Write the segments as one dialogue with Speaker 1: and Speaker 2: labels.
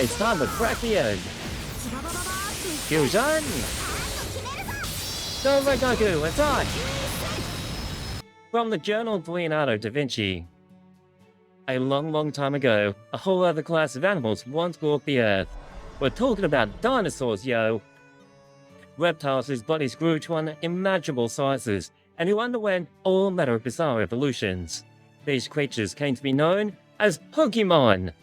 Speaker 1: It's time to crack the egg. Fusion! Go Rengoku, attack! From the Journal of Leonardo Da Vinci. A long time ago, a whole other class of animals once walked the earth. We're talking about dinosaurs, yo! Reptiles whose bodies grew to unimaginable sizes, and who underwent all manner of bizarre evolutions. These creatures came to be known as Pokemon,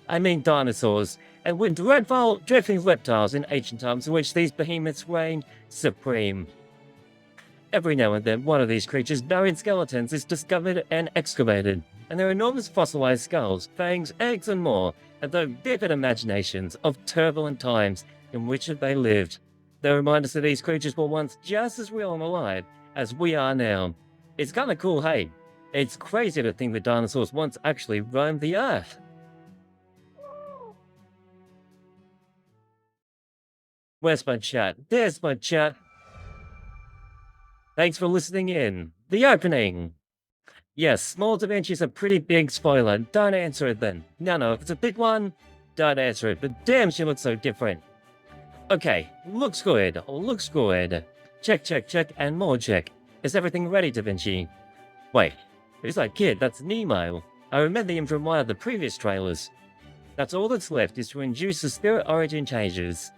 Speaker 1: dinosaurs, and were dreadful, drifting reptiles in ancient times in which these behemoths reigned supreme. Every now and then, one of these creatures' buried skeletons is discovered and excavated, and their enormous fossilized skulls, fangs, eggs, and more have the vivid imaginations of turbulent times in which they lived. They remind us that these creatures were once just as real and alive as we are now. It's kinda cool, hey? It's crazy to think that dinosaurs once actually roamed the earth. Where's my chat? There's my chat. Thanks for listening in. The opening. Yes, small Da Vinci's a pretty big spoiler. Don't answer it then. No, if it's a big one, don't answer it. But damn, she looks so different. Okay, looks good. Check, and more check. Is everything ready, Da Vinci? Wait, who's that kid? That's Nemo. I remember him from one of the previous trailers. That's all that's left is to induce the spirit origin changes.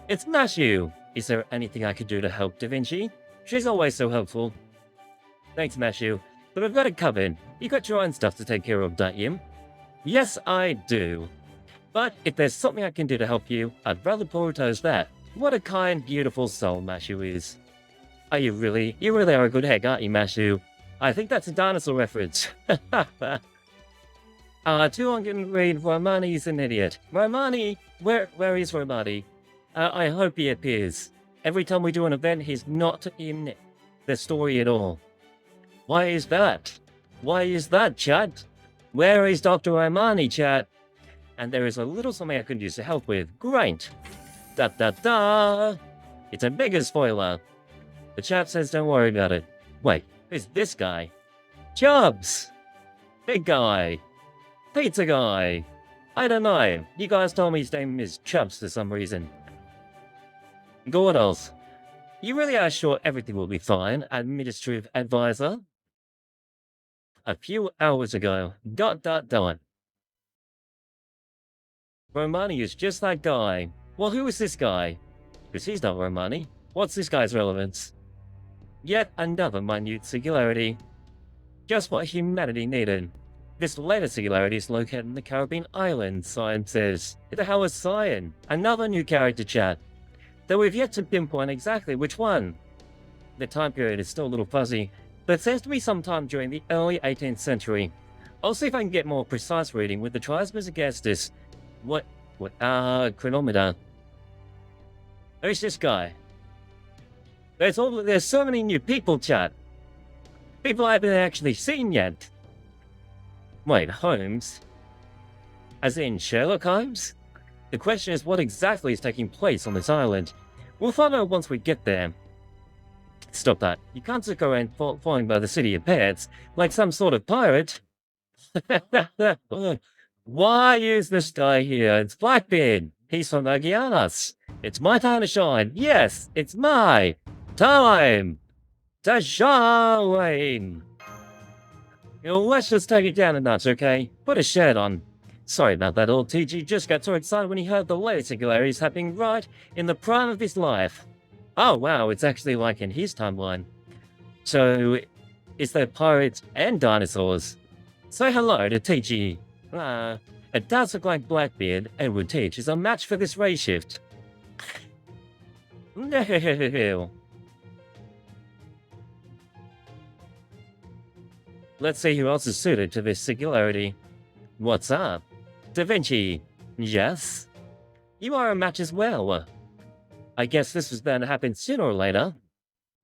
Speaker 1: It's Mashu. Is there anything I could do to help, Da Vinci? She's always so helpful. Thanks, Mashu. But I've got it covered. You got your own stuff to take care of, don't you? Yes, I do. But if there's something I can do to help you, I'd rather prioritize that. What a kind, beautiful soul Mashu is. Are you really? You really are a good egg, aren't you, Mashu? I think that's a dinosaur reference. Too long can read. Romani's an idiot. Romani? Where is Romani? I hope he appears. Every time we do an event, he's not in the story at all. Why is that? Why is that, chat? Where is Dr. Romani, chat? And there is a little something I could use to help with. Great! Da! It's a bigger spoiler. The chat says don't worry about it. Wait, who's this guy? Chubbs! Big guy! Pizza guy! I don't know. You guys told me his name is Chubbs for some reason. Gordos. You really are sure everything will be fine, Administrative Advisor? A few hours ago. ... Romani is just that guy. Well, who is this guy? Because he's not Romani. What's this guy's relevance? Yet another minute singularity. Just what humanity needed. This later singularity is located in the Caribbean islands, Cyan says. Who the hell is Cyan? Another new character, chat. Though we've yet to pinpoint exactly which one. The time period is still a little fuzzy, but it seems to be sometime during the early 18th century. I'll see if I can get more precise reading with the Trismus Augustus. Chronometer. Who's this guy? There's so many new people, chat. People I haven't actually seen yet. Wait, Holmes? As in Sherlock Holmes? The question is what exactly is taking place on this island. We'll find out once we get there. Stop that. You can't just go around falling by the city of pets like some sort of pirate. Why is this guy here? It's Blackbeard. He's from the Guianas. It's my time to shine. Yes, it's my time to shine. Let's just take it down a notch, okay? Put a shirt on. Sorry about that, old TG just got so excited when he heard the latest singularities happening right in the prime of his life. Oh wow, it's actually like in his timeline. So, is there pirates and dinosaurs? Say hello to TG. It does look like Blackbeard, Edward Teach, is a match for this ray shift. Let's see who else is suited to this singularity. What's up? Da Vinci. Yes? You are a match as well. I guess this was bound to happen sooner or later. ...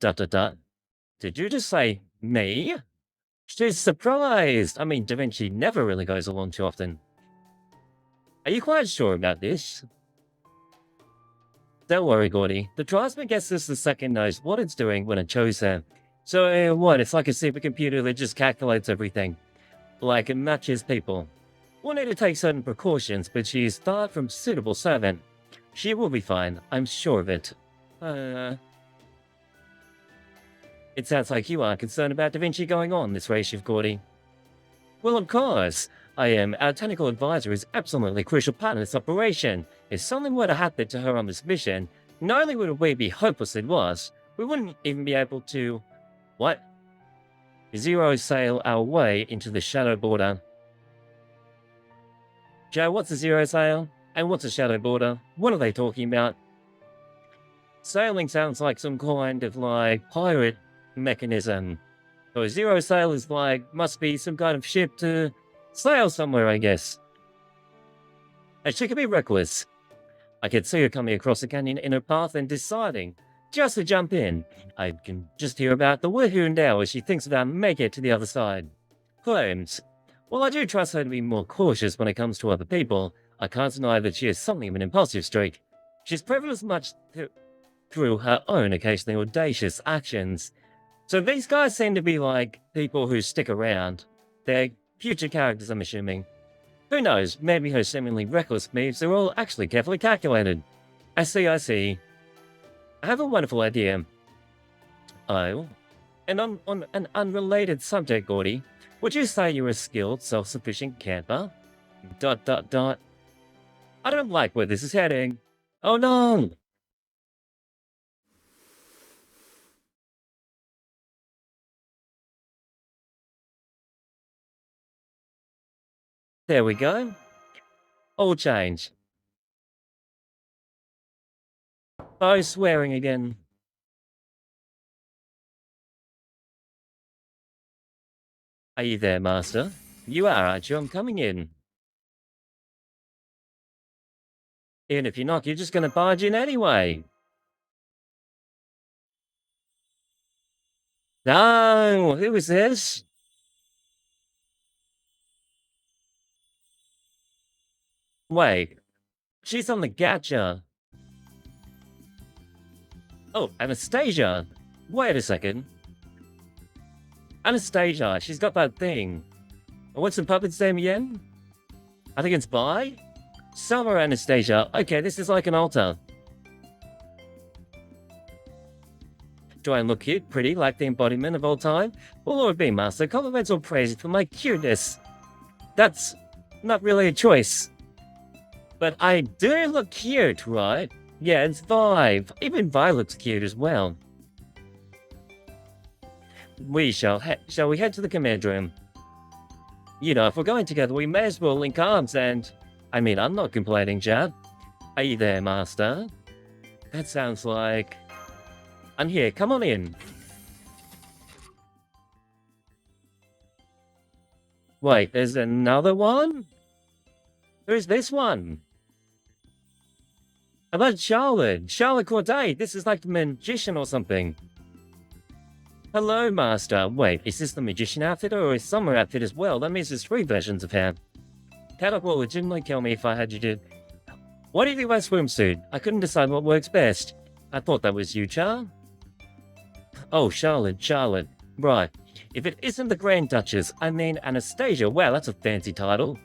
Speaker 1: Did you just say me? She's surprised. Da Vinci never really goes along too often. Are you quite sure about this? Don't worry, Gordy. The Trisman gets this the second knows what it's doing when it chose her. So, what? It's like a supercomputer that just calculates everything. Like, it matches people. We'll need to take certain precautions, but she's far from suitable servant. She will be fine, I'm sure of it. It sounds like you are concerned about Da Vinci going on this race, Chief Gordy. Well, of course. I am. Our technical advisor is absolutely a crucial part of this operation. If something were to happen to her on this mission, not only would we be hopelessly lost, we wouldn't even be able to... What? Zero sail our way into the shadow border. Joe, what's a zero sail? And what's a shadow border? What are they talking about? Sailing sounds like some kind of, like, pirate mechanism. So a zero sail is like, must be some kind of ship to sail somewhere, I guess. And she could be reckless. I could see her coming across the canyon in her path and deciding just to jump in. I can just hear about the woohoo now as she thinks about making it to the other side. Holmes. While I do trust her to be more cautious when it comes to other people, I can't deny that she has something of an impulsive streak. She's proven as much through her own occasionally audacious actions. So these guys seem to be like people who stick around. They're future characters, I'm assuming. Who knows, maybe her seemingly reckless moves are all actually carefully calculated. I see. I have a wonderful idea. Oh, and on an unrelated subject, Gordy, would you say you're a skilled, self-sufficient camper? ... I don't like where this is heading. Oh no! There we go. All change. Oh, swearing again. Are you there, Master? You are, aren't you? I'm coming in. Even if you're not, you're just gonna barge in anyway. No, who is this? Wait, she's on the gacha. Oh, Anastasia. Wait a second. Anastasia, she's got that thing. What's the puppet's name again? I think it's Vi? Summer Anastasia. Okay, this is like an altar. Do I look cute, pretty, like the embodiment of all time? Well, Lord be, Master, compliments or praise for my cuteness. That's not really a choice. But I do look cute, right? Yeah, it's Vi. Even Vi looks cute as well. Shall we head to the command room? You know, if we're going together, we may as well link arms and... I mean, I'm not complaining, Chad. Are you there, Master? That sounds like... I'm here, come on in. Wait, there's another one? Who's this one? About Charlotte. Charlotte Corday. This is like the magician or something. Hello, Master. Wait, is this the magician outfit or a summer outfit as well? That means there's 3 versions of him. Paddock will legitimately kill me if I had you to... What do you think about swimsuit? I couldn't decide what works best. I thought that was you, Char. Oh, Charlotte. Right. If it isn't the Grand Duchess, I mean Anastasia. Wow, that's a fancy title.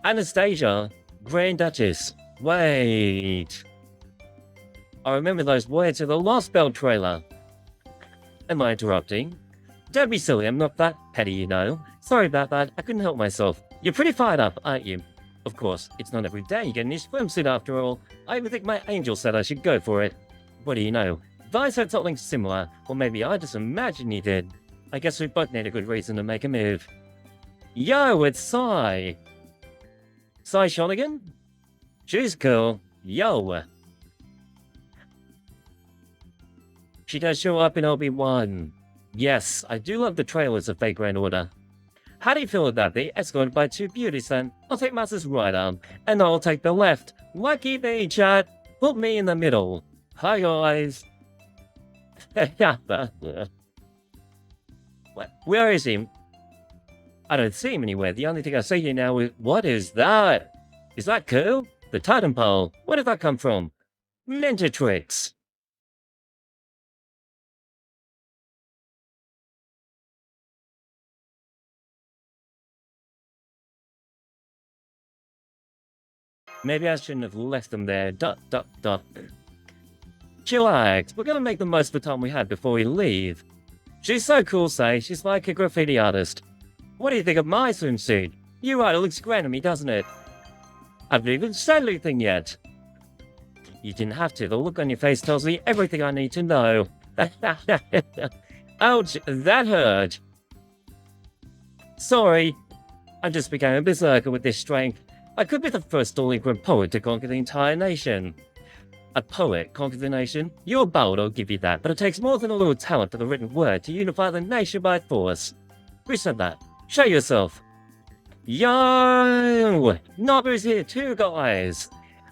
Speaker 1: Anastasia, Grand Duchess. Wait. I remember those words in the Lost Bell trailer. Am I interrupting? Don't be silly, I'm not that petty, you know. Sorry about that, I couldn't help myself. You're pretty fired up, aren't you? Of course, it's not every day you get a new swimsuit after all. I even think my angel said I should go for it. What do you know? Vi said something similar, or maybe I just imagined he did. I guess we both need a good reason to make a move. Yo, it's Sai! Sai Shonigan? She's cool. Yo! She does show up in Obi-Wan. Yes, I do love the trailers of Fate Grand Order. How do you feel about being escorted by 2 beauties then? I'll take Master's right arm, and I'll take the left. Lucky me, chat. Put me in the middle. Hi, guys. Where is he? I don't see him anywhere. The only thing I see here now is... What is that? Is that cool? The totem pole. Where did that come from? Ninja tricks. Maybe I shouldn't have left them there. ... Chillax, we're gonna make the most of the time we had before we leave. She's so cool, say. She's like a graffiti artist. What do you think of my swimsuit? You're right, it looks great on me, doesn't it? I haven't even said anything yet. You didn't have to. The look on your face tells me everything I need to know. Ouch, that hurt. Sorry. I just became a berserker with this strength. I could be the first delinquent poet to conquer the entire nation. A poet conquer the nation? You're bold, I'll give you that, but it takes more than a little talent for the written word to unify the nation by force. Who said that? Show yourself. Yo! Nobu's here too, guys.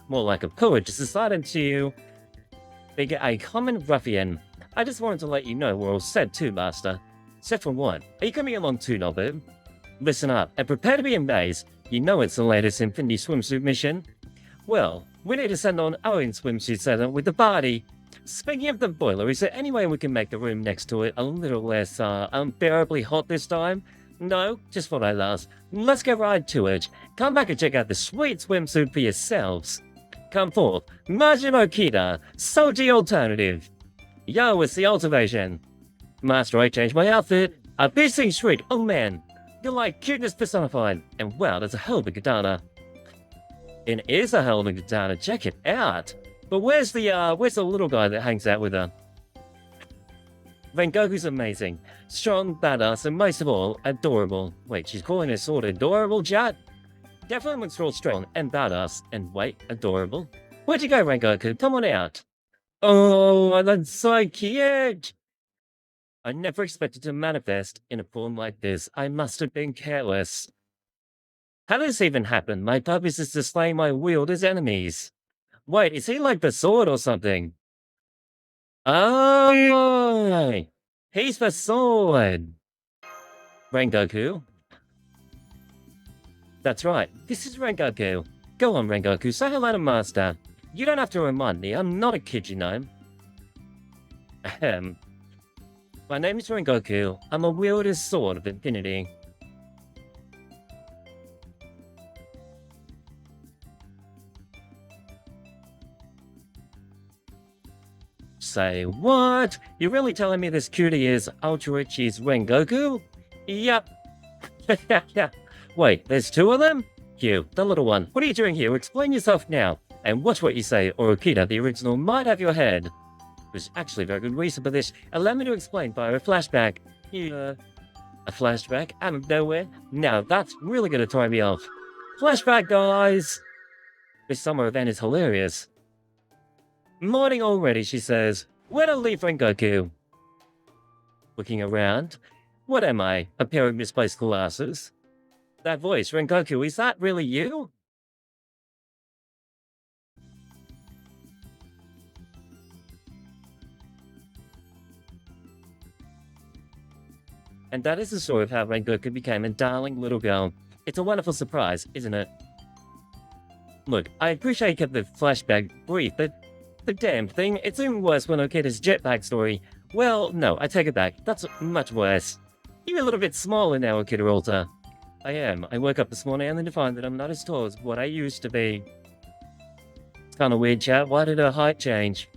Speaker 1: More like a poet just decided to be a common ruffian. I just wanted to let you know we're all set too, Master. Set for what? Are you coming along too, Nobu? Listen up, and prepare to be amazed. You know it's the latest Infinity swimsuit mission. Well, we need to send on our own swimsuit setup with the party. Speaking of the boiler, is there any way we can make the room next to it a little less, unbearably hot this time? No? Just thought I'd ask. Let's get right to it. Come back and check out the sweet swimsuit for yourselves. Come forth, Majin Okita, Soji Alternative. Yo, it's the Ultimation. Master, I changed my outfit. A piercing shriek, oh man. You're like cuteness personified. And wow, that's a hell of a katana. It is a hell of a katana, check it out. But where's the little guy that hangs out with her? Rengoku's amazing. Strong, badass, and most of all, adorable. Wait, she's calling her sword adorable, chat? Definitely looks real strong and badass. And wait, adorable? Where'd you go, Rengoku? Come on out. Oh, that's so cute! I never expected to manifest in a form like this. I must have been careless. How did this even happen? My purpose is to slay my wielder's enemies. Wait, is he like the sword or something? Oh, he's the sword. Rengoku. That's right, this is Rengoku. Go on, Rengoku, say hello to Master. You don't have to remind me, I'm not a kid, you know. Ahem. My name is Rengoku. I'm a wielder's sword of infinity. Say what? You're really telling me this cutie is Ultra Ichi's Rengoku? Yep. Wait, there's two of them? You, the little one, what are you doing here? Explain yourself now. And watch what you say, or Okita, the original, might have your head. There's actually a very good reason for this. Allow me to explain via a flashback. A flashback? Out of nowhere? Now that's really gonna throw me off. Flashback, guys! This summer event is hilarious. Morning already, she says. Where to leave Rengoku? Looking around. What am I? A pair of misplaced glasses? That voice, Rengoku, is that really you? And that is the story of how Rengoku became a darling little girl. It's a wonderful surprise, isn't it? Look, I appreciate you kept the flashback brief, but the damned thing, it's even worse when Okita's jetpack story. Well, no, I take it back. That's much worse. You're a little bit smaller now, Okita Alta. I am. I woke up this morning and then to find that I'm not as tall as what I used to be. It's kind of weird, chat. Why did her height change?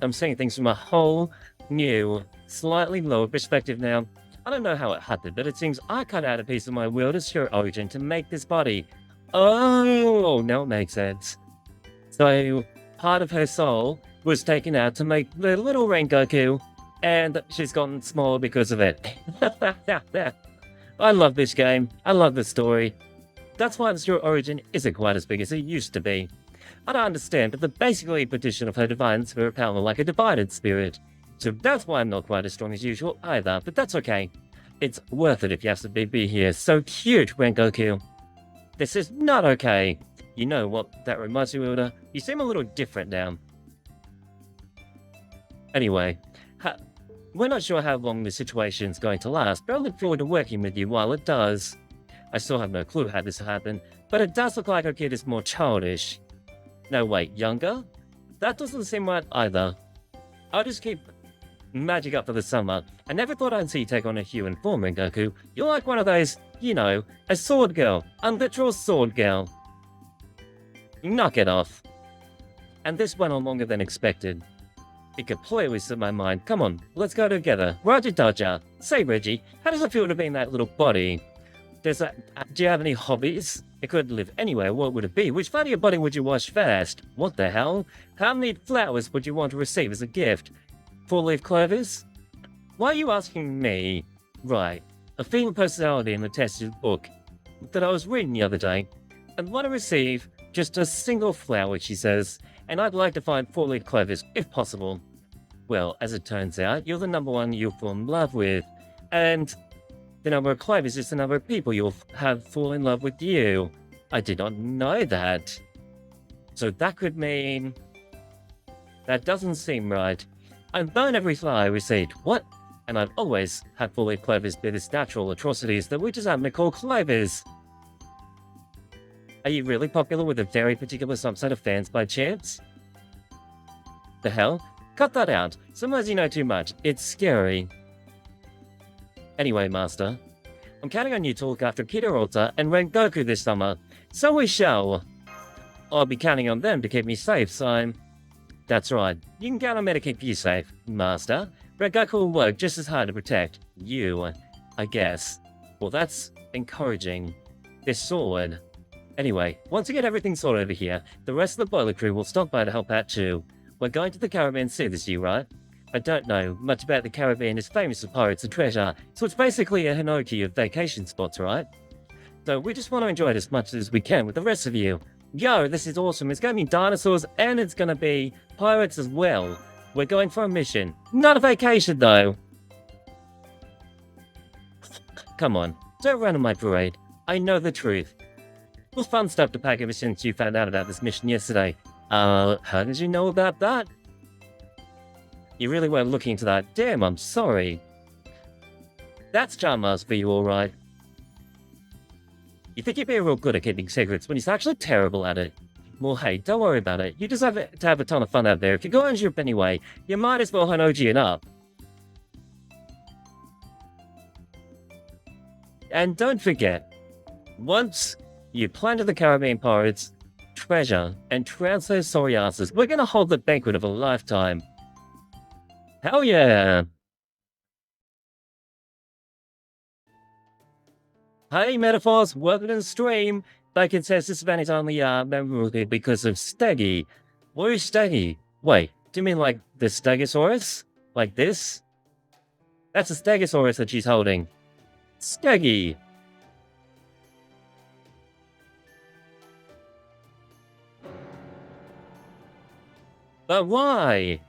Speaker 1: I'm seeing things from a whole new, slightly lower perspective now. I don't know how it happened, but it seems I cut out a piece of my wielder's spirit origin to make this body. Oh, now it makes sense. So, part of her soul was taken out to make the little Rengoku, and she's gotten smaller because of it. I love this game. I love the story. That's why the spirit origin isn't quite as big as it used to be. I don't understand, but the basically petition of her divine spirit power like a divided spirit. So that's why I'm not quite as strong as usual either, but that's okay. It's worth it if you have to be here. So cute, Rengoku. This is not okay. You know what that reminds me of? You seem a little different now. Anyway, we're not sure how long this situation's going to last, but I look forward to working with you while it does. I still have no clue how this will happen, but it does look like our kid is more childish. No, wait, younger? That doesn't seem right either. I'll just keep magic up for the summer. I never thought I'd see you take on a human form, Rengoku. You're like one of those, you know, a sword girl. A literal sword girl. Knock it off. And this went on longer than expected. It completely slipped my mind. Come on, let's go together. Roger Dodger. Say, Reggie, how does it feel to be in that little body? Do you have any hobbies? It could live anywhere. What would it be? Which part of your body would you wash first? What the hell? How many flowers would you want to receive as a gift? 4-leaf clovers? Why are you asking me? Right. A female personality in the tested book that I was reading the other day. And want to receive just a single flower, she says. And I'd like to find 4-leaf clovers, if possible. Well, as it turns out, you're the number one you'll fall in love with. And the number of clovers is the number of people you'll have fall in love with you. I did not know that. So that could mean... That doesn't seem right. I burn every flower I received. What? And I've always had 4-leaf clovers be this natural atrocities that we just happen to call clovers. Are you really popular with a very particular subset of fans by chance? The hell? Cut that out. Sometimes you know too much. It's scary. Anyway, Master. I'm counting on you to look after Kidorota and Rengoku this summer. So we shall. I'll be counting on them to keep me safe, so... That's right. You can count on me to keep you safe, Master. Rengoku will work just as hard to protect you, I guess. Well, that's encouraging. This sword. Anyway, once we get everything sorted over here, the rest of the boiler crew will stop by to help out too. We're going to the Caribbean Sea this year, right? I don't know much about the Caribbean. It's famous for pirates and treasure, so it's basically a Hinoki of vacation spots, right? So we just want to enjoy it as much as we can with the rest of you. Yo, this is awesome. It's going to be dinosaurs and it's going to be pirates as well. We're going for a mission. Not a vacation, though. Come on, don't run on my parade. I know the truth. It was fun stuff to pack ever since you found out about this mission yesterday. How did you know about that? You really weren't looking into that. Damn, I'm sorry. That's Charmars for you, alright. You think you'd be real good at keeping secrets when he's actually terrible at it. Well, hey, don't worry about it. You just have to have a ton of fun out there. If you go on Europe anyway, you might as well Hinoji it up. And don't forget, once you planted the Caribbean pirates, treasure, and trounce those sorry asses, we're gonna hold the banquet of a lifetime. Hell yeah! Hey, Metaphors, welcome to the stream. Like it says, this event is only memorable because of Steggy. What is Steggy? Wait, do you mean like the Stegosaurus? Like this? That's a Stegosaurus that she's holding. Steggy. But why?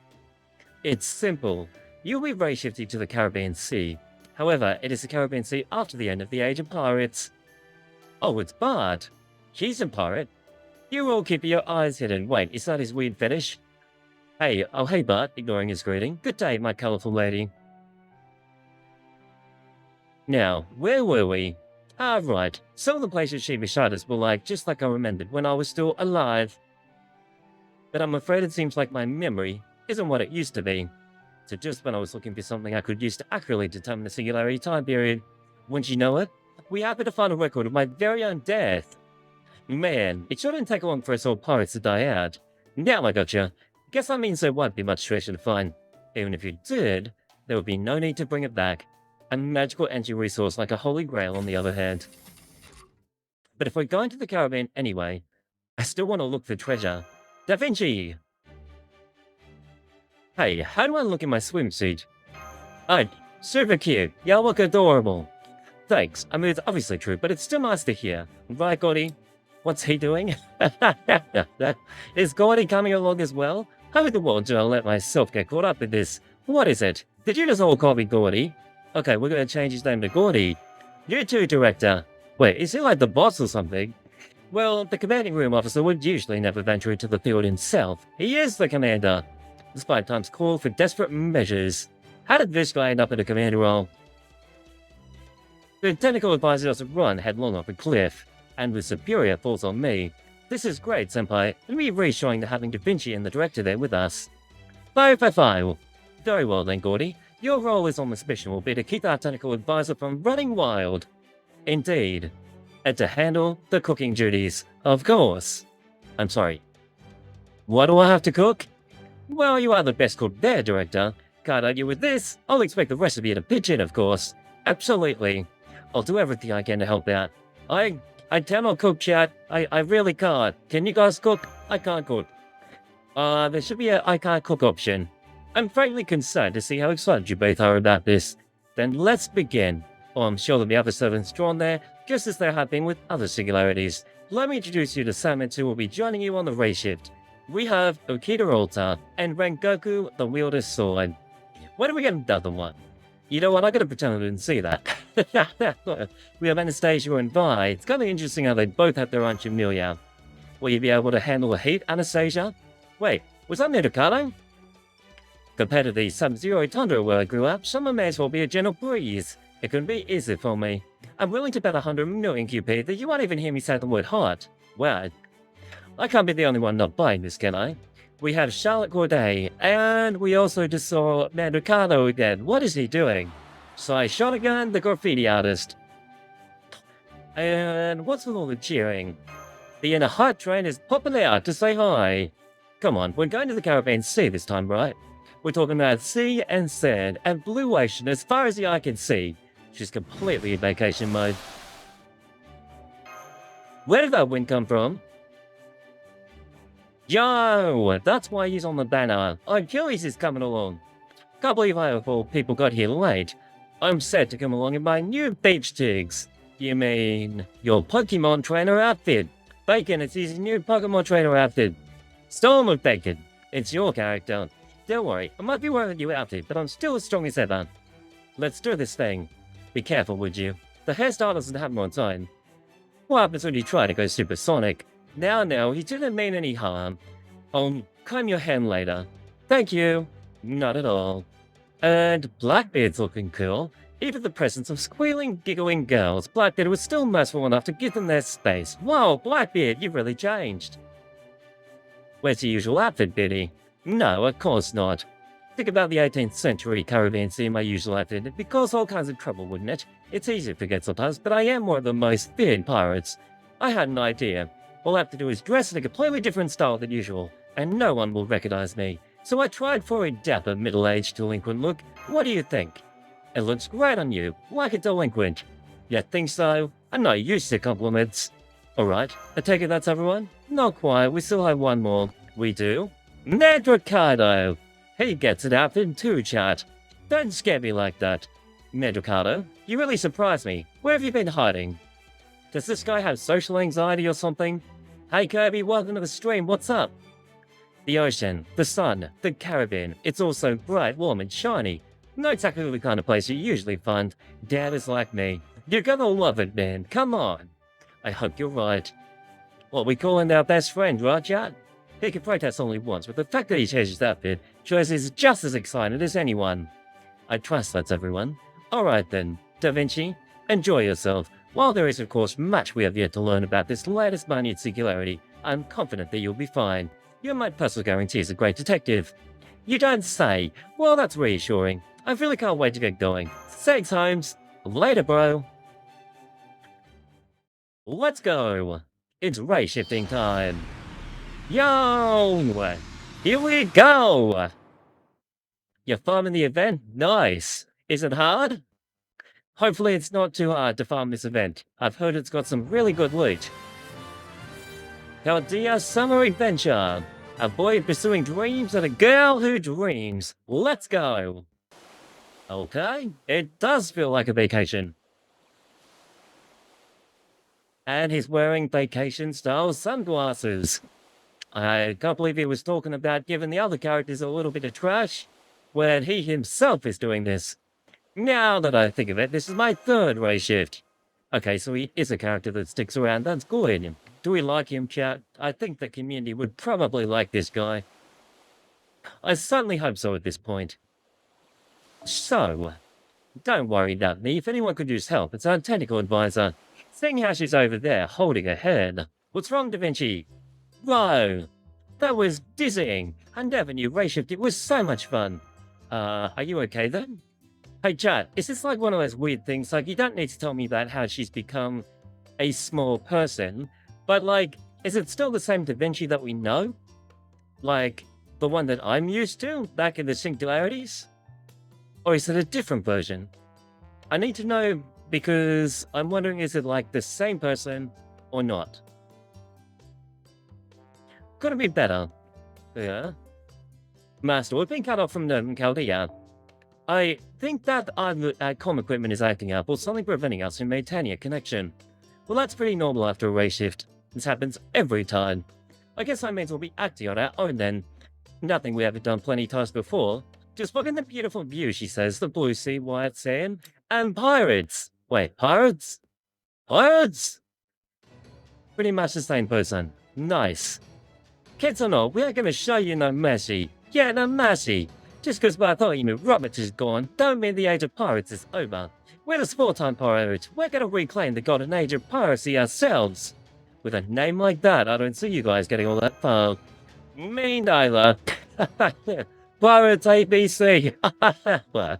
Speaker 1: It's simple. You'll be reshifting to the Caribbean Sea. However, it is the Caribbean Sea after the end of the Age of Pirates. Oh, it's Bart. He's a pirate. You all keep your eyes hidden. Wait, is that his weird fetish? Hey, oh hey Bart, ignoring his greeting. Good day, my colourful lady. Now, where were we? Ah, right. Some of the places she showed us were like, just like I remembered when I was still alive. But I'm afraid it seems like my memory isn't what it used to be. So just when I was looking for something I could use to accurately determine the singularity time period, wouldn't you know it? We happened to find a record of my very own death. Man, it shouldn't take long for us old pirates to die out. Now I gotcha. Guess that means there won't be much treasure to find. Even if you did, there would be no need to bring it back. A magical energy resource like a holy grail on the other hand. But if we're going to the Caribbean anyway, I still want to look for treasure. Da Vinci! Hey, how do I look in my swimsuit? Oh, super cute. Y'all look adorable. Thanks. I mean, it's obviously true, but it's still nice to hear. Right, Gordy? What's he doing? Is Gordy coming along as well? How in the world do I let myself get caught up in this? What is it? Did you just all call me Gordy? Okay, we're gonna change his name to Gordy. You too, Director. Wait, is he like the boss or something? Well, the commanding room officer would usually never venture into the field himself. He is the commander. Despite times call for desperate measures. How did this guy end up in a commander role? The technical advisor doesn't run headlong off a cliff, and the superior falls on me. This is great, Senpai, and me reassuring to having Da Vinci and the director there with us. 555. Very well then, Gordy. Your role is on this mission will be to keep our technical advisor from running wild. Indeed. And to handle the cooking duties, of course. I'm sorry. What do I have to cook? Well, you are the best cook there, Director. Can't argue with this. I'll expect the recipe in a pigeon, of course. Absolutely. I'll do everything I can to help out. I cannot cook, chat. I really can't. Can you guys cook? I can't cook. There should be a I can't cook option. I'm frankly concerned to see how excited you both are about this. Then let's begin. Oh, I'm sure there'll be other servants drawn there, just as there have been with other singularities. Let me introduce you to servants who will be joining you on the race shift. We have Okita Alta and Rengoku the Wielder Sword. When are we getting the other one? You know what, I gotta pretend I didn't see that. We have Anastasia and Vi. It's kind of interesting how they both have their own familiar. Will you be able to handle the heat, Anastasia? Wait, was that Nedokado? Compared to the sub-zero tundra where I grew up, summer may as well be a gentle breeze. It couldn't be easy for me. I'm willing to bet 100 million QP that you won't even hear me say the word hot. Well, I can't be the only one not buying this, can I? We have Charlotte Corday, and we also just saw Nedokado again. What is he doing? Sai Shotgun, the graffiti artist. And what's with all the cheering? The inner heart train is popping out to say hi. Come on, we're going to the Caravan Sea this time, right? We're talking about sea and sand and blue ocean as far as the eye can see. She's completely in vacation mode. Where did that wind come from? Yo, that's why he's on the banner. Achilles is coming along. Can't believe how all people got here late. I'm set to come along in my new beach tigs. You mean your Pokemon trainer outfit? Bacon, it's his new Pokemon trainer outfit. Storm of Bacon, it's your character. Don't worry, I might be wearing a new outfit, but I'm still as strong as ever. Let's do this thing. Be careful, would you? The hairstyle doesn't have more time. What happens when you try to go supersonic? Now, he didn't mean any harm. Comb your hand later. Thank you. Not at all. And Blackbeard's looking cool. Even the presence of squealing, giggling girls, Blackbeard was still merciful enough to give them their space. Wow, Blackbeard, you've really changed. Where's your usual outfit, Biddy? No, of course not. Think about the 18th century caravan seeing my usual outfit. It'd cause all kinds of trouble, wouldn't it? It's easy to forget sometimes, but I am one of the most feared pirates. I had an idea. All I have to do is dress in a completely different style than usual, and no one will recognize me. So I tried for a dapper, middle-aged delinquent look. What do you think? It looks great on you, like a delinquent. You think so? I'm not used to compliments. Alright, I take it that's everyone? Not quite, we still have one more. We do? Ned Ricardo! He gets an outfit too, chat. Don't scare me like that. Ned Ricardo, you really surprised me. Where have you been hiding? Does this guy have social anxiety or something? Hey Kirby, welcome to the stream, what's up? The ocean, the sun, the caravan, it's all so bright, warm and shiny. Not exactly the kind of place you usually find. Dad is like me. You're gonna love it, man, come on. I hope you're right. What we calling our best friend, right, chat? He can protest only once, but the fact that he changes his outfit shows he's just as excited as anyone. I trust that's everyone. Alright then, Da Vinci, enjoy yourself. While there is of course much we have yet to learn about this latest minute singularity, I'm confident that you'll be fine. You're my personal guarantee as a great detective. You don't say. Well, that's reassuring. I really can't wait to get going. Thanks, Holmes. Later, bro. Let's go. It's race shifting time. Yo! Here we go! You're farming the event? Nice. Is it hard? Hopefully it's not too hard to farm this event. I've heard it's got some really good loot. Chaldea Summer Adventure. A boy pursuing dreams and a girl who dreams. Let's go. Okay, it does feel like a vacation. And he's wearing vacation-style sunglasses. I can't believe he was talking about giving the other characters a little bit of trash when he himself is doing this. Now that I think of it, this is my third race shift. Okay, so he is a character that sticks around, that's good. Do we like him, chat? I think the community would probably like this guy. I certainly hope so at this point. So, don't worry about me, if anyone could use help, it's our technical advisor. Seeing how she's over there, holding her head. What's wrong, Da Vinci? Whoa, that was dizzying. I never knew race shift, it was so much fun. Are you okay then? Hey chat, is this like one of those weird things, like you don't need to tell me about how she's become a small person, but like, Is it still the same Da Vinci that we know? Like, the one that I'm used to, back in the Singularities? Or is it a different version? I need to know because I'm wondering, is it like the same person or not? Could it be better? Yeah. Master, we've been cut off from the Chaldea. I think that our comm equipment is acting up or something preventing us from maintaining a connection. Well, that's pretty normal after a race shift. This happens every time. I guess I may as well be acting on our own then. Nothing we haven't done plenty times before. Just look at the beautiful view, she says, the blue sea, white sand, and pirates. Wait, pirates? Pirates? Pretty much the same person. Nice. Kids or not, we are going to show you no mercy. Yeah, no mercy. Just because I thought you knew Roberts is gone, don't mean the age of pirates is over. We're the sport-time pirates. We're going to reclaim the golden age of piracy ourselves. With a name like that, I don't see you guys getting all that far. Me neither. Pirates ABC. Well,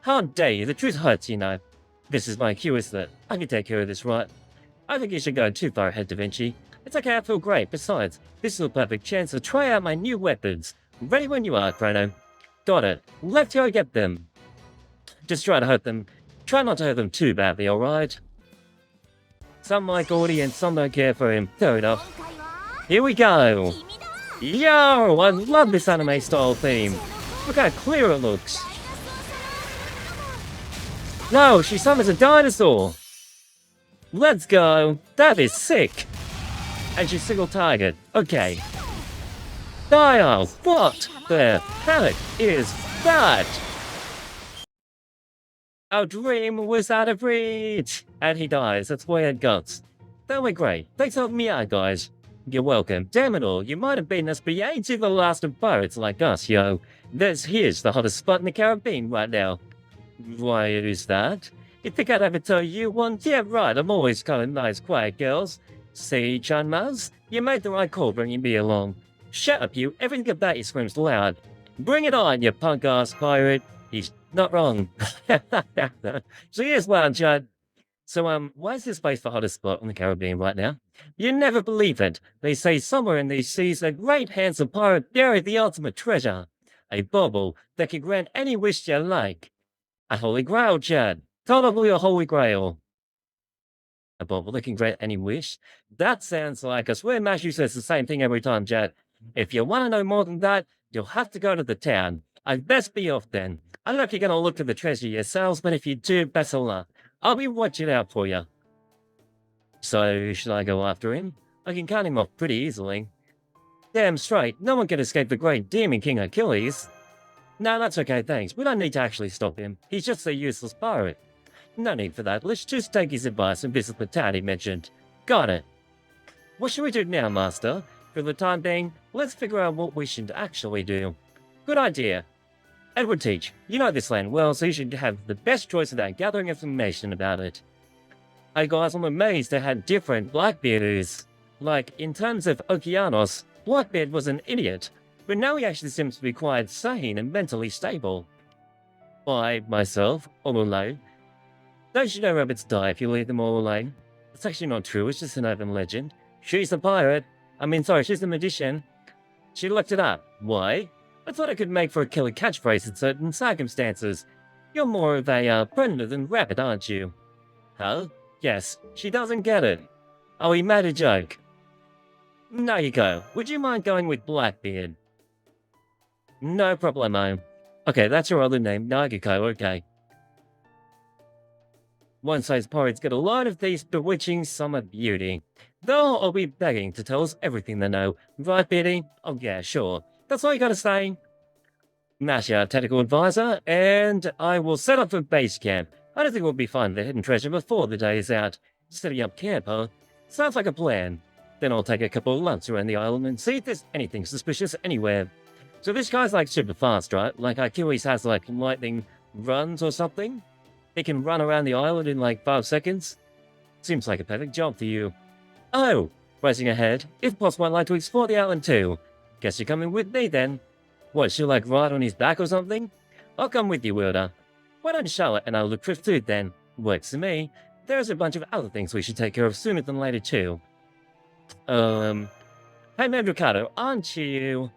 Speaker 1: how dare you? The truth hurts, you know. This is my cue, isn't it? I can take care of this, right? I think you should go too far ahead, Da Vinci. It's okay, I feel great. Besides, this is a perfect chance to try out my new weapons. Ready when you are, Chrono. Got it. Let's go get them. Just try to hurt them. Try not to hurt them too badly, alright? Some like Gordy and some don't care for him. Fair enough. Here we go. Yo, I love this anime style theme. Look how clear it looks. No, she summons a dinosaur. Let's go. That is sick. And she's single target. Okay. Dial. What the heck is that? Our dream was out of reach. And he dies. That's why it goes. That went great. Thanks for helping me out, guys. You're welcome. Damn it all, you might have beaten us, but you ain't to the last of pirates like us, yo. Here's the hottest spot in the Caribbean right now. Why is that? You think I'd ever tell you one? Yeah, right, I'm always kind of nice, quiet girls. See, Chanmaz? You made the right call bringing me along. Shut up, you. Everything about you screams loud. Bring it on, you punk-ass pirate. He's not wrong. So here's one, Chad. So, why is this place the hottest spot in the Caribbean right now? You never believe it. They say somewhere in these seas a great handsome pirate buried the ultimate treasure. A bauble that can grant any wish you like. A holy grail, Chad. Totally a holy grail. A bauble that can grant any wish? That sounds like I swear Mashu says the same thing every time, Chad. If you want to know more than that, you'll have to go to the town. I'd best be off then. I don't know if you're going to look for the treasure yourselves, but if you do, best of luck. I'll be watching out for you. So, should I go after him? I can cut him off pretty easily. Damn straight, no one can escape the great Demon King Achilles. No, that's okay, thanks. We don't need to actually stop him. He's just a useless pirate. No need for that. Let's just take his advice and visit the town he mentioned. Got it. What should we do now, Master? For the time being, let's figure out what we should actually do. Good idea. Edward Teach, you know this land well, so you should have the best choice about gathering information about it. Hey guys, I'm amazed at how different Blackbeard is. Like, in terms of Okeanos, Blackbeard was an idiot, but now he actually seems to be quite sane and mentally stable. I, myself, all alone. Don't you know rabbits die if you leave them all alone? It's actually not true, it's just an urban legend. She's a pirate. She's a magician. She looked it up. Why? I thought I could make for a killer catchphrase in certain circumstances. You're more of a predator than rabbit, aren't you? Huh? Yes, she doesn't get it. Oh, he made a joke. There you go. Would you mind going with Blackbeard? No problemo. Okay, that's your other name, Nagiko, okay. Once those pirates get a load of these bewitching summer beauty, they'll all be begging to tell us everything they know. Right, Betty? Oh yeah, sure. That's all you gotta say. Masha, technical advisor, and I will set up for base camp. I don't think we'll be finding the hidden treasure before the day is out. Setting up camp, huh? Sounds like a plan. Then I'll take a couple of laps around the island and see if there's anything suspicious anywhere. So this guy's like super fast, right? Like Achilles has like lightning runs or something? He can run around the island in like 5 seconds? Seems like a perfect job for you. Oh! Racing ahead. If possible, I'd like to explore the island too. Guess you're coming with me then. What, should like ride on his back or something? I'll come with you, Wilder. Why don't you show it and I'll look for food then? Works for me. There's a bunch of other things we should take care of sooner than later too. Hey man, Ricardo, aren't you?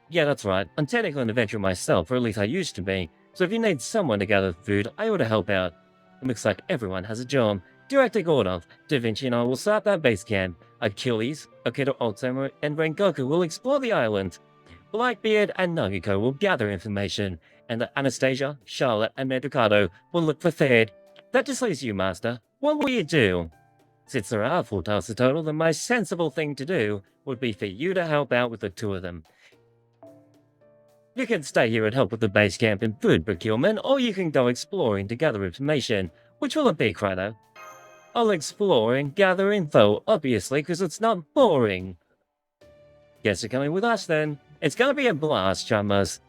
Speaker 1: Yeah, that's right. I'm technically an adventurer myself, or at least I used to be. So if you need someone to gather food, I ought to help out. It looks like everyone has a job. Directing order. Da Vinci and I will start that base camp. Achilles, Akira Ultima, and Rengoku will explore the island. Blackbeard and Nagiko will gather information, and Anastasia, Charlotte, and Ricardo will look for food. That just leaves you, Master. What will you do? Since there are 4 tasks in total, the most sensible thing to do would be for you to help out with the 2 of them. You can stay here and help with the base camp and food procurement, or you can go exploring to gather information. Which will it be, Crino? I'll explore and gather info, obviously, because it's not boring. Guess you're coming with us then. It's gonna be a blast, Chummers.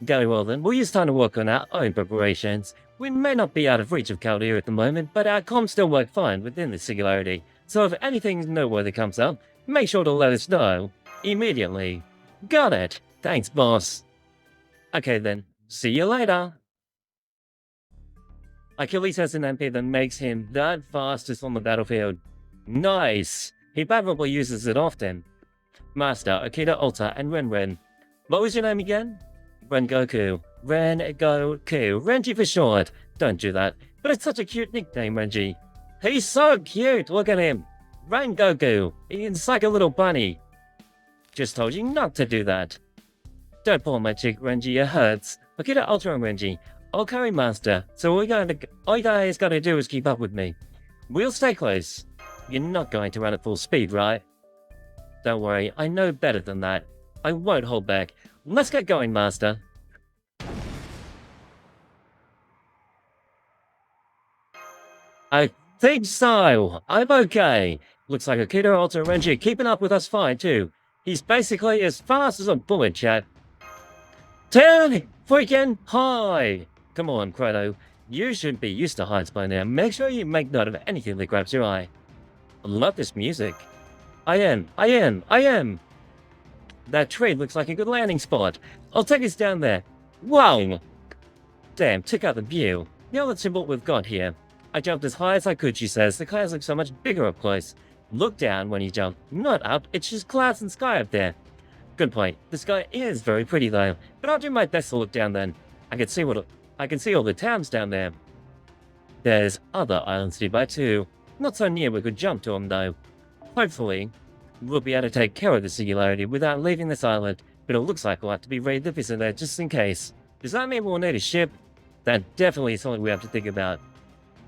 Speaker 1: Very well then, we'll use time to work on our own preparations. We may not be out of reach of Chaldea at the moment, but our comms still work fine within the singularity. So if anything noteworthy comes up, make sure to let us know immediately. Got it. Thanks, boss. Okay then, see you later. Achilles has an MP that makes him that fastest on the battlefield. Nice! He probably uses it often. Master, Akita Ulta, and Ren. What was your name again? Rengoku. Rengoku. Renji for short. Don't do that. But it's such a cute nickname, Renji. He's so cute! Look at him! Rengoku! He's like a little bunny. Just told you not to do that. Don't pull my cheek, Renji, it hurts. Akita Ultra and Renji. I'll carry Master, so all you guys gotta do is keep up with me. We'll stay close. You're not going to run at full speed, right? Don't worry, I know better than that. I won't hold back. Let's get going, Master. I think so. I'm okay. Looks like Akita Ultra and Renji keeping up with us fine, too. He's basically as fast as a bullet, chat. Turn freaking high! Come on, Crino. You should be used to heights by now. Make sure you make note of anything that grabs your eye. I love this music. I am. That tree looks like a good landing spot. I'll take us down there. Wow! Damn, check out the view. Now let's see what we've got here. I jumped as high as I could, she says. The clouds look so much bigger up close. Look down when you jump. Not up, it's just clouds and sky up there. Good point. The sky is very pretty though, but I'll do my best to look down then. I can see all the towns down there. There's other islands nearby too. Not so near we could jump to them though. Hopefully, we'll be able to take care of the singularity without leaving this island, but it looks like we'll have to be ready to visit there just in case. Does that mean we'll need a ship? That definitely is something we have to think about.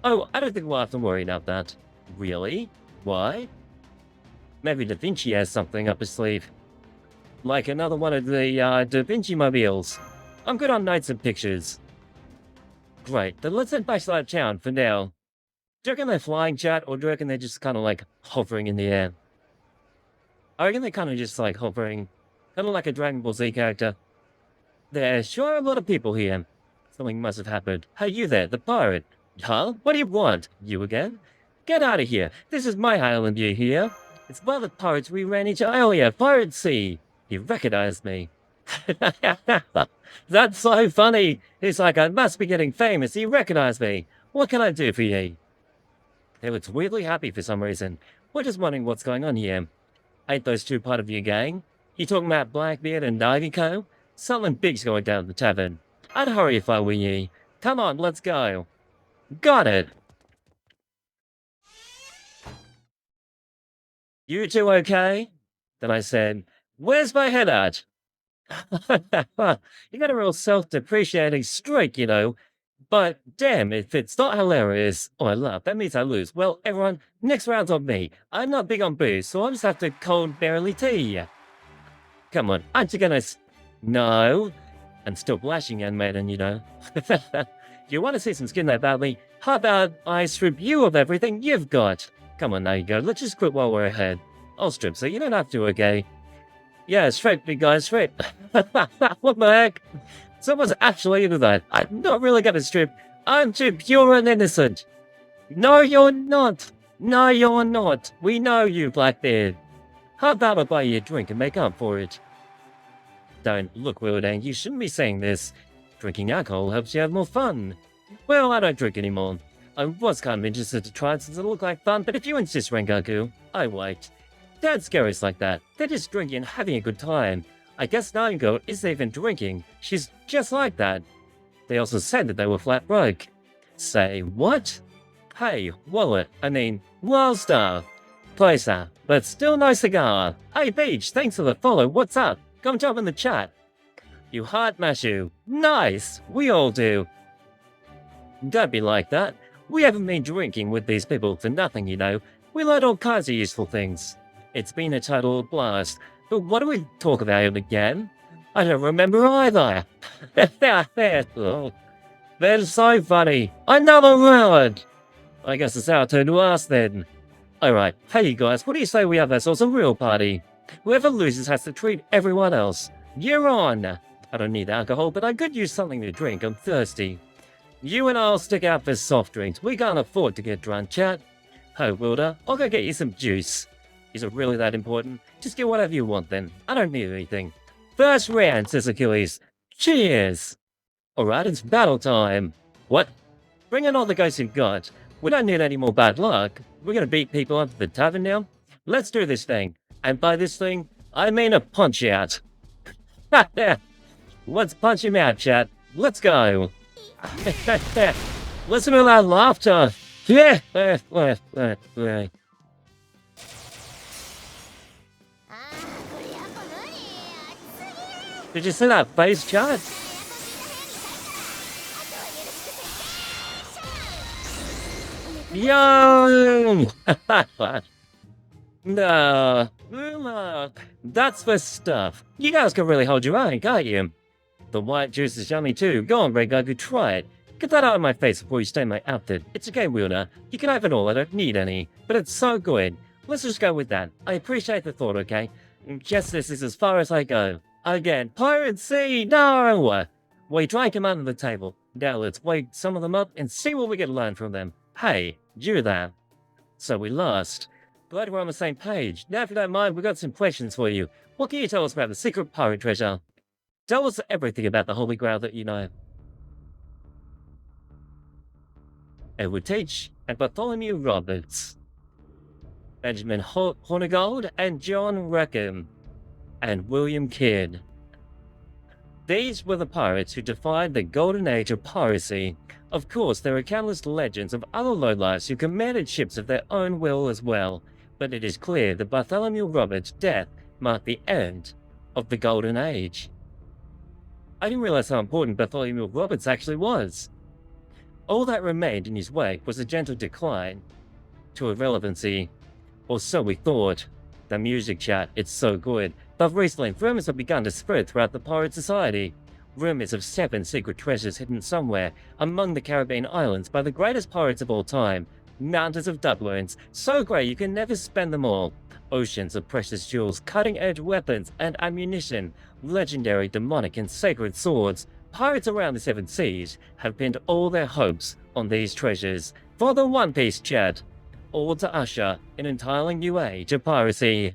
Speaker 1: Oh, I don't think we'll have to worry about that. Really? Why? Maybe Da Vinci has something up his sleeve. Like another one of the Da Vinci mobiles. I'm good on notes and pictures. Great, then let's head back to that town for now. Do you reckon they're flying, chat, or do you reckon they're just kind of like hovering in the air? I reckon they're kind of just like hovering, kind of like a Dragon Ball Z character. There's sure a lot of people here. Something must have happened. Hey, you there, the pirate. Huh? What do you want? You again? Get out of here. This is my island view here. It's one of the pirates we ran into earlier, Pirate Sea. He recognized me. That's so funny. He's like, I must be getting famous. He recognized me. What can I do for you? They looked weirdly happy for some reason. We're just wondering what's going on here. Ain't those 2 part of your gang? You talking about Blackbeard and Nagiko? Something big's going down at the tavern. I'd hurry if I were ye. Come on, let's go. Got it. You 2 okay? Then I said, where's my head at? You got a real self-depreciating streak, you know. But damn, if it's not hilarious, oh, I laugh, that means I lose. Well, everyone, next round's on me. I'm not big on booze, so I'll just have to cold barely tea. Come on, aren't you gonna No. I'm still blushing, young maiden, you know. You want to see some skin that badly? How about I strip you of everything you've got? Come on, now you go. Let's just quit while we're ahead. I'll strip, so you don't have to, okay? Yeah, straight, big guy, straight. What the heck? Someone's actually into that. I'm not really gonna strip. I'm too pure and innocent. No, you're not. No, you're not. We know you, Blackbeard. How about I buy you a drink and make up for it? Don't look, Willdang. You shouldn't be saying this. Drinking alcohol helps you have more fun. Well, I don't drink anymore. I was kind of interested to try it since it looked like fun, but if you insist, Rengoku, I wait. Dad scares like that. They're just drinking and having a good time. I guess Nightingale isn't even drinking. She's just like that. They also said that they were flat broke. Say what? Hey, wallet, Wildstar. Closer, but still no cigar. Hey Beach, thanks for the follow, what's up? Come jump in the chat. You heart Mashu. Nice, we all do. Don't be like that. We haven't been drinking with these people for nothing, you know. We learned all kinds of useful things. It's been a total blast. But what do we talk about again? I don't remember either. They're so funny. Another round. I guess it's our turn to ask then. Alright, hey you guys, what do you say we have ourselves a real party? Whoever loses has to treat everyone else. You're on. I don't need alcohol, but I could use something to drink. I'm thirsty. You and I'll stick out for soft drinks. We can't afford to get drunk, chat. Oh, Wilder, I'll go get you some juice. Is it really that important? Just get whatever you want then. I don't need anything. First round, says Achilles. Cheers! Alright, it's battle time. What? Bring in all the guys you've got. We don't need any more bad luck. We're gonna beat people up at the tavern now. Let's do this thing. And by this thing, I mean a punch out. Let's punch him out, chat. Let's go. Listen to that laughter. Did you see that face, chat? Yo! No, that's the stuff. You guys can really hold your own, can't you? The white juice is yummy too. Go on, Red Guy, go try it. Get that out of my face before you stain my outfit. It's okay, Wielder. You can have it all, I don't need any. But it's so good. Let's just go with that. I appreciate the thought, okay? Just this is as far as I go. Again, Pirate Sea, no! We drank them under the table. Now let's wake some of them up and see what we can learn from them. Hey, you there. So we lost. Glad we're on the same page. Now if you don't mind, we've got some questions for you. What can you tell us about the secret pirate treasure? Tell us everything about the Holy Grail that you know. Edward Teach and Bartholomew Roberts. Benjamin Hornigold and John Rackham. And William Kidd. These were the pirates who defined the golden age of piracy. Of course, there are countless legends of other lowlifes who commanded ships of their own will as well, but it is clear that Bartholomew Roberts' death marked the end of the golden age. I didn't realize how important Bartholomew Roberts actually was. All that remained in his wake was a gentle decline to irrelevancy, or so we thought. The music, chat, it's so good. But recently, rumors have begun to spread throughout the pirate society. Rumors of 7 secret treasures hidden somewhere among the Caribbean islands by the greatest pirates of all time. Mountains of doubloons, so great you can never spend them all. Oceans of precious jewels, cutting-edge weapons and ammunition, legendary, demonic and sacred swords. Pirates around the 7 seas have pinned all their hopes on these treasures. For the One Piece, chat. All to usher an entirely new age of piracy.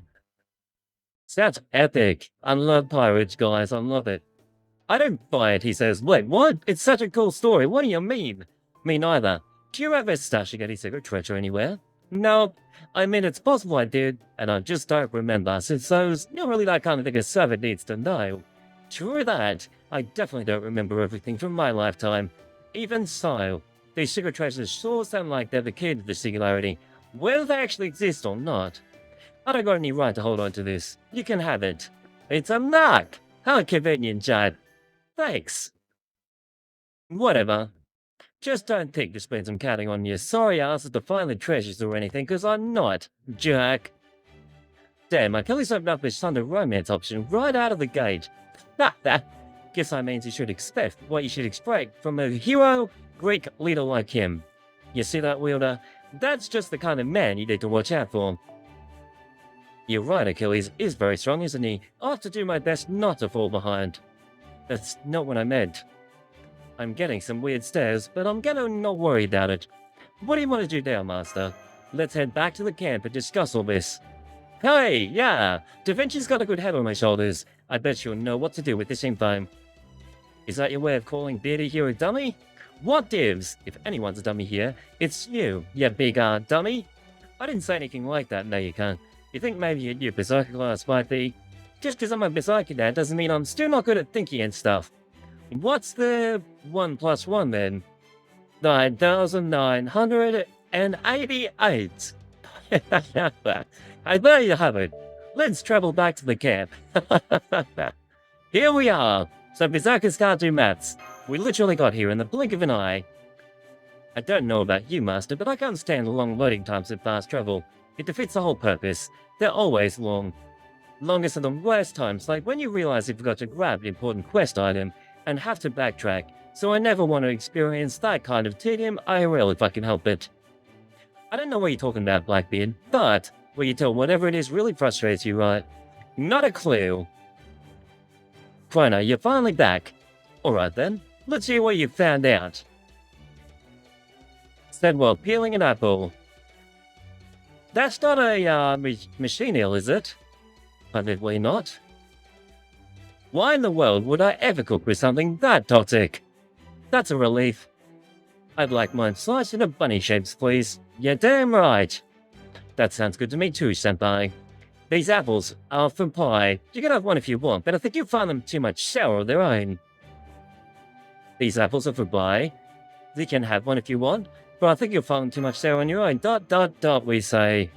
Speaker 1: Sounds epic. I love pirates, guys. I love it. I don't buy it, he says. Wait, what? It's such a cool story. What do you mean? Me neither. Do you ever stash any secret treasure anywhere? No. I mean, it's possible I did, and I just don't remember, since those not really that kind of thing a servant needs to know. True that. I definitely don't remember everything from my lifetime. Even so, these secret treasures sure sound like they're the key to the singularity, whether they actually exist or not. I don't got any right to hold on to this. You can have it. It's a knock! How convenient, Jad. Thanks. Whatever. Just don't think this means I'm counting on your sorry asses to find the treasures or anything, because I'm not, jerk. Damn, Achilles opened up his Thunder romance option right out of the gate. Guess that means you should expect what you should expect from a hero Greek leader like him. You see that, Wielder? That's just the kind of man you need to watch out for. You're right, Achilles is very strong, isn't he? I'll have to do my best not to fall behind. That's not what I meant. I'm getting some weird stares, but I'm gonna not worry about it. What do you want to do now, Master? Let's head back to the camp and discuss all this. Hey, yeah! Da Vinci's got a good head on my shoulders. I bet you'll know what to do with this info. Is that your way of calling Beardy here a dummy? What divs? If anyone's a dummy here, it's you big dummy. I didn't say anything like that, no you can't. You think maybe a new Berserker class might be? Just because I'm a Berserker now doesn't mean I'm still not good at thinking and stuff. What's the 1 plus 1 then? 9,988. There you have it. Let's travel back to the camp. Here we are. So Berserkers can't do maths. We literally got here in the blink of an eye. I don't know about you, Master, but I can't stand long loading times in fast travel. It defeats the whole purpose. They're always long. Longest are the worst times, like when you realize you forgot to grab an important quest item and have to backtrack, so I never want to experience that kind of tedium IRL if I can help it. I don't know what you're talking about, Blackbeard, but will you tell whatever it is really frustrates you, right? Not a clue. Chrono, you're finally back. Alright then, let's hear what you found out. Said while peeling an apple. That's not a machine eel, is it? Probably not. Why in the world would I ever cook with something that toxic? That's a relief. I'd like mine sliced into bunny shapes, please. You're damn right. That sounds good to me too, Senpai. These apples are for pie. You can have one if you want, but I think you'll find them too much sour of their own. These apples are for pie. You can have one if you want, but I think you'll find them too much sour on your own. ... we say.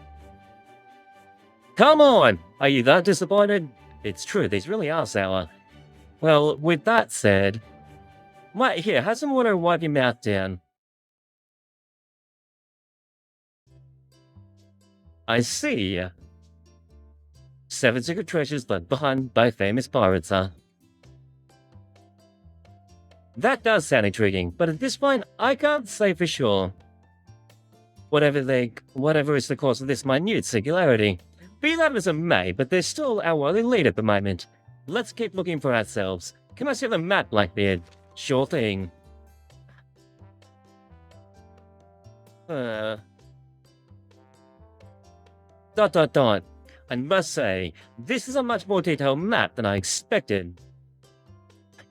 Speaker 1: Come on! Are you that disappointed? It's true, these really are sour. Well, with that said... Right here, have some water and wipe your mouth down. I see. 7 secret treasures left behind by famous pirates, huh? That does sound intriguing, but at this point, I can't say for sure. Whatever is the cause of this minute singularity. Be that as it may, but they're still our only lead at the moment. Let's keep looking for ourselves. Can I see the map, Blackbeard? Sure thing. I must say, this is a much more detailed map than I expected.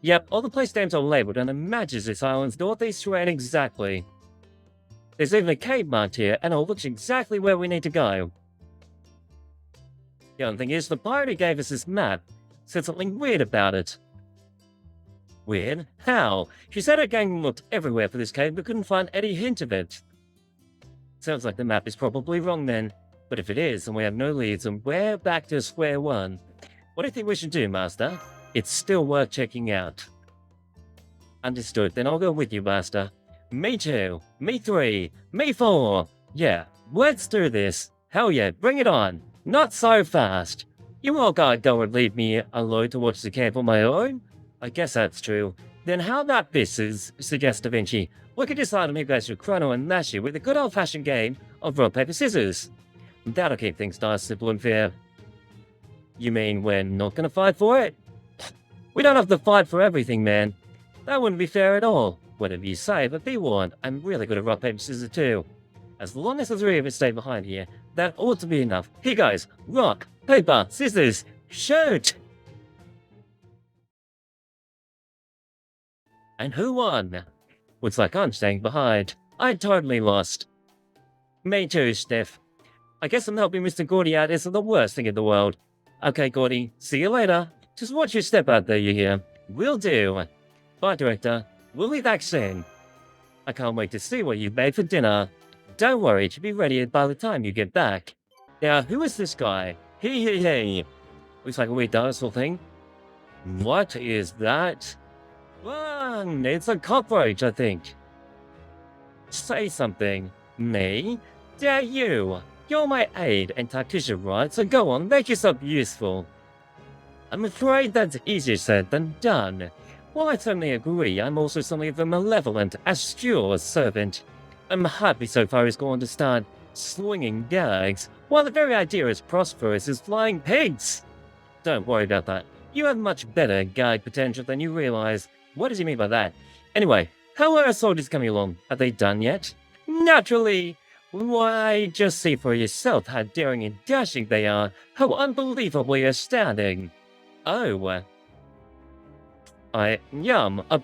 Speaker 1: Yep, all the place names are labeled and it matches this island's northeast terrain exactly. There's even a cave marked here and it looks exactly where we need to go. The only thing is, the pirate who gave us this map said something weird about it. Weird? How? She said her gang looked everywhere for this cave but couldn't find any hint of it. Sounds like the map is probably wrong then. But if it is, and we have no leads, and we're back to square one. What do you think we should do, Master? It's still worth checking out. Understood, then I'll go with you, Master. Me too. Me 3. Me 4. Yeah, let's do this. Hell yeah, bring it on. Not so fast. You all gotta go and leave me alone to watch the camp on my own? I guess that's true. Then how about this, suggests Da Vinci. We could decide on who goes to Chrono and Nashi with a good old-fashioned game of rock, paper, scissors. That'll keep things nice, simple, and fair. You mean we're not gonna fight for it? We don't have to fight for everything, man. That wouldn't be fair at all. Whatever you say, but be warned, I'm really good at rock, paper, scissors too. As long as the 3 of us stay behind here, that ought to be enough. Here goes. Rock, paper, scissors, shoot! And who won? Looks like I'm staying behind. I totally lost. Me too, Steph. I guess I'm helping Mr. Gordy out isn't the worst thing in the world. Okay, Gordy, see you later. Just watch your step out there, you hear? Will do. Bye, Director. We'll be back soon. I can't wait to see what you've made for dinner. Don't worry, it should be ready by the time you get back. Now, who is this guy? Hey. Looks like a weird dinosaur thing. What is that? It's a cockroach, I think. Say something. Me? Dare you? You're my aide and tactician, right? So go on, make yourself useful. I'm afraid that's easier said than done. While I certainly agree, I'm also something of a malevolent, astute servant. I'm happy so far he's going to start slinging gags, while the very idea is prosperous as flying pigs. Don't worry about that. You have much better gag potential than you realize. What does he mean by that? Anyway, how are our soldiers coming along? Are they done yet? Naturally! Why, just see for yourself how daring and dashing they are. How unbelievably astounding. Oh. A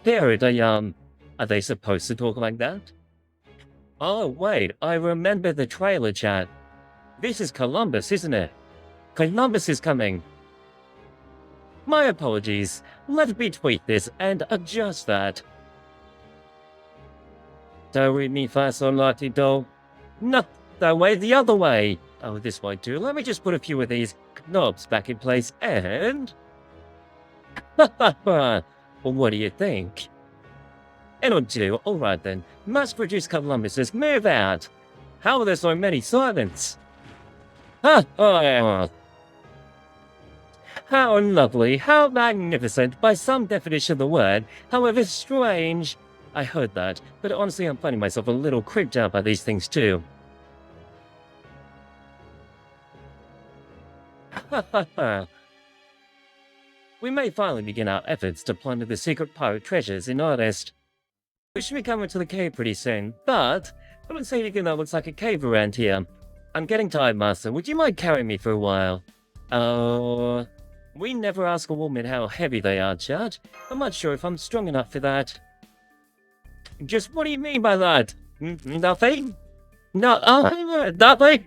Speaker 1: parrot, are they supposed to talk like that? Oh, wait, I remember the trailer chat. This is Columbus, isn't it? Columbus is coming. My apologies. Let me tweak this and adjust that. Don't read me fast or naughty doll. Not that way, the other way. Oh, this way too. Let me just put a few of these knobs back in place and... Well, what do you think? It'll do. Alright then. Mass-produced Columbuses, move out. How are there so many silents? How lovely, how magnificent, by some definition of the word, however strange. I heard that, but honestly I'm finding myself a little creeped out by these things too. We may finally begin our efforts to plunder the secret pirate treasures in earnest. We should be coming to the cave pretty soon, but I haven't seen anything that looks like a cave around here. I'm getting tired, Master. Would you mind carrying me for a while? We never ask a woman how heavy they are, Chad. I'm not sure if I'm strong enough for that. Just what do you mean by that? Nothing? No, nothing?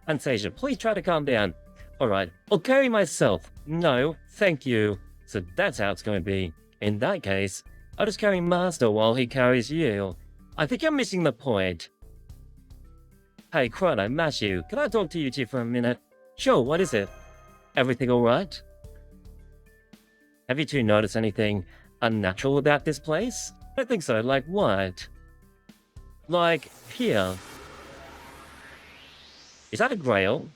Speaker 1: Anastasia, please try to calm down. Alright, I'll carry myself. No, thank you. So that's how it's going to be. In that case, I'll just carry Master while he carries you. I think you're missing the point. Hey, Chrono, Mashu, can I talk to you two for a minute? Sure, what is it? Everything alright? Have you two noticed anything unnatural about this place? I don't think so. Like what? Like here. Is that a grail?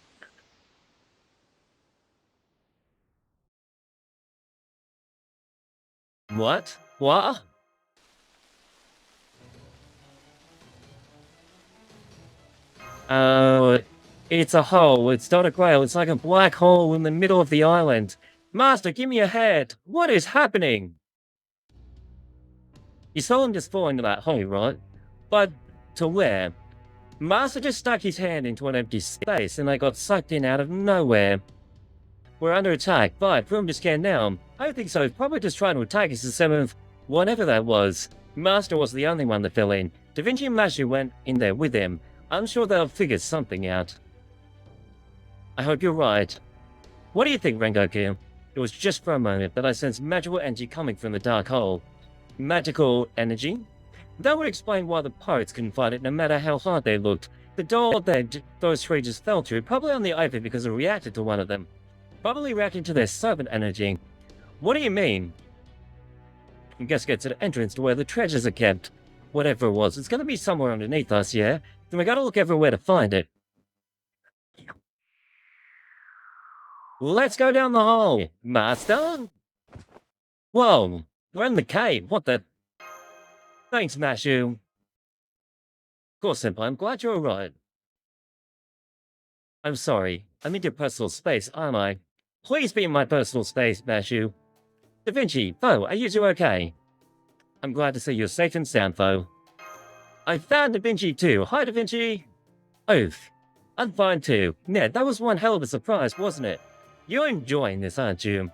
Speaker 1: What? What? Oh, it's a hole. It's not a grail. It's like a black hole in the middle of the island. Master, give me a head. What is happening? You saw him just fall into that hole, right? But to where? Master just stuck his hand into an empty space and they got sucked in out of nowhere. We're under attack, but room to scan now. I don't think so. Probably just trying to attack us instead of whatever that was. Master was the only one that fell in. Da Vinci and Mashu went in there with him. I'm sure they'll figure something out. I hope you're right. What do you think, Rengoku? It was just for a moment that I sensed magical energy coming from the dark hole. Magical energy? That would explain why the pirates couldn't fight it no matter how hard they looked. The door that those creatures fell through probably only opened because it reacted to one of them. Probably reacting to their serpent energy. What do you mean? I guess get to the entrance to where the treasures are kept. Whatever it was, it's gonna be somewhere underneath us, yeah? Then we gotta look everywhere to find it. Let's go down the hole, Master! Whoa, we're in the cave, what the... Thanks, Mashu. Of course, Senpai, I'm glad you're alright. I'm sorry, I'm in your personal space, aren't I? Please be in my personal space, Mashu. Da Vinci, Foe, are you two okay? I'm glad to see you're safe and sound, Foe. I found Da Vinci too. Hi, Da Vinci. Oof. I'm fine too. Ned, that was one hell of a surprise, wasn't it? You're enjoying this, aren't you?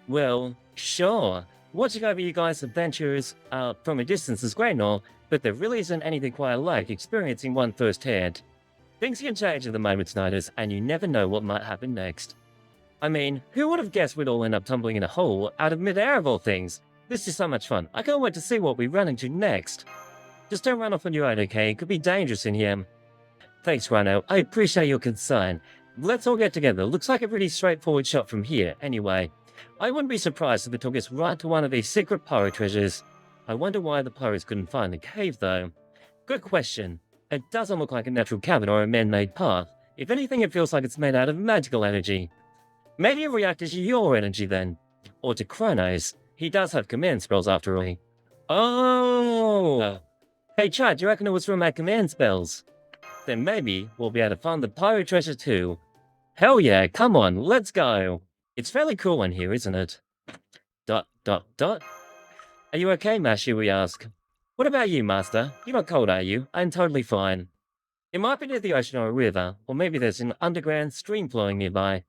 Speaker 1: Well, sure. Watching over you guys' adventures from a distance is great and all, but there really isn't anything quite like experiencing one firsthand. Things can change at the moment's notice, and you never know what might happen next. I mean, who would have guessed we'd all end up tumbling in a hole out of mid-air of all things? This is so much fun. I can't wait to see what we run into next. Just don't run off on your own, okay? It could be dangerous in here. Thanks, Rhino. I appreciate your concern. Let's all get together. Looks like a pretty straightforward shot from here, anyway. I wouldn't be surprised if it took us right to one of these secret pirate treasures. I wonder why the pirates couldn't find the cave, though. Good question. It doesn't look like a natural cavern or a man-made path. If anything, it feels like it's made out of magical energy. Maybe it reacted to your energy, then. Or to Chrono's. He does have command spells, after all. Oh! Hey, Chad, do you reckon it was from our command spells? Then maybe we'll be able to find the pirate treasure, too. Hell yeah, come on, let's go! It's fairly cool in here, isn't it? ... Are you okay, Mashu, we ask. What about you, Master? You're not cold, are you? I'm totally fine. It might be near the ocean or a river, or maybe there's an underground stream flowing nearby.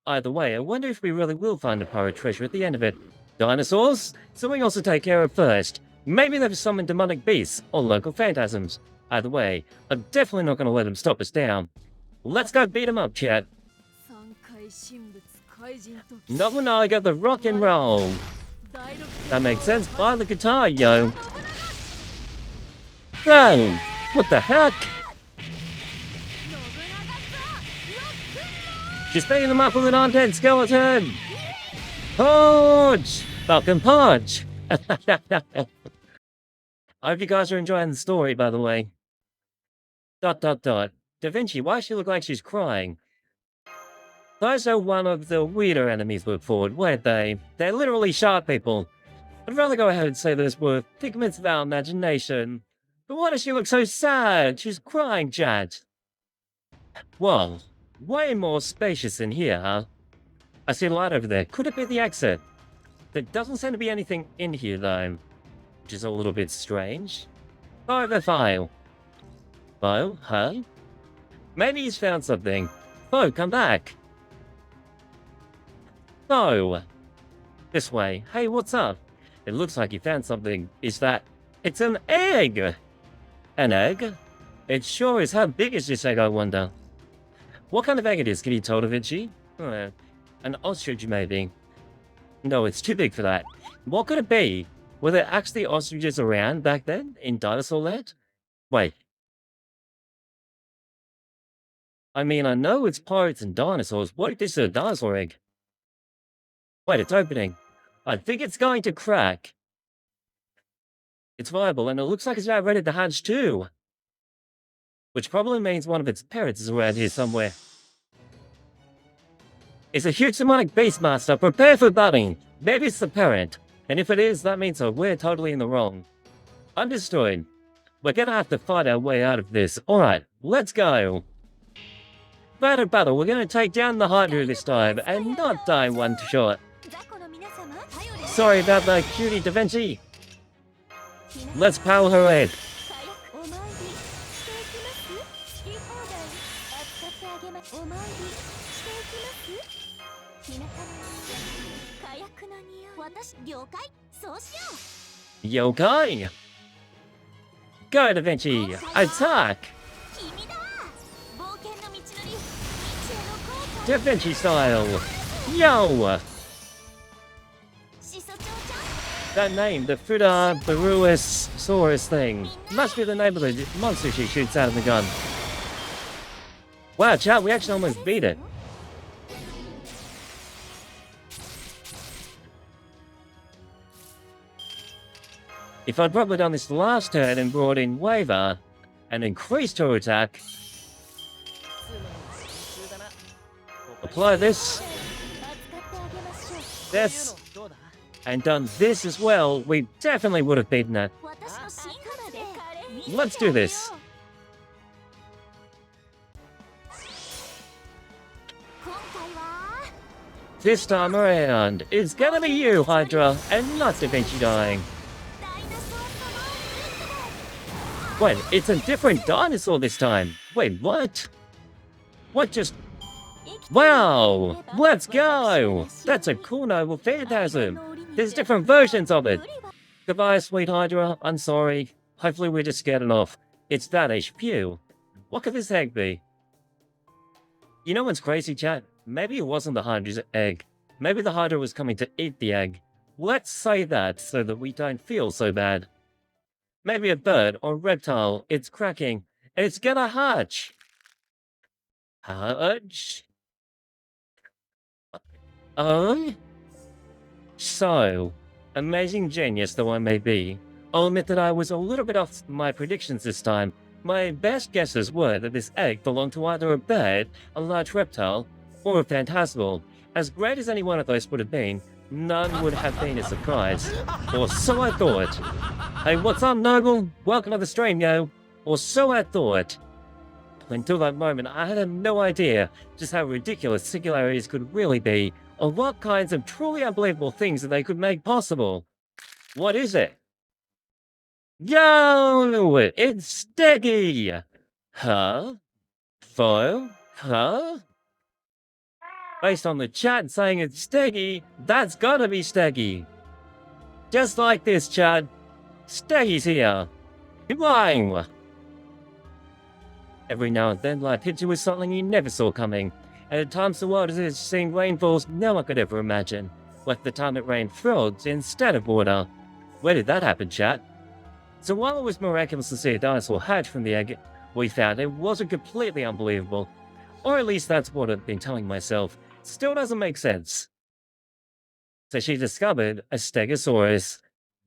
Speaker 1: Either way, I wonder if we really will find the pirate treasure at the end of it. Dinosaurs? Something else to take care of first. Maybe they've summoned demonic beasts, or local phantasms. Either way, I'm definitely not going to let them stop us down. Let's go beat them up, chat. Nobunaga the rock and roll. That makes sense. Buy the guitar, yo. Bro, what the heck? She's beating them up with an undead skeleton. Punch! Falcon punch! I hope you guys are enjoying the story, by the way. ... Da Vinci, why does she look like she's crying? Those are one of the weirder enemies we fought, weren't they? They're literally shark people. I'd rather go ahead and say this were figments of our imagination. But why does she look so sad? She's crying, Chad. Well, way more spacious in here, huh? I see a light over there. Could it be the exit? There doesn't seem to be anything in here, though, which is a little bit strange. Oh, the file. File? Huh? Maybe he's found something. Oh, come back. Oh. This way. Hey, what's up? It looks like you found something. Is that... It's an egg! An egg? It sure is. How big is this egg, I wonder? What kind of egg it is? Can you tell, Da Vinci? An ostrich, maybe. No, it's too big for that. What could it be? Were there actually ostriches around back then, in dinosaur land? Wait. I mean, I know it's pirates and dinosaurs. What if this is a dinosaur egg? Wait, it's opening. I think it's going to crack. It's viable, and it looks like it's about ready to hatch too. Which probably means one of its parents is around here somewhere. It's a huge demonic beastmaster. Prepare for battle. Maybe it's the parent. And if it is, that means we're totally in the wrong. Understood. We're gonna have to fight our way out of this. Alright, let's go. Battle. We're gonna take down the Hydra this time, and not die one shot. Sorry about that, cutie Da Vinci. Let's power her head. Yokai! Go, Da Vinci! Attack! Da Vinci style! Yo! That name, the Fuda Baruosaurus thing, must be the name of the monster she shoots out of the gun. Wow, chat, we actually almost beat it. If I'd probably done this last turn and brought in Waver and increased her attack, apply this, and done this as well, we definitely would have beaten it. Let's do this. This time around, it's gonna be you, Hydra, and not Da Vinci dying. Wait, it's a different dinosaur this time. Wait, what? What just... Wow! Let's go! That's a cool noble phantasm. There's different versions of it. Goodbye, sweet Hydra. I'm sorry. Hopefully we just get it off. It's that HQ. What could this egg be? You know what's crazy, chat? Maybe it wasn't the Hydra's egg. Maybe the Hydra was coming to eat the egg. Let's say that so that we don't feel so bad. Maybe a bird or reptile. It's cracking. It's gonna hatch. Hatch? Oh? So, amazing genius though I may be, I'll admit that I was a little bit off my predictions this time. My best guesses were that this egg belonged to either a bird, a large reptile, or a phantasmal. As great as any one of those would have been, none would have been a surprise. Or so I thought. Hey, what's up, Noble? Welcome to the stream, yo. Or so I thought. Until that moment, I had no idea just how ridiculous singularities could really be, or what kinds of truly unbelievable things that they could make possible. What is it? Yo! It's Steggy! Huh? Foil? Huh? Based on the chat saying it's Steggy, that's gotta be Steggy. Just like this, chat. Steggy's here. Bang! Every now and then life hits you with something you never saw coming. At times the world has seen rainfalls no one could ever imagine, like the time it rained frogs instead of water. Where did that happen, chat? So while it was miraculous to see a dinosaur hatch from the egg we found, it wasn't completely unbelievable. Or at least that's what I've been telling myself. Still doesn't make sense. So she discovered a Stegosaurus.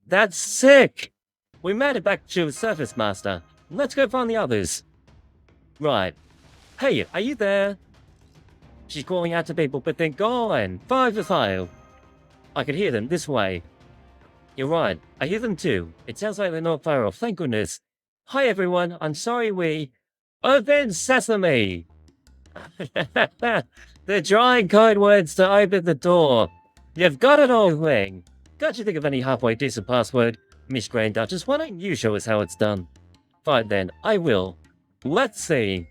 Speaker 1: That's sick! We made it back to the surface, Master. Let's go find the others. Right. Hey, are you there? She's calling out to people, but they're gone. 5 to 5. I can hear them this way. You're right. I hear them too. It sounds like they're not far off. Thank goodness. Hi, everyone. I'm sorry we... Open sesame! They're drawing code words to open the door. You've got it all, Ling. Can't you think of any halfway decent password? Miss Grand Duchess, why don't you show us how it's done? Fine then, I will. Let's see.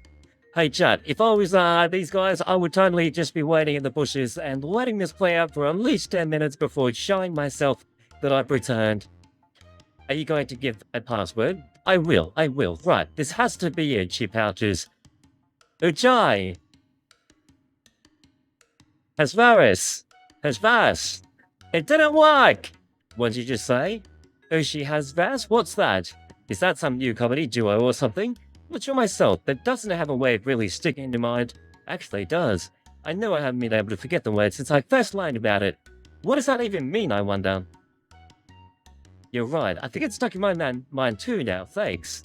Speaker 1: Hey chat, if I was these guys, I would totally just be waiting in the bushes and letting this play out for at least 10 minutes before showing myself that I've returned. Are you going to give a password? I will. Right, this has to be it, she pouches. Ujai! Hasvaris! It didn't work! What did you just say? Ushi Hasvas? What's that? Is that some new comedy duo or something? Not sure myself, but doesn't have a way of really sticking into mind. Actually, it does. I know I haven't been able to forget the word since I first learned about it. What does that even mean, I wonder? You're right, I think it's stuck in my mind too now, thanks.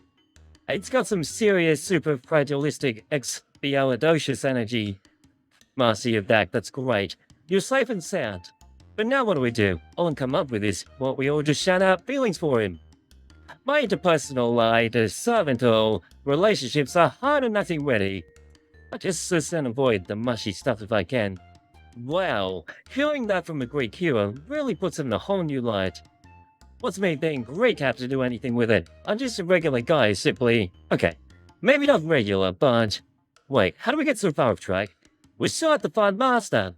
Speaker 1: It's got some serious, super fragilistic, expialidocious energy. Master of that, that's great. You're safe and sound. But now what do? All I can come up with is, what we all just shout out feelings for him. My interpersonal, servantal relationships are hard and nothing ready. I just sit and avoid the mushy stuff if I can. Wow, hearing that from a Greek hero really puts him in a whole new light. What's me being Greek have to do anything with it? I'm just a regular guy, simply... Okay, maybe not regular, but... Wait, how do we get so far off track? We still have to find Master!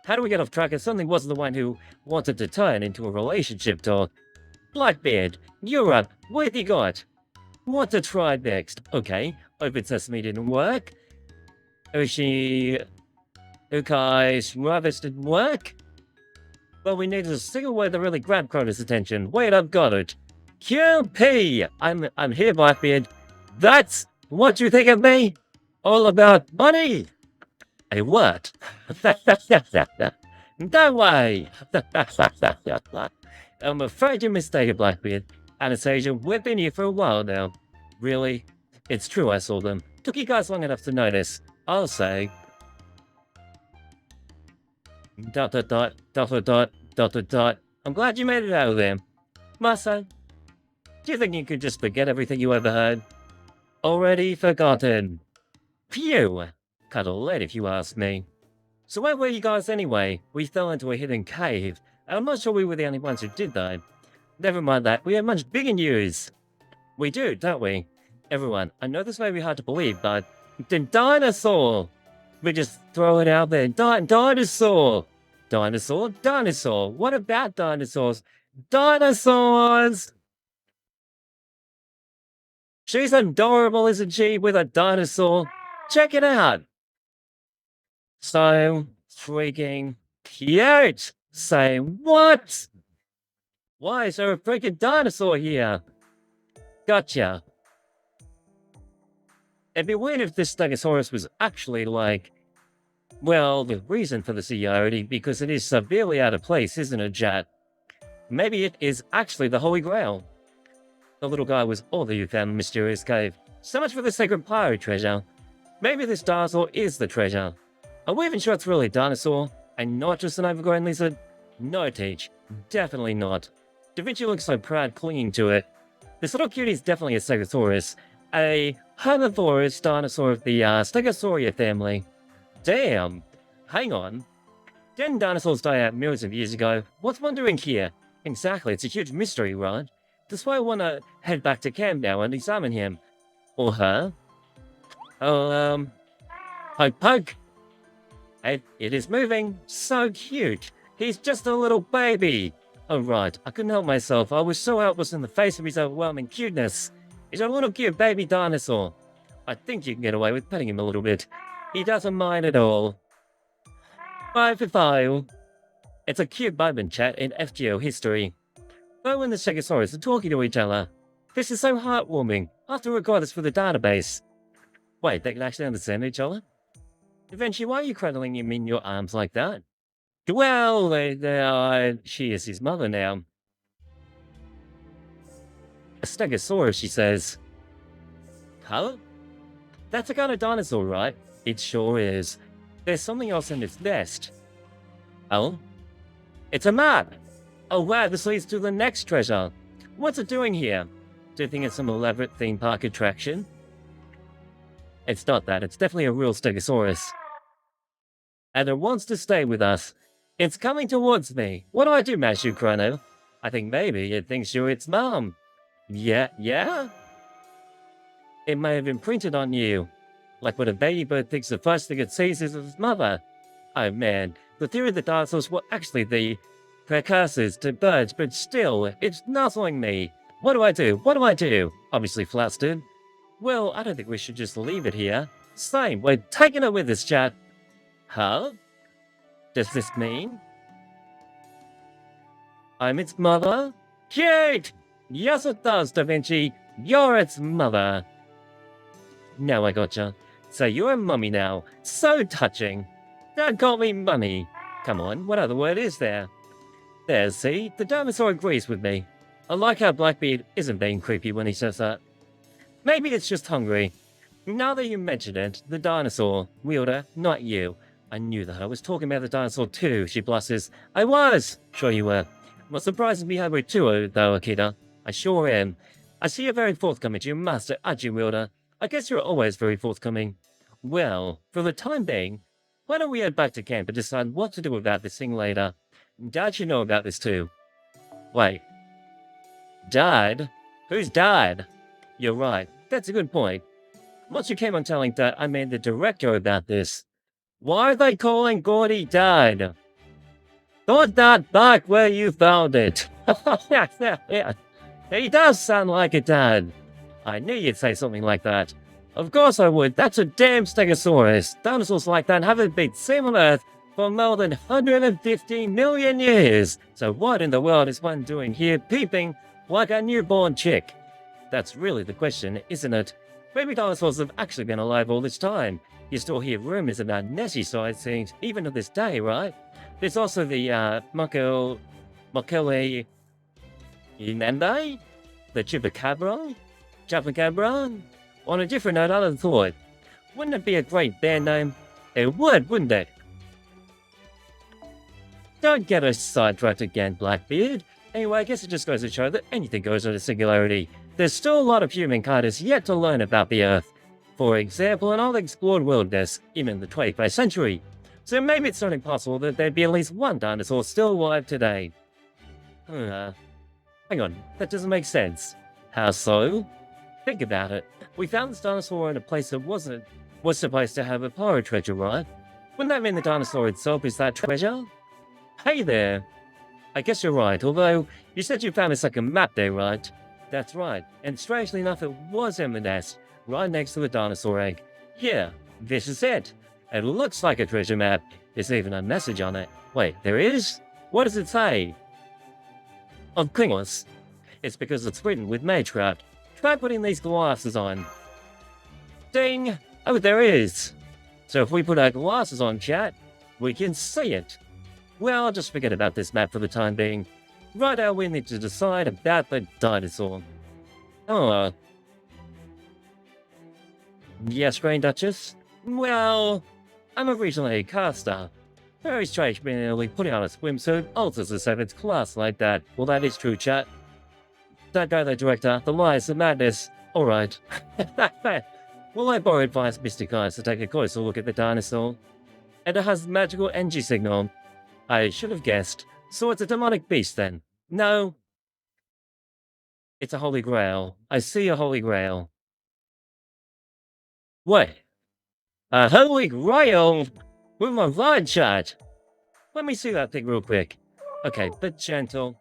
Speaker 1: How do we get off track if something wasn't the one who wanted to turn into a relationship talk? Blackbeard, you're up. What have you got? What to try next? Okay, open sesame didn't work. Ukai's ravis didn't work. Well, we needed a single word that really grabbed Crota's attention. Wait, I've got it. QP! I'm here, Blackbeard. That's what you think of me? All about money? A what? No way! I'm afraid you're mistaken, Blackbeard. Anastasia, we've been here for a while now. Really? It's true I saw them. Took you guys long enough to notice. I'll say. ... I'm glad you made it out of there. Master, do you think you could just forget everything you ever heard? Already forgotten. Phew! Kinda late if you ask me. So where were you guys anyway? We fell into a hidden cave. I'm not sure we were the only ones who did though. Never mind that, we have much bigger news. We do, don't we? Everyone, I know this may be hard to believe, but... The dinosaur! We just throw it out there. Dinosaur! Dinosaur? What about dinosaurs? Dinosaurs! She's adorable, isn't she, with a dinosaur? Check it out! So freaking cute! Say what? Why is there a freaking dinosaur here? Gotcha. It'd be weird if this Stegosaurus was actually like... Well, the reason for the seniority, because it is severely out of place, isn't it, Jat? Maybe it is actually the Holy Grail. The little guy was all that you found in the mysterious cave. So much for the sacred pirate treasure. Maybe this dinosaur is the treasure. Are we even sure it's really a dinosaur, and not just an overgrown lizard? No, Teach. Definitely not. Da Vinci looks so proud clinging to it. This little cutie is definitely a Stegosaurus. A herbivorous dinosaur of the Stegosauria family. Damn! Hang on. Didn't dinosaurs die out millions of years ago? What's one doing here? Exactly, it's a huge mystery, right? That's why I want to head back to camp now and examine him. Or her. Oh, poke poke. It is moving. So cute. He's just a little baby. Oh right, I couldn't help myself. I was so helpless in the face of his overwhelming cuteness. He's a little cute baby dinosaur. I think you can get away with petting him a little bit. He doesn't mind at all. 5 for 5. It's a cute moment chat in FGO history. Bo and the Stegosaurus are talking to each other. This is so heartwarming. I have to record this for the database. Wait, they can actually understand each other? Da Vinci, why are you cradling him in your arms like that? Well, she is his mother now. A Stegosaurus, she says. Huh? That's a kind of dinosaur, right? It sure is. There's something else in its nest. Oh? It's a map! Oh wow, this leads to the next treasure. What's it doing here? Do you think it's some elaborate theme park attraction? It's not that, it's definitely a real Stegosaurus. And it wants to stay with us. It's coming towards me. What do I do, Mashu Chrono? I think maybe it thinks you're its mom. Yeah? It may have imprinted on you. Like when a baby bird thinks the first thing it sees is its mother. Oh man, the theory that dinosaurs were actually the precursors to birds, but still, it's nuzzling me. What do I do? Obviously flustered. Well, I don't think we should just leave it here. Same, we're taking it with us, chat. Huh? Does this mean I'm its mother? Cute! Yes, it does, Da Vinci. You're its mother. Now I gotcha. So you're a mummy now. So touching. Dad called me mummy. Come on, what other word is there? There, see? The dinosaur agrees with me. I like how Blackbeard isn't being creepy when he says that. Maybe it's just hungry. Now that you mention it, the dinosaur. Wielder, not you. I knew that I was talking about the dinosaur too, she blushes. I was! Sure you were. What surprises me over too, though, Akita. I sure am. I see you're very forthcoming, you master, aren't you, Wielder? I guess you're always very forthcoming. Well, for the time being, why don't we head back to camp and decide what to do about this thing later? Dad should know about this too. Wait. Dad? Who's Dad? You're right, that's a good point. Once you came on telling Dad, I made the director about this. Why are they calling Gordy Dad? Thought that back where you found it. Yeah. He does sound like a dad. I knew you'd say something like that. Of course I would. That's a damn Stegosaurus. Dinosaurs like that haven't been seen on Earth for more than 150 million years. So what in the world is one doing here peeping like a newborn chick? That's really the question, isn't it? Maybe dinosaurs have actually been alive all this time. You still hear rumors about Nessie sightings even to this day, right? There's also the Mokele Inende? The Chupacabra? On a different note, I thought, wouldn't it be a great band name? It would, wouldn't it? Don't get us sidetracked again, Blackbeard. Anyway, I guess it just goes to show that anything goes with a singularity. There's still a lot of humankind is yet to learn about the Earth. For example, an unexplored wilderness, even in the 21st century. So maybe it's not impossible that there'd be at least one dinosaur still alive today. Hang on, that doesn't make sense. How so? Think about it. We found this dinosaur in a place that was supposed to have a pirate treasure, right? Wouldn't that mean the dinosaur itself is that treasure? Hey there! I guess you're right, although you said you found a second map there, right? That's right, and strangely enough it was in the nest, right next to the dinosaur egg. Yeah, this is it. It looks like a treasure map. There's even a message on it. Wait, there is? What does it say? Of course. It's because it's written with magecraft. Try putting these glasses on. Ding! Oh, there is! So if we put our glasses on, chat, we can see it. Well, I'll just forget about this map for the time being. Right now we need to decide about the dinosaur. Oh. Yes, Grand Duchess? Well, I'm originally a caster. Very strange merely putting on a swimsuit alters the seventh class like that. Well, that is true, chat. That guy, the director, the lies, the madness. Alright. Well, I borrow advice Mystic Eyes to take a closer look at the dinosaur. And it has magical energy signal. I should have guessed. So it's a demonic beast then? No. It's a holy grail. I see a holy grail. What? A holy grail? With my line chat? Let me see that thing real quick. Okay, but gentle.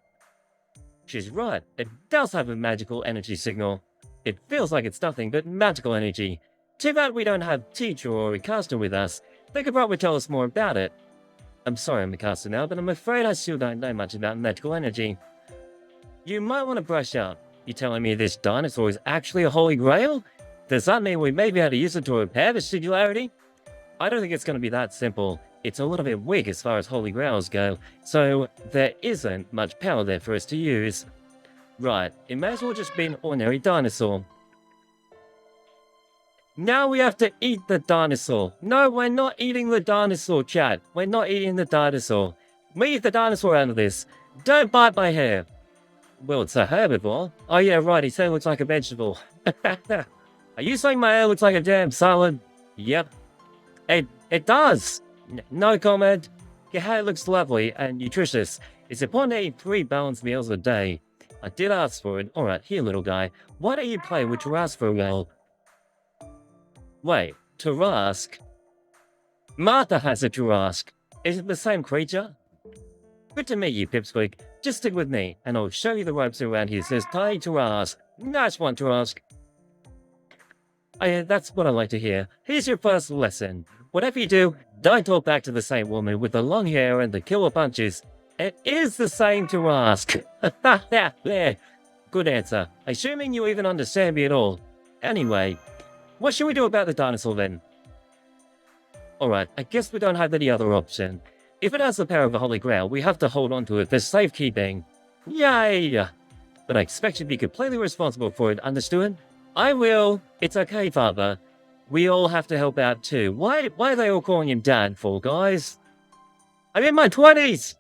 Speaker 1: She's right. It does have a magical energy signal. It feels like it's nothing but magical energy. Too bad we don't have teacher or Mikasa with us. They could probably tell us more about it. I'm sorry, Mikasa now, but I'm afraid I still don't know much about magical energy. You might want to brush up. You telling me this dinosaur is actually a holy grail? Does that mean we may be able to use it to repair the singularity? I don't think it's going to be that simple. It's a little bit weak as far as holy grails go, so there isn't much power there for us to use. Right, it may as well just be an ordinary dinosaur. Now we have to eat the dinosaur. No, we're not eating the dinosaur, chat. We're not eating the dinosaur. Leave the dinosaur out of this. Don't bite my hair. Well, it's a herbivore. Oh yeah, right, his hair looks like a vegetable. Are you saying my hair looks like a damn salad? Yep. It does. No comment. Your hair looks lovely and nutritious. It's important to eat 3 balanced meals a day. I did ask for it. Alright, here little guy. Why don't you play with Tarrasque for a while? Wait, Tarrasque? Martha has a Tarrasque. Is it the same creature? Good to meet you, Pipsqueak. Just stick with me, and I'll show you the ropes around here. It says tie Tarrasque. Nice one, Tarrasque. Oh yeah, that's what I like to hear. Here's your first lesson. Whatever you do, don't talk back to the same woman with the long hair and the killer punches. It is the same Tarrasque. Yeah, good answer. Assuming you even understand me at all. Anyway, what should we do about the dinosaur then? Alright, I guess we don't have any other option. If it has the power of the Holy Grail, we have to hold on to it for safekeeping. Yay! But I expect you to be completely responsible for it, understood? I will. It's okay, Father. We all have to help out too. Why are they all calling him Dad for, guys? I'm in my 20s!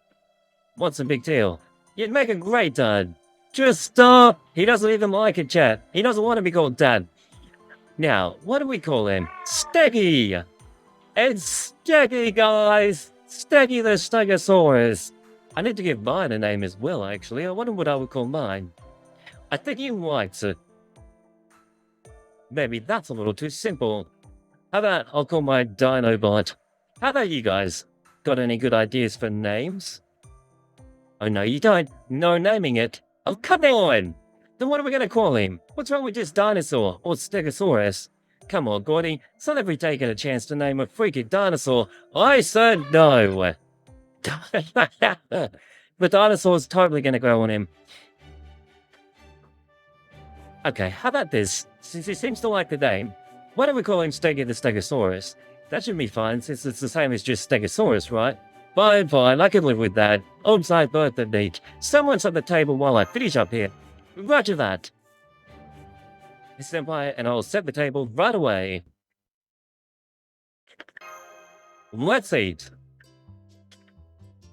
Speaker 1: What's the big deal? You'd make a great dad. Just stop! He doesn't even like it, chat. He doesn't want to be called Dad. Now, what do we call him? Steggy! It's Steggy, guys! Steggy the Stegosaurus. I need to give mine a name as well, actually. I wonder what I would call mine. I think he likes it. Maybe that's a little too simple. How about I'll call my Dinobot? How about you guys? Got any good ideas for names? Oh no, you don't. No naming it. Oh, come on! Then what are we gonna call him? What's wrong with just Dinosaur or Stegosaurus? Come on, Gordy. It's not every day get a chance to name a freaking dinosaur. I said no! The dinosaur's totally gonna grow on him. Okay, how about this? Since he seems to like the name, why don't we call him Steggy the Stegosaurus? That should be fine, since it's the same as just Stegosaurus, right? Fine, I can live with that. On-site birthday date. Someone's at the table while I finish up here. Roger that. Stand by, and I'll set the table right away. Let's eat.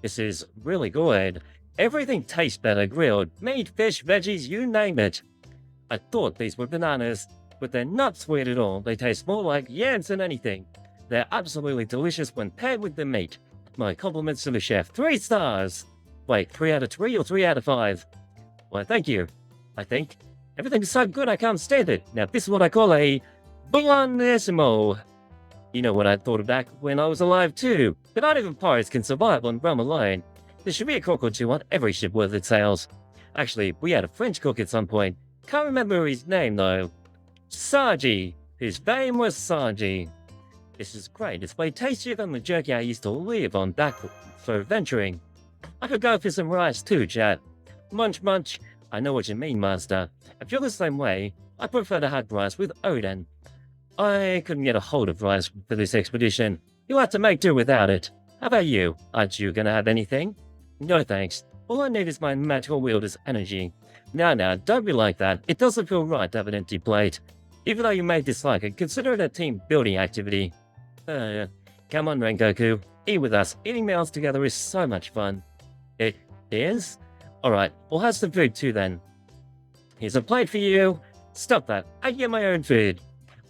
Speaker 1: This is really good. Everything tastes better grilled. Meat, fish, veggies, you name it. I thought these were bananas, but they're not sweet at all. They taste more like yams than anything. They're absolutely delicious when paired with the meat. My compliments to the chef. 3 stars! Wait, 3 out of 3 or 3 out of 5? Well, thank you. I think. Everything's so good I can't stand it. Now this is what I call a buonissimo. You know what I thought of back when I was alive too. But not even pirates can survive on rum alone. There should be a cook or two on every ship worth its sails. Actually, we had a French cook at some point. Can't remember his name though. Sargi. His name was Sargi. This is great. It's way tastier than the jerky I used to live on back for adventuring. I could go for some rice too, chat. Munch munch. I know what you mean, Master. I feel the same way. I prefer to have rice with Odin. I couldn't get a hold of rice for this expedition. You'll have to make do without it. How about you? Aren't you gonna have anything? No thanks. All I need is my magical wielder's energy. Now, don't be like that. It doesn't feel right to have an empty plate. Even though you may dislike it, consider it a team building activity. Come on, Rengoku. Eat with us. Eating meals together is so much fun. It is? Alright, we'll have some food too then. Here's a plate for you. Stop that. I get my own food.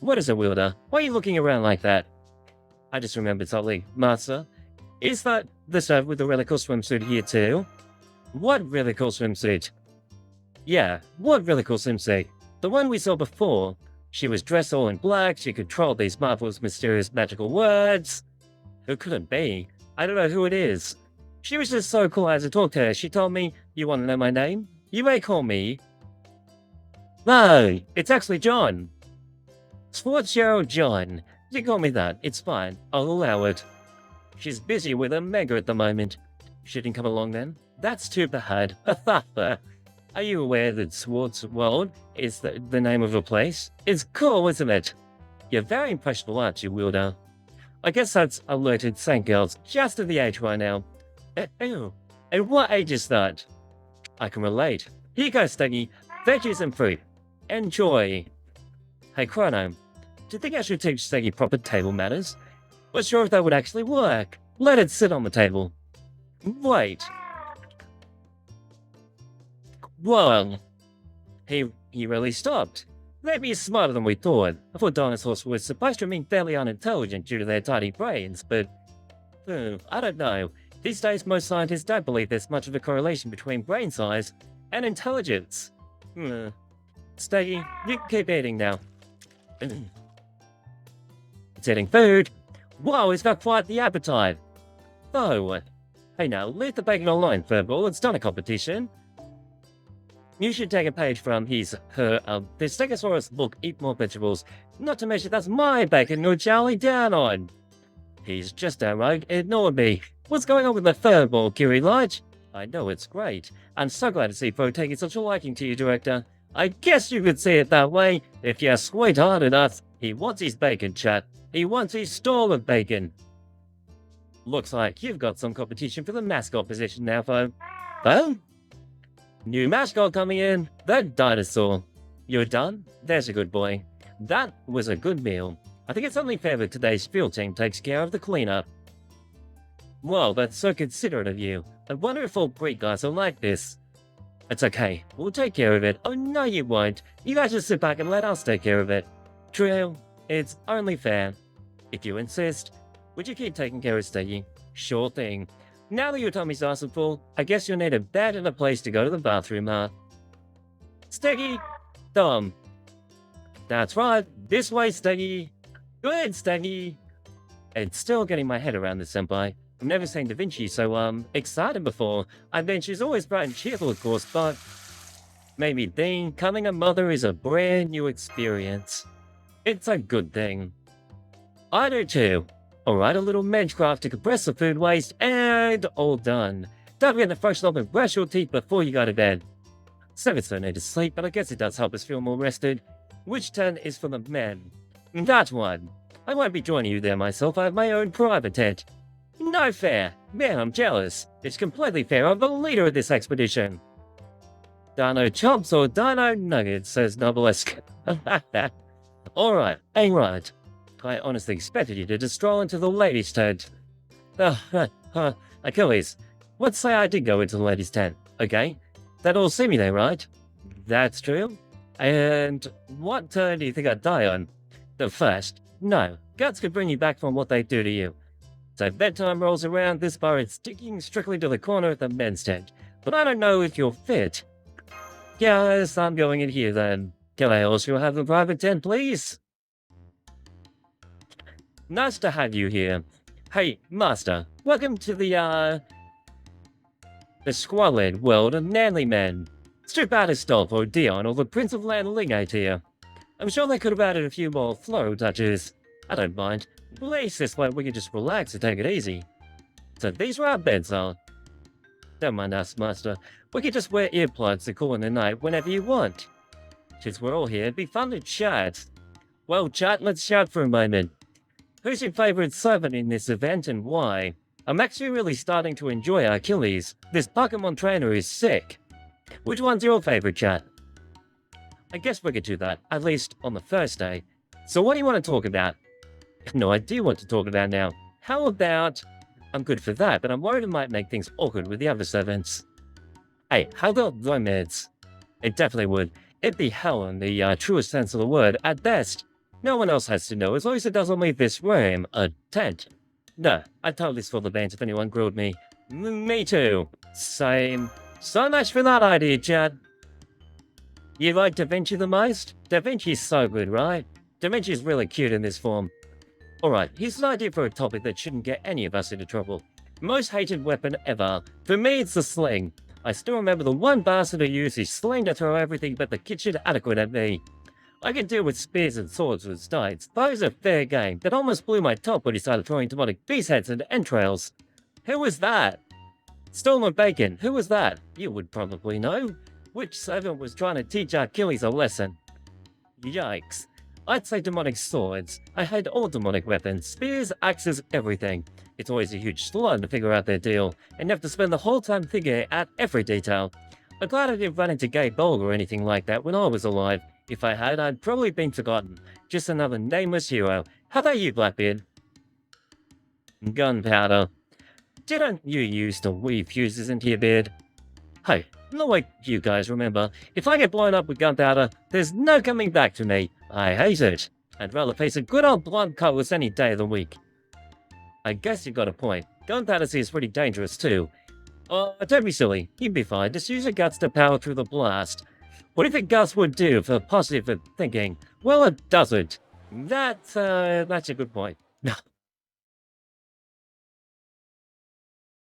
Speaker 1: What is it, Wielder? Why are you looking around like that? I just remembered something. Master, is that the stuff with the really cool swimsuit here too? What really cool swimsuit? Yeah, what really cool swimsuit? The one we saw before. She was dressed all in black, she controlled these marvelous, mysterious, magical words. Who could it be? I don't know who it is. She was just so cool as I talked to her. She told me, you want to know my name? You may call me... No, it's actually John. Schwarzschild John. You call me that. It's fine. I'll allow it. She's busy with a mega at the moment. She didn't come along then? That's too bad. Are you aware that Schwarzschild is the name of a place? It's cool, isn't it? You're very impressionable, aren't you, Wilder? I guess that's alerted St. Girls just at the age right now. Ew. And what age is that? I can relate. Here you go, Steggy. Veggies and fruit. Enjoy. Hey, Chrono. Do you think I should teach Steggy proper table manners? Not sure if that would actually work. Let it sit on the table. Wait. Whoa. He really stopped. Maybe he's smarter than we thought. I thought dinosaurs were supposed to remain fairly unintelligent due to their tiny brains, but... I don't know. These days, most scientists don't believe there's much of a correlation between brain size and intelligence. Steggy, you can keep eating now. It's eating food. Whoa, he's got quite the appetite. Oh, hey now, leave the bacon alone, Furball. It's not a competition. You should take a page from the Stegosaurus book, Eat More Vegetables. Not to mention that's my bacon you're chowing down on. He's just outright ignored me. What's going on with the Furball, Kiri Lodge? I know it's great. I'm so glad to see Fro taking such a liking to you, Director. I guess you could see it that way, if you're sweetheart enough. He wants his bacon, chat. He wants his stall of bacon. Looks like you've got some competition for the mascot position now, Fo. Fo? New mascot coming in, the dinosaur. You're done? There's a good boy. That was a good meal. I think it's only fair that today's field team takes care of the cleanup. Well, that's so considerate of you. I wonder if all Greek guys are like this. It's okay, we'll take care of it. Oh no you won't. You guys just sit back and let us take care of it. True, it's only fair. If you insist. Would you keep taking care of Steggy? Sure thing. Now that your tummy's nice and full, I guess you'll need a bed and a place to go to the bathroom, huh? Steggy! Thumb. That's right, this way, Steggy. Good, Steggy. It's still getting my head around this, Senpai. I've never seen Da Vinci so, excited before. I mean, she's always bright and cheerful, of course, but... maybe becoming a mother is a brand new experience. It's a good thing. I do too. Alright, a little Medcraft to compress the food waste, and all done. Don't forget to freshen up and brush your teeth before you go to bed. Some don't need to sleep, but I guess it does help us feel more rested. Which tent is for the men? That one. I won't be joining you there myself, I have my own private tent. No fair. Man, I'm jealous. It's completely fair, I'm the leader of this expedition. Dino chomps or dino nuggets, says Novelesque. Alright, ain't right. I honestly expected you to just stroll into the ladies' tent. Achilles, let's say I did go into the ladies' tent, okay? That all see me there, right? That's true. And what turn do you think I'd die on? The first. No, guts could bring you back from what they do to you. So bedtime rolls around, this bar is sticking strictly to the corner of the men's tent. But I don't know if you'll fit. Yes, I'm going in here then. Can I also have the private tent, please? Nice to have you here. Hey, Master, welcome to the squalid world of manly men. Strip out his stuff or Dion or the Prince of Land Lingate here. I'm sure they could have added a few more floral touches. I don't mind. At least this way we can just relax and take it easy. So these are our beds, huh? Don't mind us, Master. We can just wear earplugs to cool in the night whenever you want. Since we're all here, it'd be fun to chat. Well, chat, let's chat for a moment. Who's your favorite servant in this event and why? I'm actually really starting to enjoy Achilles. This Pokemon trainer is sick. Which one's your favorite, chat? I guess we could do that, at least on the first day. So what do you want to talk about? No idea what to talk about now. How about... I'm good for that, but I'm worried it might make things awkward with the other servants. Hey, how about romance? It definitely would. It'd be hell in the truest sense of the word, at best. No one else has to know, as long as it doesn't leave this room a tent. No, I'd totally spill the beans if anyone grilled me. Me too. Same. So much for that idea, Chad. You like Da Vinci the most? Da Vinci's so good, right? Da Vinci's really cute in this form. Alright, here's an idea for a topic that shouldn't get any of us into trouble. Most hated weapon ever. For me, it's the sling. I still remember the one bastard who used his sling to throw everything but the kitchen adequate at me. I can deal with spears and swords with steins. Those are fair game. That almost blew my top when he started throwing demonic beast heads and entrails. Who was that? Stolen bacon. Who was that? You would probably know. Which servant was trying to teach Achilles a lesson? Yikes. I'd say demonic swords. I hate all demonic weapons. Spears, axes, everything. It's always a huge slog to figure out their deal, and you have to spend the whole time figuring out every detail. I'm glad I didn't run into Gay Bulg or anything like that when I was alive. If I had, I'd probably been forgotten. Just another nameless hero. How about you, Blackbeard? Gunpowder. Didn't you used to weave fuses into your beard? Hey, not like you guys remember. If I get blown up with gunpowder, there's no coming back to me. I hate it. I'd rather face a good old blood colors any day of the week. I guess you got a point. Gunpowder seems pretty dangerous too. Oh, don't be silly. You'd be fine. Just use your guts to power through the blast. What do you think guts would do for positive thinking? Well, it doesn't. That's a good point. No.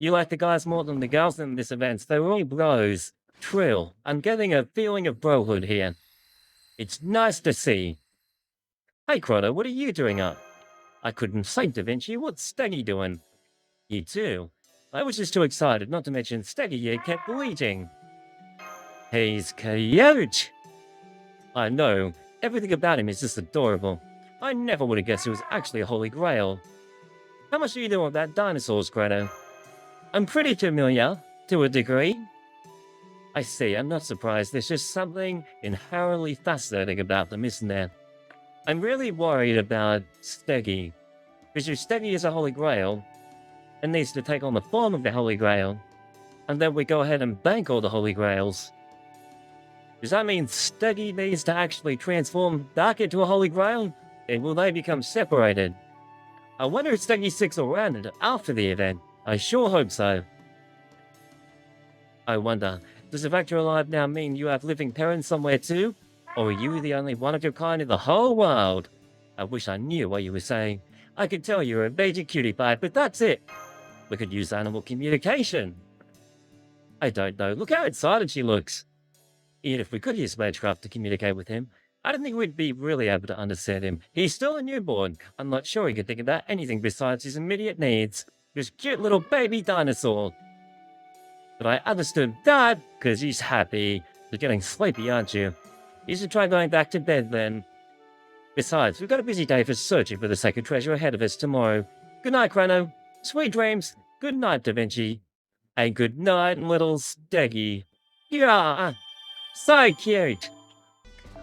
Speaker 1: You like the guys more than the girls in this event. They're all bros. Trill. I'm getting a feeling of brohood here. It's nice to see. Hey, Chrono, what are you doing up? I couldn't say, Da Vinci. What's Steggy doing? You too. I was just too excited, not to mention Steggy here kept bleeding. He's cute. I know. Everything about him is just adorable. I never would have guessed it was actually a holy grail. How much do you know about dinosaurs, Chrono? I'm pretty familiar, to a degree. I see, I'm not surprised. There's just something inherently fascinating about them, isn't there? I'm really worried about Steggy. Because if Steggy is a holy grail, it needs to take on the form of the holy grail, and then we go ahead and bank all the holy grails. Does that mean Steggy needs to actually transform back into a holy grail? And will they become separated? I wonder if Steggy sticks around after the event. I sure hope so. I wonder, does the fact you're alive now mean you have living parents somewhere too? Or are you the only one of your kind in the whole world? I wish I knew what you were saying. I could tell you're a major cutie pie, but that's it. We could use animal communication. I don't know. Look how excited she looks. Even if we could use spacecraft to communicate with him, I don't think we'd be really able to understand him. He's still a newborn. I'm not sure he could think about anything besides his immediate needs. This cute little baby dinosaur. But I understood that because he's happy. You're getting sleepy, aren't you? You should try going back to bed then. Besides, we've got a busy day for searching for the sacred treasure ahead of us tomorrow. Good night, Chrono. Sweet dreams. Good night, Da Vinci. And good night, little Steggy. Yeah, so cute.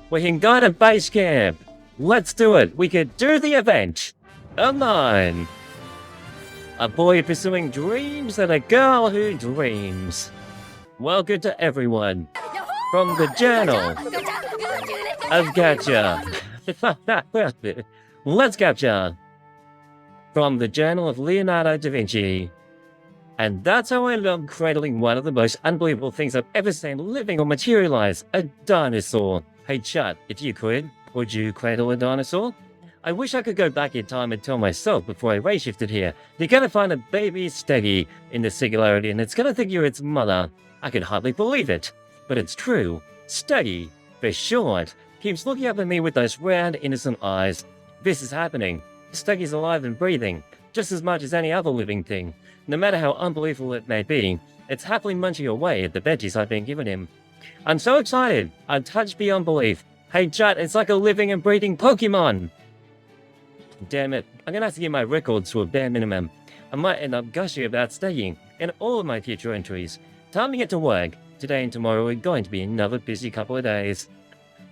Speaker 1: We can go to base camp. Let's do it. We could do the event. Come on. A boy pursuing dreams and a girl who dreams. Welcome to everyone. From the Journal of Capture. Let's capture. From the Journal of Leonardo Da Vinci. And that's how I ended up cradling one of the most unbelievable things I've ever seen living or materialize, a dinosaur. Hey chat, if you could, would you cradle a dinosaur? I wish I could go back in time and tell myself before I ray-shifted here. You're gonna find a baby Steggy in the singularity and it's gonna think you're its mother. I can hardly believe it. But it's true. Steggy, for short, keeps looking up at me with those round, innocent eyes. This is happening. Steggy's alive and breathing, just as much as any other living thing. No matter how unbelievable it may be, it's happily munching away at the veggies I've been giving him. I'm so excited. I'm touched beyond belief. Hey chat, it's like a living and breathing Pokemon! Damn it, I'm gonna have to get my records to a bare minimum. I might end up gushing about Steggy in all of my future entries. Time to get to work. Today and tomorrow are going to be another busy couple of days.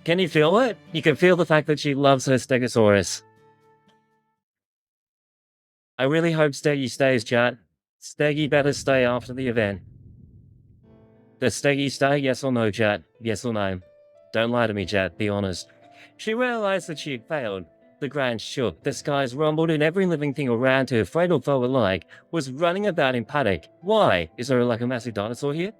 Speaker 1: Can you feel it? You can feel the fact that she loves her Stegosaurus. I really hope Steggy stays, chat. Steggy better stay after the event. Does Steggy stay? Yes or no, chat? Yes or no? Don't lie to me, chat. Be honest. She realized that she had failed. The ground shook, the skies rumbled, and every living thing around her, afraid or foe alike, was running about in panic. Why? Is there like a massive dinosaur here?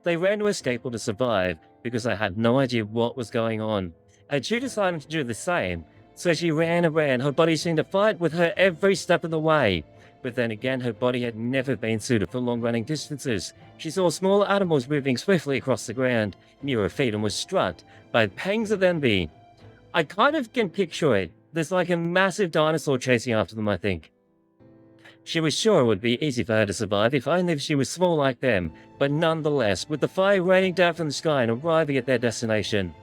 Speaker 1: They ran to escape or to survive, because I had no idea what was going on. And she decided to do the same. So she ran and ran, her body seemed to fight with her every step of the way. But then again, her body had never been suited for long-running distances. She saw small animals moving swiftly across the ground near her feet and was struck by pangs of envy. I kind of can picture it. There's like a massive dinosaur chasing after them, I think. She was sure it would be easy for her to survive if only if she was small like them, but nonetheless, with the fire raining down from the sky and arriving at their destination.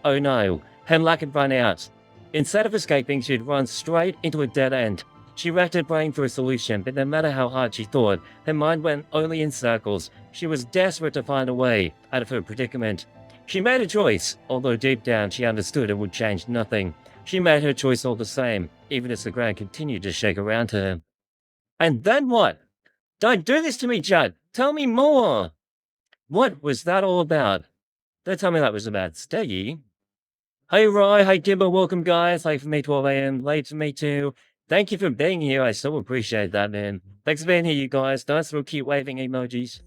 Speaker 1: Oh no, her luck had run out. Instead of escaping, she'd run straight into a dead end. She racked her brain for a solution, but no matter how hard she thought, her mind went only in circles. She was desperate to find a way out of her predicament. She made a choice, although deep down she understood it would change nothing. She made her choice all the same, even as the ground continued to shake around her. And then what? Don't do this to me, Judd! Tell me more! What was that all about? Don't tell me that was about Steggy. Hey Roy, hey Kimber, welcome guys. Late for me 12 AM, late for me too. Thank you for being here, I so appreciate that, man. Thanks for being here, you guys. Nice little cute waving emojis.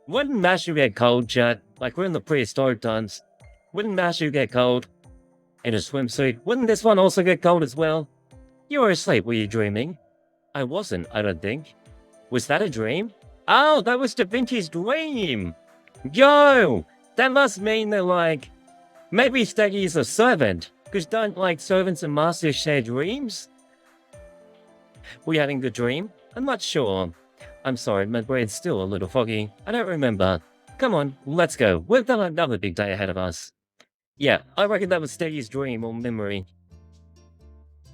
Speaker 1: Wouldn't Mashu get cold, chat? Like we're in the prehistoric times. Wouldn't Mashu get cold? In a swimsuit. Wouldn't this one also get cold as well? You were asleep, were you dreaming? I wasn't, I don't think. Was that a dream? Oh, that was Da Vinci's dream! Yo! That must mean that, like, maybe Steggy is a servant, because don't, like, servants and masters share dreams? Were you having a good dream? I'm not sure. I'm sorry, my brain's still a little foggy. I don't remember. Come on, let's go. We've got another big day ahead of us. Yeah, I reckon that was Steggy's dream or memory.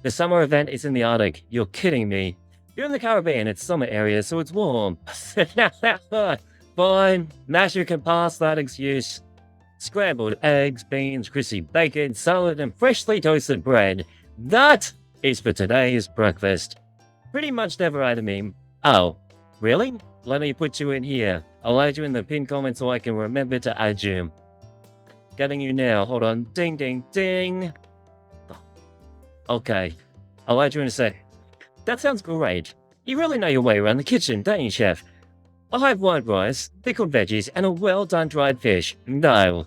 Speaker 1: The summer event is in the Arctic. You're kidding me. You're in the Caribbean, it's summer area, so it's warm. Fine, Masher can pass that excuse. Scrambled eggs, beans, crispy bacon, salad, and freshly toasted bread. That is for today's breakfast. Pretty much never ate a meme. Oh, really? Let me put you in here. I'll add you in the pinned comment so I can remember to add you. Getting you now. Hold on. Ding, ding, ding. Okay. I'll add you in a sec. That sounds great. You really know your way around the kitchen, don't you, Chef? I'll have white rice, pickled veggies, and a well-done dried fish. No.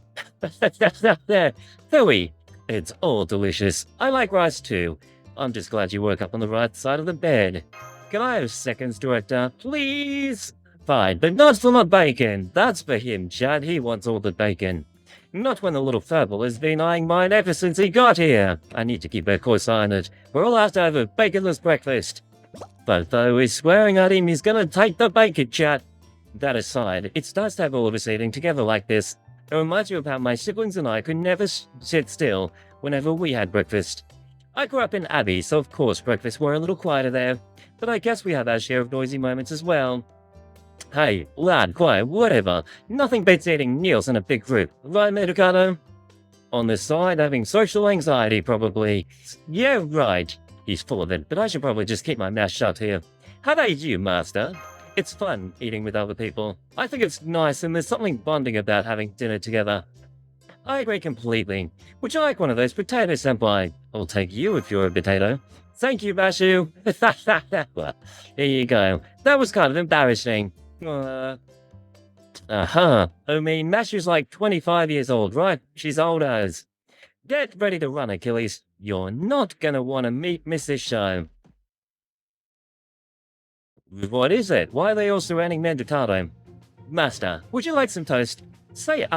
Speaker 1: Hooey. It's all delicious. I like rice too. I'm just glad you woke up on the right side of the bed. Can I have seconds, Director? Please? Fine, but not for my bacon. That's for him, Chad. He wants all the bacon. Not when the little furball has been eyeing mine ever since he got here. I need to keep a close eye on it. We're all have to have a baconless breakfast. But though he's swearing at him, he's gonna take the bacon, chat. That aside, it's nice to have all of us eating together like this. It reminds you of how my siblings and I could never sit still whenever we had breakfast. I grew up in Abbey, so of course breakfasts were a little quieter there. But I guess we have our share of noisy moments as well. Hey, loud, quiet, whatever. Nothing beats eating meals in a big group, right, Medicado? On this side, having social anxiety, probably. Yeah, right. He's full of it, but I should probably just keep my mouth shut here. How about you, Master? It's fun eating with other people. I think it's nice, and there's something bonding about having dinner together. I agree completely. Would you like one of those potato senpai? I'll take you if you're a potato. Thank you, Bashu. Here you go. That was kind of embarrassing. I mean, Mashu's like 25 years old, right? She's old as. Get ready to run, Achilles. You're not gonna want to miss this show. What is it? Why are they all surrounding Mandutado? Master, would you like some toast? Say,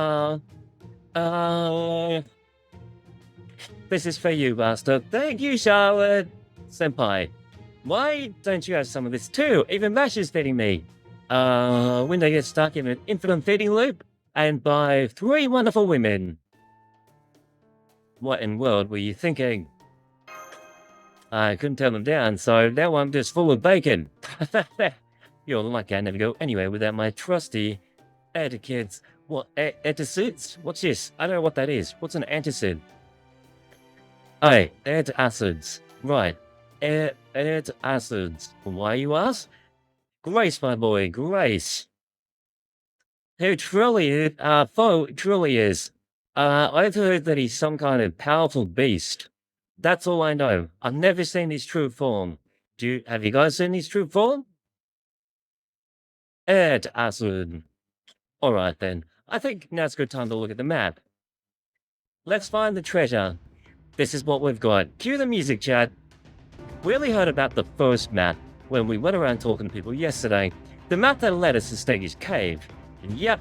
Speaker 1: This is for you, Master. Thank you, Charlotte. Senpai, why don't you have some of this too? Even Mash is feeding me. When they get stuck in an infinite feeding loop, and by 3 wonderful women. What in the world were you thinking? I couldn't turn them down, so now I'm just full of bacon. You're lucky I never go anywhere without my trusty etiquettes. What, anticids? What's this? I don't know what that is. What's an anticid? Hey, antacids. Right. Antacids. Why, you ask? Grace, my boy, Grace. Who truly is, foe truly is. I've heard that he's some kind of powerful beast. That's all I know. I've never seen his true form. Have you guys seen his true form? Acid. Alright then. I think now's a good time to look at the map. Let's find the treasure. This is what we've got. Cue the music, chat. We only heard about the first map when we went around talking to people yesterday. The map that led us to Steggy's cave. And yep,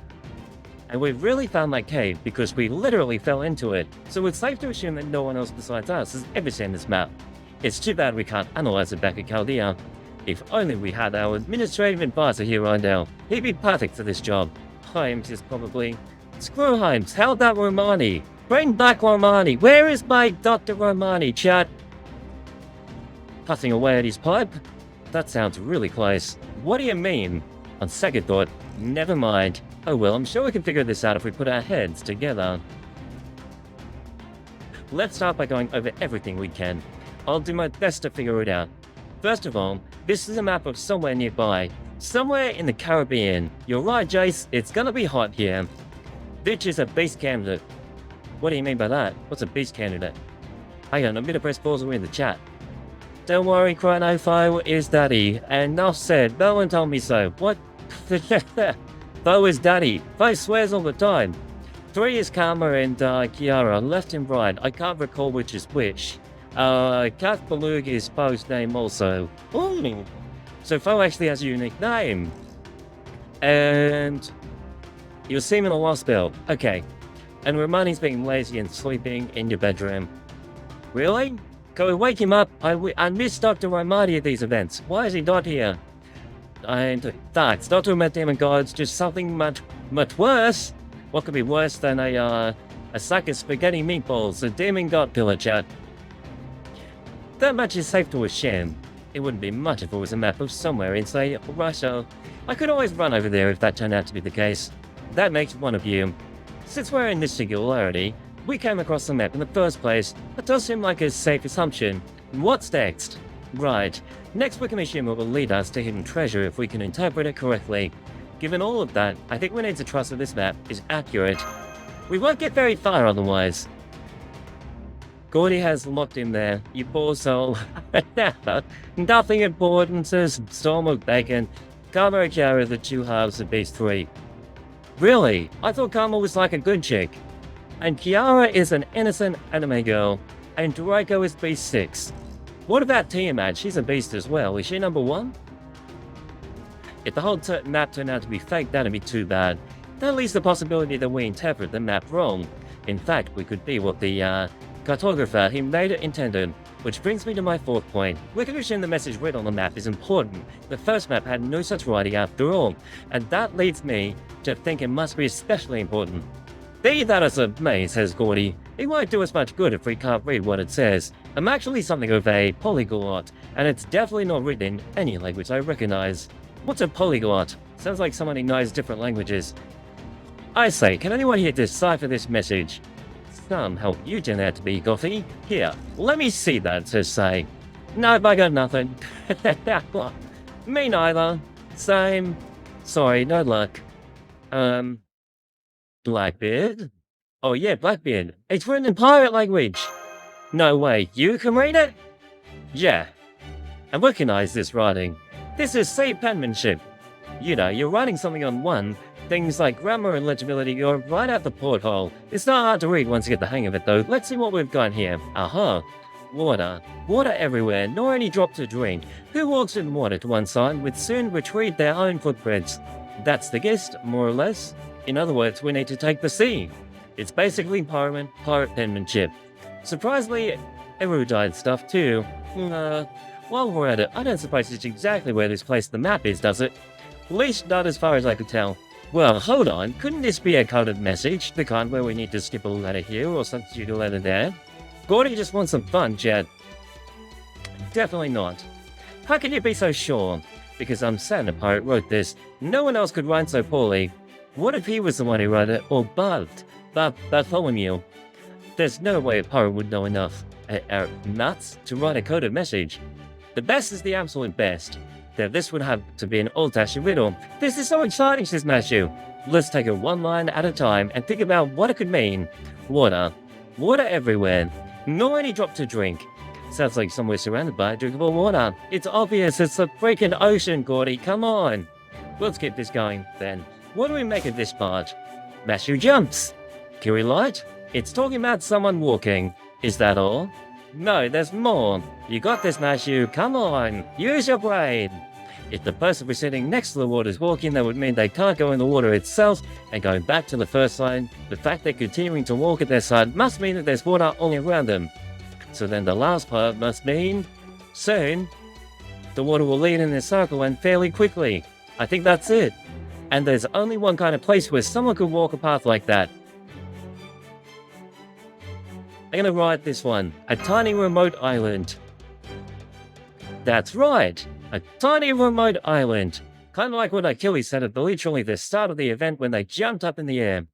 Speaker 1: And we really found that cave because we literally fell into it, so it's safe to assume that no one else besides us has ever seen this map. It's too bad we can't analyze it back at Chaldea. If only we had our administrative advisor here right now. He'd be perfect for this job. Himes is probably... Screw Himes, how about Romani? Bring back Romani! Where is my Dr. Romani, chat? Puffing away at his pipe? That sounds really close. What do you mean? On second thought, never mind. Oh well, I'm sure we can figure this out if we put our heads together. Let's start by going over everything we can. I'll do my best to figure it out. First of all, this is a map of somewhere nearby. Somewhere in the Caribbean. You're right, Jace, it's gonna be hot here. Ditch is a beast candidate. What do you mean by that? What's a beast candidate? Hang on, I'm gonna press pause in the chat. Don't worry, Chrono is daddy, and enough said, no one told me so. What? Bo is daddy. Bo swears all the time. 3 is Karma and Kiara, left and right. I can't recall which is which. Kath Balug is Bo's name also. Ooh. So Bo actually has a unique name. And you're seeming a lost spell. Okay. And Romani's being lazy and sleeping in your bedroom. Really? Can we wake him up? I miss Dr. Romani at these events. Why is he not here? And that's not to met demon gods, just something much worse. What could be worse than a sack of spaghetti meatballs, a demon god pillar chat? That much is safe to assume. It wouldn't be much if it was a map of somewhere in, say, Russia. I could always run over there if that turned out to be the case. That makes one of you. Since we're in this singularity, we came across the map in the first place. That does seem like a safe assumption. What's next? Right. Next we can assume it will lead us to hidden treasure if we can interpret it correctly. Given all of that, I think we need to trust that this map is accurate. We won't get very far otherwise. Gordy has locked him there, you poor soul. Nothing important, says Storm of Bacon. Karma and Kiara are the two halves of Beast 3. Really? I thought Karma was like a good chick. And Kiara is an innocent anime girl. And Draco is Beast 6. What about Tiamat? She's a beast as well. Is she number 1? If the whole map turned out to be fake, that'd be too bad. That leaves the possibility that we interpret the map wrong. In fact, we could be what the cartographer he made it intended. Which brings me to my fourth point. We can assume the message read on the map is important. The first map had no such writing after all. And that leads me to think it must be especially important. Be that as it may, says Gordy, it won't do us much good if we can't read what it says. I'm actually something of a polyglot, and it's definitely not written in any language I recognize. What's a polyglot? Sounds like someone who knows different languages. I say, can anyone here decipher this message? Some help you turn out to be, Goffy. Here, let me see that, says Say. Nope, I got nothing. Me neither. Same. Sorry, no luck. Blackbeard? Oh yeah, Blackbeard. It's written in pirate language. No way, you can read it? Yeah. I recognize this writing. This is safe penmanship. You know, you're writing something on one. Things like grammar and legibility go right out the porthole. It's not hard to read once you get the hang of it though. Let's see what we've got here. Aha. Water. Water everywhere, nor any drop to drink. Who walks in water to one side would soon retrieve their own footprints. That's the gist, more or less. In other words, we need to take the sea. It's basically pirate penmanship. Surprisingly erudite stuff too. While we're at it, I don't suppose it's exactly where this place the map is, does it? At least not as far as I could tell. Well, hold on, couldn't this be a coded message? The kind where we need to skip a letter here or substitute a letter there? Gordy just wants some fun, Chad. Definitely not. How can you be so sure? Because I'm certain a pirate wrote this. No one else could write so poorly. What if he was the one who wrote it, or Bartholomew? There's no way a pirate would know enough nuts to write a coded message. The best is the absolute best. That this would have to be an old-fashioned riddle. This is so exciting, says Matthew. Let's take it one line at a time and think about what it could mean. Water. Water everywhere. Nor any drop to drink. Sounds like somewhere surrounded by drinkable water. It's obvious, it's a freaking ocean, Gordy, come on. Let's keep this going, then. What do we make of this part? Matthew jumps. Kiri Light? It's talking about someone walking. Is that all? No, there's more. You got this, Matthew. Come on. Use your brain. If the person was sitting next to the water is walking, that would mean they can't go in the water itself, and going back to the first line, the fact they're continuing to walk at their side must mean that there's water all around them. So then the last part must mean, soon, the water will lead in a circle and fairly quickly. I think that's it. And there's only one kind of place where someone could walk a path like that. I'm gonna write this one, a tiny remote island. That's right, a tiny remote island. Kind of like what Achilles said at literally the start of the event when they jumped up in the air.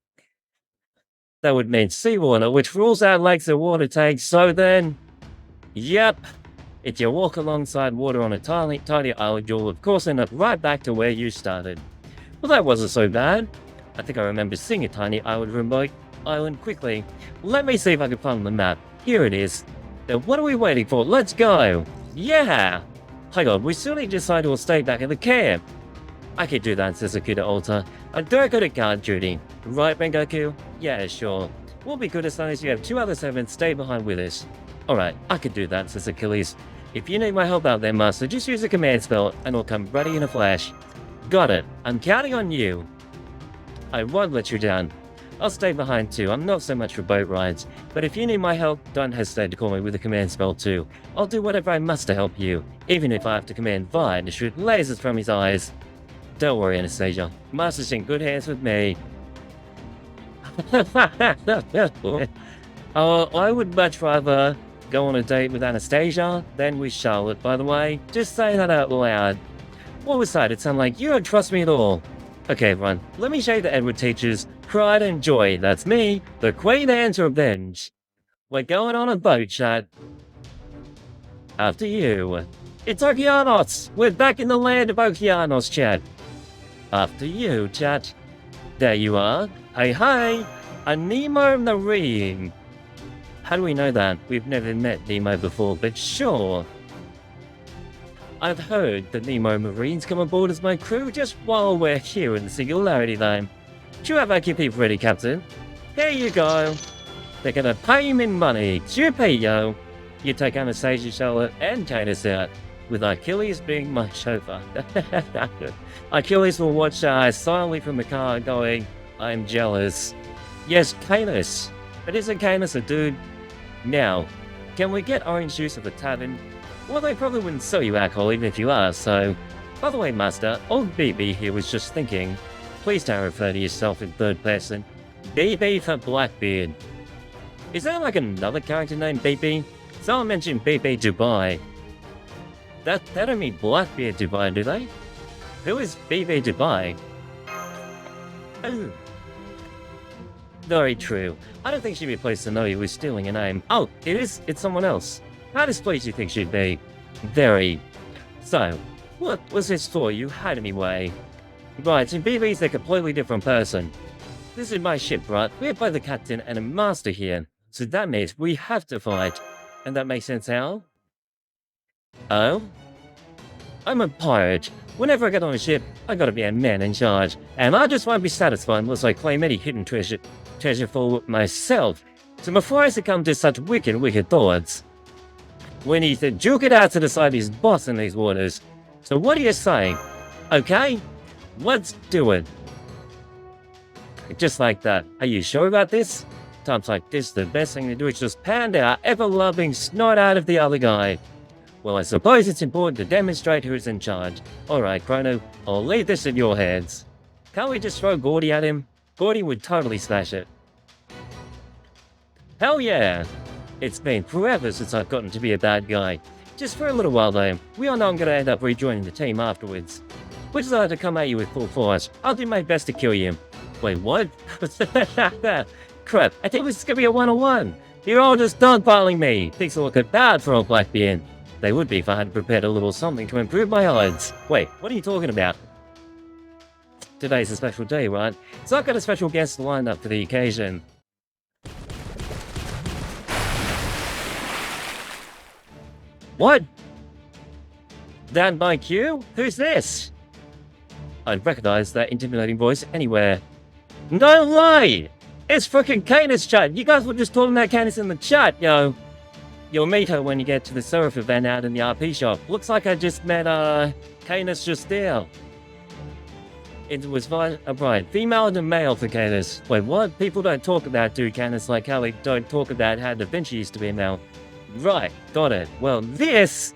Speaker 1: That would mean seawater, which rules out lakes and water tanks, so then... Yep, if you walk alongside water on a tiny island, you'll of course end up right back to where you started. Well, that wasn't so bad. I think I remember seeing a tiny remote island quickly. Let me see if I can find the map. Here it is. Then what are we waiting for? Let's go! Yeah! Hang on, we still need to decide who will stay back at the camp. I can do that, says Akita Alta. I don't go to guard duty. Right, Rengoku? Yeah, sure. We'll be good as long as you have 2 other servants stay behind with us. Alright, I can do that, says Achilles. If you need my help out there, Master, just use a command spell and I'll come ready in a flash. Got it. I'm counting on you. I won't let you down. I'll stay behind too. I'm not so much for boat rides. But if you need my help, don't hesitate to call me with a command spell too. I'll do whatever I must to help you. Even if I have to command Vi to shoot lasers from his eyes. Don't worry, Anastasia. Master's in good hands with me. I would much rather go on a date with Anastasia than with Charlotte, by the way. Just saying that out loud. What was that? It sounded like you don't trust me at all. Okay, everyone, let me show you that Edward teaches pride and joy. That's me, the Queen Anne's Revenge. We're going on a boat, chat. After you. It's Okeanos! We're back in the land of Okeanos, chat. After you, chat. There you are. Hey, hey! A Nemo Marine. How do we know that? We've never met Nemo before, but sure. I've heard that Nemo Marines come aboard as my crew just while we're here in the Singularity Line. Do you have OQP ready, Captain? Here you go. They're gonna pay him in money. Yo. You take Anastasia, Charlotte, and Canis out, with Achilles being my chauffeur. Achilles will watch silently from the car going, I'm jealous. Yes, Canis. But isn't Canis a dude? Now, can we get orange juice at the tavern? Well, they probably wouldn't sell you alcohol even if you are, so... By the way, Master, old BB here was just thinking. Please don't refer to yourself in third person. BB for Blackbeard. Is there like another character named BB? Someone mentioned BB Dubai. They don't mean Blackbeard Dubai, do they? Who is BB Dubai? Oh. Very true. I don't think she'd be pleased to know you was stealing a name. Oh, it is? It's someone else. How displeased do you think she'd be? Very. So, what was this for you had anyway? Right, in BB's a completely different person. This is my ship, right? We're both the captain and a master here. So that means we have to fight. And that makes sense how? Oh? I'm a pirate. Whenever I get on a ship, I gotta be a man in charge. And I just won't be satisfied unless I claim any hidden treasure for myself. So before I succumb to such wicked thoughts, we need to duke it out to decide his boss in these waters. So what are you saying? Okay? Let's do it. Just like that. Are you sure about this? Times like this, the best thing to do is just pound our ever-loving snot out of the other guy. Well, I suppose it's important to demonstrate who's in charge. Alright, Chrono, I'll leave this in your hands. Can't we just throw Gordy at him? Gordy would totally smash it. Hell yeah! It's been forever since I've gotten to be a bad guy. Just for a little while though. We all know I'm gonna end up rejoining the team afterwards. We decided to come at you with full force. I'll do my best to kill you. Wait, what? Crap, I think this is gonna be a 1-on-1. You're all just dogpiling me. Things are looking bad for old Blackbeard. They would be if I had prepared a little something to improve my odds. Wait, what are you talking about? Today's a special day, right? So I've got a special guest lined up for the occasion. What? That my cue? Who's this? I'd recognize that intimidating voice anywhere. No lie! It's frickin' Canis, chat! You guys were just talking about Canis in the chat, yo! You'll meet her when you get to the surf event out in the RP shop. Looks like I just met, Canis just there. It was right. Female and male for Canis. Wait, what? People don't talk about dude Canis like how they don't talk about how Da Vinci used to be a male. Right, got it. Well, this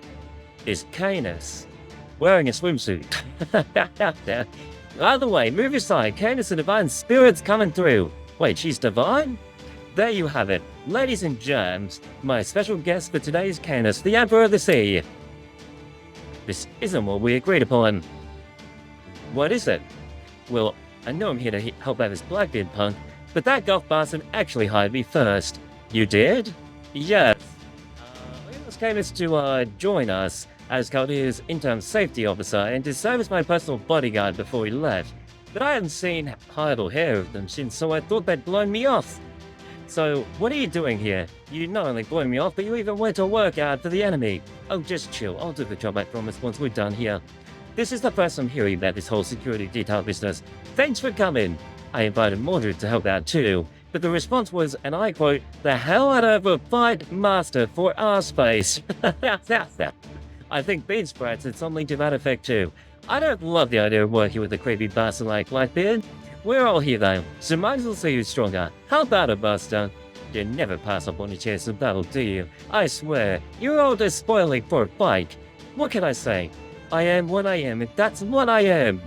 Speaker 1: is Canis. Wearing a swimsuit. Either way, move aside. Canis, the divine spirit's coming through. Wait, she's divine? There you have it. Ladies and germs, my special guest for today is Canis, the Emperor of the Sea. This isn't what we agreed upon. What is it? Well, I know I'm here to help out this Blackbeard punk, but that golf bastard actually hired me first. You did? Yes. I asked Canis to join us as Chaldea's interim safety officer and to serve as my personal bodyguard before he left. But I hadn't seen hide or hair of them since, so I thought they'd blown me off. So, what are you doing here? You not only blew me off, but you even went to work out for the enemy. Oh, just chill. I'll do the job, I promise, once we're done here. This is the first I'm hearing about this whole security detail business. Thanks for coming. I invited Mordred to help out too, but the response was, and I quote, "The hell out of a fight master for our space." I think Bean Sprats had something to that effect too. I don't love the idea of working with a creepy bastard like Blackbeard. We're all here though, so might as well see who's stronger. How about it, Buster? You never pass up on a chance of battle, do you? I swear, you're all just spoiling for a fight. What can I say? I am what I am, and that's what I am.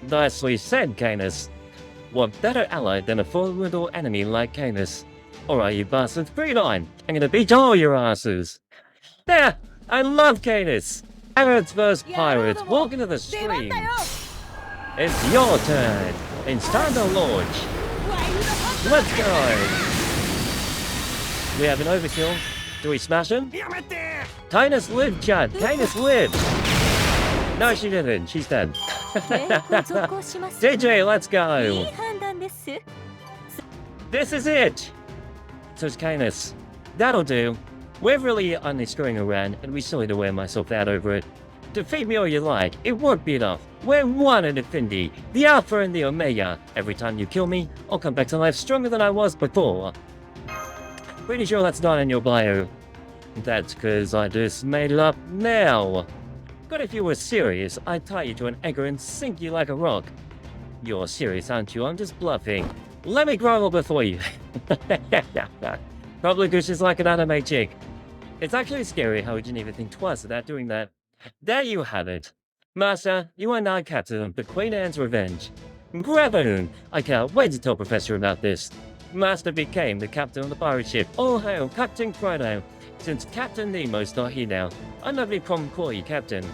Speaker 1: Nicely said, Canis. What better ally than a formidable enemy like Canis? Alright, you bastards, bring it on. I'm gonna beat all your asses. There! I love Canis! Pirates vs. Pirates, walk into the stream. It's your turn. It's time to launch. Let's go. We have an overkill. Do we smash him? Canis lived, Chad. Canis lived. No, she didn't. She's dead. JJ, let's go. This is it. So it's Canis. That'll do. We're really only screwing around, and we still need to wear myself out over it. Defeat me all you like, it won't be enough. We're one and infinity, the Alpha and the Omega. Every time you kill me, I'll come back to life stronger than I was before. Pretty sure that's not in your bio. That's because I just made it up now. But if you were serious, I'd tie you to an anchor and sink you like a rock. You're serious, aren't you? I'm just bluffing. Let me grovel before you. Probably because she's like an anime chick. It's actually scary how we didn't even think twice about doing that. There you have it. Master, you are now captain of the Queen Anne's Revenge. Graboon! I can't wait to tell Professor about this. Master became the captain of the pirate ship. All hail Captain Chrono. Since Captain Nemo's not here now, I have no problem calling you Captain.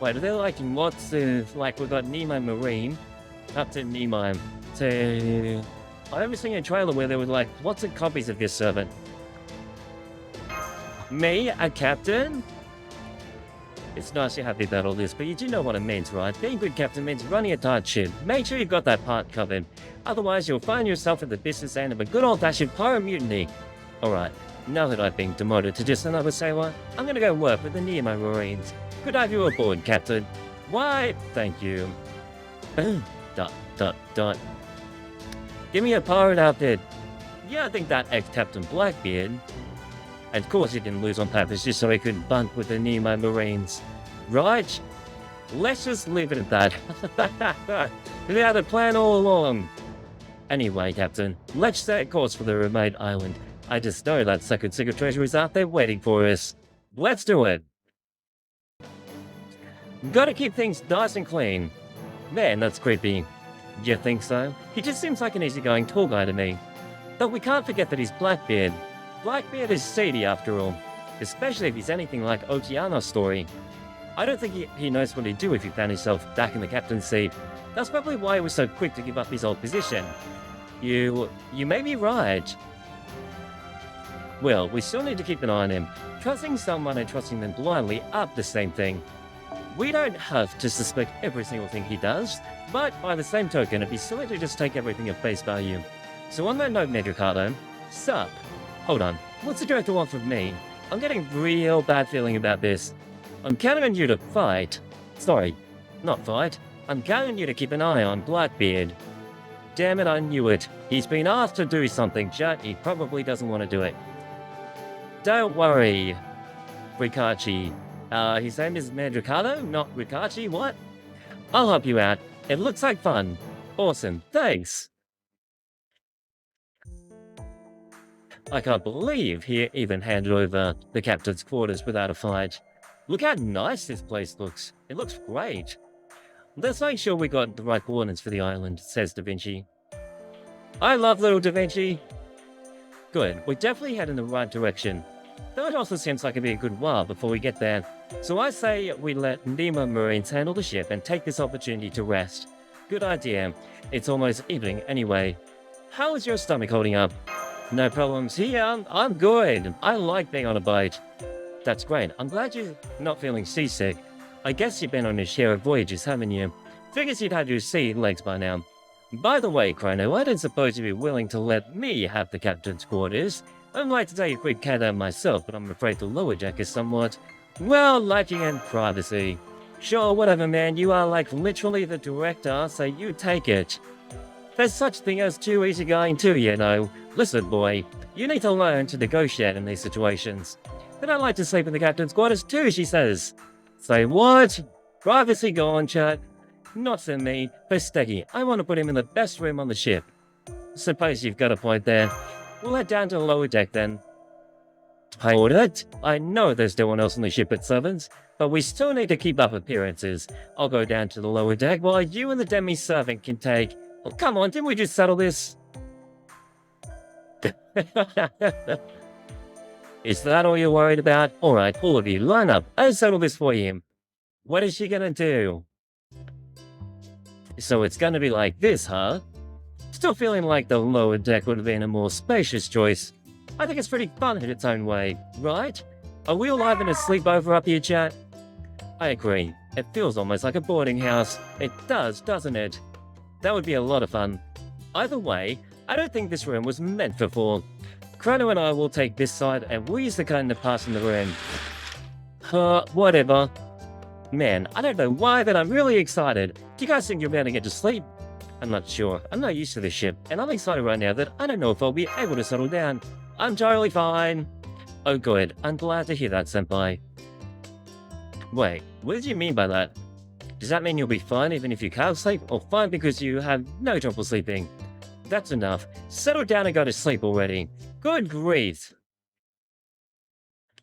Speaker 1: Wait, are there like lots of, like we've got Nemo Marine, Captain Nemo, to... I remember seeing a trailer where there were like lots of copies of this servant. Me, a captain? It's nice you're happy about all this, but you do know what it means, right? Being a good captain means running a tight ship. Make sure you've got that part covered. Otherwise, you'll find yourself at the business end of a good old-fashioned pirate mutiny. Alright, now that I've been demoted to just another sailor, I'm gonna go work with the Nemo Marines. Could I have you aboard, Captain? Why, thank you. Dot. Give me a pirate outfit. Yeah, I think that ex-Captain Blackbeard. And of course he didn't lose on purpose just so he could bunt with the Nemo Marines. Right? Let's just leave it at that. We had a plan all along. Anyway, Captain, let's set a course for the remote island. I just know that second secret treasure is out there waiting for us. Let's do it. Gotta keep things nice and clean. Man, that's creepy. You think so? He just seems like an easygoing tour guide to me. But we can't forget that he's Blackbeard. Blackbeard is shady after all, especially if he's anything like Oceano's story. I don't think he knows what he'd do if he found himself back in the captain's seat. That's probably why he was so quick to give up his old position. You may be right. Well, we still need to keep an eye on him. Trusting someone and trusting them blindly aren't the same thing. We don't have to suspect every single thing he does, but by the same token, it'd be silly to just take everything at face value. So on that note, Megacardo, sup? Hold on, what's the director want from me? I'm getting real bad feeling about this. I'm counting on you to fight. Sorry, not fight. I'm counting on you to keep an eye on Blackbeard. Damn it, I knew it. He's been asked to do something, but he probably doesn't want to do it. Don't worry. Ricacci. His name is Mandricato, not Ricacci, what? I'll help you out. It looks like fun. Awesome, thanks. I can't believe he even handed over the captain's quarters without a fight. Look how nice this place looks. It looks great. Let's make sure we got the right coordinates for the island, says Da Vinci. I love little Da Vinci. Good, we definitely head in the right direction. Though it also seems like it'd be a good while before we get there. So I say we let Nemo Marines handle the ship and take this opportunity to rest. Good idea. It's almost evening anyway. How is your stomach holding up? No problems here. I'm good. I like being on a boat. That's great. I'm glad you're not feeling seasick. I guess you've been on a share of voyages, haven't you? Figures you'd had your sea legs by now. By the way, Chrono, I don't suppose you'd be willing to let me have the captain's quarters. I'd like to take a quick cat out myself, but I'm afraid the lower deck is somewhat, well, lacking in privacy. Sure, whatever, man. You are like literally the director, so you take it. There's such thing as too easygoing too, you know. Listen, boy, you need to learn to negotiate in these situations. Then I'd like to sleep in the captain's quarters too, she says. Say what? Privacy gone, chat. Not for me, for Steggy. I want to put him in the best room on the ship. Suppose you've got a point there. We'll head down to the lower deck then. Hold it. I know there's no one else on the ship but servants, but we still need to keep up appearances. I'll go down to the lower deck while you and the demi-servant can take... Oh, come on, didn't we just settle this? Is that all you're worried about? Alright, all of you, line up. I'll settle this for you. What is she gonna do? So it's gonna be like this, huh? Still feeling like the lower deck would have been a more spacious choice. I think it's pretty fun in its own way, right? Are we all having a sleepover up here, chat? I agree. It feels almost like a boarding house. It does, doesn't it? That would be a lot of fun. Either way, I don't think this room was meant for four. Chrono and I will take this side and we'll use the curtain to pass in the room. Whatever. Man, I don't know why, but I'm really excited. Do you guys think you're about to get to sleep? I'm not sure. I'm not used to this ship, and I'm excited right now that I don't know if I'll be able to settle down. I'm totally fine. Oh good, I'm glad to hear that, senpai. Wait, what did you mean by that? Does that mean you'll be fine even if you can't sleep, or fine because you have no trouble sleeping? That's enough. Settle down and go to sleep already. Good grief.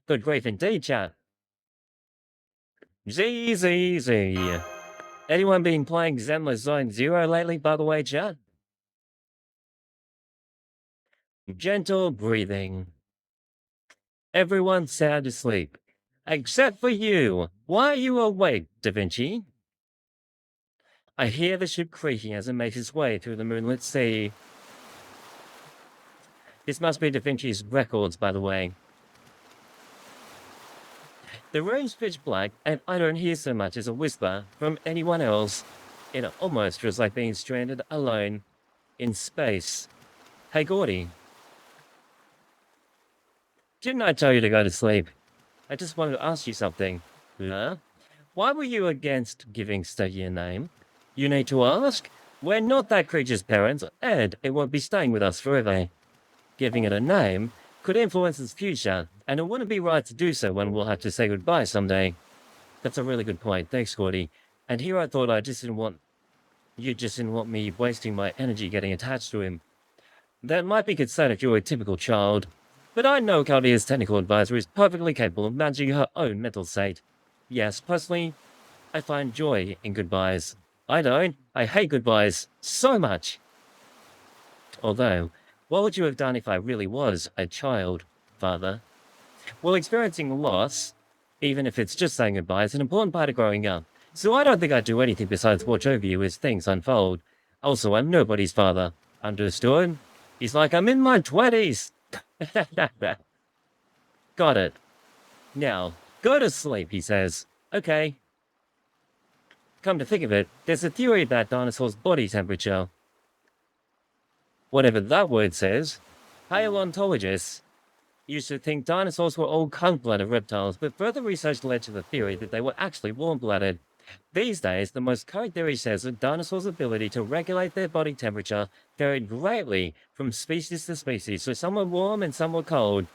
Speaker 1: Good grief indeed, chat. Z. Anyone been playing Zenless Zone Zero lately, by the way, chat? Gentle breathing. Everyone's sound asleep. Except for you. Why are you awake, Da Vinci? I hear the ship creaking as it makes its way through the moonlit sea. This must be Da Vinci's records, by the way. The room's pitch black, and I don't hear so much as a whisper from anyone else. It almost feels like being stranded alone in space. Hey, Gordy. Didn't I tell you to go to sleep? I just wanted to ask you something. Huh? Why were you against giving Steggy a name? You need to ask? We're not that creature's parents, and it won't be staying with us forever. Giving it a name could influence its future, and it wouldn't be right to do so when we'll have to say goodbye someday. That's a really good point, thanks, Gordy. And here I thought you just didn't want me wasting my energy getting attached to him. That might be considered if you're a typical child, but I know Chaldea's technical advisor is perfectly capable of managing her own mental state. Yes, personally, I find joy in goodbyes. I don't. I hate goodbyes so much. Although, what would you have done if I really was a child, Father? Well, experiencing loss, even if it's just saying goodbye, is an important part of growing up. So I don't think I'd do anything besides watch over you as things unfold. Also, I'm nobody's father. Understood? He's like, I'm in my 20s. Got it. Now, go to sleep, he says. Okay. Come to think of it, there's a theory about dinosaurs' body temperature. Whatever that word says. Paleontologists used to think dinosaurs were all cold-blooded reptiles, but further research led to the theory that they were actually warm-blooded. These days, the most current theory says that dinosaurs' ability to regulate their body temperature varied greatly from species to species, so some were warm and some were cold.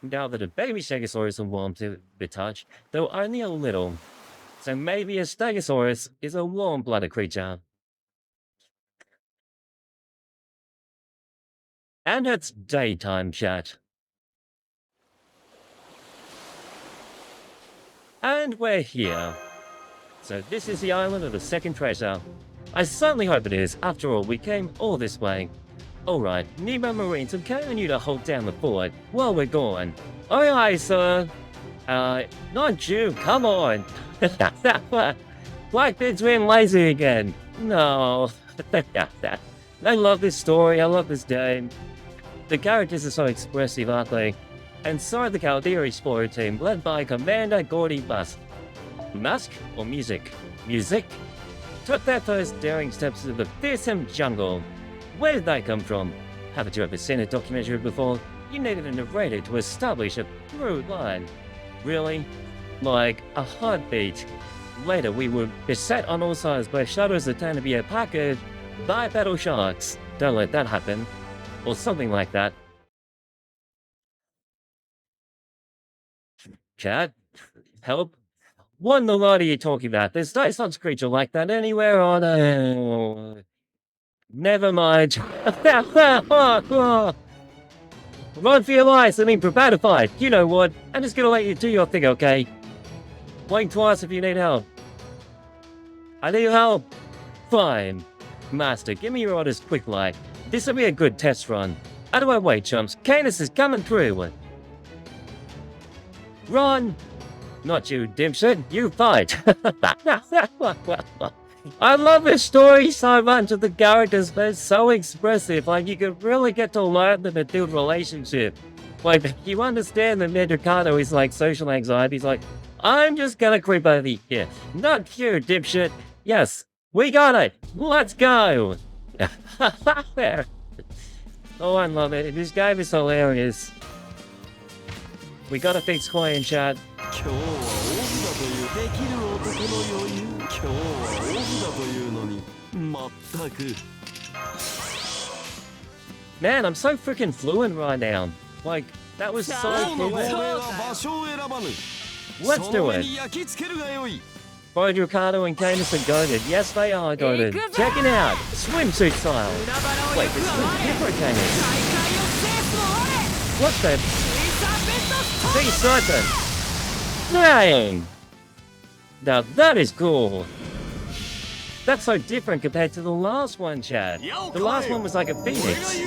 Speaker 1: Now that a baby Stegosaurus is warm to the touch, though only a little. So maybe a Stegosaurus is a warm-blooded creature. And it's daytime, chat. And we're here. So this is the island of the second treasure. I certainly hope it is. After all, we came all this way. Alright, Nemo Marines have counted on you to hold down the fort while we're gone. Aye aye, sir. Not you, come on. Blackbeard's being lazy again. No. I love this story, I love this game. The characters are so expressive, aren't they? And so are the Chaldea Explorer team, led by Commander Gordy Musk. Musk or music? Music? Took their first daring steps through the fearsome jungle. Where did they come from? Haven't you ever seen a documentary before? You needed a narrator to establish a through line. Really? Like a heartbeat. Later, we were beset on all sides by shadows that tend to be attacked by battle sharks. Don't let that happen. Or something like that. Chat? Help? What in the world are you talking about? There's no such creature like that anywhere on Never mind. Run for your lives, I mean prepare to fight. You know what? I'm just gonna let you do your thing, okay? Blink twice if you need help. I need help. Fine. Master, give me your orders quick like. This'll be a good test run. Out of my way, chumps. Canis is coming through. Run! Not you, dipshit. You fight. I love this story so much of the characters, they're so expressive, like you can really get to learn them and build relationship. Like, you understand that Ricardo is like social anxiety, he's like, I'm just gonna creep over here. Not you, dipshit. Yes, we got it. Let's go. Oh, I love it. This game is hilarious. We gotta fix Koi in chat. Man, I'm so freaking fluent right now. Like, that was so fluent. Let's do it. Both Ricardo and Canis are goated. Yes, they are goated. Check it out. Swimsuit style. Wait, this is different Canis. What the? Be certain. Dang. Now that is cool. That's so different compared to the last one, Chad. The last one was like a phoenix.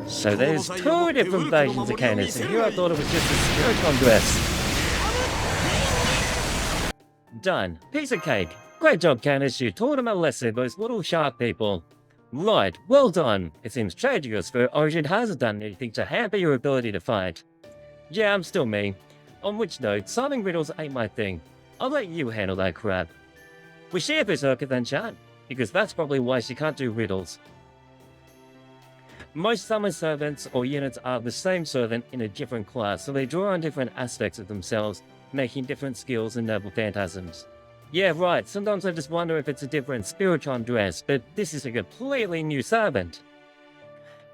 Speaker 1: So there's two different versions of Canis, and here I thought it was just a Spiritomb dress. Done. Piece of cake. Great job, Canis. You taught him a lesson, those little shark people. Right, well done. It seems changing your spirit origin hasn't done anything to hamper your ability to fight. Yeah, I'm still me. On which note, solving riddles ain't my thing. I'll let you handle that crap. We share Berserker then, chat, because that's probably why she can't do riddles. Most summon servants or units are the same servant in a different class, so they draw on different aspects of themselves, making different skills and noble phantasms. Yeah, right, sometimes I just wonder if it's a different Spiritomb dress, but this is a completely new servant.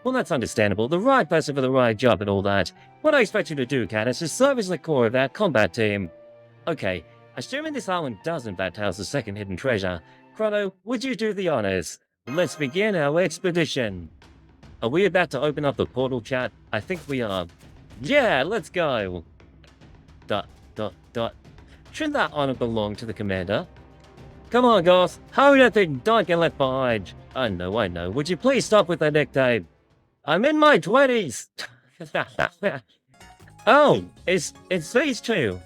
Speaker 1: Well, that's understandable. The right person for the right job and all that. What I expect you to do, Canis, is serve as the core of our combat team. Okay, assuming this island does in fact house the second hidden treasure, Chrono, would you do the honors? Let's begin our expedition. Are we about to open up the portal, chat? I think we are. Yeah, let's go. ... Shouldn't that honor belong to the commander? Come on, guys. Hurry up and don't get left behind. I know. Would you please stop with that neck tape? I'm in my 20s. Oh, it's these two.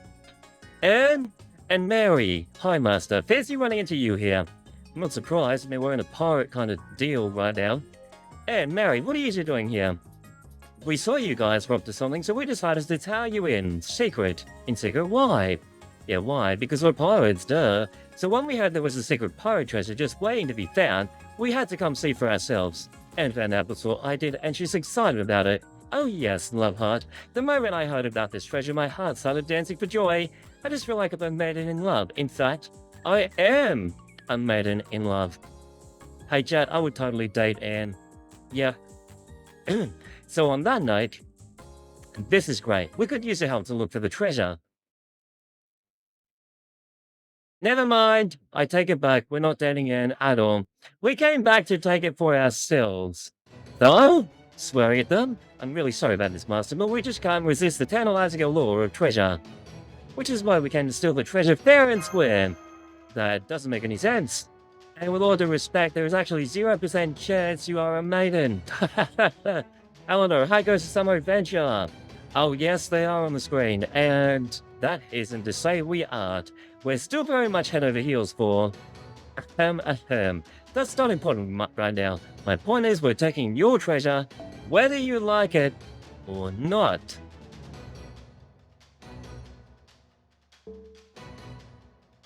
Speaker 1: And Mary. Hi, Master. Fancy running into you here. I'm not surprised. I mean, we're in a pirate kind of deal right now. And Mary, what are you two doing here? We saw you guys were up to something, so we decided to tell you in secret. In secret? Why? Yeah, why? Because we're pirates, duh. So when we heard there was a secret pirate treasure just waiting to be found, we had to come see for ourselves. And found out before I did, and she's excited about it. Oh yes, love heart. The moment I heard about this treasure, my heart started dancing for joy. I just feel like I'm a maiden in love. In fact, I am a maiden in love. Hey chat, I would totally date Anne. Yeah. So on that night, This is great. We could use your help to look for the treasure. Never mind. I take it back. We're not dating in at all. We came back to take it for ourselves. Though, swearing at them, I'm really sorry about this, Master, but we just can't resist the tantalizing allure of treasure. Which is why we came to steal the treasure fair and square. That doesn't make any sense. And with all due respect, there is actually 0% chance you are a maiden. Eleanor, how goes the summer adventure? Oh yes, they are on the screen, and that isn't to say we aren't. We're still very much head over heels for... That's not important right now. My point is we're taking your treasure, whether you like it or not.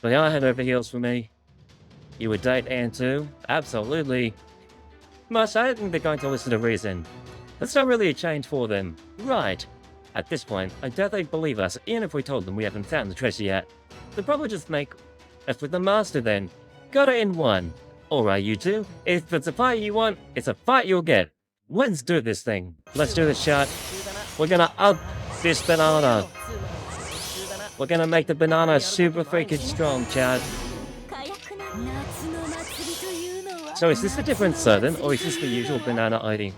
Speaker 1: They are head over heels for me. You would date Anne too? Absolutely. Much, I don't think they're going to listen to reason. That's not really a change for them. Right. At this point, I doubt they'd believe us, even if we told them we haven't found the treasure yet. They'd probably just make us with the master then. Got it in one. Alright, you two. If it's a fight you want, it's a fight you'll get. Let's do this thing. Let's do this, chat. We're gonna up this banana. We're gonna make the banana super freaking strong, chat. So is this a different certain, or is this the usual banana ID?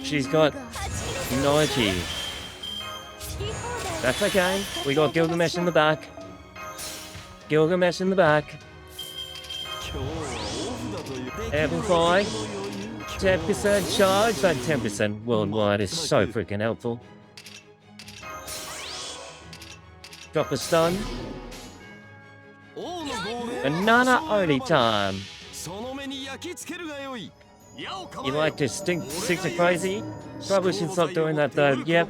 Speaker 1: She's got Nike. That's okay. We got Gilgamesh in the back. Gilgamesh in the back. Amplify. 10% charge. That 10% worldwide is so freaking helpful. Drop a stun. Banana only time. You like to stick to crazy? Probably should stop doing that though. Yep.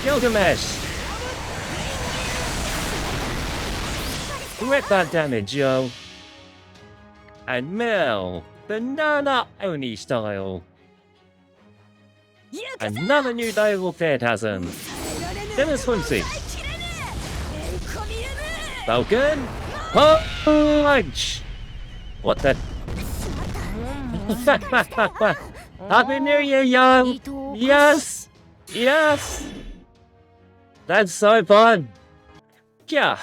Speaker 1: Gilgamesh! Rip that damage, yo. And Mel, banana oni style. Another new diagonal phantasm. Then a swimsuit. Falcon. Punch! What the? Happy New Year, yo! Yes! Yes! That's so fun! Yeah.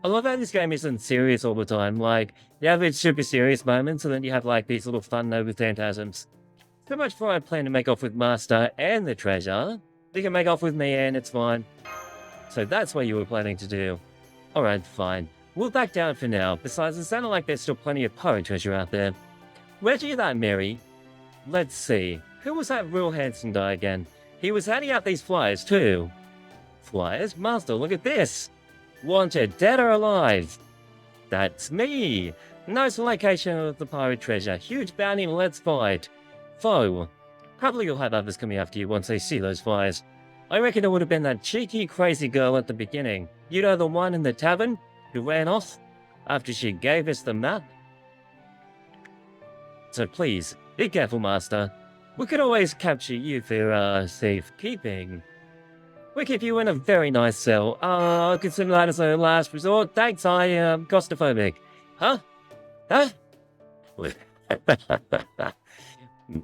Speaker 1: I love how this game isn't serious all the time. Like, you have its super serious moments, and then you have like these little fun noble phantasms. So much for I plan to make off with Master and the treasure. You can make off with me and it's fine. So that's what you were planning to do. Alright, fine. We'll back down for now. Besides, it sounded like there's still plenty of pirate treasure out there. Where'd you get that, Mary? Let's see. Who was that real handsome guy again? He was handing out these flyers too. Flyers? Master, look at this! Wanted, dead or alive? That's me! Nice location of the pirate treasure. Huge bounty, let's fight. Foe. Probably you'll have others coming after you once they see those flyers. I reckon it would have been that cheeky, crazy girl at the beginning. You know, the one in the tavern who ran off after she gave us the map? So please, be careful, Master. We could always capture you for, safekeeping. We keep you in a very nice cell. I'll consider that as a last resort. Thanks, I am claustrophobic. Huh? Huh?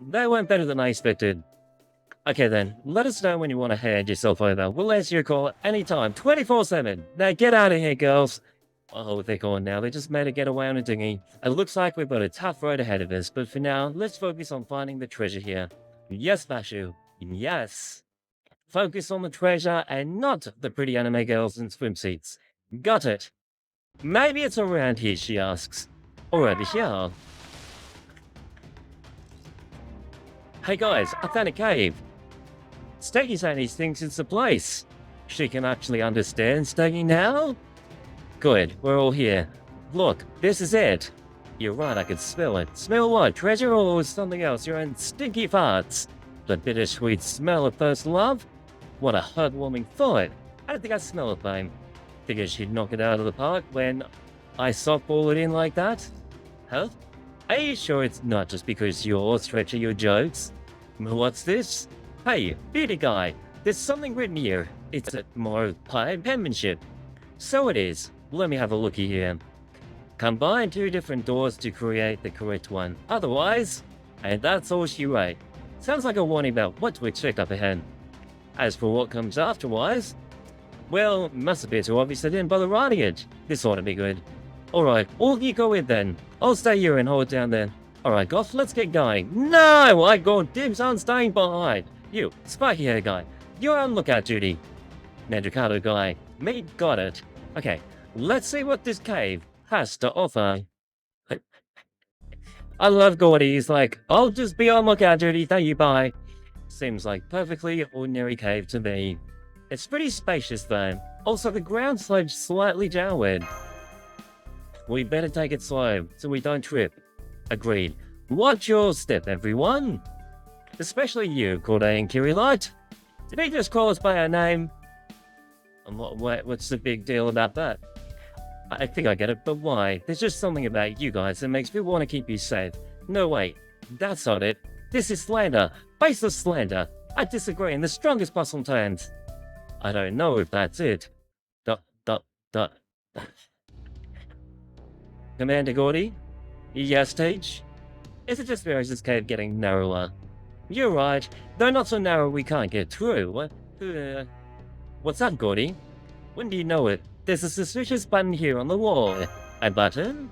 Speaker 1: That went better than I expected. Okay then, let us know when you want to hand yourself over. We'll answer your call anytime, 24/7. Now get out of here, girls. Oh, they're gone now. They just made a getaway on a dinghy. It looks like we've got a tough road ahead of us, but for now, let's focus on finding the treasure here. Yes, Bashu. Yes. Focus on the treasure and not the pretty anime girls in swimsuits. Got it. Maybe it's around here, she asks. Or over here. Hey guys, I found a cave. Steggy saying he thinks it's the place. She can actually understand Steggy now? Good, we're all here. Look, this is it. You're right, I can smell it. Smell what? Treasure or something else? Your own stinky farts. The bittersweet smell of first love? What a heartwarming thought. I don't think I smell a thing. Figured she'd knock it out of the park when I softball it in like that? Huh? Are you sure it's not just because you're stretching your jokes? What's this? Hey, beauty guy, there's something written here. It's more penmanship. So it is. Let me have a looky here. Combine two different doors to create the correct one. Otherwise, And that's all she wrote. Sounds like a warning about what to expect up ahead. As for what comes afterwards, well, must appear too obvious I didn't bother writing it. This ought to be good. Alright, all you go in then. I'll stay here and hold down there. Alright, Goth, let's get going. No! I got dibs on staying behind. You, spiky hair guy, you're on lookout duty. Mandricato guy, me got it. Okay, let's see what this cave has to offer. I love Gordy, he's like, I'll just be on lookout duty, thank you, bye. Seems like perfectly ordinary cave to me. It's pretty spacious though. Also, the ground slopes slightly downward. We better take it slow, so we don't trip. Agreed. Watch your step, everyone. Especially you, Corday and Kirillite. Did he just call us by our name? What's the big deal about that? I think I get it, but why? There's just something about you guys that makes me want to keep you safe. No, wait. That's not it. This is slander. Baseless slander. I disagree in the strongest possible terms. I don't know if that's it. Commander Gordy? Yes, Tage? Is it just because this cave getting narrower? You're right. Though not so narrow we can't get through. What's up, Gordy? When do you know it? There's a suspicious button here on the wall. A button?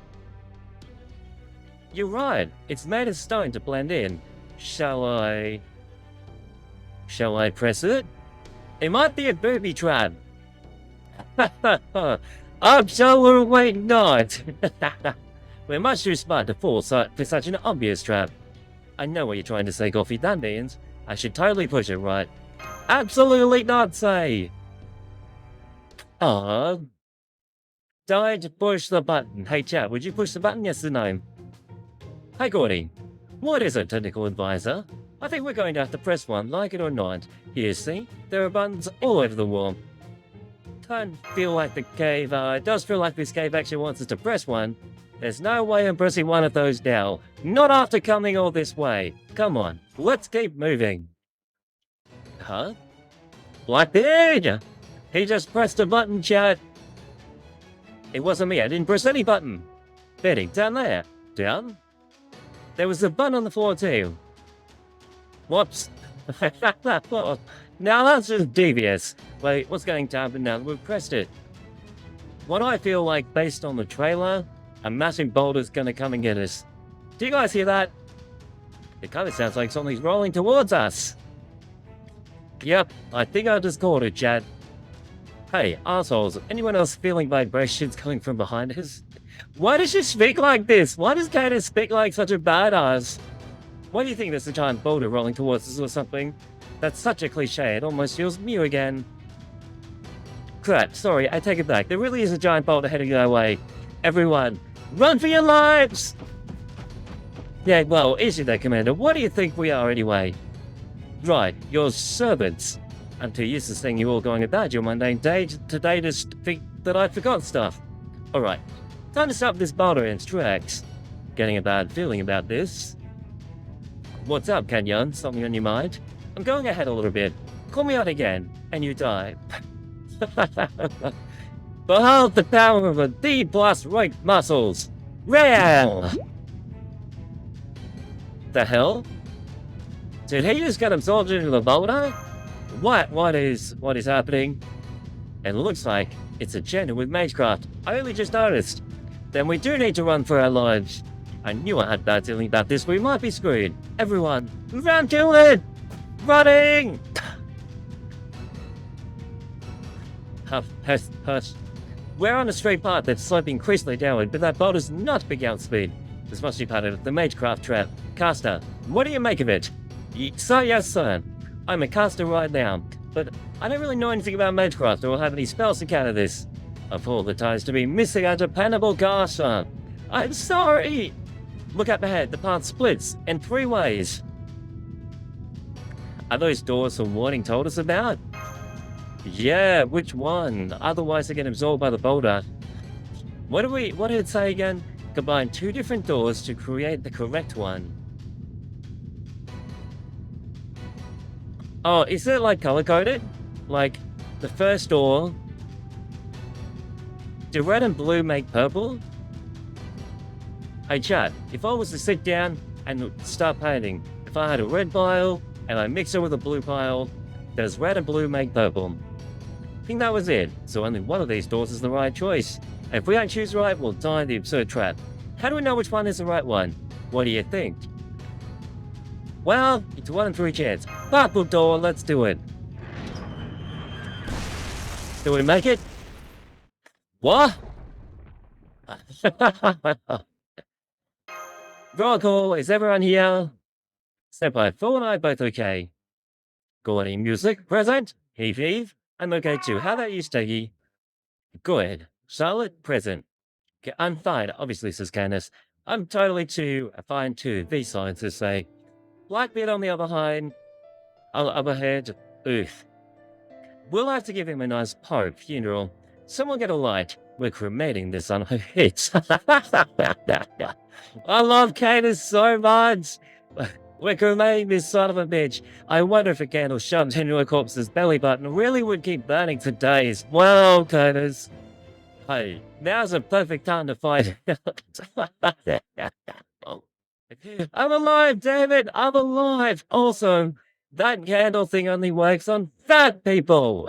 Speaker 1: You're right. It's made of stone to blend in. Shall I press it? It might be a booby trap. Absolutely not. We're much too smart to fall for such an obvious trap. I know what you're trying to say, Goffy. That means I should totally push it, right? Absolutely not, say. Don't push the button. Hey, chat, would you push the button? Yes or no? Hey, Gordy. What is it, technical advisor? I think we're going to have to press one, like it or not. Here, see? There are buttons all over the wall. Don't feel like the cave, it does feel like this cave actually wants us to press one. There's no way I'm pressing one of those now. Not after coming all this way. Come on, let's keep moving. Huh? Blackbeard! He just pressed a button, chat. It wasn't me, I didn't press any button. Betty, down there. Down? There was a button on the floor too. Whoops. Now that's just devious. Wait, what's going to happen now that we've pressed it? What I feel like, based on the trailer, a massive boulder's gonna come and get us. Do you guys hear that? It kind of sounds like something's rolling towards us. Yep, I think I just called it, Chad. Hey, assholes, anyone else feeling vibrations coming from behind us? Why does she speak like this? Why does Candace speak like such a badass? Why do you think there's a giant boulder rolling towards us or something? That's such a cliche, it almost feels new again. Crap, sorry, I take it back. There really is a giant boulder heading our way. Everyone, run for your lives! Yeah, well, is it there, Commander? What do you think we are anyway? Right, your servants. I'm too used to seeing you all going about your mundane day today to think that I forgot stuff. Alright, time to stop this boulder in its tracks. Getting a bad feeling about this. What's up, Canyon? Something on your mind? I'm going ahead a little bit. Call me out again, and you die. Behold the power of a D+ right muscles. Real! The hell? Did he just get absorbed into the boulder? What is happening? It looks like it's a gender with magecraft. I only just noticed. Then we do need to run for our lives. I knew I had bad feeling about this. We might be screwed. Everyone, run to it! Running! Huff, hush, hush. We're on a straight path that's sloping increasingly downward, but that boulder's not picking up speed. This must be part of the magecraft trap. Caster, what do you make of it? Yes, sir. I'm a caster right now, but I don't really know anything about magecraft or have any spells to counter this. Of all the times to be missing a dependable caster. I'm sorry! Look up ahead, the path splits in 3 ways. Are those doors the warning told us about? Yeah, which one? Otherwise I get absorbed by the boulder. What did it say again? Combine 2 different doors to create the correct one. Oh, is it like color-coded? Like, the first door... Do red and blue make purple? Hey chat, if I was to sit down and start painting. If I had a red pile and I mix it with a blue pile, does red and blue make purple? I think that was it. So only one of these doors is the right choice. If we don't choose right, we'll die in the absurd trap. How do we know which one is the right one? What do you think? Well, it's 1 in 3 chance. Purple door, let's do it. Do we make it? What? Roll call, is everyone here? Senpai, Phil and I both okay. Got any music? Present? Heave heave? I'm okay too. How about you, Steggy? Good. Charlotte, present. Okay, I'm fine, obviously, says Candace. I'm totally fine too, these scientists say. Blackbeard on the other hand, oof. We'll have to give him a nice Pope funeral. Someone get a light. We're cremating this on her hits. I love Candace so much. We're cremating this son of a bitch. I wonder if a candle shoved into a corpse's belly button really would keep burning for days. Well, Candace. Hey, now's a perfect time to fight. I'm alive, damn it! I'm alive! Also, that candle thing only works on fat people!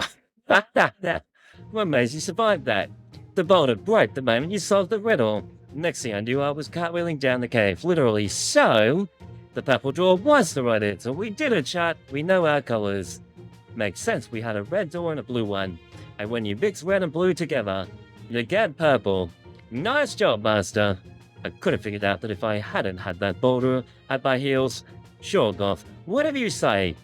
Speaker 1: What made you survive that? The boulder broke the moment you solved the riddle. Next thing I knew, I was cartwheeling down the cave, literally. So, the purple door was the right answer. We did it, chat. We know our colors. Makes sense, we had a red door and a blue one. And when you mix red and blue together, you get purple. Nice job, master. I could have figured out that if I hadn't had that boulder at my heels. Sure, Goth, whatever you say.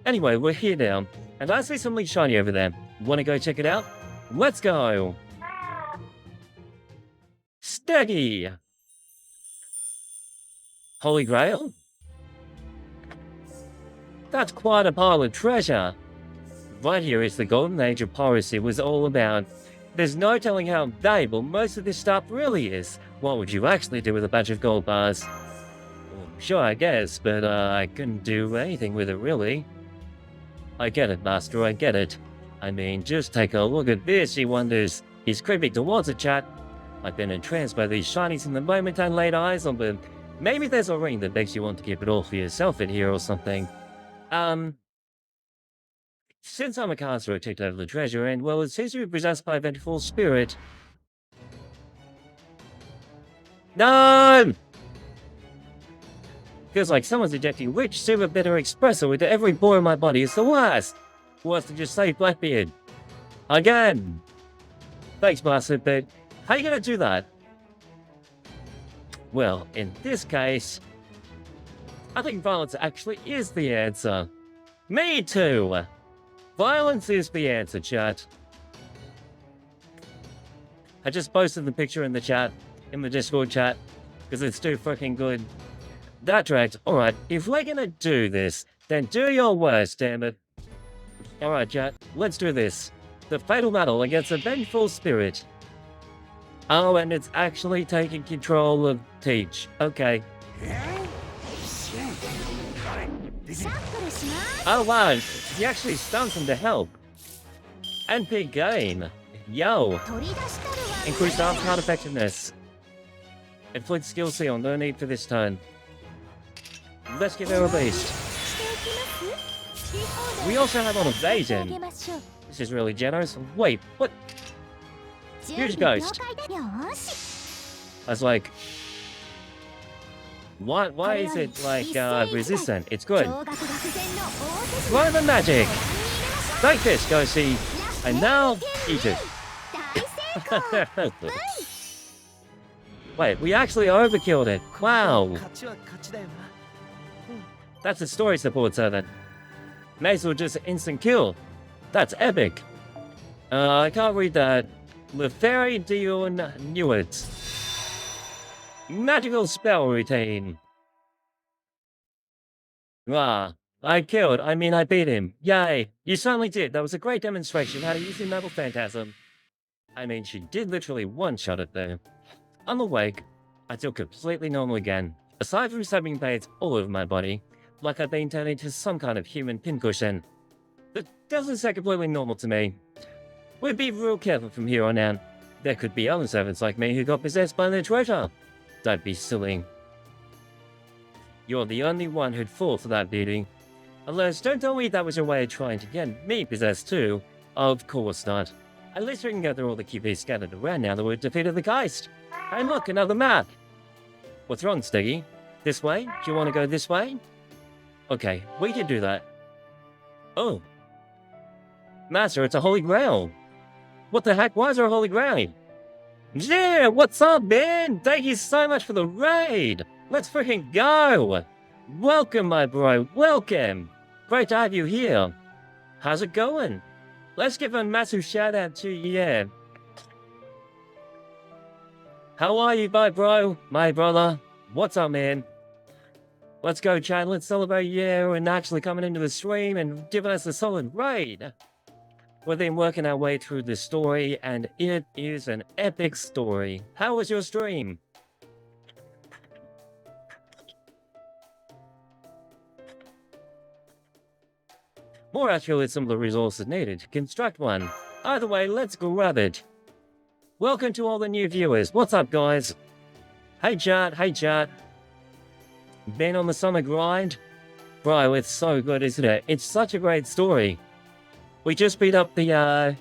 Speaker 1: Anyway, we're here now, and I see something shiny over there. Wanna go check it out? Let's go! Steggy! Holy Grail? That's quite a pile of treasure. Right here is the golden age of piracy was all about. There's no telling how valuable most of this stuff really is. What would you actually do with a bunch of gold bars? Well, sure, I guess, but I couldn't do anything with it really. I get it, Master, I get it. I mean, just take a look at this, he wonders. He's creeping towards it, chat. I've been entranced by these shinies from the moment I laid eyes on them. Maybe there's a ring that makes you want to keep it all for yourself in here or something. Since I'm a caster who took over the treasure, and well, it seems to be possessed by a vengeful spirit. No! Feels like someone's injecting rich, super bitter espresso into every pore in my body. It's the worst! Worse than just save Blackbeard. Again! Thanks, Master, but how are you gonna do that? Well, in this case, I think violence actually is the answer. Me too! Violence is the answer, chat. I just posted the picture in the chat, in the Discord chat, because it's too freaking good. That dragged. Alright, if we're gonna do this, then do your worst, damn it. Alright, chat, let's do this. The fatal battle against a vengeful spirit. Oh, and it's actually taking control of Teach. Okay. Oh wow, he actually stuns him to help. NP gain. Yo. Increased arm card effectiveness. Inflict skill seal, no need for this turn. Let's give her a beast. We also have on evasion. This is really generous. Wait, what? Huge ghost. I was like, why is it like resistant? It's good. Throw the magic. Take this, ghosty. And now eat it. Wait, we actually overkilled it. Wow. That's a story support servant. May as well just instant kill. That's epic. I can't read that. Leferi Dion Newitt. Magical spell routine. Ah, I beat him. Yay, you certainly did. That was a great demonstration how to use your noble phantasm. I mean, she did literally one-shot it though. I'm awake. I feel completely normal again. Aside from stabbing pains all over my body, like I've been turned into some kind of human pincushion. That doesn't sound completely normal to me. We'd be real careful from here on out. There could be other servants like me who got possessed by their treasure. Don't be silly. You're the only one who'd fall for that beauty. Unless, don't tell me that was your way of trying to get me possessed too. Of course not. At least we can go through all the QPs scattered around now that we've defeated the Geist. Hey look, another map! What's wrong, Steggy? This way? Do you want to go this way? Okay, we can do that. Oh. Master, it's a holy grail. What the heck? Why is there a holy grail? Yeah, what's up, man? Thank you so much for the raid. Let's freaking go. Welcome, my bro. Welcome. Great to have you here. How's it going? Let's give a massive shout out to you. How are you, my bro? My brother? What's up, man? Let's go, Chad. Let's celebrate you and actually coming into the stream and giving us a solid raid. We've been working our way through the story, and it is an epic story. How was your stream? More accurately, some of the resources needed to construct one. Either way, let's grab it. Welcome to all the new viewers. What's up, guys? Hey, chat. Hey, chat. Been on the summer grind? Bro, it's so good, isn't it? It's such a great story. We just beat up the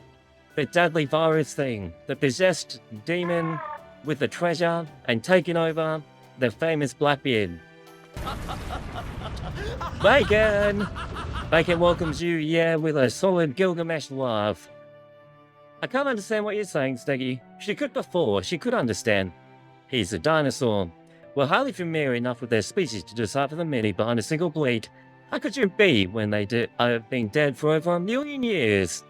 Speaker 1: deadly virus thing, the possessed demon with the treasure, and taking over the famous Blackbeard. Bacon! Bacon welcomes you, yeah, with a solid Gilgamesh laugh. I can't understand what you're saying, Steggy. She could before, she could understand. He's a dinosaur. We're highly familiar enough with their species to decipher the meaning behind a single bleat. How could you be when they have been dead for over 1 million years?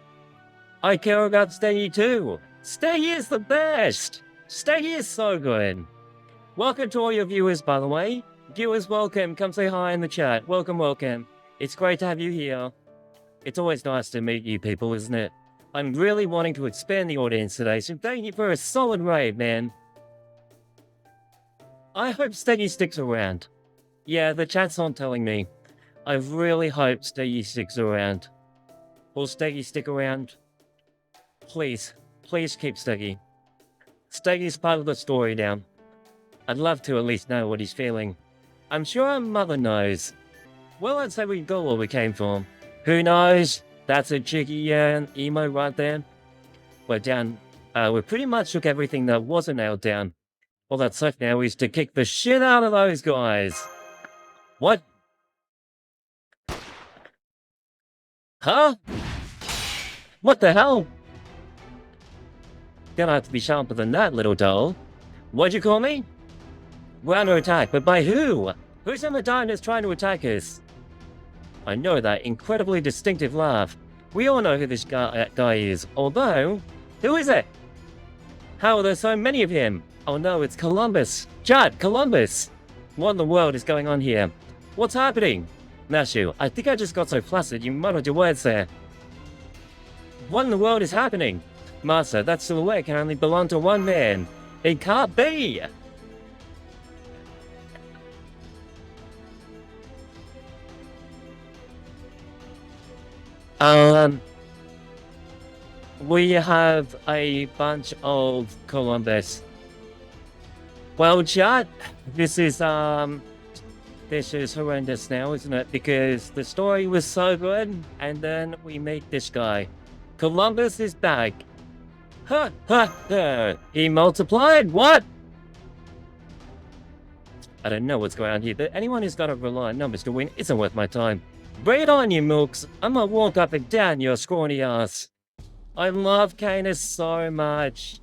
Speaker 1: I care about Steggy too. Steggy is the best. Steggy is so good. Welcome to all your viewers, by the way. Viewers, welcome. Come say hi in the chat. Welcome, welcome. It's great to have you here. It's always nice to meet you people, isn't it? I'm really wanting to expand the audience today, so thank you for a solid raid, man. I hope Steggy sticks around. Yeah, the chat's not telling me. I really hope Steggy sticks around. Will Steggy stick around? Please, please keep Steggy. Steggy's part of the story now. I'd love to at least know what he's feeling. I'm sure our mother knows. Well, I'd say we got where we came from. Who knows? That's a cheeky emo right there. We're down. We pretty much took everything that wasn't nailed down. All that's left now is to kick the shit out of those guys. What? Huh? What the hell? Gonna have to be sharper than that, little doll. What'd you call me? We're under attack, but by who? Who's in the darkness trying to attack us? I know that incredibly distinctive laugh. We all know who this guy is, although... Who is it? How are there so many of him? Oh no, it's Columbus. Chad, Columbus! What in the world is going on here? What's happening? Mashu, I think I just got so flustered you muddled your words there. What in the world is happening? Master, that silhouette can only belong to one man. It can't be! We have a bunch of Columbus. Well, chat, this is horrendous now, isn't it? Because the story was so good, and then we meet this guy. Columbus is back. Ha ha ha! He multiplied? What? I don't know what's going on here, but anyone who's got to rely on numbers to win isn't worth my time. Bring it on, you mooks. I'm gonna walk up and down your scrawny ass. I love Canis so much.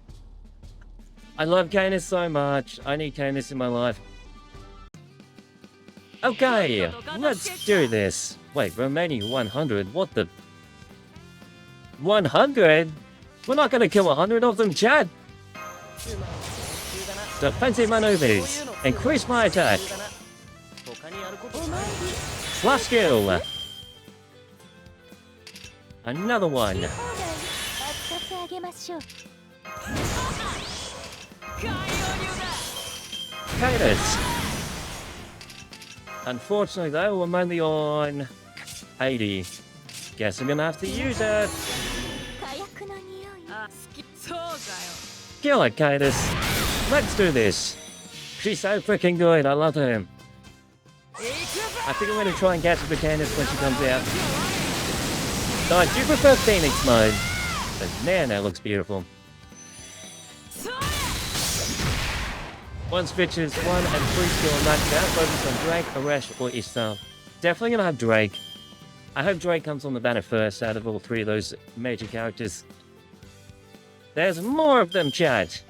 Speaker 1: I love Canis so much. I need Canis in my life. Okay, let's do this. Wait, remaining 100? What the? 100? We're not gonna kill 100 of them, Chad. Defensive maneuvers. Increase my attack. Slash skill. Another one. Canis. Unfortunately though, I'm only on 80. Guess I'm gonna have to use it. Kill it, Canis. Let's do this. She's so freaking good, I love her. I think I'm going to try and catch the Candace when she comes out. Though I do prefer Phoenix mode. But man, that looks beautiful. Once bitches 1 and 3 skill are maxed out, focus on Drake, Aresh, or Ishtar. Definitely gonna have Drake. I hope Drake comes on the banner first out of all 3 of those major characters. There's more of them, chat!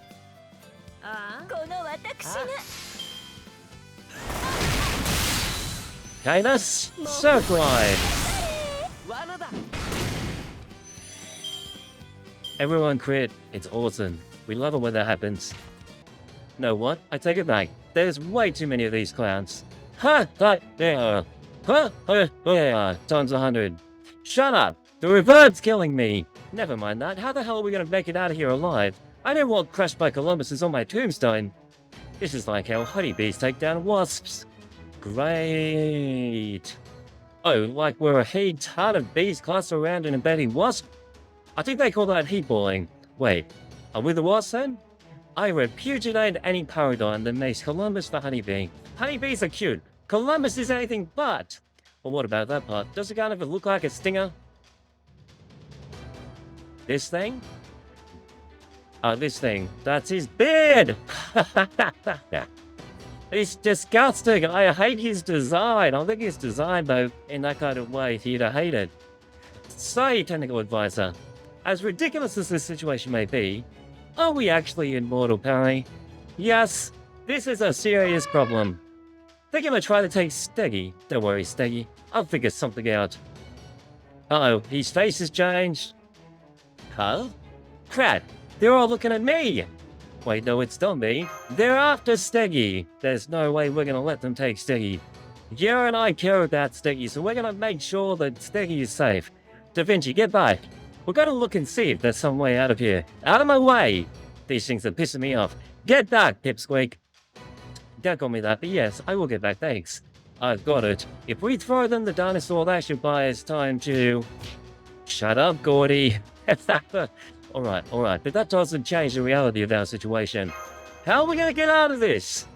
Speaker 1: Kindness, Circline! Everyone crit, it's awesome. We love it when that happens. Know what? I take it back. There's way too many of these clowns. Ha! There. Times 100. Shut up! The reverb's killing me! Never mind that. How the hell are we gonna make it out of here alive? I know what crushed by Columbus is on my tombstone. This is like how honeybees take down wasps. Great. Oh, like we're a heat ton of bees clustered around an embedding wasp? I think they call that heat balling. Wait, are we the wasps then? I repudiate any paradigm that makes Columbus the honeybee. Honeybees are cute. Columbus is anything but. Well, what about that part? Does it kind of look like a stinger? This thing? This thing. That's his beard! It's disgusting. I hate his design. I think his design, though, in that kind of way, for you to hate it. Say, technical advisor, as ridiculous as this situation may be, are we actually immortal, Perry? Yes, this is a serious problem. They're gonna try to take Steggy. Don't worry, Steggy. I'll figure something out. Uh-oh, his face has changed. Huh? Crap, they're all looking at me! Wait, no, it's not me. They're after Steggy. There's no way we're gonna let them take Steggy. You and I care about Steggy, so we're gonna make sure that Steggy is safe. Da Vinci, get back. We're gonna look and see if there's some way out of here. Out of my way! These things are pissing me off. Get back, Pipsqueak! Don't call me that, but yes, I will get back, thanks. I've got it. If we throw them the dinosaur, that should buy us time to... Shut up, Gordy. Alright, but that doesn't change the reality of our situation. How are we gonna get out of this?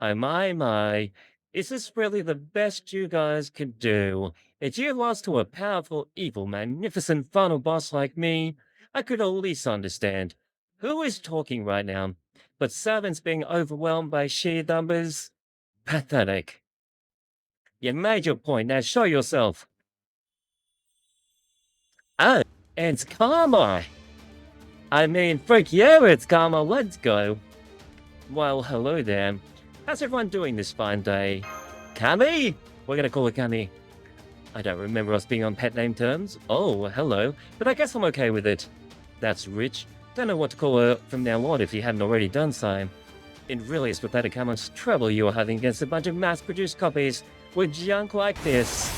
Speaker 1: Oh my. Is this really the best you guys could do? If you lost to a powerful, evil, magnificent final boss like me, I could at least understand. Who is talking right now? But servants being overwhelmed by sheer numbers? Pathetic. You made your point, now show yourself. Oh, it's Karma! I mean, frick yeah, it's Karma, let's go. Well, hello there. How's everyone doing this fine day? Kami? We're gonna call her Kami. I don't remember us being on pet name terms. Oh, hello. But I guess I'm okay with it. That's rich. Don't know what to call her from now on if you hadn't already done so. It really is pathetic how much trouble you are having against a bunch of mass-produced copies with junk like this.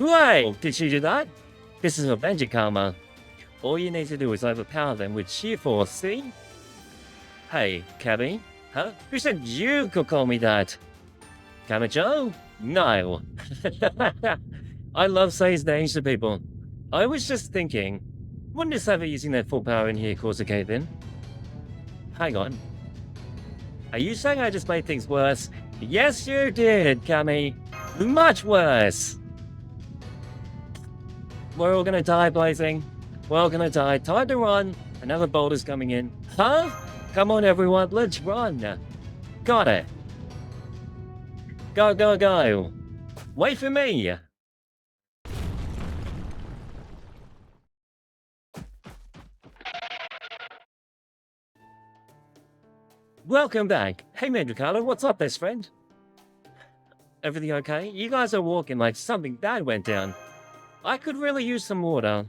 Speaker 1: Wait! Did she do that? This is Avenger Karma. All you need to do is overpower them with sheer force, see? Hey, Cabby? Huh? Who said you could call me that? Kamajo? No. I love saying names to people. I was just thinking, wouldn't this ever using their full power in here cause a cave-in? Hang on. Are you saying I just made things worse? Yes, you did, Kami. Much worse. We're all gonna die, Blazing. We're all gonna die. Time to run. Another boulder's coming in. Huh? Come on, everyone. Let's run. Got it. Go. Wait for me. Welcome back. Hey, Mandricardo, what's up, best friend? Everything okay? You guys are walking like something bad went down. I could really use some water.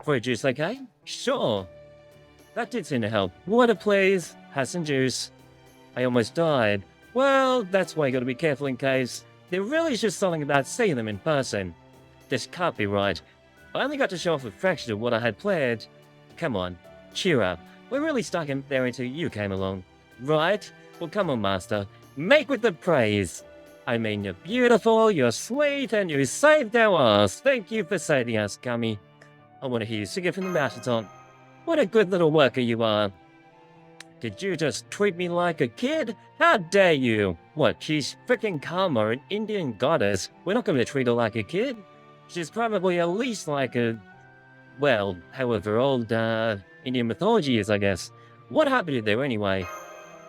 Speaker 1: Fruit juice, okay? Sure. That did seem to help. Water, please. Have some juice. I almost died. Well, that's why you gotta be careful in caves. There really is just something about seeing them in person. This can't be right. I only got to show off a fraction of what I had planned. Come on, cheer up. We're really stuck in there until you came along. Right? Well, come on, Master. Make with the praise. I mean, you're beautiful, you're sweet, and you saved our ass. Thank you for saving us, Kami. I want to hear you sing it from the mountaintop. What a good little worker you are. Did you just treat me like a kid? How dare you? What, she's freaking Karma, an Indian goddess. We're not going to treat her like a kid. She's probably at least like a, well, however old, Indian mythology is, I guess. What happened there anyway?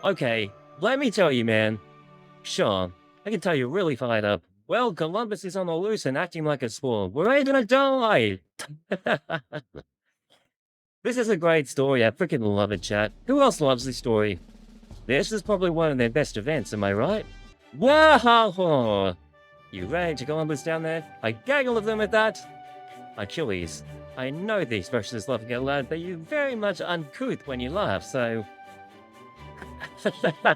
Speaker 1: Okay, let me tell you, man. Sure, I can tell you're really fired up. Well, Columbus is on the loose and acting like a spawn. We're ready to die! This is a great story. I freaking love it, chat. Who else loves this story? This is probably one of their best events, am I right? Wow! You rage Columbus down there? I gaggle of them at that. Achilles, I know the expression is laughing out loud, but you're very much uncouth when you laugh, so...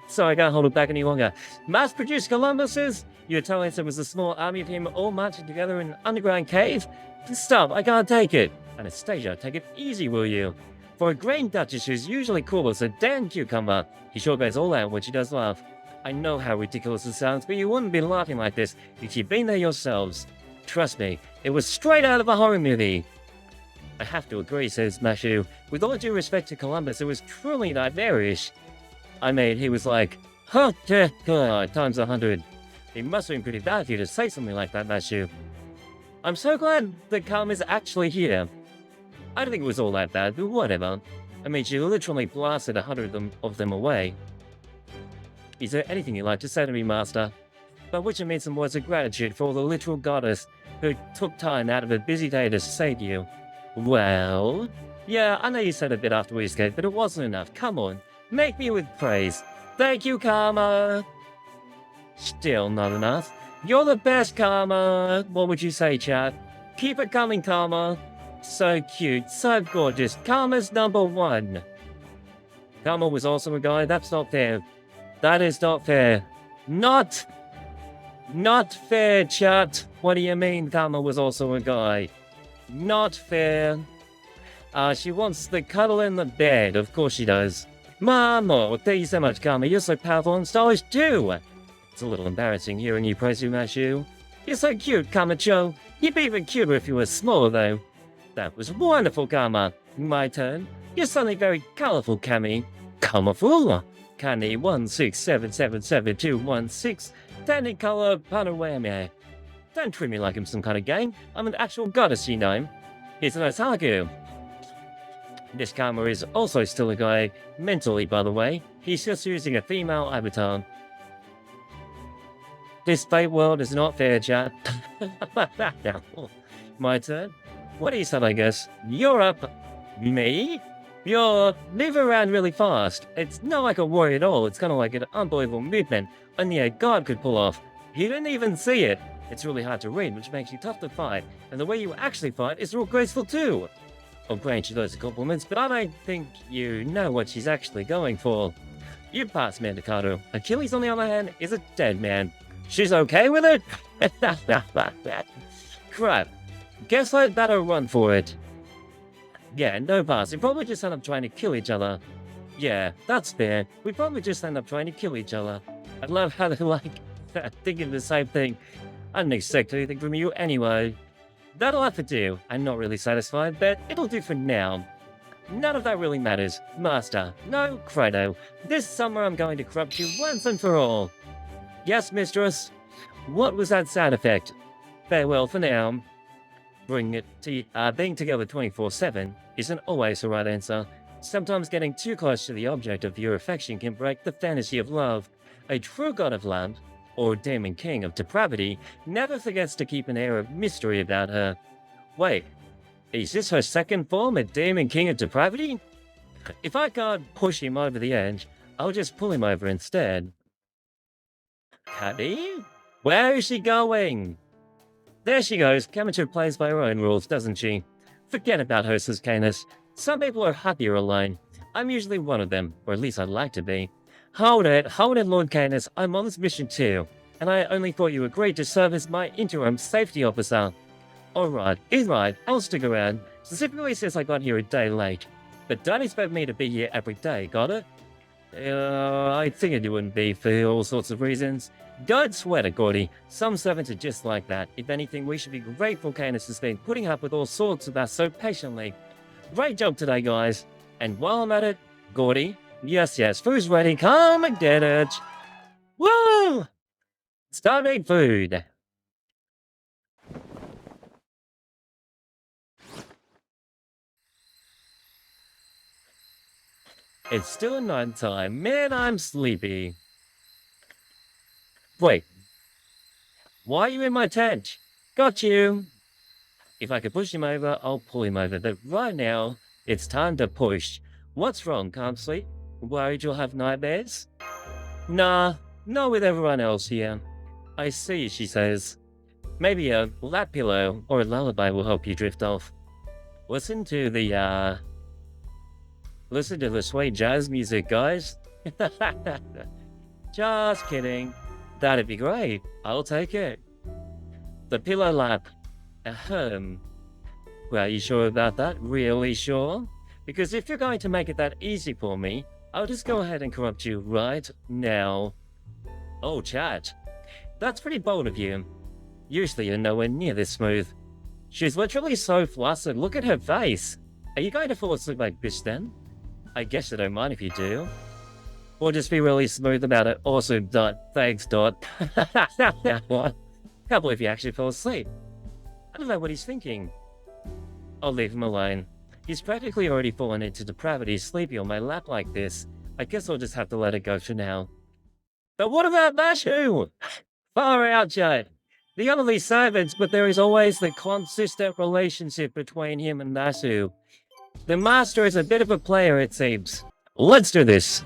Speaker 1: so I can't hold it back any longer. Mass-produced Columbuses? You're telling us it was a small army of him all marching together in an underground cave? Stop, I can't take it. Anastasia, take it easy, will you? For a green duchess who's usually cool as a damn cucumber, he sure goes all out when she does laugh. I know how ridiculous it sounds, but you wouldn't be laughing like this if you'd been there yourselves. Trust me, it was straight out of a horror movie. I have to agree, says Mashu. With all due respect to Columbus, it was truly nightmarish. I mean, he was like, huh, times 100. It must have been pretty bad for you to say something like that, Mashu. I'm so glad that Karma's actually here. I don't think it was all that bad, but whatever. I mean, she literally blasted 100 of them away. Is there anything you'd like to say to me, Master? By which I mean some words of gratitude for the literal goddess who took time out of a busy day to save you. Well, yeah, I know you said a bit after we escaped, but it wasn't enough. Come on, make me with praise. Thank you, Karma. Still not enough. You're the best, Karma. What would you say, chat? Keep it coming, Karma. So cute, so gorgeous. Karma's #1. Karma was also a guy. That's not fair. That is not fair. Not fair, chat. What do you mean Karma was also a guy? Not fair. She wants the cuddle in the bed. Of course she does. Mama, thank you so much, Karma. You're so powerful and stylish too. It's a little embarrassing hearing you praise you, Mashu. You're so cute, Karma-cho. You'd be even cuter if you were smaller, though. That was wonderful, Karma. My turn. You're suddenly very colorful, Kami. Colorful? Kani 167777216. Standing color panorama. Don't treat me like I'm some kind of game. I'm an actual goddess, you know. Here's an Otaku. This Karma is also still a guy, mentally, by the way. He's just using a female avatar. This fate world is not fair, chat. My turn. What do you say, I guess? You're up. Me? You're moving around really fast. It's not like a warrior at all. It's kind of like an unbelievable movement only a god could pull off. You didn't even see it. It's really hard to read, which makes you tough to fight. And the way you actually fight is real graceful too. I'll grant you those compliments, but I don't think you know what she's actually going for. You pass, Mandicado. Achilles, on the other hand, is a dead man. She's okay with it? Crap. Guess I'd better run for it. Yeah, no pass. We probably just end up trying to kill each other. Yeah, that's fair. We probably just end up trying to kill each other. I love how they're like, thinking the same thing. I didn't expect anything from you anyway. That'll have to do. I'm not really satisfied, but it'll do for now. None of that really matters. Master, no credo. This summer I'm going to corrupt you once and for all. Yes, mistress. What was that sound effect? Farewell for now. Being together 24/7 isn't always the right answer. Sometimes getting too close to the object of your affection can break the fantasy of love. A true god of love, or demon king of depravity, never forgets to keep an air of mystery about her. Wait, is this her second form, a demon king of depravity? If I can't push him over the edge, I'll just pull him over instead. Caddy? Where is she going? There she goes. Camacho plays by her own rules, doesn't she? Forget about her, says Canis. Some people are happier alone. I'm usually one of them, or at least I'd like to be. Hold it, Lord Canis. I'm on this mission too, and I only thought you agreed to serve as my interim safety officer. Alright, I'll stick around. Specifically since I got here a day late. But don't expect me to be here every day, got it? I figured you wouldn't be for all sorts of reasons. Don't sweat it, Gordy. Some servants are just like that. If anything, we should be grateful Canis has been putting up with all sorts of us so patiently. Great job today, guys. And while I'm at it, Gordy, Yes, yes, food's ready. Come and get it. Woo! It's time to eat food. It's still night time. Man, I'm sleepy. Wait. Why are you in my tent? Got you. If I could push him over, I'll pull him over. But right now, it's time to push. What's wrong? Can't sleep? Worried you'll have nightmares? Nah, not with everyone else here. I see, she says. Maybe a lap pillow or a lullaby will help you drift off. Listen to the sweet jazz music, guys. Just kidding. That'd be great. I'll take it. The pillow lap. Ahem. Well, are you sure about that? Really sure? Because if you're going to make it that easy for me, I'll just go ahead and corrupt you right now. Oh, chat. That's pretty bold of you. Usually you're nowhere near this smooth. She's literally so flustered. Look at her face. Are you going to fall asleep like this then? I guess I don't mind if you do. Or just be really smooth about it. Awesome, Dot. Thanks, Dot. What? Can't believe he actually fell asleep. I don't know what he's thinking. I'll leave him alone. He's practically already fallen into depravity sleeping on my lap like this. I guess I'll just have to let it go for now. But what about Mashu? Far out, Jade. The only servants, but there is always the consistent relationship between him and Nasu. The master is a bit of a player, it seems. Let's do this.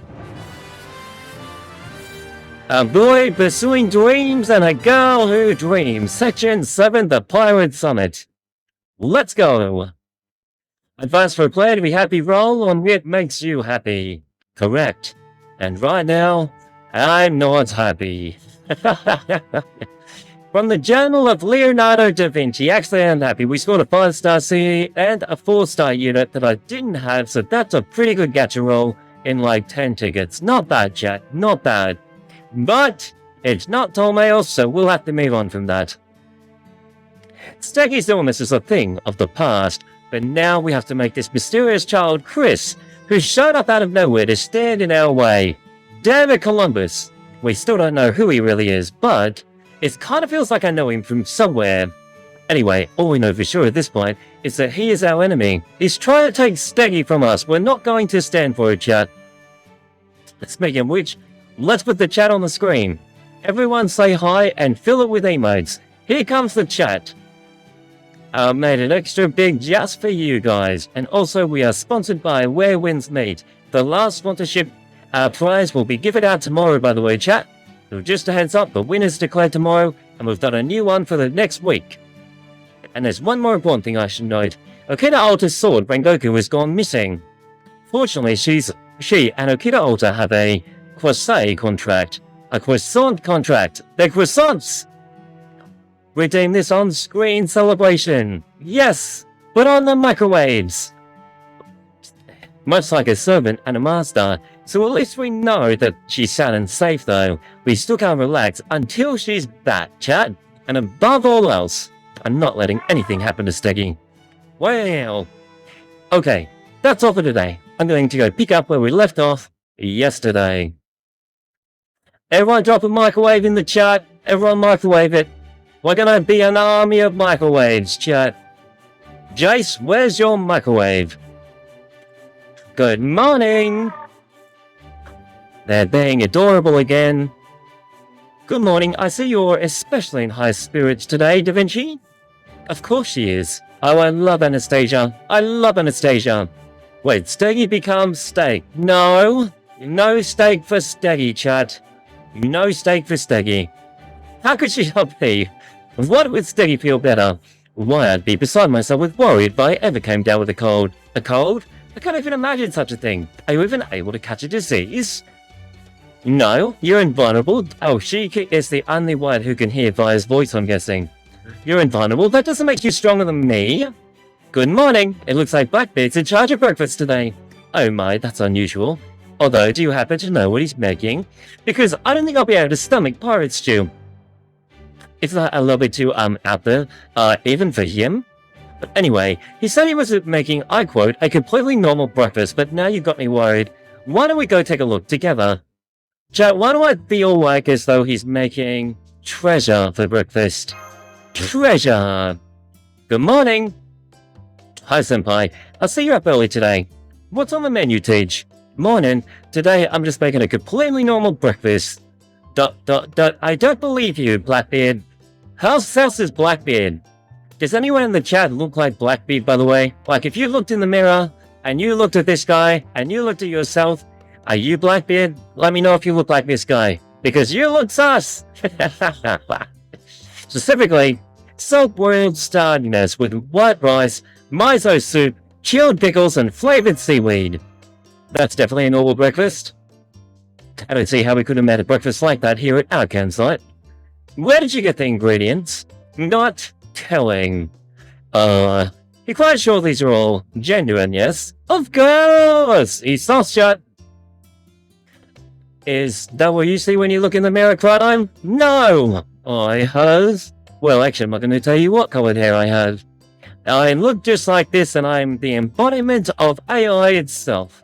Speaker 1: A boy pursuing dreams and a girl who dreams. Section 7, the Pirate Summit. Let's go. Advance for a player to be happy, roll on what makes you happy. Correct. And right now, I'm not happy. From the Journal of Leonardo Da Vinci. Actually, I'm happy. We scored a 5-star C and a 4-star unit that I didn't have, so that's a pretty good gacha roll in like 10 tickets. Not bad, chat. Not bad. But it's not Tolmail, so we'll have to move on from that. Steggy's illness is a thing of the past, but now we have to make this mysterious child, Chris, who showed up out of nowhere to stand in our way. Damn it, Columbus. We still don't know who he really is, but it kind of feels like I know him from somewhere. Anyway, all we know for sure at this point is that he is our enemy. He's trying to take Steggy from us. We're not going to stand for it, chat. Speaking of which, let's put the chat on the screen. Everyone say hi and fill it with emotes. Here comes the chat. I made it extra big just for you guys. And also we are sponsored by Where Winds Meet. The last sponsorship prize will be given out tomorrow, by the way, chat. So just a heads up, the winner's declared tomorrow, and we've done a new one for the next week. And there's one more important thing I should note. Okita Alta's sword, Rengoku, has gone missing. Fortunately, she and Okita Alta have a crusade contract. A croissant contract. They're croissants! Redeem this on-screen celebration. Yes! Put on the microwaves! Much like a servant and a master, so at least we know that she's sound and safe though. We still can't relax until she's back, chat. And above all else, I'm not letting anything happen to Steggy. Well, okay, that's all for today. I'm going to go pick up where we left off yesterday. Everyone drop a microwave in the chat. Everyone microwave it. We're gonna be an army of microwaves, chat. Jace, where's your microwave? Good morning! They're being adorable again. Good morning, I see you're especially in high spirits today, Da Vinci. Of course she is. Oh, I love Anastasia. I love Anastasia. Wait, Steggy becomes steak. No! No steak for Steggy, chat. No steak for Steggy. How could she not be? What would Steggy feel better? Why, I'd be beside myself with worry if I ever came down with a cold. A cold? I can't even imagine such a thing. Are you even able to catch a disease? No, you're invulnerable. Oh, she is the only one who can hear Via's voice, I'm guessing. You're invulnerable? That doesn't make you stronger than me. Good morning. It looks like Blackbeard's in charge of breakfast today. Oh my, that's unusual. Although, do you happen to know what he's making? Because I don't think I'll be able to stomach pirate stew. Is that a little bit too, out there, even for him? But anyway, he said he was making, I quote, a completely normal breakfast, but now you got me worried. Why don't we go take a look together? Chat, why do I feel like as though he's making treasure for breakfast? Treasure! Good morning! Hi, Senpai. I see you're up early today. What's on the menu, Tej? Morning. Today, I'm just making a completely normal breakfast. I don't believe you, Blackbeard. How sus is Blackbeard? Does anyone in the chat look like Blackbeard, by the way? Like, if you looked in the mirror, and you looked at this guy, and you looked at yourself, are you Blackbeard? Let me know if you look like this guy. Because you look sus! Specifically, salt-boiled stardiness with white rice, miso soup, chilled pickles, and flavored seaweed. That's definitely a normal breakfast. I don't see how we could have made a breakfast like that here at our campsite. Where did you get the ingredients? Not telling. You're quite sure these are all genuine, yes? Of course! He's sauce shut. Is that what you see when you look in the mirror, Crime? No! I has. Well, actually, I'm not going to tell you what colored hair I have. I look just like this, and I'm the embodiment of AI itself.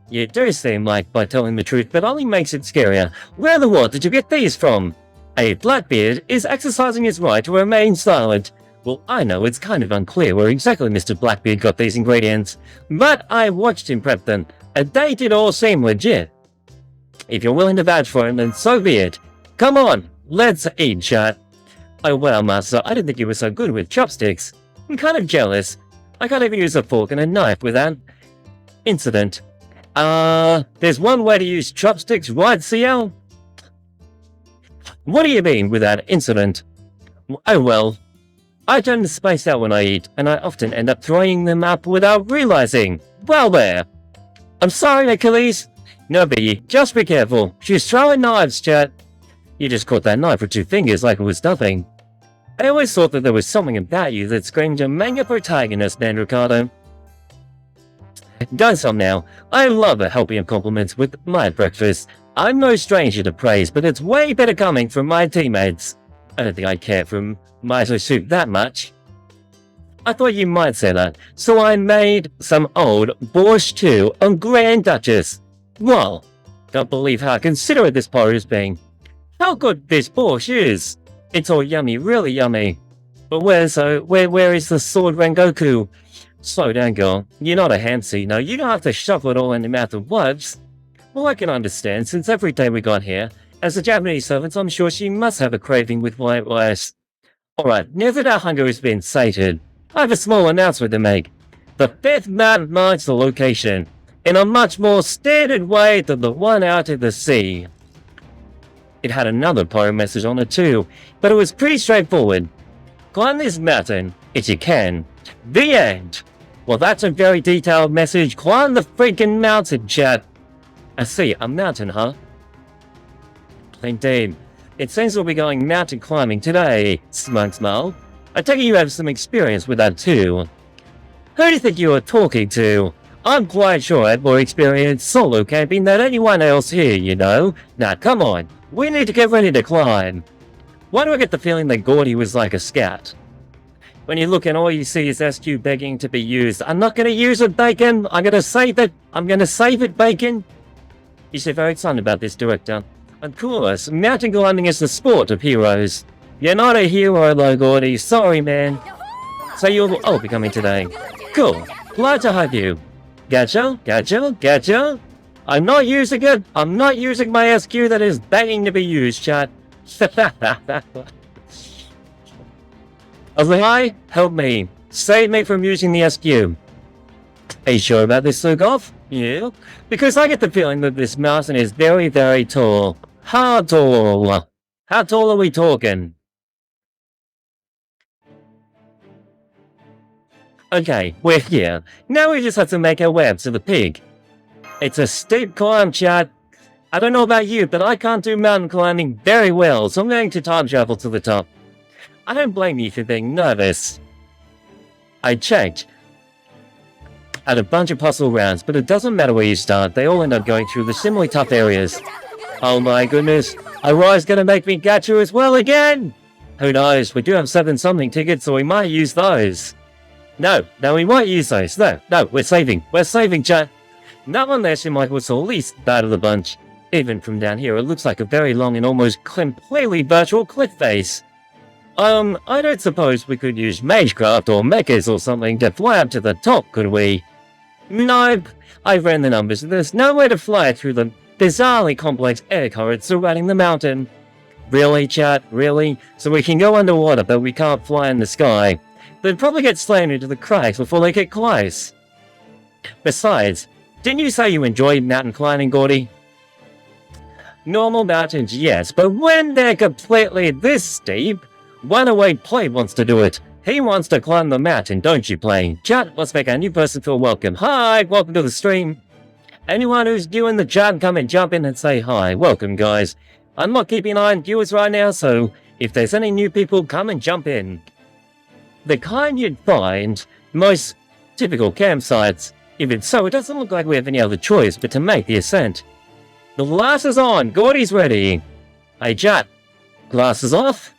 Speaker 1: You do seem like by telling the truth, but only makes it scarier. Where the what did you get these from? A Blackbeard is exercising his right to remain silent. Well, I know it's kind of unclear where exactly Mr. Blackbeard got these ingredients, but I watched him prep them, and they did all seem legit. If you're willing to vouch for him, then so be it. Come on, let's eat, chat. Oh wow, Master, I didn't think you were so good with chopsticks. I'm kind of jealous. I can't even use a fork and a knife without incident. There's one way to use chopsticks, right, CL? What do you mean without incident? Oh well. I tend to space out when I eat, and I often end up throwing them up without realizing. Well there. I'm sorry, Achilles. No biggie, just be careful. She's throwing knives, chat. You just caught that knife with 2 fingers like it was nothing. I always thought that there was something about you that screamed a manga protagonist, man, Ricardo. Done some now. I love a helping compliments with my breakfast. I'm no stranger to praise, but it's way better coming from my teammates. I don't think I care for miso soup that much. I thought you might say that, so I made some old borscht too on Grand Duchess. Well, can't believe how considerate this pot is being. How good this borscht is. It's all yummy, really yummy. But where is the sword Rengoku? Slow down, girl. You're not a Hansi, no, you don't have to shove it all in the mouth of wives. Well, I can understand, since every day we got here, as a Japanese servant, I'm sure she must have a craving with white rice. Alright, now that our hunger has been sated, I have a small announcement to make. The 5th map marks the location, in a much more standard way than the one out in the sea. It had another pyro message on it too, but it was pretty straightforward. Climb this mountain, if you can. The end! Well, that's a very detailed message. Climb the freaking mountain, chat. I see, a mountain, huh? Indeed. It seems we'll be going mountain climbing today, Smug Smile. I take it you have some experience with that too. Who do you think you are talking to? I'm quite sure I have more experience solo camping than anyone else here, you know. Now, come on. We need to get ready to climb. Why do I get the feeling that Gordy was like a scout? When you look and all you see is SQ begging to be used. I'm not going to use it, Bacon. I'm going to save it. I'm going to save it, Bacon. You seem very excited about this, Director. Of course, mountain climbing is the sport of heroes. You're not a hero, though, Gordy. Sorry, man. So you'll all be coming today. Cool. Glad to have you. Gotcha, gotcha, gotcha. I'm not using it. I'm not using my SQ that is begging to be used, chat. Hi, help me. Save me from using the SQ. Are you sure about this, Lukov? Yeah. Because I get the feeling that this mountain is very, very tall. How tall? How tall are we talking? Okay, we're here. Now we just have to make our way up to the peak. It's a steep climb, chat. I don't know about you, but I can't do mountain climbing very well, so I'm going to time travel to the top. I don't blame you for being nervous. I checked at a bunch of puzzle rounds, but it doesn't matter where you start, they all end up going through the similarly tough areas. Oh my goodness, Aurai's gonna make me gacha as well again! Who knows, we do have 7-something tickets, so we might use those. No, we might use those. No, we're saving, chat. Not unless your Michael was the least bad of the bunch. Even from down here, it looks like a very long and almost completely virtual cliff face. I don't suppose we could use Magecraft or Mechas or something to fly up to the top, could we? Nope. I've ran the numbers. There's no way to fly through the bizarrely complex air currents surrounding the mountain. Really, chat? Really? So we can go underwater, but we can't fly in the sky. They'd probably get slammed into the cracks before they get close. Besides, didn't you say you enjoyed mountain climbing, Gordy? Normal mountains, yes, but when they're completely this steep, Runaway Play wants to do it. He wants to climb the mountain, don't you, Play? Chat, let's make our new person feel welcome. Hi, welcome to the stream. Anyone who's new in the chat, come and jump in and say hi. Welcome, guys. I'm not keeping an eye on viewers right now, so if there's any new people, come and jump in. The kind you'd find most typical campsites. Even so, it doesn't look like we have any other choice but to make the ascent. The glasses on, Gordy's ready. Hey, chat. Glasses off?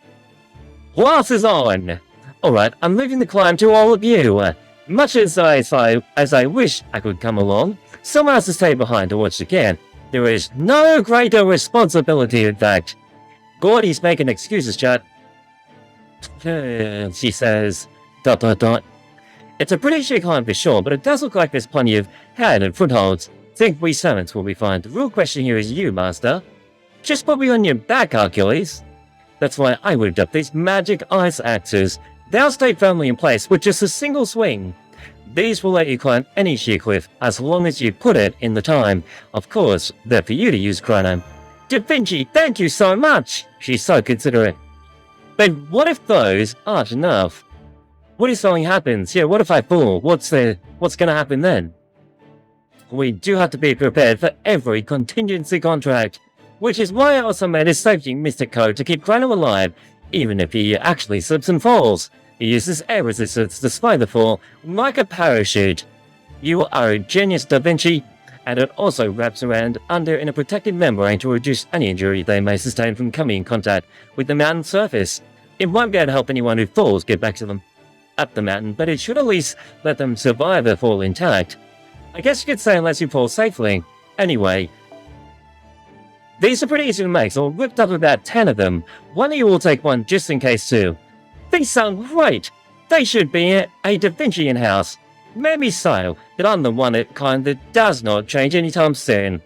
Speaker 1: Glasses on! Alright, I'm leaving the climb to all of you. Much as I wish I could come along, someone has to stay behind to watch the can. There is no greater responsibility, in fact. Gordy's making excuses, chat. She says, ... It's a pretty chic climb for sure, but it does look like there's plenty of hand and footholds. Think we servants will be fine. The real question here is you, Master. Just put me on your back, Hercules. That's why I whipped up these magic ice axes. They'll stay firmly in place with just a single swing. These will let you climb any sheer cliff, as long as you put it in the time. Of course, they're for you to use, Chrono. Da Vinci, thank you so much! She's so considerate. But what if those aren't enough? What if something happens? Yeah, what if I fall? What's gonna happen then? We do have to be prepared for every contingency contract, which is why I also made a safety mystic code to keep Chrono alive, even if he actually slips and falls. He uses air resistance despite the fall, like a parachute. You are a genius, Da Vinci, and it also wraps around under in a protective membrane to reduce any injury they may sustain from coming in contact with the mountain surface. It won't be able to help anyone who falls get back to them up the mountain, but it should at least let them survive their fall intact. I guess you could say unless you fall safely. Anyway, these are pretty easy to make, so I whipped up about 10 of them. Why don't you all take one just in case too? These sound great! They should be a Da Vinci in-house. Maybe so, but I'm the one that does not change anytime soon.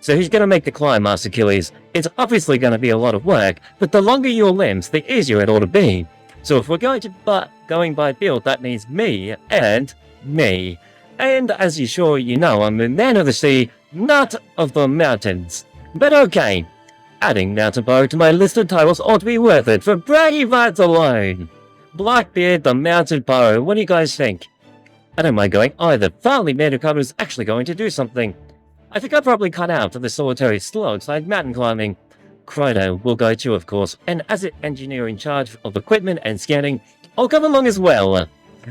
Speaker 1: So who's gonna make the climb, Master Achilles? It's obviously gonna be a lot of work, but the longer your limbs, the easier it ought to be. So if we're going by build, that means me and me. And as you know, I'm the man of the sea, not of the mountains. But okay, adding Mountain Pyro to my list of titles ought to be worth it for bragging rights alone. Blackbeard the Mountain Pyro, what do you guys think? I don't mind going either. Finally, Mandocover is actually going to do something. I think I'll probably cut out for the solitary slugs like mountain climbing. Chrono will go too, of course, and as an engineer in charge of equipment and scanning, I'll come along as well.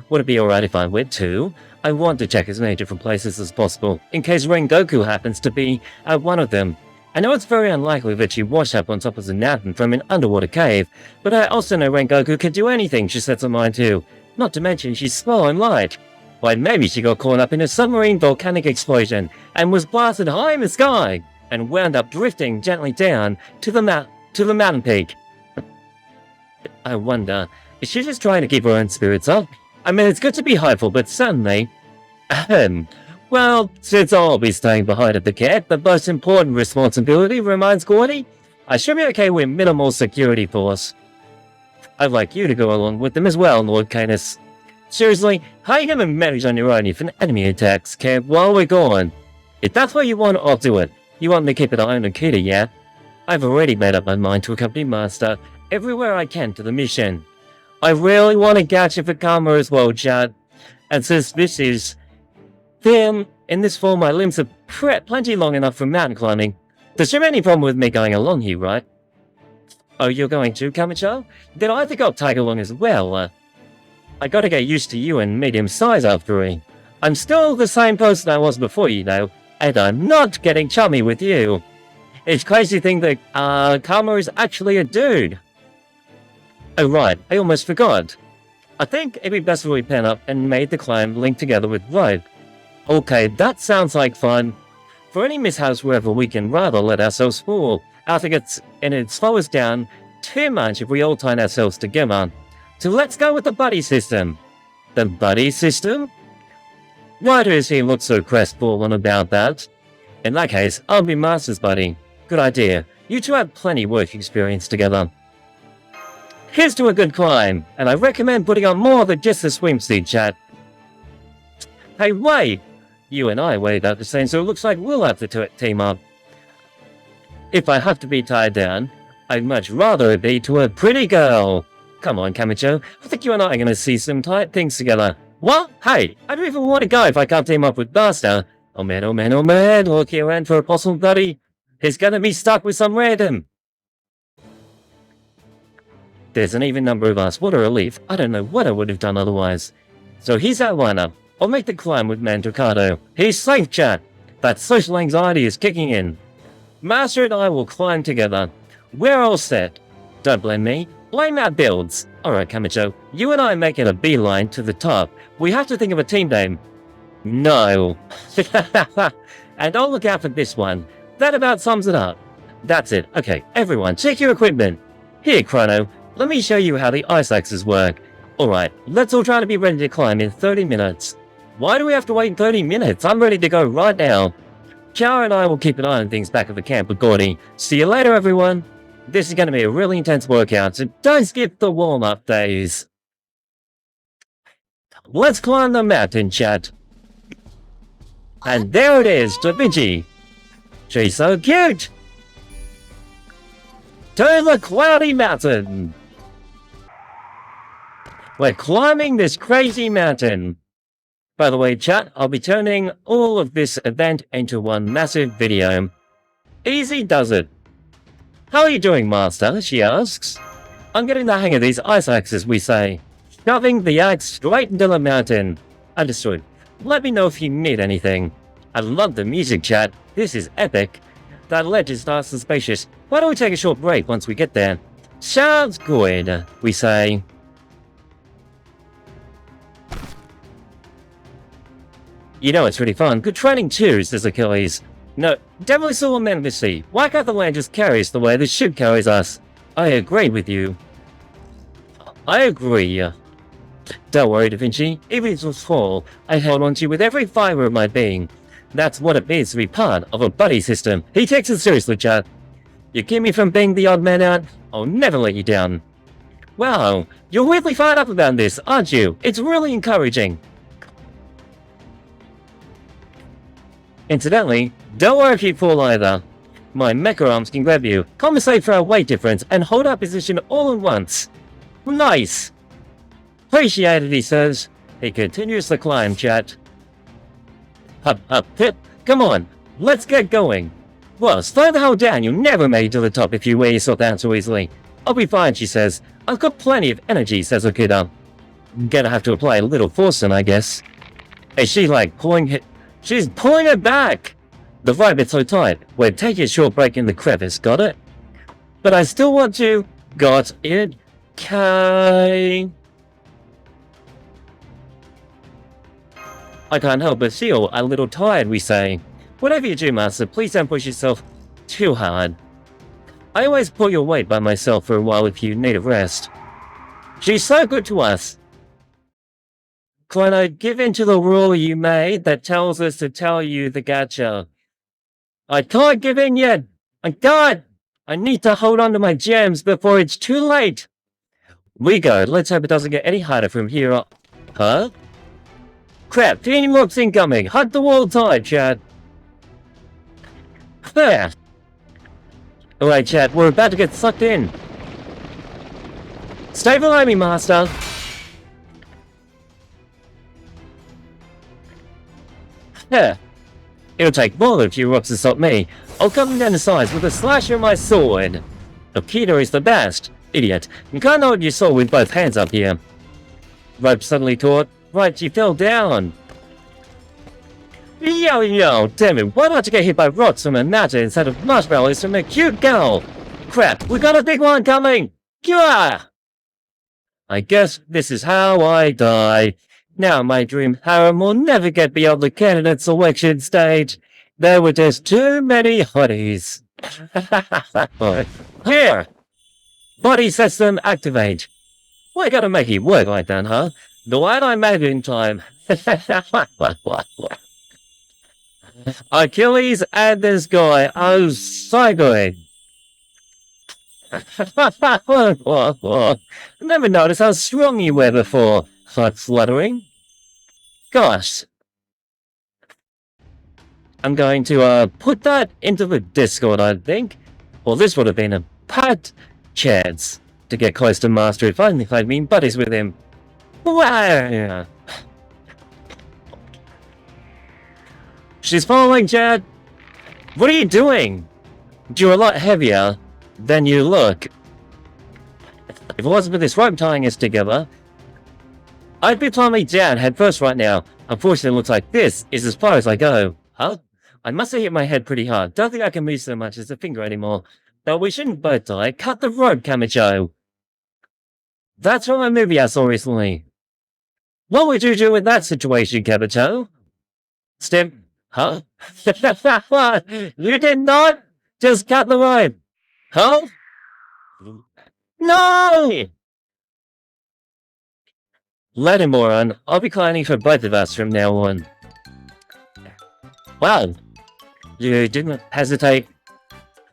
Speaker 1: Would it be alright if I went too? I want to check as many different places as possible, in case Rengoku happens to be at one of them. I know it's very unlikely that she washed up on top of the mountain from an underwater cave, but I also know Rengoku can do anything she sets her mind to. Not to mention she's small and light. Why, maybe she got caught up in a submarine volcanic explosion and was blasted high in the sky and wound up drifting gently down to the mountain peak. I wonder, is she just trying to keep her own spirits up? I mean, it's good to be hopeful, but certainly... Well, since I'll be staying behind at the camp, the most important responsibility reminds Gordy, I should be okay with minimal security force. I'd like you to go along with them as well, Lord Canis. Seriously, how are you gonna manage on your own if an enemy attacks camp while we're gone? If that's what you want, I'll do it. You want me to keep an eye on Nikita, yeah? I've already made up my mind to accompany Master everywhere I can to the mission. I really want to catch it for Karma as well, Chad. And since this is film, in this form my limbs are plenty long enough for mountain climbing. There's no any problem with me going along here, right? Oh, you're going too, Kamicho? Then I think I'll tag along as well. I gotta get used to you and medium size after all. I'm still the same person I was before, you know, and I'm not getting chummy with you. It's crazy to think that Karma is actually a dude. Oh right, I almost forgot. I think it'd be best if we pen up and made the climb linked together with rope. Okay, that sounds like fun. For any mishaps wherever we can rather let ourselves fall. I think it slows us down too much if we all tie ourselves together. So let's go with the buddy system. The buddy system? Why does he look so crestfallen about that? In that case, I'll be Master's buddy. Good idea. You two have plenty work experience together. Here's to a good climb, and I recommend putting on more than just a swimsuit, chat. Hey, wait! You and I weigh about the same, so it looks like we'll have to team up. If I have to be tied down, I'd much rather it be to a pretty girl. Come on, Camacho. I think you and I are going to see some tight things together. What? Hey, I don't even want to go if I can't team up with Master. Oh man, oh man, oh man. Look here, and for a possible buddy. He's going to be stuck with some random. There's an even number of us. What a relief. I don't know what I would have done otherwise. So here's our lineup. I'll make the climb with Mandracado. He's safe, chat. That social anxiety is kicking in. Master and I will climb together. We're all set. Don't blame me. Blame our builds. Alright, Camacho. You and I make it a beeline to the top. We have to think of a team name. No. And I'll look out for this one. That about sums it up. That's it. Okay, everyone, check your equipment. Here, Chrono. Let me show you how the ice axes work. Alright, let's all try to be ready to climb in 30 minutes. Why do we have to wait 30 minutes? I'm ready to go right now. Chara and I will keep an eye on things back at the camp with Gordy. See you later, everyone. This is going to be a really intense workout, so don't skip the warm-up days. Let's climb the mountain, chat. And there it is, Da Vinci. She's so cute. To the cloudy mountain. We're climbing this crazy mountain. By the way, chat, I'll be turning all of this event into one massive video. Easy does it. How are you doing, Master? She asks. I'm getting the hang of these ice axes, we say. Shoving the axe straight into the mountain. Understood. Let me know if you need anything. I love the music, chat. This is epic. That ledge is nice and spacious. Why don't we take a short break once we get there? Sounds good, we say. You know it's really fun. Good training too, says Achilles. No, definitely still a man to see. Why can't the land just carry us the way the ship carries us? I agree with you. I agree. Don't worry, Da Vinci. Even if it was fall, I held on to you with every fiber of my being. That's what it means to be part of a buddy system. He takes it seriously, chat. You keep me from being the odd man out, I'll never let you down. Wow, you're weirdly fired up about this, aren't you? It's really encouraging. Incidentally, don't worry if you fall either. My mecha arms can grab you, compensate for our weight difference, and hold our position all at once. Nice! Appreciate it, he says. He continues the climb, chat. Hup, hup, hip. Come on, let's get going. Well, slow the hell down. You'll never make it to the top if you wear yourself down so easily. I'll be fine, she says. I've got plenty of energy, says Okida. Gonna have to apply a little force then, I guess. Is she like pulling it? She's pulling it back! The right bit's so tight. We're taking a short break in the crevice, got it? But I still want to... Got it? Okay. I can't help but feel a little tired, we say. Whatever you do, Master, please don't push yourself too hard. I always pull your weight by myself for a while if you need a rest. She's so good to us. Chrono, give in to the rule you made that tells us to tell you the gacha. I can't give in yet. I can't. I need to hold on to my gems before it's too late. We go. Let's hope it doesn't get any harder from here on. Huh? Crap, team looks incoming. Hunt the wall tight, chat. There. Alright, chat, we're about to get sucked in. Stay below me, Master. Yeah. It'll take more than a few rocks to stop me. I'll come down the sides with a slash of my sword. Okida is the best. Idiot. You can't hold your sword with both hands up here. Rope suddenly taut. Right, she fell down. Yo, damn it, why not you get hit by rocks from a mountain instead of marshmallows from a cute girl? Crap, we got a big one coming! Gah! I guess this is how I die. Now my dream harem will never get beyond the candidate selection stage. There were just too many hotties. Here! Body system activate. Why gotta make it work like that, huh? The one I made in time. Achilles and this guy. Oh, so good. Never noticed how strong you were before. Hot fluttering. Gosh. I'm going to put that into the Discord, I think. Well, this would have been a bad chance to get close to Master if only I'd been buddies with him. Wow. She's falling, Chad. What are you doing? You're a lot heavier than you look. If it wasn't for this rope tying us together, I'd be plummy down head first right now. Unfortunately, it looks like this is as far as I go. Huh? I must have hit my head pretty hard. Don't think I can move so much as a finger anymore. Though we shouldn't both die. Cut the rope, Camacho. That's from a movie I saw recently. What would you do in that situation, Camacho? Step. Huh? You did not just cut the rope. Huh? No! Let him, moron. I'll be climbing for both of us from now on. Wow. You didn't hesitate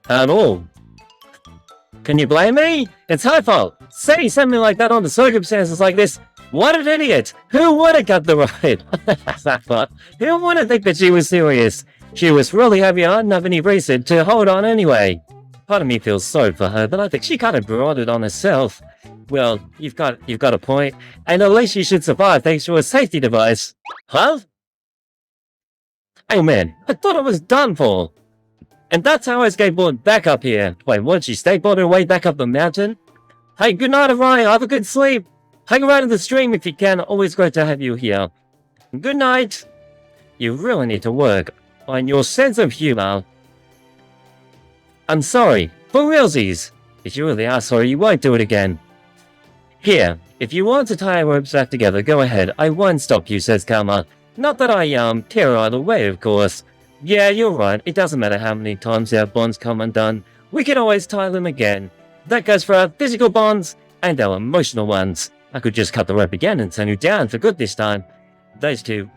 Speaker 1: at all. Can you blame me? It's her fault. Saying something like that under circumstances like this. What an idiot! Who would have cut the rope? Who would have think that she was serious? She was really heavy on, enough any reason to hold on anyway. Part of me feels sorry for her, but I think she kind of brought it on herself. Well, you've got a point, and at least she should survive thanks to a safety device. Huh? Oh man, I thought it was done for. And that's how I skateboard back up here. Wait, what? She skateboarded her way back up the mountain? Hey, good night, Orion. Have a good sleep. Hang around in the stream if you can. Always great to have you here. Good night. You really need to work on your sense of humor. I'm sorry. For realsies. If you really are sorry, you won't do it again. Here, if you want to tie our ropes back together, go ahead. I won't stop you, says Karma. Not that I, care either way, of course. Yeah, you're right. It doesn't matter how many times our bonds come undone. We can always tie them again. That goes for our physical bonds and our emotional ones. I could just cut the rope again and send you down for good this time. Those two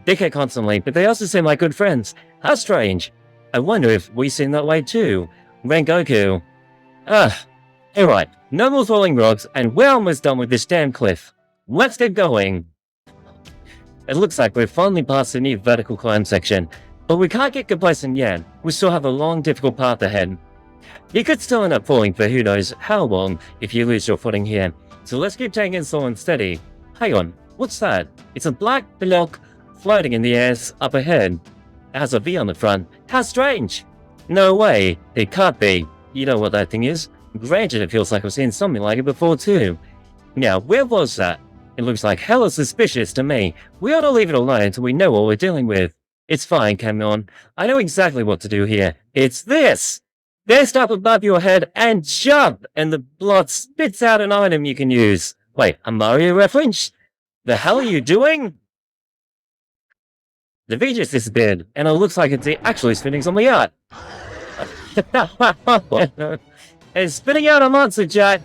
Speaker 1: bicker constantly, but they also seem like good friends. How strange. I wonder if we seem that way too. Rengoku. Alright, no more falling rocks, and we're almost done with this damn cliff. Let's get going. It looks like we've finally passed the new vertical climb section, but we can't get complacent yet. We still have a long, difficult path ahead. You could still end up falling for who knows how long if you lose your footing here. So let's keep taking it slow and steady. Hang on, what's that? It's a black block floating in the air up ahead. It has a V on the front. How strange! No way, it can't be. You know what that thing is? Granted, it feels like I've seen something like it before too. Now, where was that? It looks like hella suspicious to me. We ought to leave it alone until we know what we're dealing with. It's fine, Camion. I know exactly what to do here. It's this! Rest up above your head and jump, and the block spits out an item you can use. Wait, a Mario reference? The hell are you doing? The V just disappeared, and it looks like it's actually spinning something out. It's spitting out a monster, chat.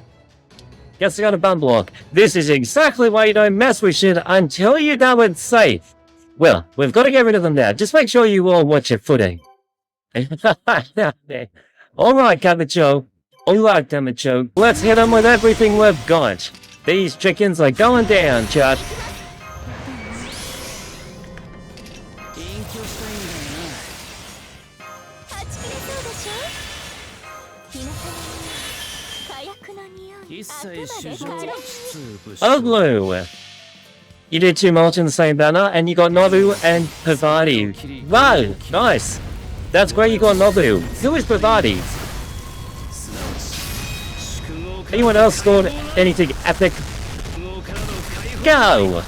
Speaker 1: Guess I got a bum block. This is exactly why you don't mess with shit until you know it's safe. Well, we've got to get rid of them now. Just make sure you all watch your footing. Alright, Camacho. Alright, Camacho. Let's hit them with everything we've got. These chickens are going down, chat. Oglu! You did two mulch in the same banner, and you got Nobu and Pavati. Wow, nice! That's great you got Nobu. Who is Pavati? Anyone else scored anything epic? Go!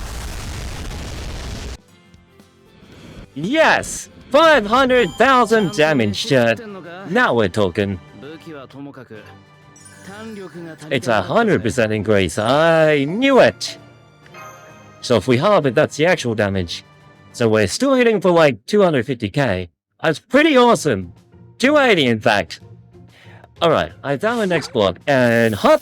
Speaker 1: Yes! 500,000 damage, chat. Now we're talking. It's 100% increase. I knew it! So if we halve it, that's the actual damage. So we're still hitting for like 250k. That's pretty awesome. 280 in fact. Alright, I've done the next block, and hop!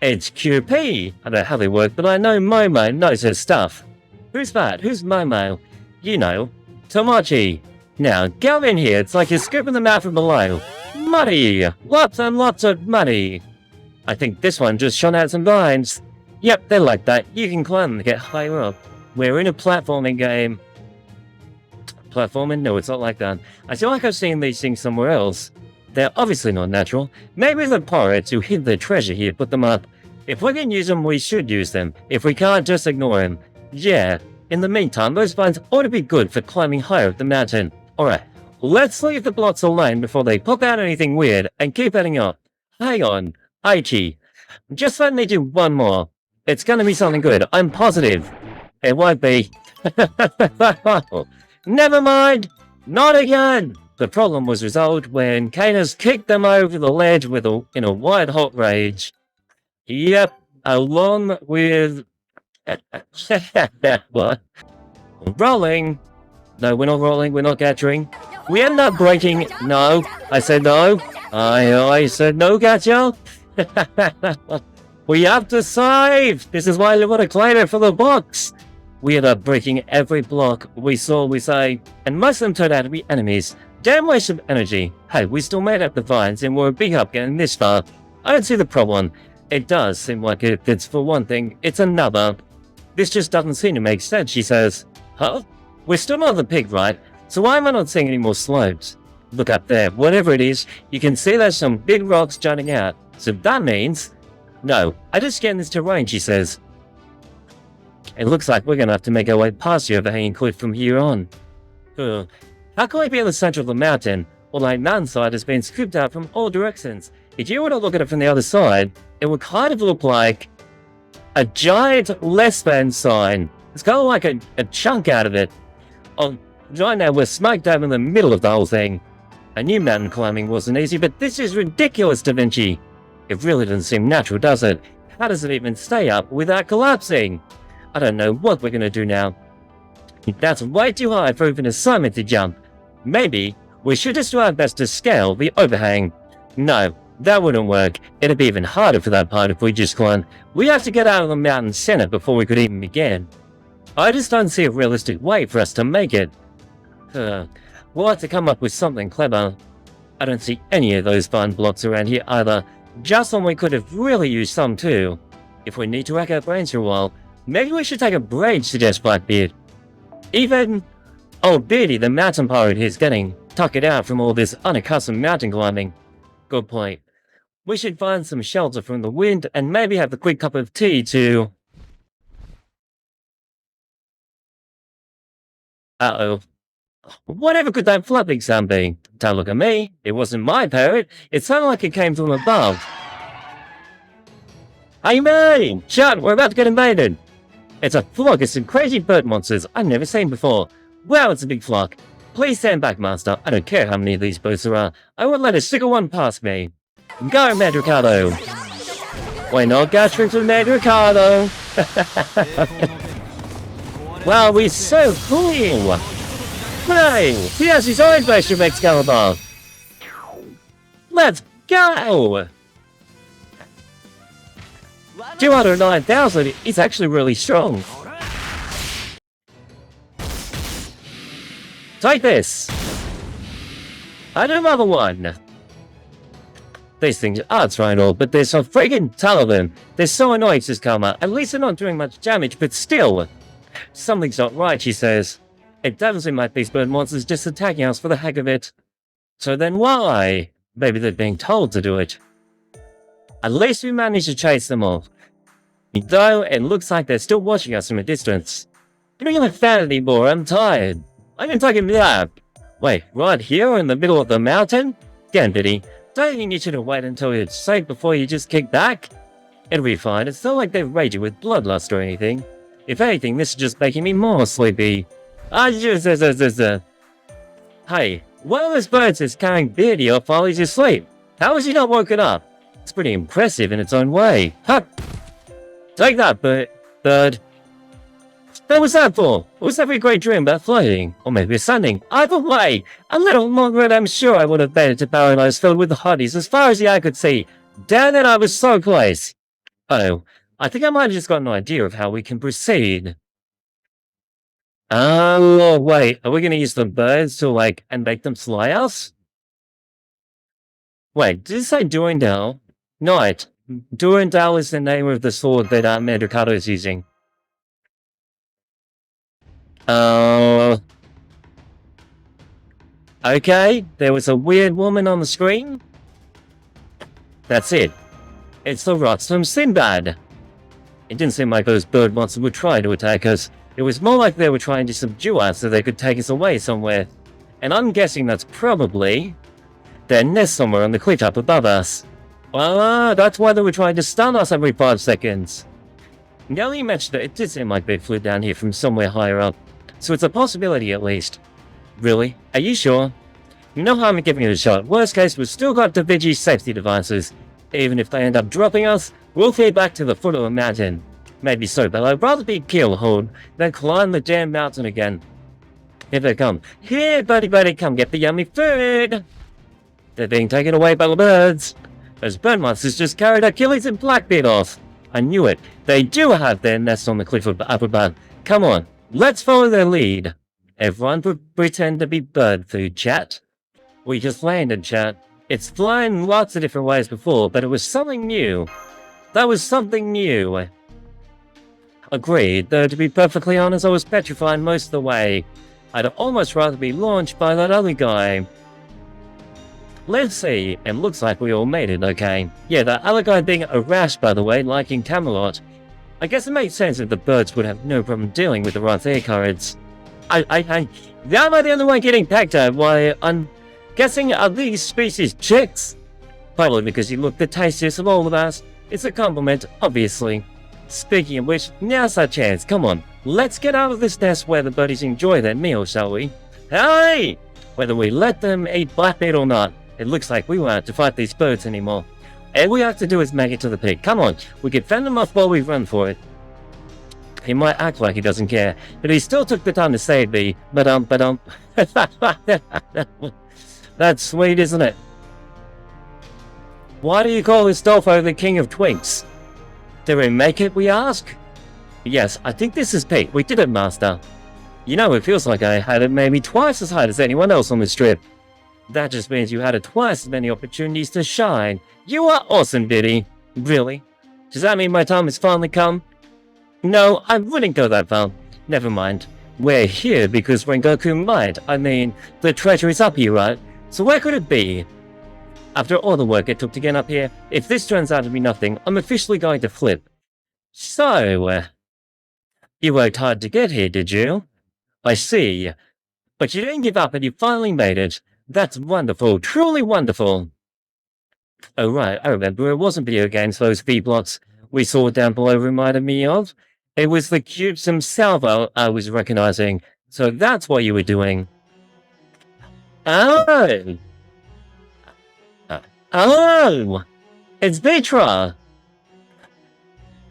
Speaker 1: It's QP! I don't know how they work, but I know Momo knows her stuff. Who's that? Who's Momo? You know, Tomochi. Now, go in here, it's like you're scooping them out from below. Money! Lots and lots of money! I think this one just shot out some vines. Yep, they're like that. You can climb them to get higher up. We're in a platforming game. Platforming? No, it's not like that. I feel like I've seen these things somewhere else. They're obviously not natural. Maybe the pirates who hid their treasure here put them up. If we can use them, we should use them. If we can't, just ignore them. Yeah. In the meantime, those vines ought to be good for climbing higher up the mountain. Alright, let's leave the blocks alone before they pop out anything weird and keep heading up. Hang on, Aichi. Just let me do one more. It's gonna be something good, I'm positive. It won't be. Never mind! Not again! The problem was resolved when Canis kicked them over the ledge in a white-hot rage. Yep, along with... What? Rolling! No, we're not rolling, we're not gathering. We end up breaking... No, I said no. I said no, Gacha. We have to save! This is why we want to claim it for the box! We end up breaking every block we saw, we say, and most of them turned out to be enemies. Damn waste of energy. Hey, we still made up the vines and we're a big up getting this far. I don't see the problem. It does seem like it's for one thing, it's another. This just doesn't seem to make sense, she says. Huh? We're still not the pig, right? So why am I not seeing any more slopes? Look up there, whatever it is, you can see there's some big rocks jutting out. So that means... No, I just scanned this terrain, she says. It looks like we're gonna have to make our way past the overhanging cliff from here on. How can we be in the center of the mountain? Well, the mountainside has been scooped out from all directions. If you were to look at it from the other side, it would kind of look like a giant less than sign. It's kind of like a chunk out of it. Oh, right now we're smack dab in the middle of the whole thing. I knew mountain climbing wasn't easy, but this is ridiculous, Da Vinci. It really doesn't seem natural, does it? How does it even stay up without collapsing? I don't know what we're gonna do now. That's way too high for even a Simon to jump. Maybe we should just do our best to scale the overhang. No, that wouldn't work. It'd be even harder for that part if we just climbed. We have to get out of the mountain center before we could even begin. I just don't see a realistic way for us to make it. We'll have to come up with something clever. I don't see any of those fine blocks around here either. Just when we could have really used some too. If we need to rack our brains for a while, maybe we should take a break, suggests Blackbeard. Even old Beardy, the mountain pirate, is getting tuckered out from all this unaccustomed mountain climbing. Good point. We should find some shelter from the wind and maybe have a quick cup of tea to... Uh-oh. Whatever could that flapping sound be? Don't look at me. It wasn't my parrot. It sounded like it came from above. Hey man! Shut! We're about to get invaded! It's a flock of some crazy bird monsters I've never seen before. Wow, it's a big flock. Please stand back, Master. I don't care how many of these birds there are. I won't let a single one pass me. Go, Madricardo! We're not gathering to Madricardo! Wow, we're so cool! Hey! He has his own version of Excalibur! Let's go! 209,000 is actually really strong. Take this! And another one! These things are trying all, but there's a friggin' ton of them. They're so annoying, says Karma. At least they're not doing much damage, but still. Something's not right, she says. It doesn't seem like these bird monsters just attacking us for the heck of it. So then why? Maybe they're being told to do it. At least we managed to chase them off. Though it looks like they're still watching us from a distance. I don't give a fan anymore, I'm tired. I can take a nap. Wait, right here in the middle of the mountain? Damn, Biddy. Don't you need to wait until it's safe before you just kick back? It'll be fine, it's not like they're raging with bloodlust or anything. If anything, this is just making me more sleepy. Hey, one of those birds is carrying Beardy off while he's asleep. How is he not woken up? It's pretty impressive in its own way. Huh? Take that, Bird. What was that for? Was every great dream about flying? Or maybe ascending? Either way, a little longer and I'm sure I would have made it to paradise filled with the hotties as far as the eye could see. Damn it, I was so close. Oh, I think I might have just got an idea of how we can proceed. Oh, wait, are we going to use the birds to, and make them fly us? Wait, did it say Durandal? Not. Durandal is the name of the sword that Mandricato is using. Okay, there was a weird woman on the screen. That's it. It's the rots from Sinbad. It didn't seem like those bird monsters would try to attack us. It was more like they were trying to subdue us so they could take us away somewhere. And I'm guessing that's probably their nest somewhere on the cliff up above us. Well, that's why they were trying to stun us every 5 seconds. Now you mentioned it did seem like they flew down here from somewhere higher up. So it's a possibility at least. Really? Are you sure? No harm in giving it a shot. Worst case, we've still got Da Vinci's safety devices. Even if they end up dropping us, we'll fly back to the foot of the mountain. Maybe so, but I'd rather be keelhauled than climb the damn mountain again. Here they come. Here, buddy, come get the yummy food! They're being taken away by the birds. Those bird monsters just carried Achilles and Blackbeard off. I knew it. They do have their nest on the cliff up above. Come on, let's follow their lead. Everyone pretend to be bird food, chat. We just landed, chat. It's flying lots of different ways before, but it was something new. That was something new. Agreed, though to be perfectly honest, I was petrified most of the way. I'd almost rather be launched by that other guy. Let's see, it looks like we all made it okay. Yeah, that other guy being a rash, by the way, liking Camelot. I guess it makes sense that the birds would have no problem dealing with the right air currents. Am I the only one getting pecked at? Why, I'm guessing are these species chicks? Probably because you look the tastiest of all of us. It's a compliment, obviously. Speaking of which, now's our chance. Come on, let's get out of this nest where the birdies enjoy their meal, shall we? Hey! Whether we let them eat Blackbeard or not, it looks like we won't have to fight these birds anymore. All we have to do is make it to the pit. Come on, we can fend them off while we run for it. He might act like he doesn't care, but he still took the time to save me. That's sweet, isn't it? Why do you call this Dolpho the king of twinks? Did we make it, we ask? Yes, I think this is Pete. We did it, master. You know, it feels like I had it maybe twice as hard as anyone else on this trip. That just means you had twice as many opportunities to shine. You are awesome, Diddy. Really? Does that mean my time has finally come? No, I wouldn't go that far. Never mind. We're here because Rengoku might. I mean, the treasure is up here, right? So where could it be? After all the work it took to get up here, if this turns out to be nothing, I'm officially going to flip. So, you worked hard to get here, did you? I see. But you didn't give up and you finally made it. That's wonderful, truly wonderful. Oh right, I remember it wasn't video games those V-blocks we saw down below reminded me of. It was the cubes themselves I was recognizing, so that's what you were doing. Oh! Oh! It's Vitra!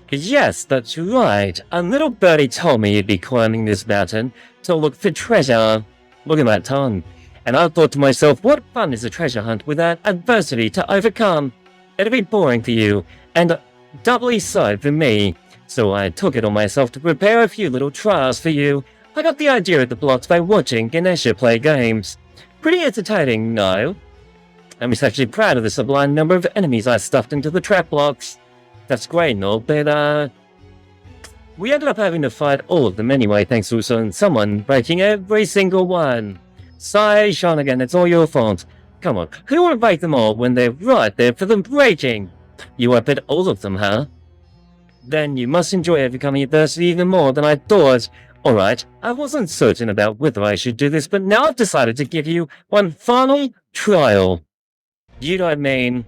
Speaker 1: Yes, that's right. A little birdie told me you'd be climbing this mountain to look for treasure. Look at that tongue. And I thought to myself, what fun is a treasure hunt without adversity to overcome? It'd be boring for you, and doubly so for me. So I took it on myself to prepare a few little trials for you. I got the idea of the blocks by watching Ganesha play games. Pretty entertaining, no? I'm especially proud of the sublime number of enemies I stuffed into the trap blocks. That's great and all, but we ended up having to fight all of them anyway thanks to someone breaking every single one. Sorry, Shonigan, it's all your fault. Come on, who would break them all when they're right there for them breaking? You won't bet all of them, huh? Then you must enjoy overcoming adversity even more than I thought. Alright, I wasn't certain about whether I should do this, but now I've decided to give you one final trial. You don't mean...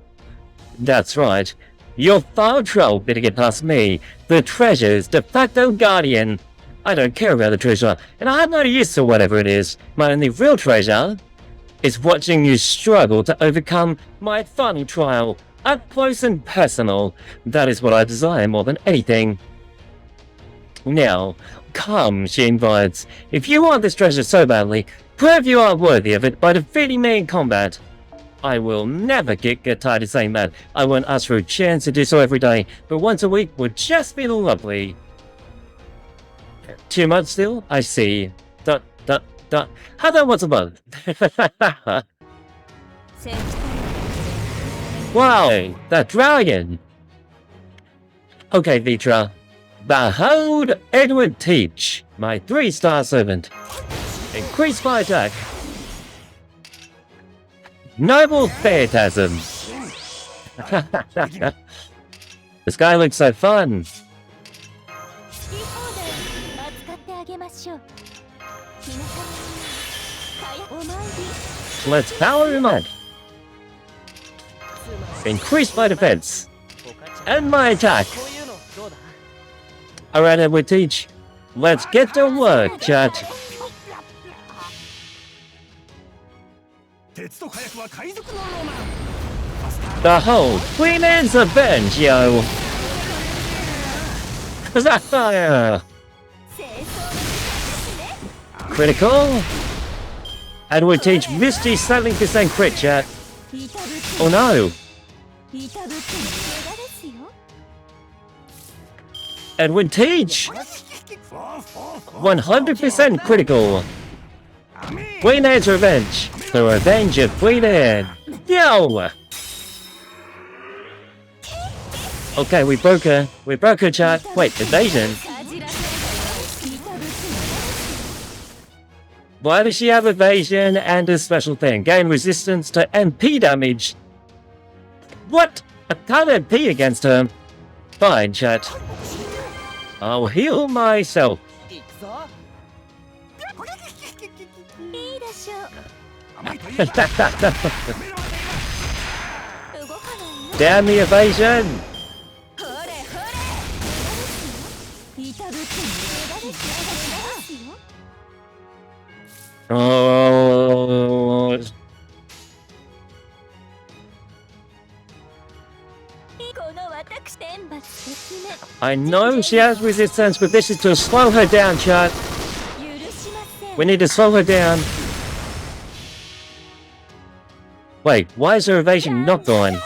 Speaker 1: That's right. Your final trial better get past me, the treasure's de facto guardian. I don't care about the treasure, and I have no use for whatever it is. My only real treasure is watching you struggle to overcome my final trial, up close and personal. That is what I desire more than anything. Now, come, she invites. If you want this treasure so badly, prove you are worthy of it by defeating me in combat. I will never get tired of saying that. I won't ask for a chance to do so every day, but once a week would just be lovely. Too much still? I see. How about once a month? Wow, the dragon! Okay, Vitra. Behold Edward Teach, my 3-star servant. Increase my attack. Noble Phantasm. This guy looks so fun. Let's power him up. Increase my defense. And my attack. Alright, Edward Teach. Let's get to work, chat. The whole Queen Anne's Revenge, yo! Critical? Edward Teach Misty 70% crit, chat. Oh no! Edward Teach! 100% critical! Queen Anne's Revenge! The Revenge of Queen Anne! Yo! Okay, we broke her. We broke her, chat. Wait, evasion? Why does she have evasion and a special thing? Gain resistance to MP damage. What? I can't MP against her. Fine, chat. I'll heal myself. Damn the evasion! Oh. I know she has resistance, but this is to slow her down, chat. We need to slow her down. Wait, why is her evasion not gone?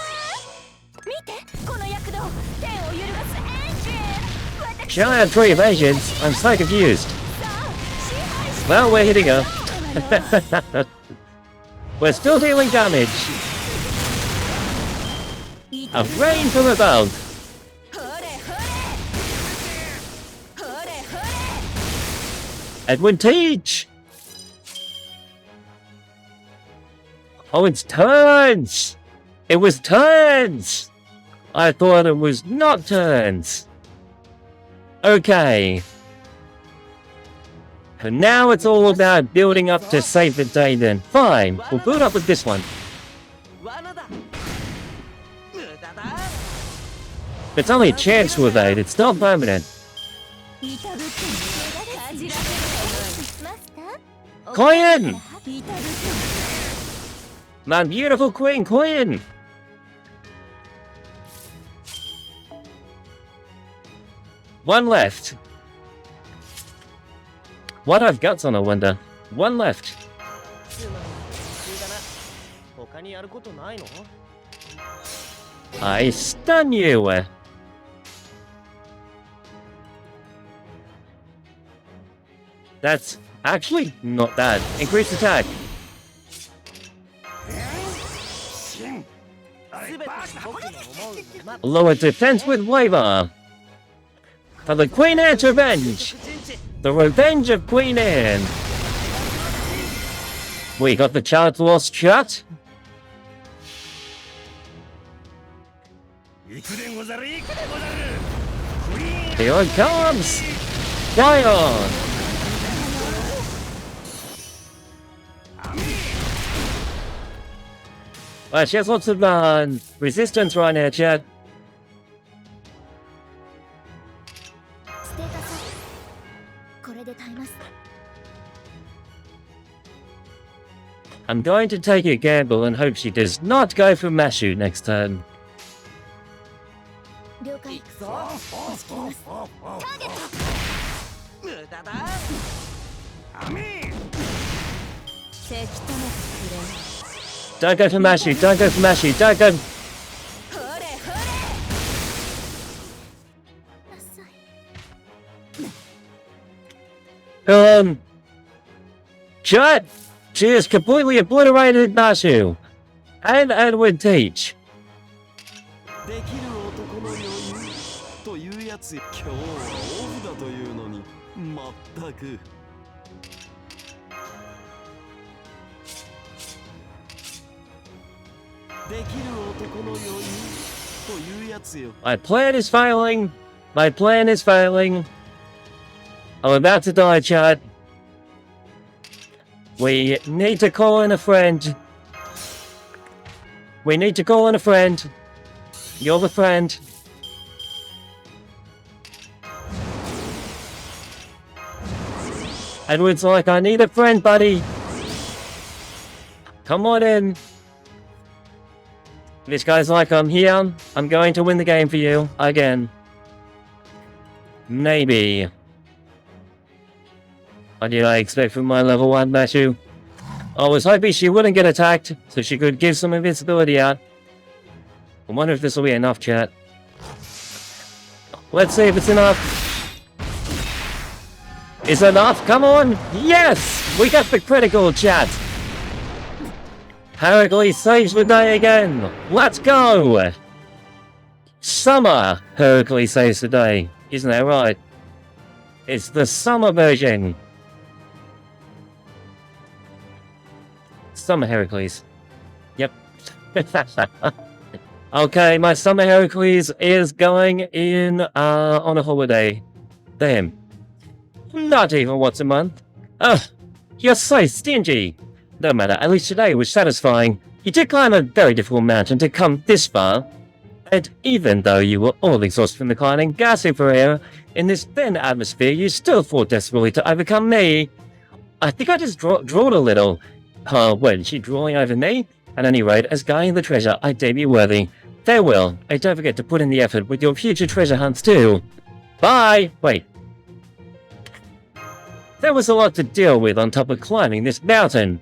Speaker 1: She only had 3 evasions. I'm so confused. Well, we're hitting her. We're still dealing damage. A rain from above. Edward Teach! Oh, it's turns! It was turns! I thought it was not turns. Okay. And now it's all about building up to save the day then. Fine, we'll build up with this one. It's only a chance to evade, it's not permanent. Queen! My beautiful Queen! One left. What have guts on, I wonder. One left. I stun you! That's actually not bad. Increase attack. Lower defense with waiver. For the Queen Anne's Revenge! The Revenge of Queen Anne! We got the child lost chat? Here it comes! Fire on! Well, she has lots of resistance right now, chat. I'm going to take a gamble and hope she does not go for Mashu next turn. Don't go for Mashu, don't go for Mashu, don't go. Chat! She has completely obliterated Mashu. And Edward Teach.
Speaker 2: できる男の余裕というやつ、今日はオフだというのに、まったく。できる男の余裕というやつよ。
Speaker 1: My plan is failing. My plan is failing. I'm about to die, Chad. We need to call in a friend. We need to call in a friend. You're the friend. Edward's like, I need a friend, buddy. Come on in. This guy's like, I'm here. I'm going to win the game for you. Again. Maybe. What did I expect from my level 1 Mashu? I was hoping she wouldn't get attacked, so she could give some invincibility out. I wonder if this will be enough, chat. Let's see if it's enough. Is it enough? Come on! Yes! We got the critical, chat! Heracles saves the day again! Let's go! Summer Heracles saves the day. Isn't that right? It's the summer version. Summer Heracles. Yep. Okay, my summer Heracles is going in on a holiday. Damn. Not even once a month. Ugh, you're so stingy. No matter, at least today was satisfying. You did climb a very difficult mountain to come this far. And even though you were all exhausted from the climbing, gasping for air, in this thin atmosphere, you still fought desperately to overcome me. I think I just drawed a little. What, is she drawing over me? At any rate, as guarding the treasure, I deem you worthy. Farewell, and don't forget to put in the effort with your future treasure hunts too. Bye! Wait. There was a lot to deal with on top of climbing this mountain.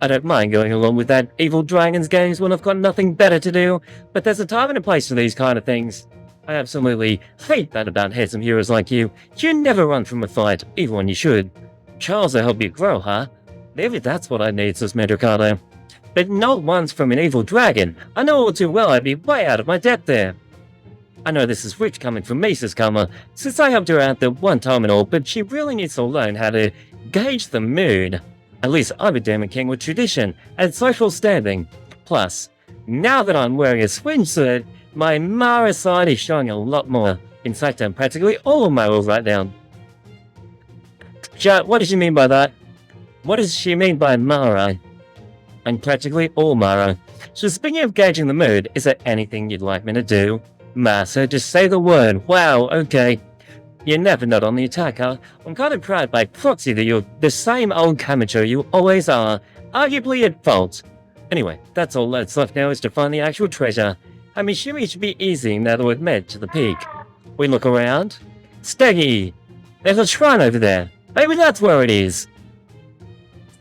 Speaker 1: I don't mind going along with that evil dragons games when I've got nothing better to do, but there's a time and a place for these kind of things. I absolutely hate that about handsome heroes like you. You never run from a fight, even when you should. Charles will help you grow, huh? Maybe that's what I need, says Medricado. But not once from an evil dragon. I know all too well I'd be way out of my depth there. I know this is rich coming from me, says Karma, since I helped her out the one time and all, but she really needs to learn how to gauge the mood. At least I'm a Demon King with tradition and social standing. Plus, now that I'm wearing a swimsuit, my Mara side is showing a lot more. In fact, I'm practically all Mara right now. Chat, what does she mean by that? What does she mean by Mara? I'm practically all Mara. So speaking of gauging the mood, is there anything you'd like me to do? Massa, just say the word. Wow, okay. You're never not on the attack, huh? I'm kind of proud by proxy that you're the same old amateur you always are, arguably at fault. Anyway, that's all that's left now is to find the actual treasure. I'm assuming it should be easy now that we've made to the peak. We look around. Steggy! There's a shrine over there. Maybe that's where it is.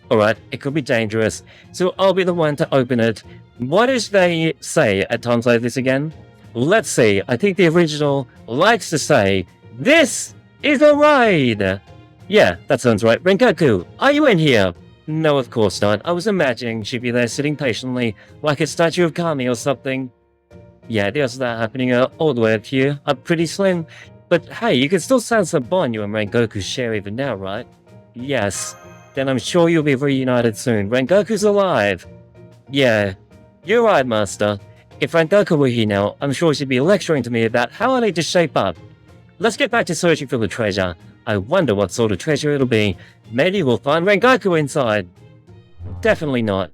Speaker 1: Alright, it could be dangerous, so I'll be the one to open it. What does they say at times like this again? Let's see, I think the original likes to say, "This is a raid!" Yeah, that sounds right. Rengoku, are you in here? No, of course not. I was imagining she'd be there sitting patiently, like a statue of Kami or something. Yeah, there's that happening all the way up here. I'm pretty slim. But hey, you can still sense the bond you and Rengoku share even now, right? Yes. Then I'm sure you'll be reunited soon. Rengoku's alive! Yeah, you're right, Master. If Rengoku were here now, I'm sure she'd be lecturing to me about how I need to shape up. Let's get back to searching for the treasure. I wonder what sort of treasure it'll be. Maybe we'll find Rengoku inside. Definitely not.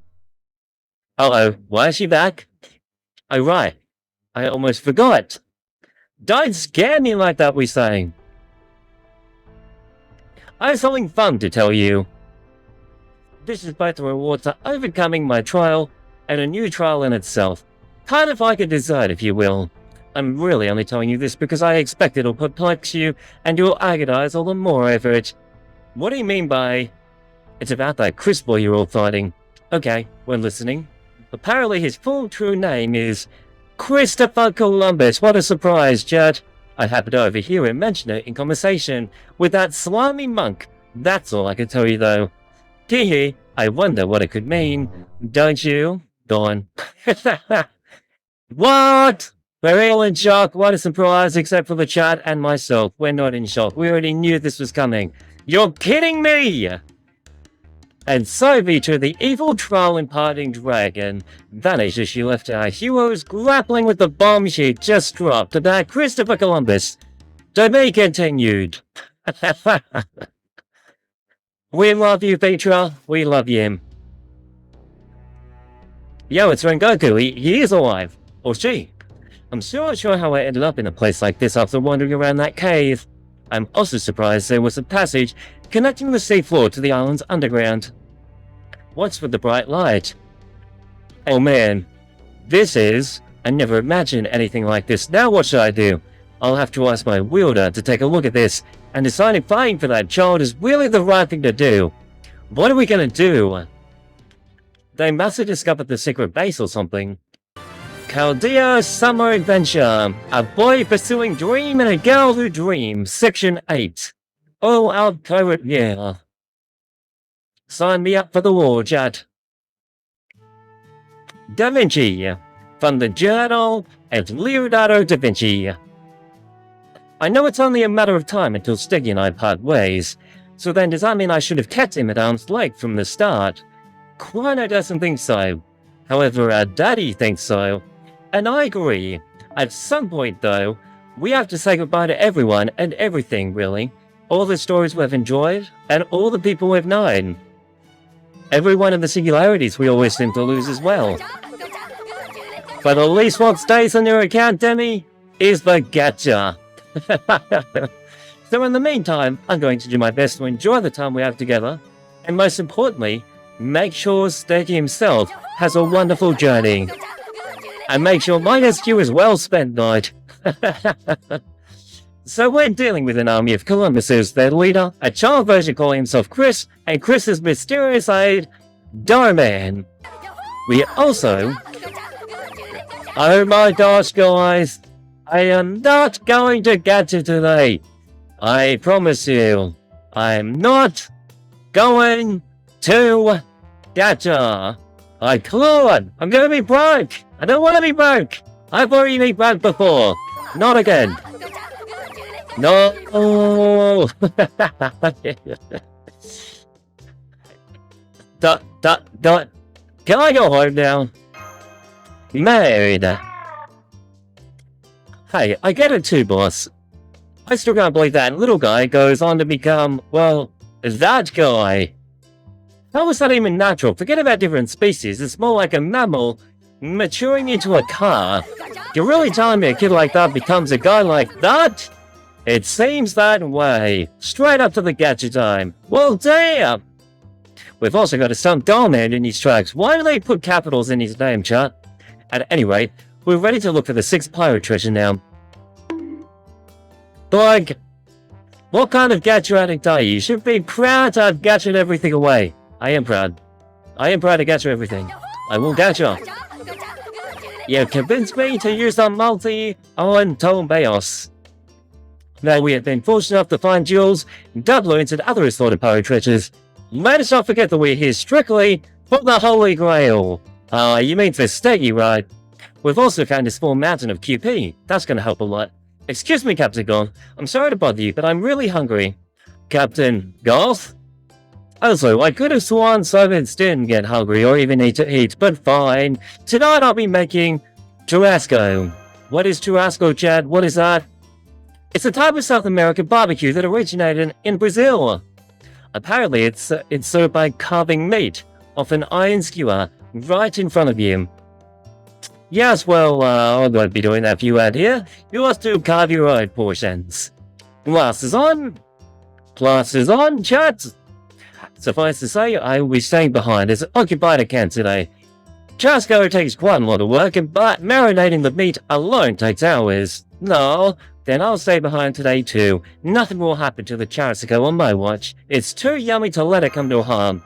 Speaker 1: Uh-oh, why is she back? Oh, right. I almost forgot. Don't scare me like that, we say. I have something fun to tell you. This is both a reward for overcoming my trial and a new trial in itself. Kind of like a dessert, if you will. I'm really only telling you this because I expect it'll perplex you and you'll agonize all the more over it. What do you mean by... It's about that Chris boy you're all fighting. Okay, we're listening. Apparently his full true name is Christopher Columbus. What a surprise, Judd. I happened to overhear him mention it in conversation with that slimy monk. That's all I can tell you, though. Hee, I wonder what it could mean. Don't you? Go on. What? We're all in shock. What a surprise, except for the chat and myself. We're not in shock. We already knew this was coming. You're kidding me! And so Vita, the evil troll imparting dragon, vanished as she left our heroes grappling with the bomb she just dropped about Christopher Columbus. To be continued. We love you, Vitra. We love you. Yo, it's Rengoku. He is alive. Or she. I'm still not sure how I ended up in a place like this after wandering around that cave. I'm also surprised there was a passage connecting the seafloor to the island's underground. What's with the bright light? Oh man, this is... I never imagined anything like this. Now what should I do? I'll have to ask my wielder to take a look at this and decide if fighting for that child is really the right thing to do. What are we gonna do? They must have discovered the secret base or something. Chaldea Summer Adventure. A boy pursuing dream and a girl who dreams. Section 8. Oh, our pirate, yeah. Sign me up for the war, Chad. Da Vinci. From the journal of Leonardo Da Vinci. I know it's only a matter of time until Steggy and I part ways. So then does that mean I should have kept him at arm's length from the start? Quino doesn't think so. However, our daddy thinks so. And I agree. At some point, though, we have to say goodbye to everyone and everything, really. All the stories we've enjoyed, and all the people we've known. Everyone in the singularities we always seem to lose as well. But at least what stays on your account, Demi, is the gacha. So in the meantime, I'm going to do my best to enjoy the time we have together, and most importantly, make sure Steggy himself has a wonderful journey. And make sure my SQ is well spent, Knight. So we're dealing with an army of Columbus's, their leader, a child version calling himself Chris, and Chris's mysterious aide, Darman. We also... Oh my gosh, guys. I am not going to gacha today. I promise you. I'm not going to gacha. I can't. I'm gonna be broke. I don't want to be broke. I've already been broke before. Not again. No. Can I go home now? Married. Hey, I get it too, boss. I still can't believe that little guy goes on to become, well, that guy. How is that even natural? Forget about different species. It's more like a mammal maturing into a car. You're really telling me a kid like that becomes a guy like that? It seems that way. Straight up to the gacha time. Well, damn! We've also got a stunt Dollman in these tracks. Why do they put capitals in his name, chat? At any rate, we're ready to look for the 6th pirate treasure now. Like, what kind of gacha addict are you? You should be proud to have gachaed everything away. I am proud. I am proud to gacha everything. I will gacha. You convinced me to use the multi-on Tomeos. Now we have been fortunate enough to find jewels, doubloons, and other assorted pirate treasures. Let us not forget that we're here strictly for the Holy Grail. You mean for Steggy, right? We've also found a small mountain of QP. That's gonna help a lot. Excuse me, Captain Goth. I'm sorry to bother you, but I'm really hungry. Captain Goth? Also, I could have sworn servants didn't get hungry or even need to eat, but fine. Tonight I'll be making churrasco. What is churrasco, Chad? What is that? It's a type of South American barbecue that originated in Brazil. Apparently, it's served by carving meat off an iron skewer right in front of you. Yes, well, I won't be doing that for you out here. You must do carve your own portions. Glasses on. Glasses on, chat. Suffice to say, I will be staying behind as an occupied account today. Churrasco takes quite a lot of work, but marinating the meat alone takes hours. No, then I'll stay behind today too. Nothing will happen to the churrasco on my watch. It's too yummy to let it come to harm.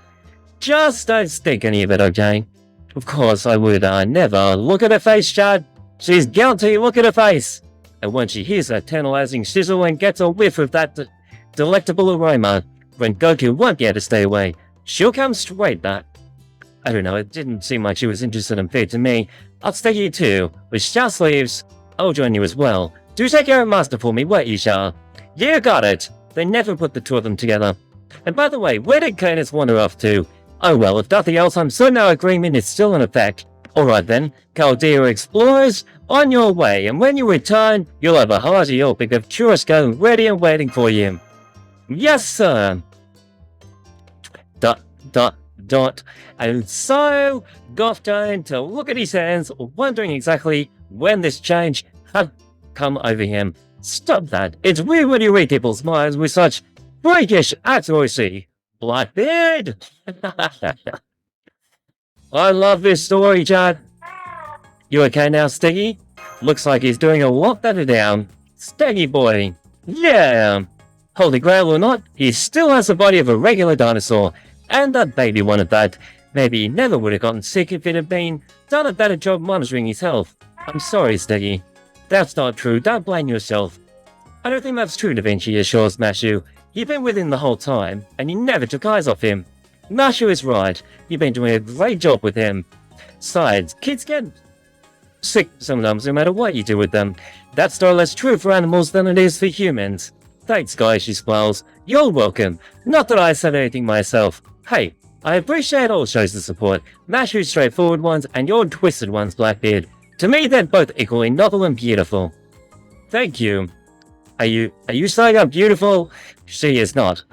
Speaker 1: Just don't stink any of it, okay? Of course I would, never. Look at her face, Chad. She's guilty, look at her face. And when she hears that tantalizing sizzle and gets a whiff of that delectable aroma, when Goku won't be able to stay away, she'll come straight back. I don't know, it didn't seem like she was interested in food to me. I'll stay here too. With Sha sleeves, I'll join you as well. Do take care of Master for me, won't you, Sha? You got it. They never put the two of them together. And by the way, where did Canis wander off to? Oh well, if nothing else, I'm certain our agreement is still in effect. Alright then, Chaldea explorers, on your way, and when you return, you'll have a hearty helping of churrasco ready and waiting for you. Yes, sir. ... And so, Goff turned to look at his hands, wondering exactly when this change had come over him. Stop that. It's weird when you read people's minds with such freakish accuracy. Blackbeard! I love this story, Chad. You okay now, Steggy? Looks like he's doing a lot better now. Steggy boy. Yeah. Holy Grail or not, he still has the body of a regular dinosaur. And that baby one at that. Maybe he never would have gotten sick if it had been done a better job monitoring his health. I'm sorry, Steggy. That's not true. Don't blame yourself. I don't think that's true, Da Vinci assures Mashu. You've been with him the whole time, and you never took eyes off him. Mashu is right. You've been doing a great job with him. Besides, kids get sick sometimes no matter what you do with them. That's no less true for animals than it is for humans. Thanks, guys, she smiles. You're welcome. Not that I said anything myself. Hey, I appreciate all shows of support. Mashu's straightforward ones and your twisted ones, Blackbeard. To me, they're both equally novel and beautiful. Thank you. Are you saying I'm beautiful? She is not.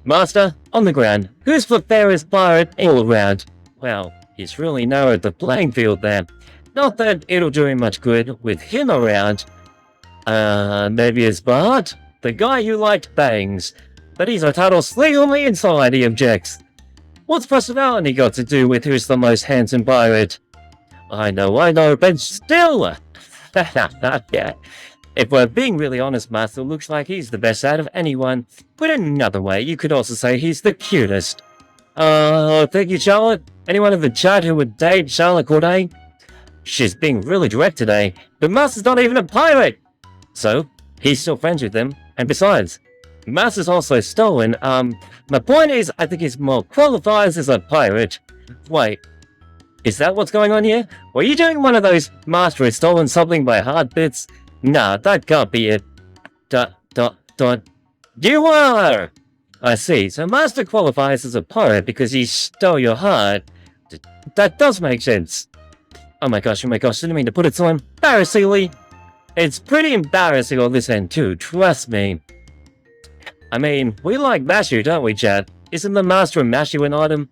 Speaker 1: Master, on the ground, who's the fairest pirate all around? Well, he's really narrowed the playing field there. Not that it'll do him much good with him around. Maybe it's Bart? The guy you liked bangs. But he's a total sling on the inside, he objects. What's personality got to do with who's the most handsome pirate? I know, but still! Yeah. If we're being really honest, Master, looks like he's the best out of anyone. Put it another way, you could also say he's the cutest. Thank you, Charlotte. Anyone in the chat who would date Charlotte Corday? She's being really direct today, but Master's not even a pirate! So, he's still friends with them, and besides, Master's also stolen. My point is, I think he's more qualified as a pirate. Wait, is that what's going on here? Were you doing one of those Master has stolen something by hard bits? Nah, that can't be it. You are! I see, so Master qualifies as a pirate because he stole your heart. That does make sense. Oh my gosh, didn't mean to put it so embarrassingly. It's pretty embarrassing on this end too, trust me. I mean, we like Mashu, don't we, Chad? Isn't the Master of Mashu an item?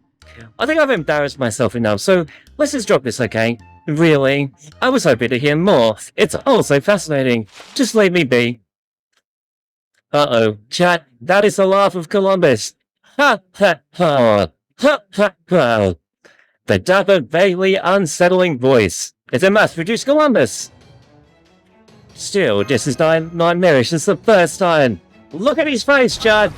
Speaker 1: I think I've embarrassed myself enough, so let's just drop this, okay? Really? I was hoping to hear more. It's all so fascinating. Just leave me be. Uh-oh, Chat, that is the laugh of Columbus. Ha ha ha. Ha ha ha. The dapper, vaguely unsettling voice. It's a mass-produced Columbus. Still, just as nightmarish as the first time. Look at his face, Chad.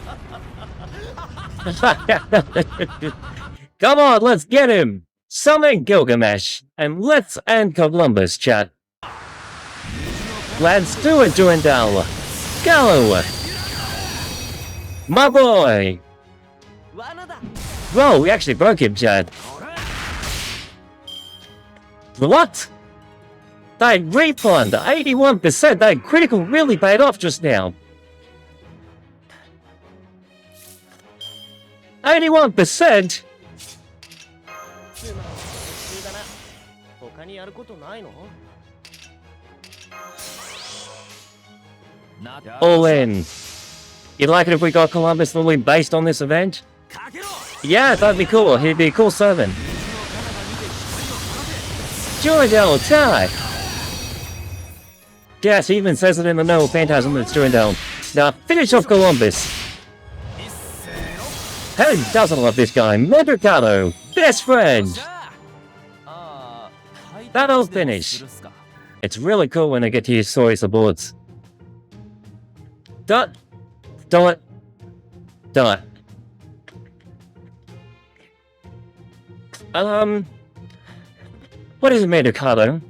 Speaker 1: Come on, let's get him. Summon Gilgamesh, and let's end Columbus, Chad. Let's do it, Durandal. Go! My boy! Whoa, we actually broke him, Chad. What? That refund, 81%, that critical really paid off just now. 81%? All in. You'd like it if we got Columbus literally based on this event? Yeah, that'd be cool. He'd be a cool servant. Durandal attack! Yes, he even says it in the Noel Phantasm that's Durandal. Now finish off Columbus. Who doesn't love this guy? Mercado! best friend!
Speaker 2: あー
Speaker 1: That'll finish. It's really cool when I get to use stories of boards. Done. Done. Done. What is it made of color?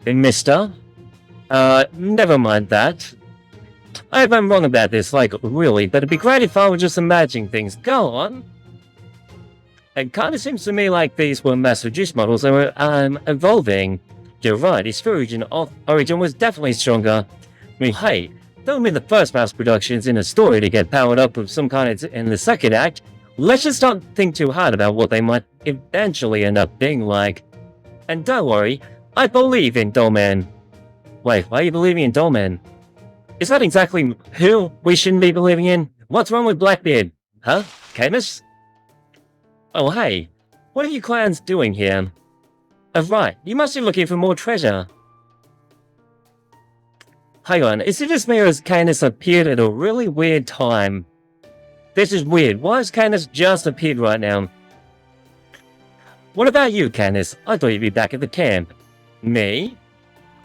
Speaker 1: Mister? Never mind that. I hope I'm wrong about this, like, really, but it'd be great if I were just imagining things. Go on. It kinda seems to me like these were mass-produced models that were, evolving. You're right, his origin was definitely stronger. I mean, hey, don't mean the first mass productions in a story to get powered up with some kind in the second act. Let's just not think too hard about what they might eventually end up being like. And don't worry, I believe in Dolman. Wait, why are you believing in Dolman? Is that exactly who we shouldn't be believing in? What's wrong with Blackbeard? Huh? Camus? Oh hey, what are you clowns doing here? Oh right, you must be looking for more treasure. Hang on, is it just me or has Canis appeared at a really weird time? This is weird, why has Canis just appeared right now? What about you, Canis? I thought you'd be back at the camp. Me?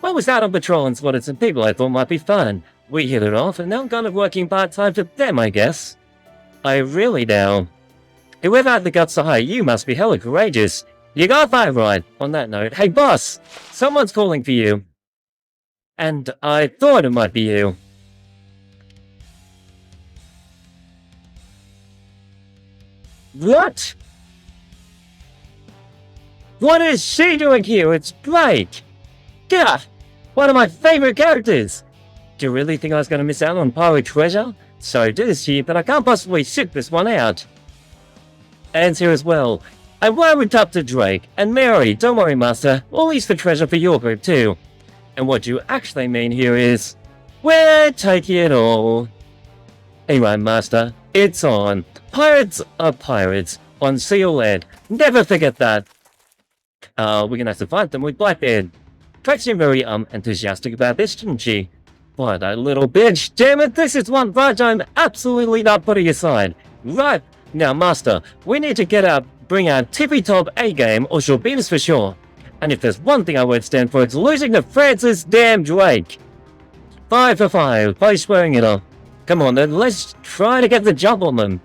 Speaker 1: I was out on patrol and spotted some people I thought might be fun. We hit it off and now I'm kind of working part-time for them, I guess. I really do. Whoever had the guts to hire you must be hella courageous. You got that right. On that note, hey boss, someone's calling for you. And I thought it might be you. What? What is she doing here? It's Blake. Gah! One of my favorite characters. Do you really think I was going to miss out on pirate treasure? Sorry to do this to you, but I can't possibly sit this one out. Anne's here as well. I worried up to Drake. And Mary, don't worry, Master. We'll leave the treasure for your group too. And what you actually mean here is, we're taking it all. Anyway, Master, it's on. Pirates are pirates. On sea or land. Never forget that. We're gonna have to fight them with Blackbeard. Drake seemed very, enthusiastic about this, didn't she? What a little bitch. Damn it, this is one fight I'm absolutely not putting aside. Right. Now, Master, we need to bring our tippy-top A-game or she'll beat us for sure. And if there's one thing I won't stand for, it's losing to Francis damn Drake. 5 for 5, by swearing it off. Come on then, let's try to get the jump on them.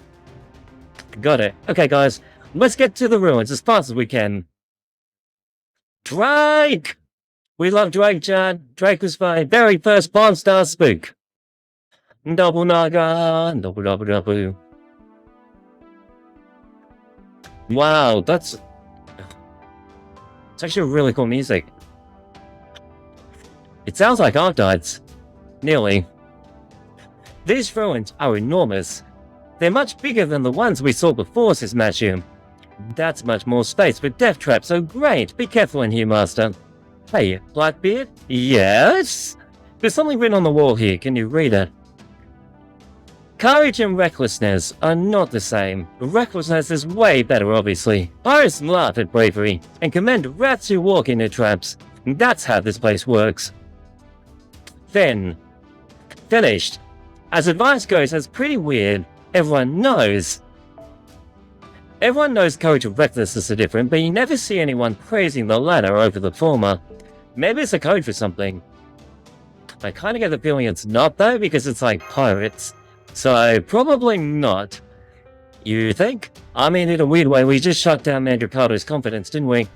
Speaker 1: Got it. Okay guys, let's get to the ruins as fast as we can. Drake! We love Drake, Chad. Drake was my very first Pawn Star spook. Double naga, double. Wow, it's actually really cool music. It sounds like Arctides. Nearly. These ruins are enormous. They're much bigger than the ones we saw before, says Matthew. That's much more space for death traps, so great. Be careful in here, Master. Hey, Blackbeard? Yes? There's something written on the wall here. Can you read it? Courage and recklessness are not the same. Recklessness is way better, obviously. Pirates laugh at bravery and commend rats who walk into traps. That's how this place works. Then, finished. As advice goes, that's pretty weird. Everyone knows courage and recklessness are different, but you never see anyone praising the latter over the former. Maybe it's a code for something. I kinda get the feeling it's not though, because it's like pirates. So, probably not. You think? I mean, in a weird way, we just shut down Mandricado's confidence, didn't we?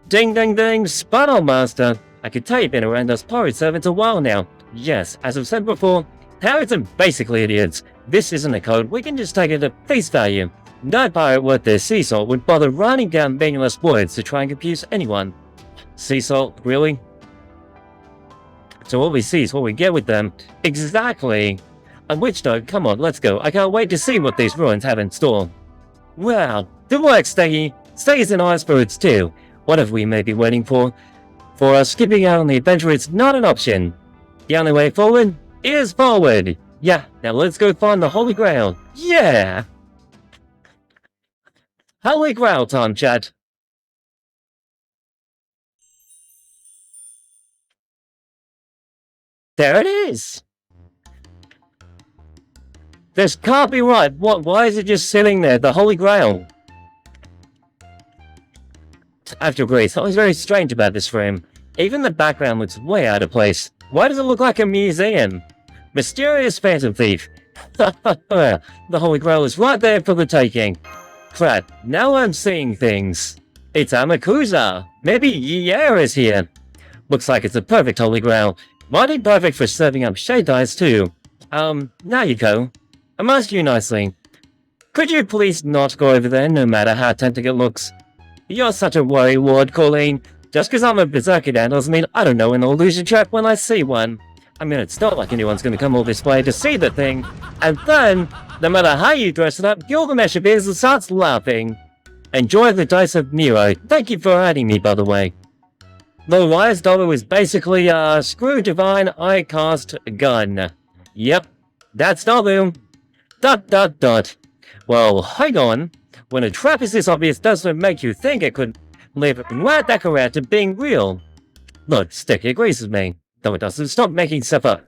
Speaker 1: Ding ding ding, spot on, Master. I could tell you've been around us pirate servants a while now. Yes, as I've said before, pirates are basically idiots. This isn't a code, we can just take it at face value. No pirate worth their sea salt would bother writing down meaningless words to try and confuse anyone. Sea salt, really? So what we see is what we get with them. Exactly. On which note, come on, let's go. I can't wait to see what these ruins have in store. Wow, good work, Steggy. Steggy's in eyes for it too. Whatever we may be waiting for. For us, skipping out on the adventure is not an option. The only way forward is forward. Yeah, now let's go find the Holy Grail. Yeah! Holy Grail time, chat. There it is! This can't be right. What? Why is it just sitting there? The Holy Grail. I have to agree, something's very strange about this room. Even the background looks way out of place. Why does it look like a museum? Mysterious phantom thief. The Holy Grail is right there for the taking. Crap, now I'm seeing things. It's Amakusa. Maybe Yer is here. Looks like it's a perfect Holy Grail. Might be perfect for serving up shade eyes too. Now you go. I'm asking you nicely. Could you please not go over there no matter how tempting it looks? You're such a worry ward, Colleen. Just because I'm a berserker now doesn't mean I don't know an illusion trap when I see one. I mean, it's not like anyone's going to come all this way to see the thing. And then, no matter how you dress it up, Gilgamesh appears and starts laughing. Enjoy the dice of Nero. Thank you for adding me, by the way. The Rise Dollar is basically a Screw Divine Eye Cast gun. Yep, that's Dollar. ... Well, hang on. When a trap is this obvious, doesn't it make you think it could live right back around to being real? Look, Sticky agrees with me, though it doesn't stop making stuff up.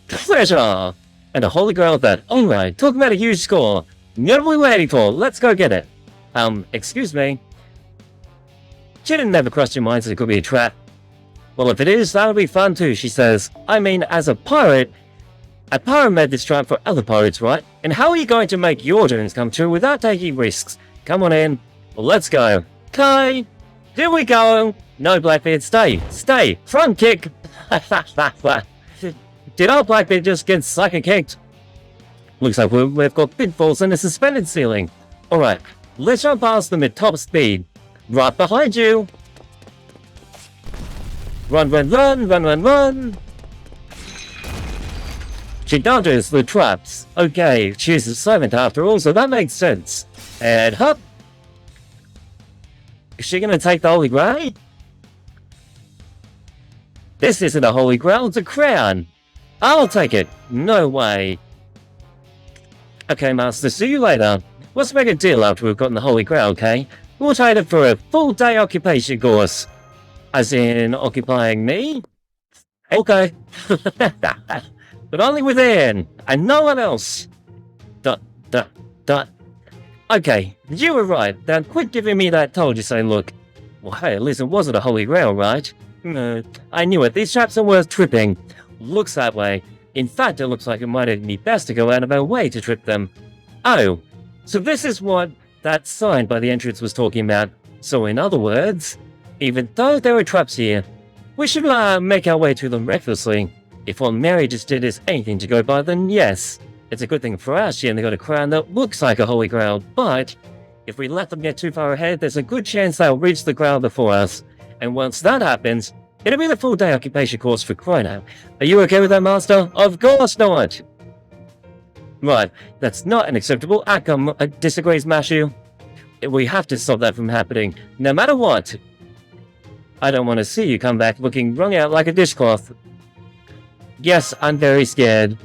Speaker 1: Treasure! And a Holy Grail of that. Alright, talking about a huge score. What are we waiting for? Let's go get it. Excuse me. She didn't ever cross your mind that it could be a trap. Well, if it is, that'll be fun too, she says. I mean, as a pirate made this trap for other pirates, right? And how are you going to make your dreams come true without taking risks? Come on in. Well, let's go. Okay. Here we go. No, Blackbeard, stay. Stay. Front kick. Did our Blackbeard just get sucker kicked? Looks like we've got pitfalls and a suspended ceiling. Alright, let's jump past them at top speed. Right behind you. Run, run, run, run, run, run. She dodges the traps. Okay, she's a servant after all, so that makes sense. And hop. Is she gonna take the Holy Grail? This isn't a Holy Grail, it's a crown. I'll take it. No way. Okay, Master, see you later. Let's make a deal after we've gotten the Holy Grail, okay? We'll trade it for a full-day occupation course. As in, occupying me? Okay. But only within, and no one else. ... Okay, you were right. Now quit giving me that told you so look. Well, hey, at least it wasn't a Holy Grail, right? No, I knew it. These traps are worth tripping. Looks that way. In fact, it looks like it might even be best to go out of our way to trip them. Oh, so this is what that sign by the entrance was talking about. So in other words, even though there are traps here, we should make our way to them recklessly. If what Mary just did is anything to go by, then yes. It's a good thing for us she only got a crown that looks like a Holy Grail, but if we let them get too far ahead, there's a good chance they'll reach the Grail before us. And once that happens, it'll be the full-day occupation course for Chrono. Are you okay with that, Master? Of course not! Right, that's not an acceptable outcome, disagrees Mashu. We have to stop that from happening, no matter what. I don't want to see you come back looking wrung out like a dishcloth. Yes, I'm very scared.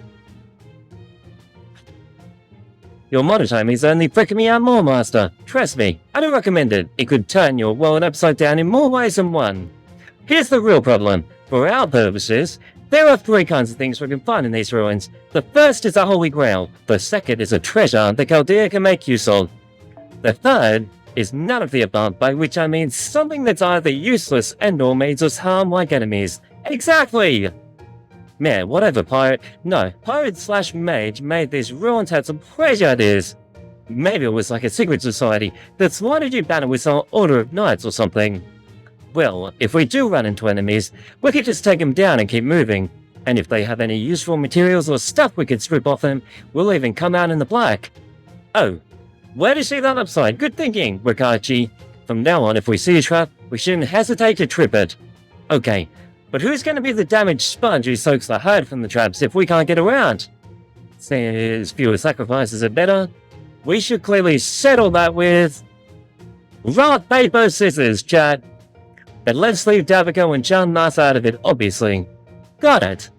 Speaker 1: Your monotone is only freaking me out more, Master. Trust me, I don't recommend it. It could turn your world upside down in more ways than one. Here's the real problem. For our purposes, there are 3 kinds of things we can find in these ruins. The first is a Holy Grail. The second is a treasure the Chaldea can make use of. The third is none of the above, by which I mean something that's either useless and/or means us harm like enemies. Exactly! Man, whatever pirate / mage made these ruins had some crazy ideas. Maybe it was like a secret society that's wanted you battle with some order of knights or something. Well, if we do run into enemies, we could just take them down and keep moving. And if they have any useful materials or stuff we could strip off them, we'll even come out in the black. Oh, where to see that upside? Good thinking, Rikachi. From now on, if we see a trap, we shouldn't hesitate to trip it. Okay, but who's going to be the damaged sponge who soaks the hurt from the traps if we can't get around? Since fewer sacrifices are better, we should clearly settle that with... rock, paper, scissors, chat. But let's leave Davico and John Nath out of it, obviously. Got it.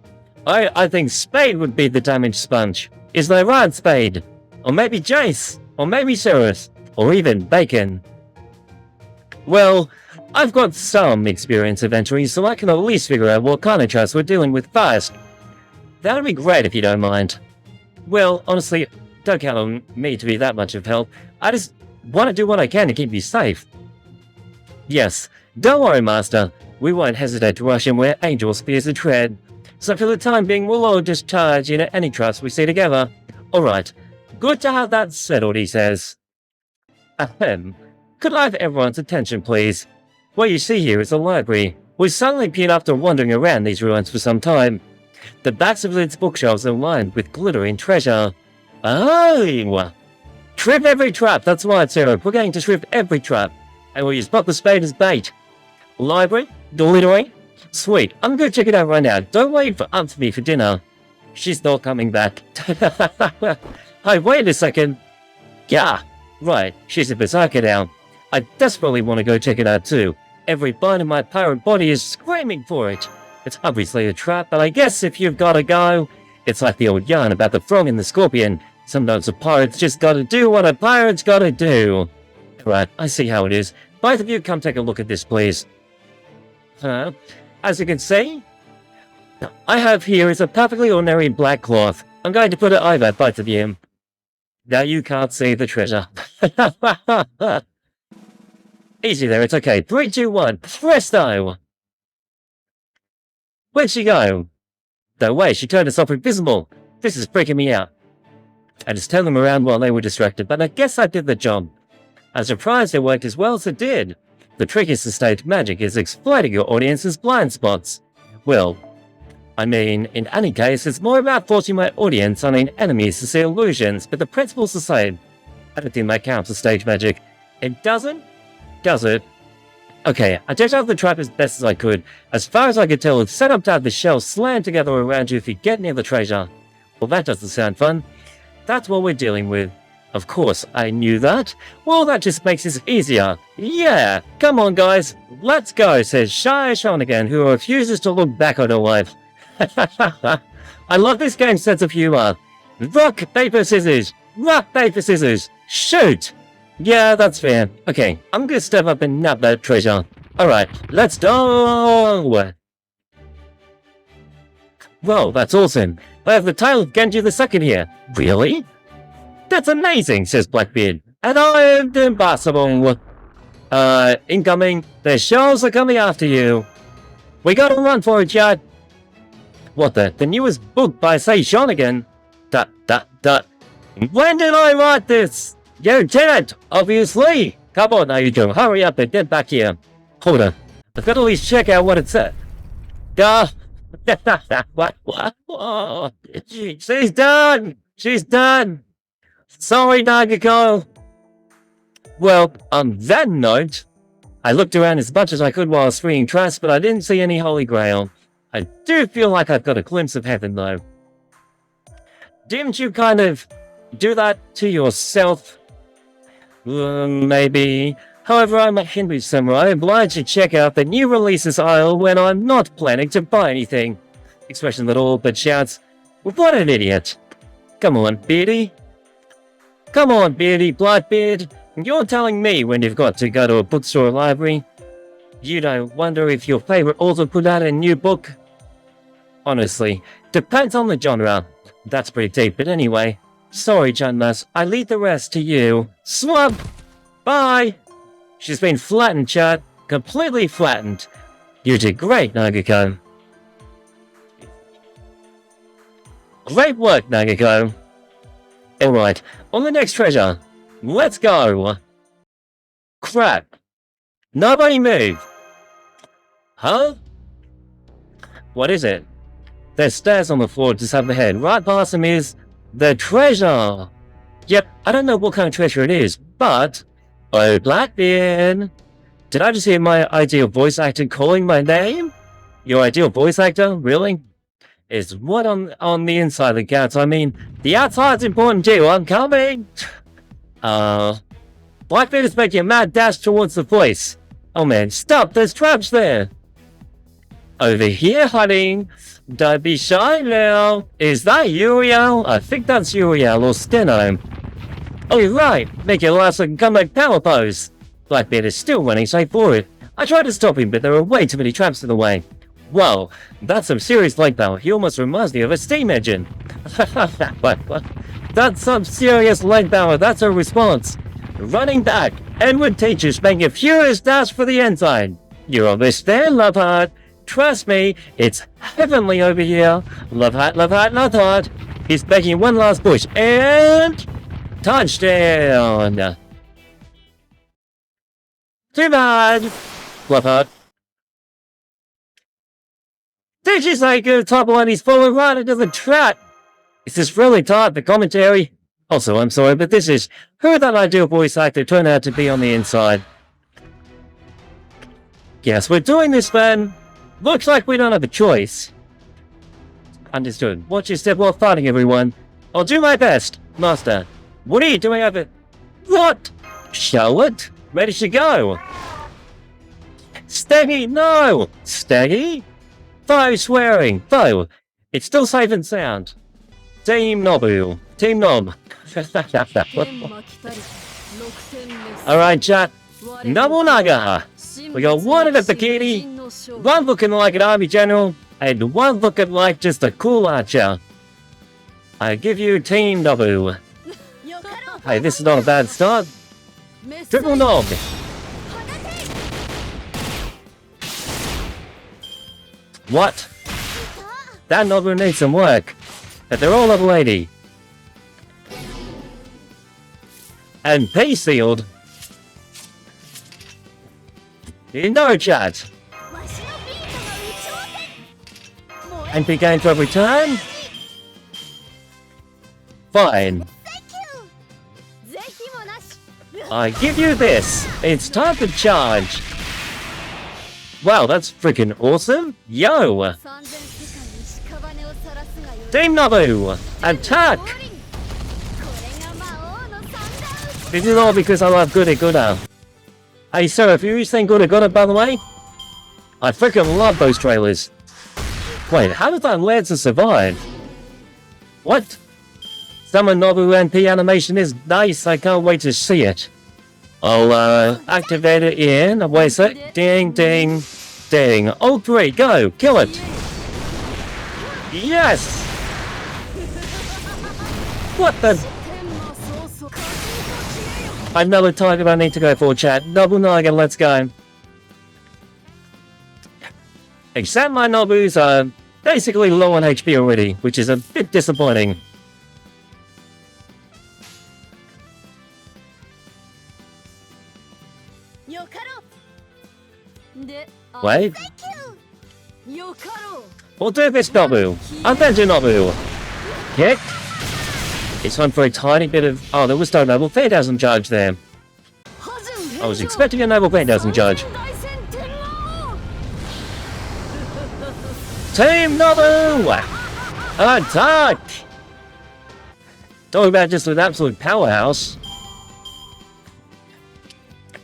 Speaker 1: I think Spade would be the damaged sponge. Is that right, Spade? Or maybe Jace? Or maybe Cyrus? Or even Bacon? Well, I've got some experience adventuring, so I can at least figure out what kind of traps we're dealing with first. That'd be great if you don't mind. Well, honestly, don't count on me to be that much of help. I just Want to do what I can to keep you safe. Yes, don't worry, Master. We won't hesitate to rush in where angel spears a tread. So for the time being, we'll all just charge into any traps we see together. Alright, good to have that settled, he says. Ahem. Could I have everyone's attention, please? What you see here is a library. We've suddenly been after wandering around these ruins for some time. The backs of its bookshelves are lined with glittering treasure. Oh! Trip every trap, that's right, sir. We're going to trip every trap. And we'll use Buck the Spade as bait. Library? Glittering? Sweet, I'm gonna check it out right now. Don't wait for me for dinner. She's not coming back. Hey, wait a second. Yeah, right, she's a berserker now. I desperately want to go check it out too. Every bone in my pirate body is screaming for it. It's obviously a trap, but I guess if you've gotta go, it's like the old yarn about the frog and the scorpion. Sometimes a pirate's just gotta do what a pirate's gotta do. Right, I see how it is. Both of you come take a look at this, please. As you can see, I have here is a perfectly ordinary black cloth. I'm going to put it over both of you. Now you can't see the treasure. Easy there, it's okay. 3, 2, 1, presto! Where'd she go? No way, she turned herself invisible. This is freaking me out. I just turned them around while they were distracted, but I guess I did the job. I'm surprised it worked as well as it did. The trick is to stage magic is exploiting your audience's blind spots. Well, I mean, in any case, it's more about forcing my audience on enemies to see illusions, but the principle's the same. I don't think that counts as stage magic. It doesn't? Does it? Okay, I checked out the trap as best as I could. As far as I could tell, it's set up to have the shells slammed together around you if you get near the treasure. Well, that doesn't sound fun. That's what we're dealing with. Of course, I knew that. Well, that just makes this easier. Yeah, come on guys, let's go, says Shy Shonigan, who refuses to look back on her life. I love this game's sense of humor. Rock, paper, scissors. Rock, paper, scissors. Shoot! Yeah, that's fair. Okay, I'm gonna step up and nab that treasure. Alright, let's go! Well, that's awesome. I have the tale of Genji II here. Really? That's amazing, says Blackbeard. And I am impossible. Incoming. The shells are coming after you. We gotta run for it, Chad. What the newest book by Say Shonigan? When did I write this? You didn't, obviously. Come on now, you two. Hurry up and get back here. Hold on. I've got to at least check out what it said. What? She's done! She's done! Sorry, Nagako! Well, on that note, I looked around as much as I could while I was freeing traps, but I didn't see any Holy Grail. I do feel like I've got a glimpse of heaven, though. Didn't you kind of do that to yourself? Maybe. However, I'm a Hindu samurai, obliged to check out the new releases aisle when I'm not planning to buy anything. Expression that all but shouts, what an idiot. Come on, Beardy. Come on, Beardy Blackbeard. You're telling me when you've got to go to a bookstore or library. You don't wonder if your favorite author put out a new book? Honestly, depends on the genre. That's pretty deep, but anyway. Sorry, Janmas, I leave the rest to you. Swamp! Bye! She's been flattened, chat. Completely flattened. You did great, Nagako. Great work, Nagako. Alright, on the next treasure. Let's go. Crap. Nobody move. Huh? What is it? There's stairs on the floor just up ahead. Right past them is the treasure. Yep, I don't know what kind of treasure it is, but... Oh, Blackbeard! Did I just hear my ideal voice actor calling my name? Your ideal voice actor? Really? Is what on the inside that counts? I mean, the outside's important too. I'm coming! Blackbeard is making a mad dash towards the place. Oh man, stop! There's traps there! Over here, honey! Don't be shy now! Is that Uriel? I think that's Uriel or Steno. Oh, you're right! Make your last like comeback power pose! Blackbeard is still running straight forward. I tried to stop him, but there are way too many traps in the way. Whoa, that's some serious leg power. He almost reminds me of a steam engine. What? That's some serious leg power. That's a response. Running back, Edward teaches making a furious dash for the end zone. You understand, love heart? Trust me, it's heavenly over here. Love heart, love heart, love heart. He's making one last push, and touchdown. Too bad. Love heart. Did you say go top one? He's falling right into the trap. Is this really tight, the commentary? Also, I'm sorry, but this is who that ideal voice actor turned out to be on the inside. Yes, we're doing this, man. Looks like we don't have a choice. Understood. Watch your step while fighting, everyone. I'll do my best. Master, what are you doing over... What? Charlotte? Ready to go. Steggy, no! Steggy? Foe swearing. Foe. It's still safe and sound. Team Nobu. Team Nob. Alright, chat. Nobunaga. We got one in a bikini, one looking like an army general, and one looking like just a cool archer. I give you Team Nobu. Hey, this is not a bad start. Triple Nob. What? That Nobu needs some work. But they're all level 80. And Peace Sealed. No chat. And begin to return. Fine. I give you this. It's time to charge. Wow, that's freaking awesome. Yo. Team Nobu, attack! This is all because I love Gura Gura. Hey, sir, have you seen Gura Gura, by the way? I freaking love those trailers. Wait, how did that Lancer survive? What? Summer Nobu NP animation is nice, I can't wait to see it. I'll, activate it in, wait a sec, ding, ding, ding. Oh, great, go, kill it! Yes! What the? I'm Mellow Tiger, I need to go for a chat. Nobunaga, let's go. Except my Nobus are basically low on HP already, which is a bit disappointing. Wait. We'll do this Nobu. Attention Nobu. Kick. It's time for a tiny bit of... Oh, there was no Noble 3000 charge there. I was expecting a Noble 3000 charge. Team Nobu! Attack! Talking about just an absolute powerhouse.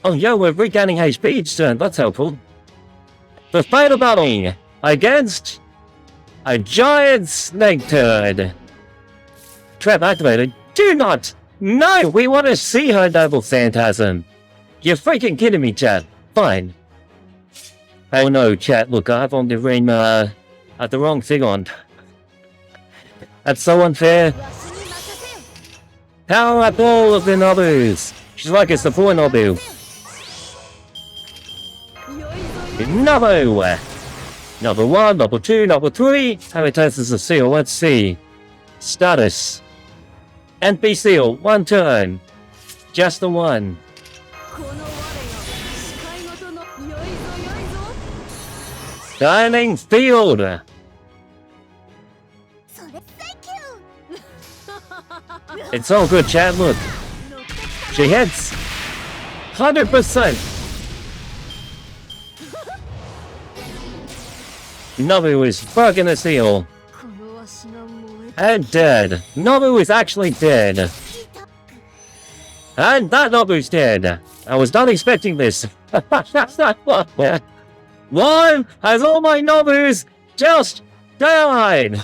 Speaker 1: Oh, yo, we're regaining HP each turn. That's helpful. The final battle against a giant snake turd. Trap activated. Do not! No! We want to see her Noble Phantasm! You're freaking kidding me, chat. Fine. Oh no, chat, look, I have on the ring, the wrong thing on. That's so unfair. Power up all of the Nobus! She's like a support Nobu. Nobu! Number 1, number 2, number 3. How many times is a seal? Let's see. Status. NP seal, 1 turn. Just the 1. Dining field. It's all good, chat. Look. She hits. 100%. Nobu is fucking a seal. And dead. Nobu is actually dead. And that Nobu's dead. I was not expecting this. Why has all my Nobus just died?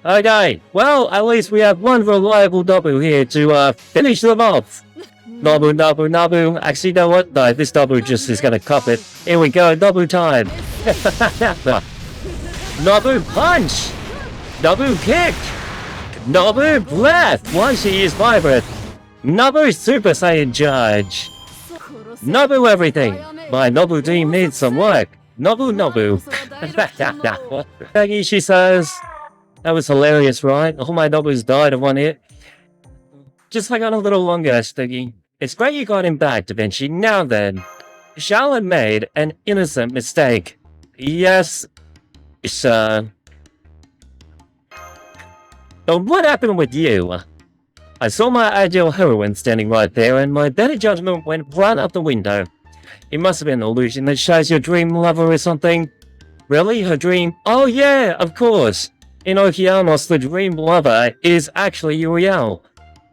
Speaker 1: Okay, well, at least we have one reliable Nobu here to finish them off. Nobu, Nobu, Nobu. Actually, you know what? No, this Nobu just is gonna cup it. Here we go, Nobu time. Nobu punch! Nobu kick! Nobu breath! Why she use my breath? Nobu Super Saiyan Charge! Nobu everything! My Nobu team needs some work! Nobu! Peggy, she says. That was hilarious, right? All my Nobus died in one hit. Just hang on a little longer, Steggy. It's great you got him back, Da Vinci. Now then, Charlotte made an innocent mistake. Yes, sir. But what happened with you? I saw my ideal heroine standing right there, and my better judgment went right out the window. It must have been an illusion that shows your dream lover or something. Really? Her dream? Oh yeah, of course. In Okeanos, the dream lover is actually Uriel.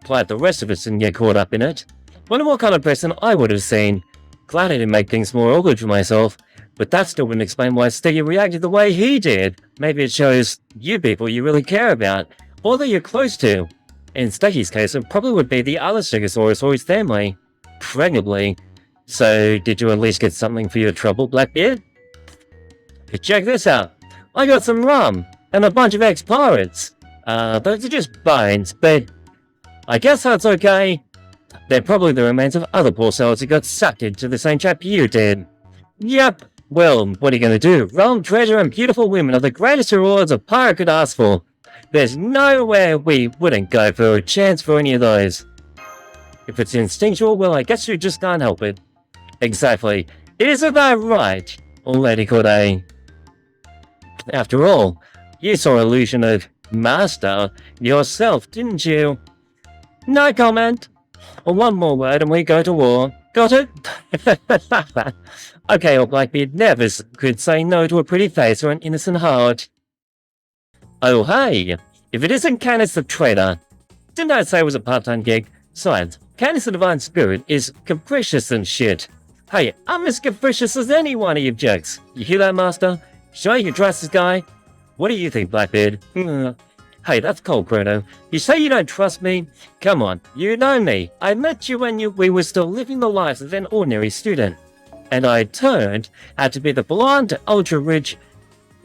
Speaker 1: Glad the rest of us didn't get caught up in it. Wonder what kind of person I would have seen. Glad I didn't make things more awkward for myself. But that still wouldn't explain why Steggy reacted the way he did. Maybe it shows you people you really care about, or that you're close to. In Steggy's case, it probably would be the other Stegosaurus or his family. Probably. So, did you at least get something for your trouble, Blackbeard? Check this out. I got some rum, and a bunch of ex-pirates. Those are just bones, but I guess that's okay. They're probably the remains of other poor souls who got sucked into the same trap you did. Yep. Well, what are you gonna do? Rum, treasure, and beautiful women are the greatest rewards a pirate could ask for. There's nowhere we wouldn't go for a chance for any of those. If it's instinctual, well, I guess you just can't help it. Exactly. Isn't that right, Lady Corday? After all, you saw illusion of master yourself, didn't you? No comment. One more word and we go to war. Got it? Okay, old Blackbeard never could say no to a pretty face or an innocent heart. Oh hey, if it isn't Canis the Traitor. Didn't I say it was a part-time gig? Besides, Canis the Divine Spirit is capricious and shit. Hey, I'm as capricious as any one of you jerks. You hear that, Master? Sure you can trust this guy? What do you think, Blackbeard? Hey, that's cold, Chrono. You say you don't trust me? Come on, you know me. I met you when we were still living the lives of an ordinary student. And I turned out to be the blonde, ultra-rich,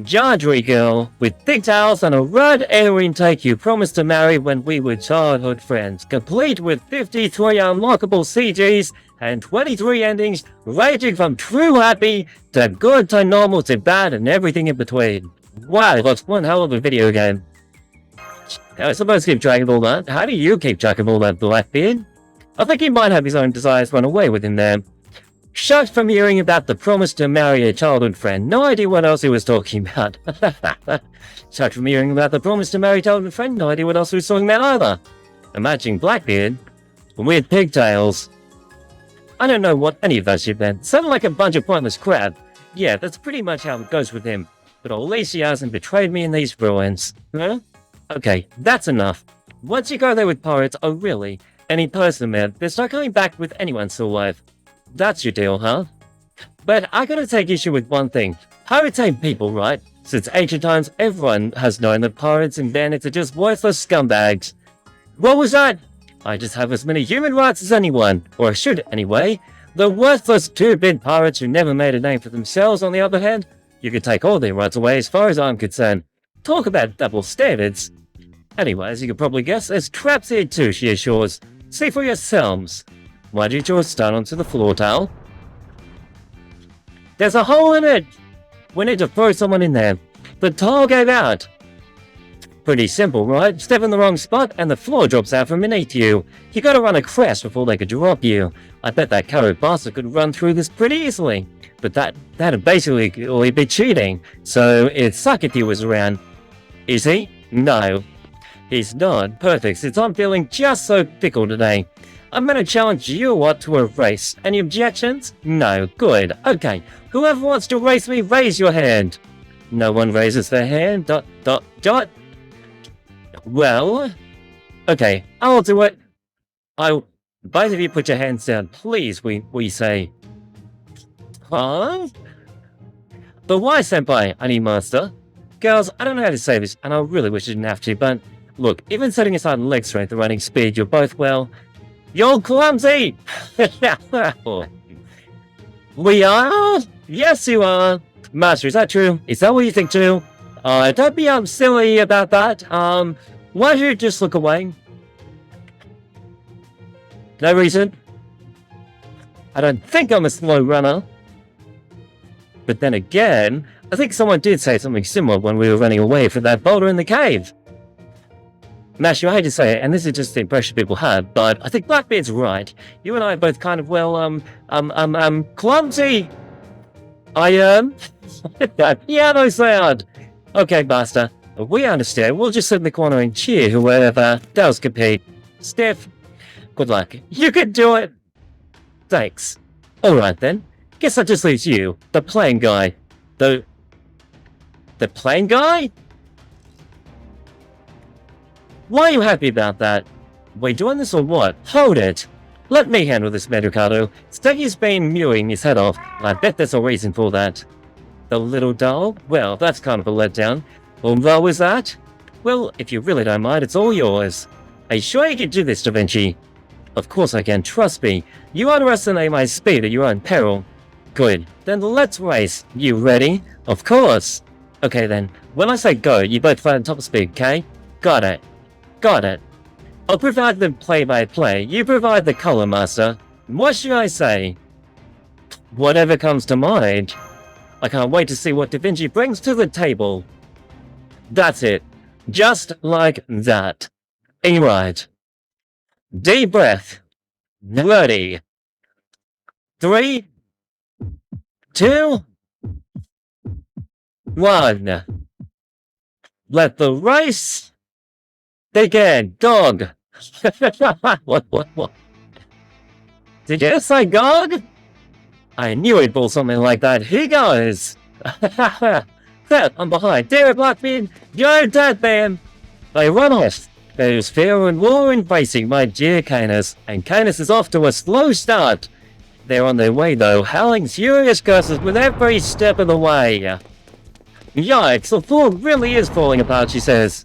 Speaker 1: Jardry girl with pigtails and a red air intake you promised to marry when we were childhood friends, complete with 53 unlockable CGs and 23 endings, ranging from true happy to good to normal to bad and everything in between. Wow, that's one hell of a video game. How am I supposed to keep track of all that? How do you keep track of all that, Blackbeard? I think he might have his own desires run away with him there. Shocked from hearing about the promise to marry a childhood friend. No idea what else he was talking about. Shocked from hearing about the promise to marry a childhood friend. No idea what else he was talking about either. Imagine Blackbeard with pigtails. I don't know what any of that shit meant. Sounded like a bunch of pointless crap. Yeah, that's pretty much how it goes with him. But at least he hasn't betrayed me in these ruins. Huh? Okay, that's enough. Once you go there with pirates, oh really, any person there, there's no coming back with anyone still alive. That's your deal, huh? But I gotta take issue with one thing. Pirates ain't people, right? Since ancient times, everyone has known that pirates and bandits are just worthless scumbags. What was that? I just have as many human rights as anyone, or I should anyway. The worthless two-bit pirates who never made a name for themselves, on the other hand, you could take all their rights away as far as I'm concerned. Talk about double standards. Anyway, as you can probably guess, there's traps here too, she assures. See for yourselves. Why did you start onto the floor towel? There's a hole in it! We need to throw someone in there. The tile gave out. Pretty simple, right? Step in the wrong spot and the floor drops out from beneath you. You gotta run across before they could drop you. I bet that coward bastard could run through this pretty easily. But that'd basically be cheating. So it'd suck if he was around. Is he? No. He's not. Perfect, since I'm feeling just so fickle today. I'm gonna challenge you what to a race. Any objections? No. Good. Okay. Whoever wants to race me, raise your hand. No one raises their hand. ... Well... Okay, I'll do it. Both of you put your hands down, please, we say. Huh? But why, Senpai, I need master? Girls, I don't know how to say this, and I really wish I didn't have to, but... Look, even setting aside leg strength and running speed, you're both, well... You're clumsy! We are? Yes, you are. Master, is that true? Is that what you think too? Don't be silly about that. Why did you just look away? No reason. I don't think I'm a slow runner. But then again, I think someone did say something similar when we were running away from that boulder in the cave. Matthew, I hate to say it, and this is just the impression people have, but I think Blackbeard's right. You and I are both kind of, well, clumsy. That piano sound. Okay, Master, we understand. We'll just sit in the corner and cheer whoever does compete. Steph, good luck. You can do it. Thanks. Alright then. Guess that just leaves you, the plane guy. The plane guy? Why are you happy about that? We doing this or what? Hold it! Let me handle this, Ricardo. Steggy's been mewing his head off, and I bet there's a reason for that. The little doll? Well, that's kind of a letdown. Although was that? Well, if you really don't mind, it's all yours. Are you sure you can do this, Da Vinci? Of course I can, trust me. You underestimate my speed at your own peril. Good. Then let's race. You ready? Of course. Okay then. When I say go, you both fly on top of speed, okay? Got it. Got it. I'll provide the play-by-play. You provide the color, Master. What should I say? Whatever comes to mind. I can't wait to see what Da Vinci brings to the table. That's it. Just like that. Alright. Deep breath. Ready. 3, 2, 1. Let the race begin. Dog. What? Did you say dog? I knew he'd pull something like that. He goes. I'm behind. Damn it, Blackbeard. You're dead, man. They run off. There's fear and war in facing my dear Canis, and Canis is off to a slow start. They're on their way though, howling furious curses with every step of the way. Yikes, the floor really is falling apart, she says.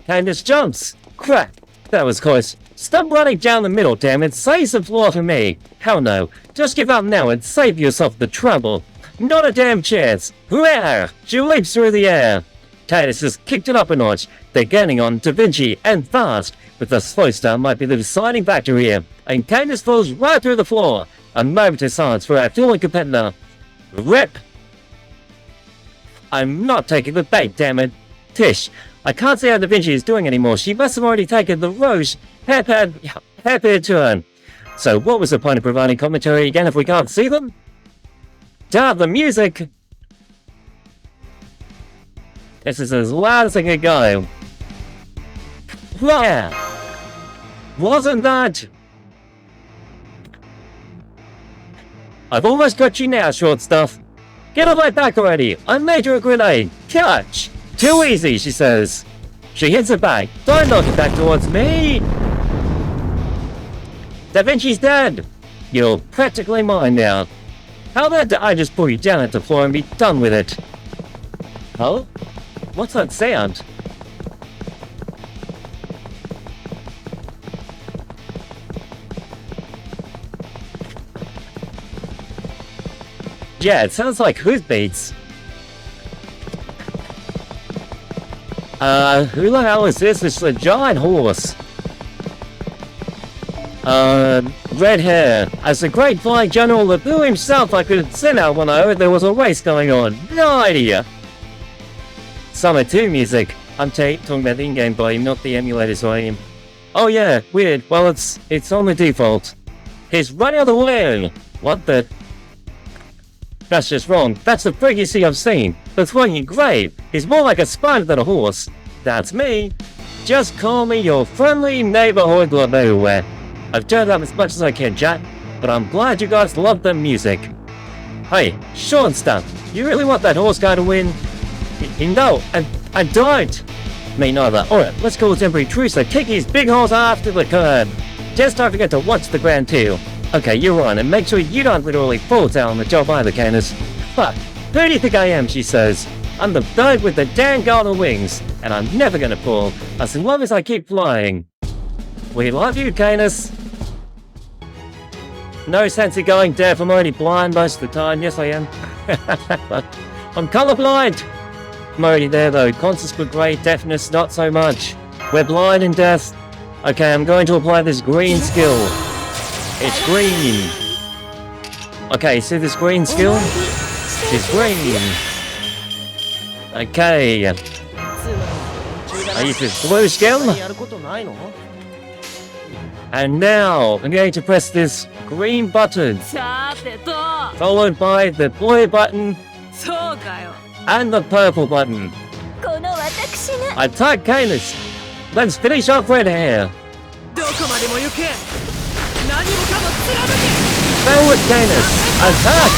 Speaker 1: Canis jumps. Crap, that was close. Stop running down the middle, damn it. Save some floor for me. Hell no, just give up now and save yourself the trouble. Not a damn chance. Rare! She leaps through the air. Canis has kicked it up a notch. They're gaining on Da Vinci, and fast. But the slow start might be the deciding factor here. And Canis falls right through the floor. A moment of silence for our fallen competitor. Rip! I'm not taking the bait, damn it. Tish, I can't see how Da Vinci is doing anymore. She must have already taken the Roche hairpin turn. So what was the point of providing commentary again if we can't see them? Start the music! This is as loud as I can go. Yeah! Wasn't that? I've almost got you now, short stuff. Get on my back already. I made you a grenade. Catch! Too easy, she says. She hits it back. Don't knock it back towards me! Da Vinci's dead! You're practically mine now. How about I just pull you down at the floor and be done with it? Oh? What's that sound? Yeah, it sounds like hoofbeats. Who the hell is this? It's a giant horse. Red hair. As the great flying general Lebu himself, I could send out when I heard there was a race going on. No idea. Summer 2 music. I'm talking about the in-game volume, not the emulator's volume. Oh yeah, weird. Well, it's on the default. He's running out of the way. What the? That's just wrong. That's the freakiest thing I've seen. The swinging great. He's more like a spider than a horse. That's me. Just call me your friendly neighborhood love everywhere. I've turned up as much as I can, chat, but I'm glad you guys love the music. Hey, short stuff. You really want that horse guy to win? No, I don't. Me neither. Alright, let's call a temporary truce so kick his big horse after the curb. Just don't forget to watch the Grand 2. Okay, you're on, and make sure you don't literally fall down on the job either, Canis. Fuck, who do you think I am, she says. I'm the bird with the damn golden wings, and I'm never gonna fall, as long as I keep flying. We love you, Canis. No sense in going deaf, I'm already blind most of the time. Yes, I am. I'm colorblind. I'm already there though. Concerts were great, deafness not so much. We're blind and deaf. Okay, I'm going to apply this green skill. It's green. Okay, see this green skill? It's green. Okay. I use this blue skill. And now, I'm going to press this green button. Followed by the blue button. And the purple button. Attack Canis. Let's finish off red hair. Forward Canis. Attack.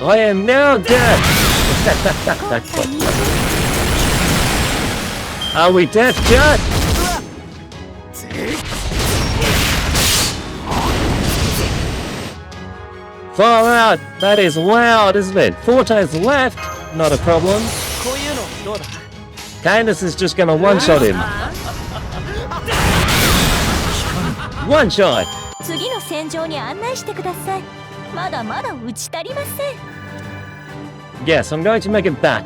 Speaker 1: I am now dead. Are we deaf, Jack? Far out! That is loud, isn't it? 4 times left! Not a problem. Candace is just gonna one-shot him. One shot! Yes, I'm going to make it back.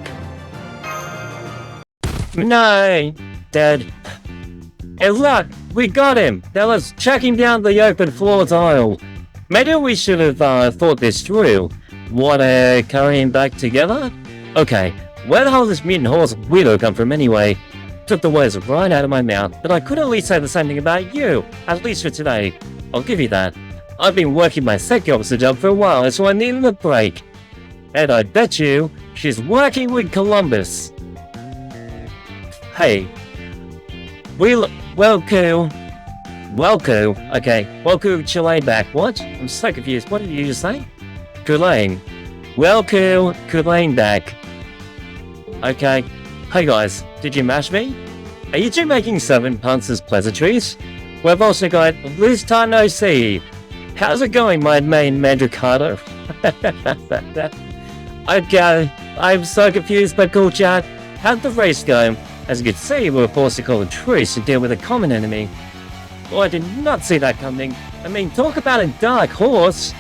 Speaker 1: No! Dead. And look! We got him! Now let's check him down the open floor tile. Maybe we should have thought this through. What, carry him back together? Okay, where the hell did this mutant horse weirdo come from anyway? Took the words right out of my mouth, but I could at least say the same thing about you, at least for today. I'll give you that. I've been working my STEGGY officer job for a while, so I needed a break. And I bet you, she's working with Columbus. Hey. Welcome. Okay. Welcome Chile back. What? I'm so confused. What did you just say? Kulane. Welcome Kulane back. Okay. Hey guys, did you mash me? Are you two making 7 punts as pleasantries? We've also got Liz Tano C. How's it going, my main Mandricato? Okay, I'm so confused, but cool chat. How'd the race go? As you can see, we were forced to call a truce to deal with a common enemy. Oh, I did not see that coming. I mean, talk about a dark horse.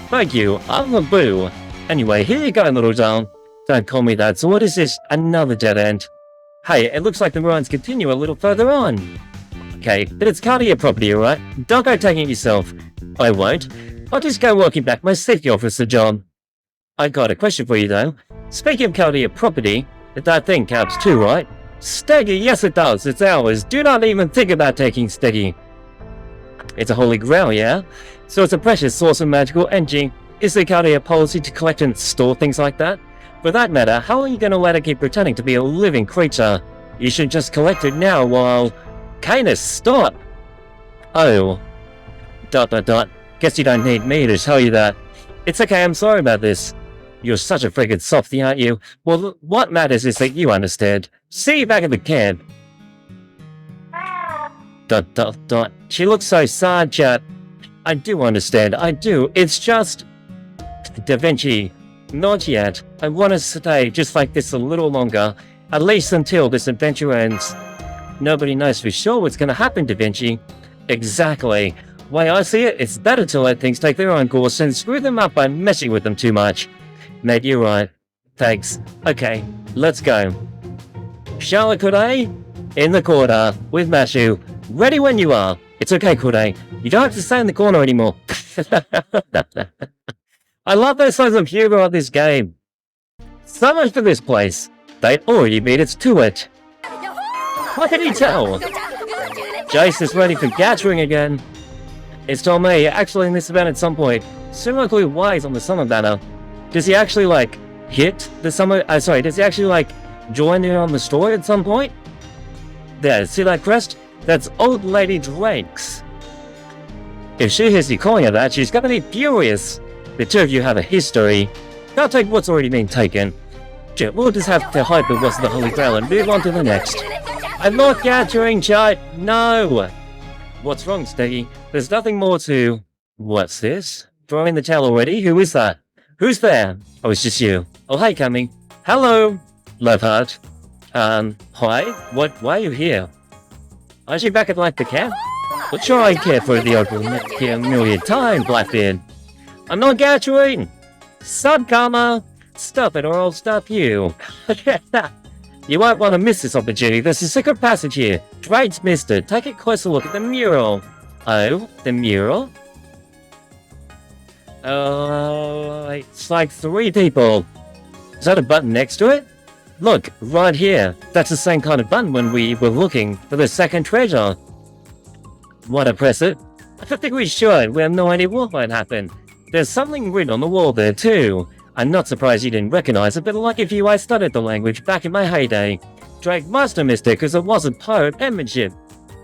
Speaker 1: Thank you, I'm a boo. Anyway, here you go, little doll. Don't call me that, so what is this? Another dead end. Hey, it looks like the ruins continue a little further on. Okay, but it's Chaldea property, alright? Don't go taking it yourself. I won't. I'll just go working back my safety officer job. I got a question for you though. Speaking of Chaldea property, that thing counts too, right? STEGGY, yes it does, it's ours. Do not even think about taking STEGGY. It's a holy grail, yeah? So it's a precious source of magical energy. Is the Chaldea policy to collect and store things like that? For that matter, how are you going to let it keep pretending to be a living creature? You should just collect it now while... Canis, stop! Oh. ... Guess you don't need me to tell you that. It's okay, I'm sorry about this. You're such a friggin' softy, aren't you? Well, what matters is that you understand. See you back at the camp. ... She looks so sad, chat. I do understand, I do. It's just... Da Vinci... Not yet. I want to stay just like this a little longer, at least until this adventure ends. Nobody knows for sure what's going to happen, Da Vinci. Exactly. Way I see it, it's better to let things take their own course and screw them up by messing with them too much. Mate, you're right. Thanks. Okay, let's go. Charlotte Coudet, in the corner, with Mashu. Ready when you are. It's okay, Coudet. You don't have to stay in the corner anymore. I love those kinds of humor on this game. So much for this place. They already beat us to it. How can you tell? Jace is ready for gathering again. It's told me, actually in this event at some point, similarly wise on the summer banner. Does he actually like hit the summer, does he actually like join in on the story at some point? There, see that crest? That's Old Lady Drake's. If she hears you calling her that, she's gonna be furious. The two of you have a history. Can't take what's already been taken. We'll just have to hope it wasn't the Holy Grail and move on to the next. I'm not gathering, chat. No. What's wrong, Steggy? There's nothing more to... What's this? Throwing the towel already? Who is that? Who's there? Oh, it's just you. Oh, hi, Cammy. Hello. Loveheart. Hi? Why are you here? Aren't you back at like the camp? Well, sure I care for the open million time, Blackbeard. I'm not gathering! Sup, Karma! Stop it or I'll stop you. You won't want to miss this opportunity. There's a secret passage here. Right, mister. Take a closer look at the mural. Oh, the mural? It's like 3 people. Is that a button next to it? Look, right here. That's the same kind of button when we were looking for the second treasure. Wanna press it? I think we should. We have no idea what might happen. There's something written on the wall there too. I'm not surprised you didn't recognize it, but like if you I studied the language back in my heyday. Drake must have missed it because it wasn't pirate penmanship.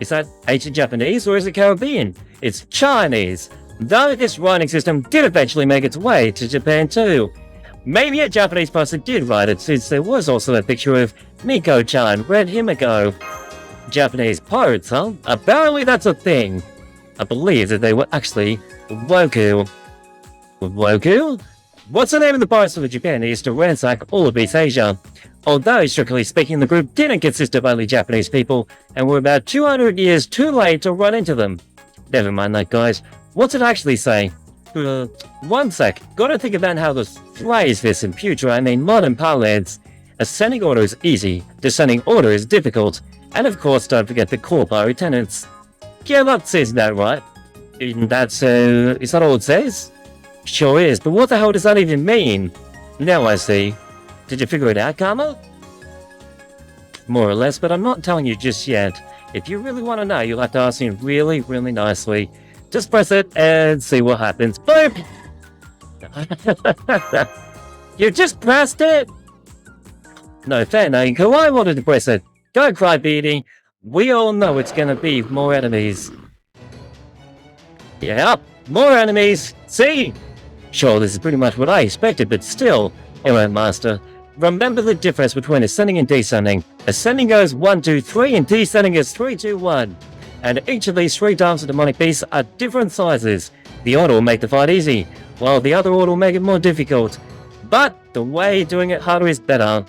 Speaker 1: Is that ancient Japanese or is it Caribbean? It's Chinese. Though this writing system did eventually make its way to Japan too. Maybe a Japanese person did write it, since there was also a picture of Miko-chan, Red Himiko. Japanese pirates, huh? Apparently that's a thing. I believe that they were actually Woku. Woku? What's the name of the pirates of Japan that used to ransack all of East Asia? Although, strictly speaking, the group didn't consist of only Japanese people, and were about 200 years too late to run into them. Never mind that, guys. What's it actually say? One sec. Gotta think about how to phrase this in future, I mean modern parlance. Ascending order is easy, descending order is difficult, and of course don't forget the corps lieutenants. Yeah, that says that, right? Is that all it says? Sure is, but what the hell does that even mean? Now I see. Did you figure it out, Karma? More or less, but I'm not telling you just yet. If you really want to know, you'll have to ask me really, really nicely. Just press it and see what happens. Boop! You just pressed it? No fair, Naiko. I wanted to press it. Go cry, Beanie. We all know it's gonna be more enemies. Yep, more enemies. See? Sure, this is pretty much what I expected, but still. Anyway, Master, remember the difference between ascending and descending. Ascending goes 1, 2, 3, and descending is 3, 2, 1. And each of these 3 times of demonic beasts are different sizes. The order will make the fight easy, while the other order will make it more difficult. But the way doing it harder is better.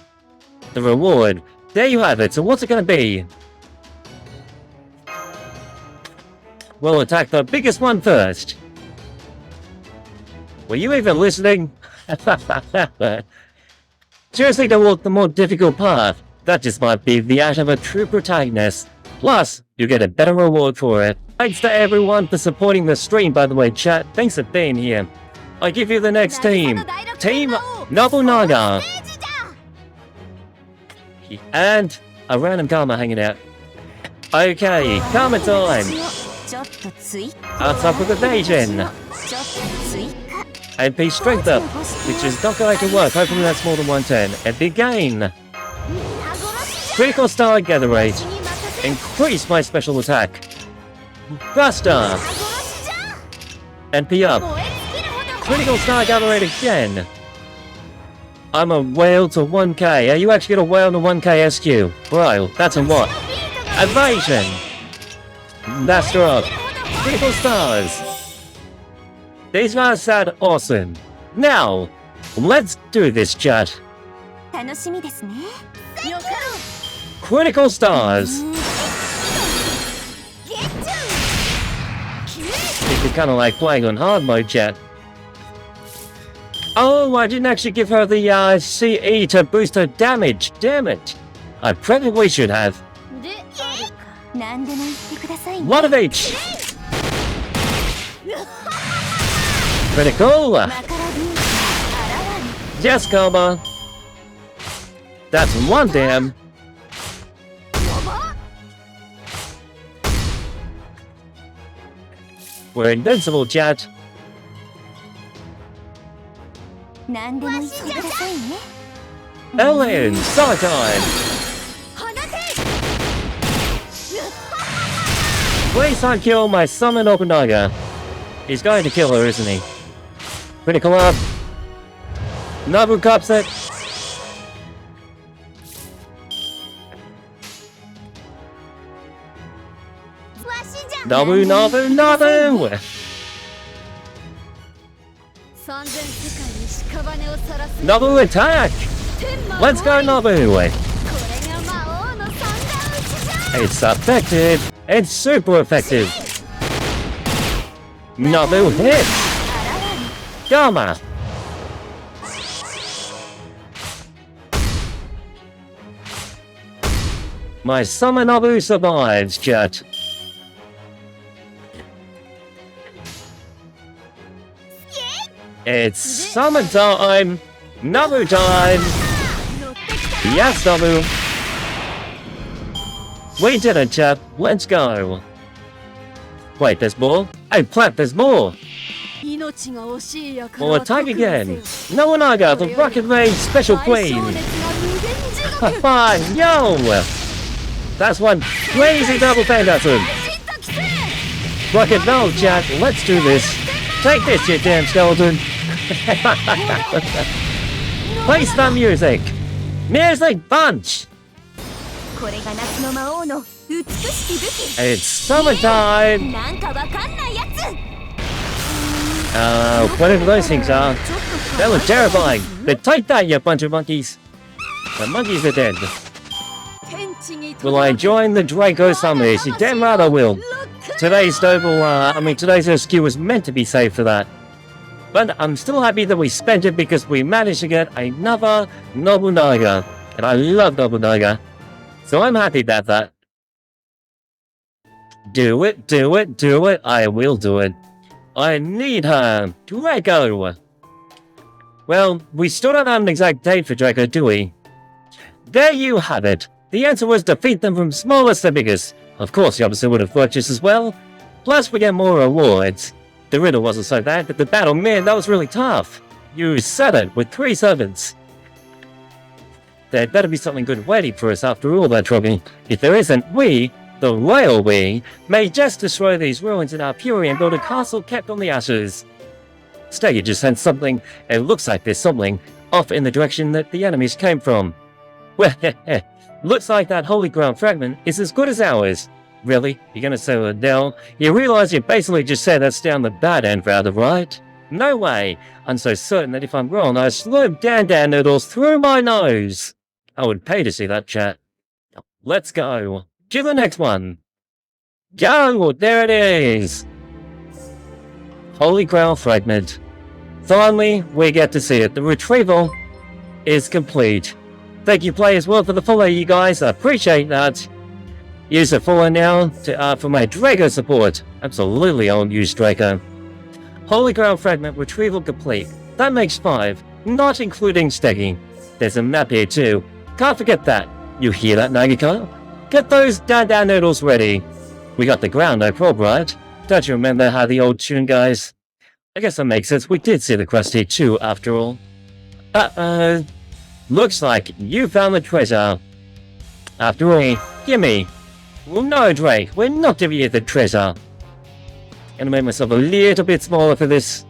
Speaker 1: The reward. There you have it. So what's it going to be? We'll attack the biggest one first. Were you even listening? Seriously, to walk the more difficult path. That just might be the act of a true protagonist. Plus, you get a better reward for it. Thanks to everyone for supporting the stream, by the way, chat. Thanks for being here. I give you the next team. Team Nobunaga. And a random Karma hanging out. Okay, Karma time. Arts up with evasion. MP strength up, which is not going to work. Hopefully that's more than 110. MP gain. Critical star gather rate. Increase my special attack. Buster. MP up. Critical star gather rate again. I'm a whale to 1k. Are you actually gonna whale to 1k SQ? Bro, that's a what? Evasion. Master up. Critical stars. These guys sound awesome. Now, let's do this, chat. Critical stars. It's kind of like playing on hard mode, chat. Oh, I didn't actually give her the CE to boost her damage. Damn it. I probably should have. One of each. Critical. Yes, Karma. That's 1 damn. We're invincible, chat. Ellen, summertime. Please don't kill my summon Nobunaga. He's going to kill her, isn't he? Critical up. Nabu cups it. Nabu, Nabu, Nabu! Nabu attack! Let's go, Nabu! It's effective! It's super effective! Nabu hits! Gamma! My summer Nabu survives, chat. It's summertime! Nabu time! Yes, Nabu! We did it, chat. Let's go. Wait, there's more? Hey, Plant, there's more! We'll attack again! Nobunaga, the Rocket Raid Special Queen! Haha, yo! That's one crazy double phantasm! Rocket Bell, chat, let's do this! Take this, you damn skeleton! Play some music! Music bunch! It's summertime! Whatever those things are, they look terrifying! But take that, you bunch of monkeys! The monkeys are dead. Will I join the Draco Summers? You damn right I will! Today's SQ was meant to be saved for that. But I'm still happy that we spent it because we managed to get another Nobunaga. And I love Nobunaga. So I'm happy about that. Do it, do it, do it. I will do it. I need her. Draco. Well, we still don't have an exact date for Draco, do we? There you have it. The answer was defeat them from smallest to biggest. Of course, the opposite would have worked just as well. Plus, we get more rewards. The riddle wasn't so bad, but the battle, man, that was really tough. You said it, with 3 servants. There'd better be something good waiting for us after all that trouble. If there isn't, we, the royal we, may just destroy these ruins in our fury and build a castle kept on the ashes. Steggy just sent something. It looks like there's something off in the direction that the enemies came from. Well, looks like that holy ground fragment is as good as ours. Really? You're gonna say it down? You realize you basically just said that's down the bad end rather, right? No way! I'm so certain that if I'm wrong, I slurp Dan noodles through my nose! I would pay to see that, chat. Let's go. To the next one. Go! There it is! Holy Grail Fragment. Finally, we get to see it. The retrieval is complete. Thank you, players, well for the follow, you guys. I appreciate that. Use the follow now for my Draco support. Absolutely, I'll use Draco. Holy Grail Fragment retrieval complete. That makes 5, not including Steggy. There's a map here too. Can't forget that. You hear that, Nagiko? Get those Dan noodles ready. We got the ground, no problem, right? Don't you remember how the old tune goes? I guess that makes sense. We did see the crusade too, after all. Uh-oh. Looks like you found the treasure. After all, gimme. Well, no, Drake, we're not giving you the treasure. Gonna make myself a little bit smaller for this.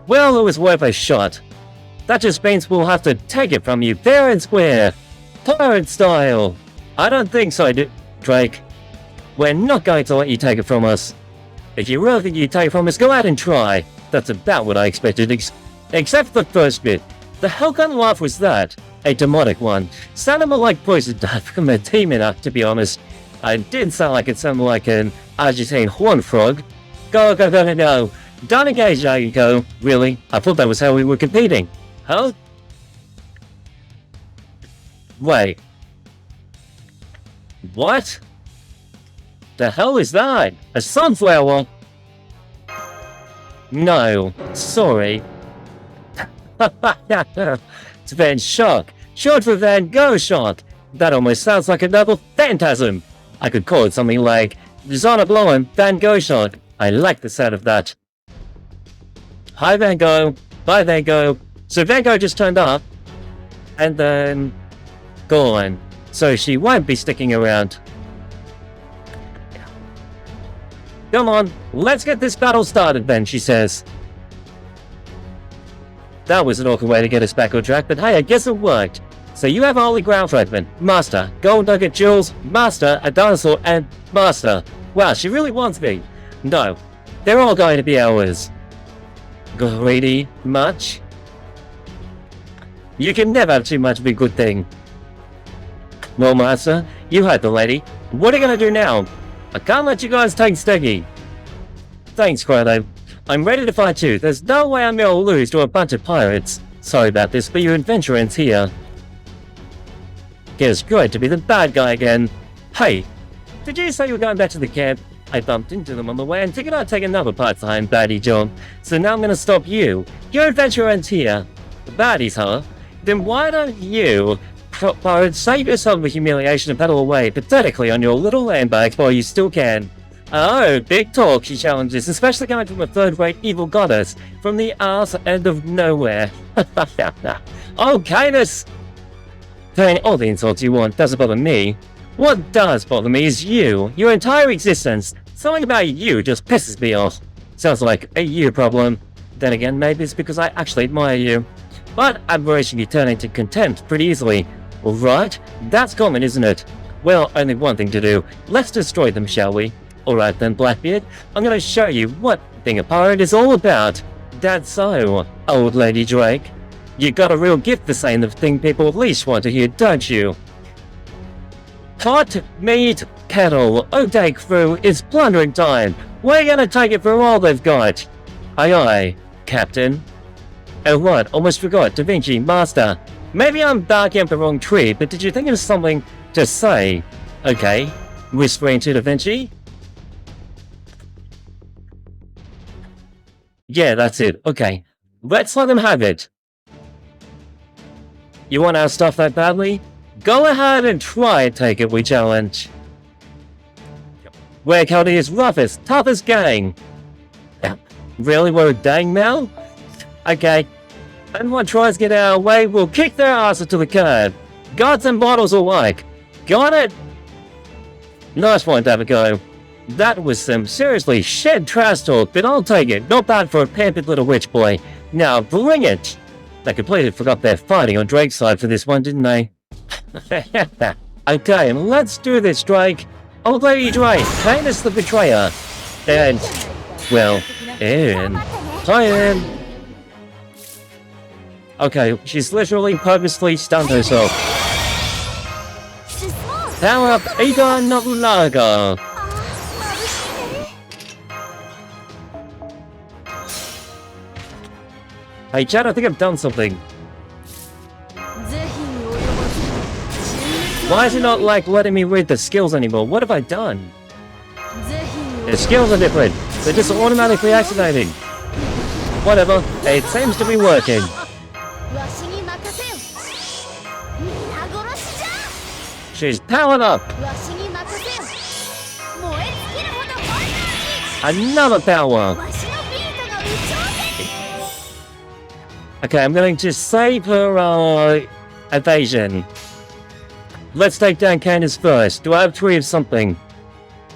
Speaker 1: Well, it was worth a shot. That just means we'll have to take it from you fair and square. Pirate style. I don't think so, Drake. We're not going to let you take it from us. If you really think you take it from us, go out and try. That's about what I expected, except for the first bit. The hell kind of laugh was that? A demonic one. Sounded more like poison dart from a demon, to be honest. It did sound like it sounded like an Argentine horn frog. Go. Don't engage, Nagiko. Really? I thought that was how we were competing. Huh? Wait. What? The hell is that? A sunflower? No. Sorry. It's Van Shock. Short for Van Go Shock. That almost sounds like a double phantasm. I could call it something like Zona Blowing Van Gogh Shock. I like the sound of that. Hi Van Gogh. Bye Van Gogh. So Van Gogh just turned up. And then gone. So she won't be sticking around. Come on, let's get this battle started then, she says. That was an awkward way to get us back on track, but hey, I guess it worked. So you have a Holy Ground Fragment, Master, Gold Nugget Jewels, Master, a Dinosaur, and Master. Wow, she really wants me. No, they're all going to be ours. Greedy much? You can never have too much of a good thing. Well, Master, you heard the lady. What are you going to do now? I can't let you guys take Steggy. Thanks, Crowdo. I'm ready to fight too. There's no way I'm going to lose to a bunch of pirates. Sorry about this, but your adventure ends here. Feels great to be the bad guy again. Hey, did you say you were going back to the camp? I bumped into them on the way and figured I'd take another part-time baddie job. So now I'm gonna stop you. Your adventure ends here. The baddies, huh? Then why don't you save yourself the humiliation and pedal away pathetically on your little land bike while you still can? Oh, big talk, she challenges, especially coming from a third-rate evil goddess from the arse end of nowhere. Oh, kindness! Saying all the insults you want doesn't bother me. What does bother me is you, your entire existence. Something about you just pisses me off. Sounds like a you problem. Then again, maybe it's because I actually admire you. But admiration can turn into contempt pretty easily. Alright, that's common, isn't it? Well, only one thing to do. Let's destroy them, shall we? Alright then, Blackbeard. I'm gonna show you what being a pirate is all about. That's so, old lady Drake. You got a real gift for saying the thing people least want to hear, don't you? Hot meat kettle. Okay, crew, it's plundering time. We're gonna take it for all they've got. Aye aye, Captain. Oh what, almost forgot, Da Vinci, Master. Maybe I'm barking up the wrong tree, but did you think of something to say? Okay, whispering to Da Vinci. Yeah, that's it, okay. Let's let them have it. You want our stuff that badly? Go ahead and try and take it, we challenge. We're Chaldea's roughest, toughest gang. Really, we're a gang now? Okay. Anyone tries to get out of our way, we'll kick their asses to the curb. Gods and bottles alike. Got it? Nice one, Davigo. That was some seriously shed trash talk, but I'll take it. Not bad for a pampered little witch boy. Now bring it! They completely forgot their fighting on Drake's side for this one, didn't they? Okay, let's do this, Drake. Old Lady Drake, Canis the Betrayer. And, well, Anne. Hi, Anne. Okay, she's literally purposely stunned herself. Power up, Ida Nobunaga. Hey, Chad, I think I've done something. Why is it not like letting me read the skills anymore? What have I done? The skills are different. They're just automatically activating. Whatever. It seems to be working. She's powered up. Another power. Okay, I'm going to save her evasion. Let's take down Canis first. Do I have 3 of something?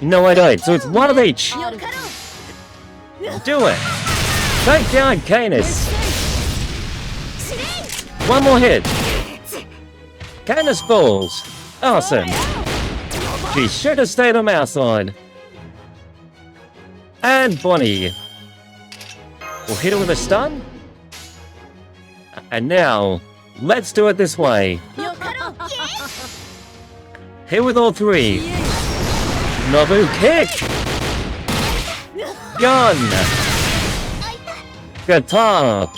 Speaker 1: No, I don't. So it's 1 of each. Do it. Take down Canis. 1 more hit. Canis falls. Awesome. She should have stayed on our side. And Bonnie. We'll hit her with a stun. And now, let's do it this way. Hit with all 3. Nobu kick. Gun. Guitar.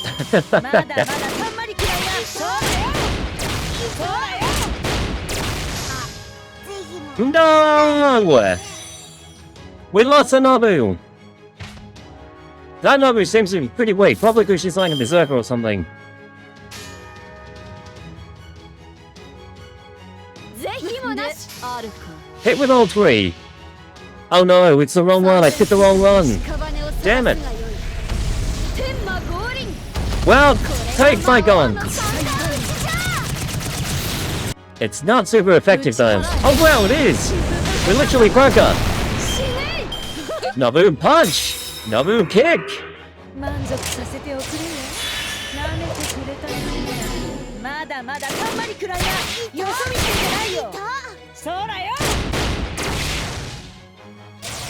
Speaker 1: No! We lost a Nobu. That Nobu seems to be pretty weak, probably because she's like a berserker or something. Hit with all 3. Oh no, it's the wrong one. I picked the wrong one. Damn it. Well, take my gun. It's not super effective though. Oh wow, it is. We literally broke her. Nobu punch. Nobu kick.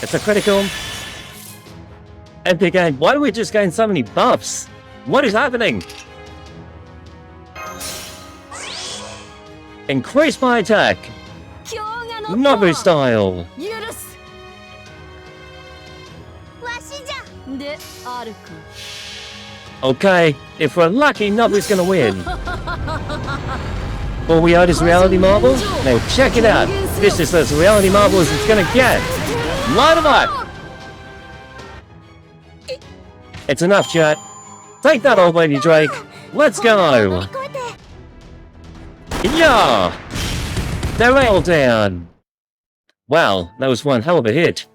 Speaker 1: It's a critical. Epic game. Why do we just gain so many buffs? What is happening? Increase my attack. Nobu style. Okay, if we're lucky, Nobu's gonna win. All we are is reality marbles? Now check it out. This is as reality marble as it's gonna get. Light 'em up! It's enough, chat. Take that, old lady Drake. Let's go! Yeah! They're all down! Wow, that was one hell of a hit.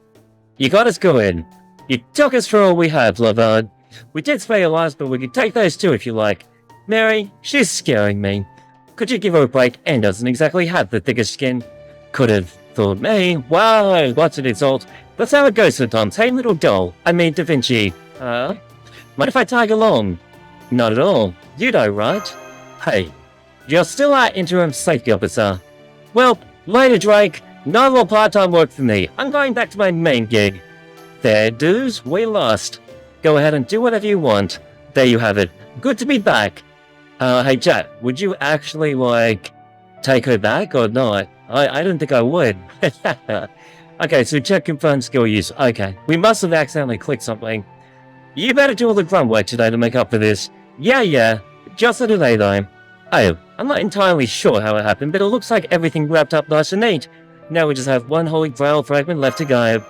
Speaker 1: You got us going. You took us for all we have, Lavard. We did spare your lives, but we can take those too if you like. Mary, she's scaring me. Could you give her a break? Anne doesn't exactly have the thickest skin. Could have thought me. Wow, what's an insult? That's how it goes sometimes. Hey, little doll. I mean Da Vinci. Mind if I tag along? Not at all. You know, right? Hey, you're still our interim safety officer. Well, later, Drake. No more part-time work for me. I'm going back to my main gig. There, dudes, we lost. Go ahead and do whatever you want. There you have it. Good to be back. Hey, chat, would you actually, like, take her back or not? I don't think I would. Okay, so check confirmed skill use. Okay, we must have accidentally clicked something. You better do all the grunt work today to make up for this. Yeah, just a delay though. Oh, I'm not entirely sure how it happened, but it looks like everything wrapped up nice and neat. Now we just have one holy grail fragment left to go.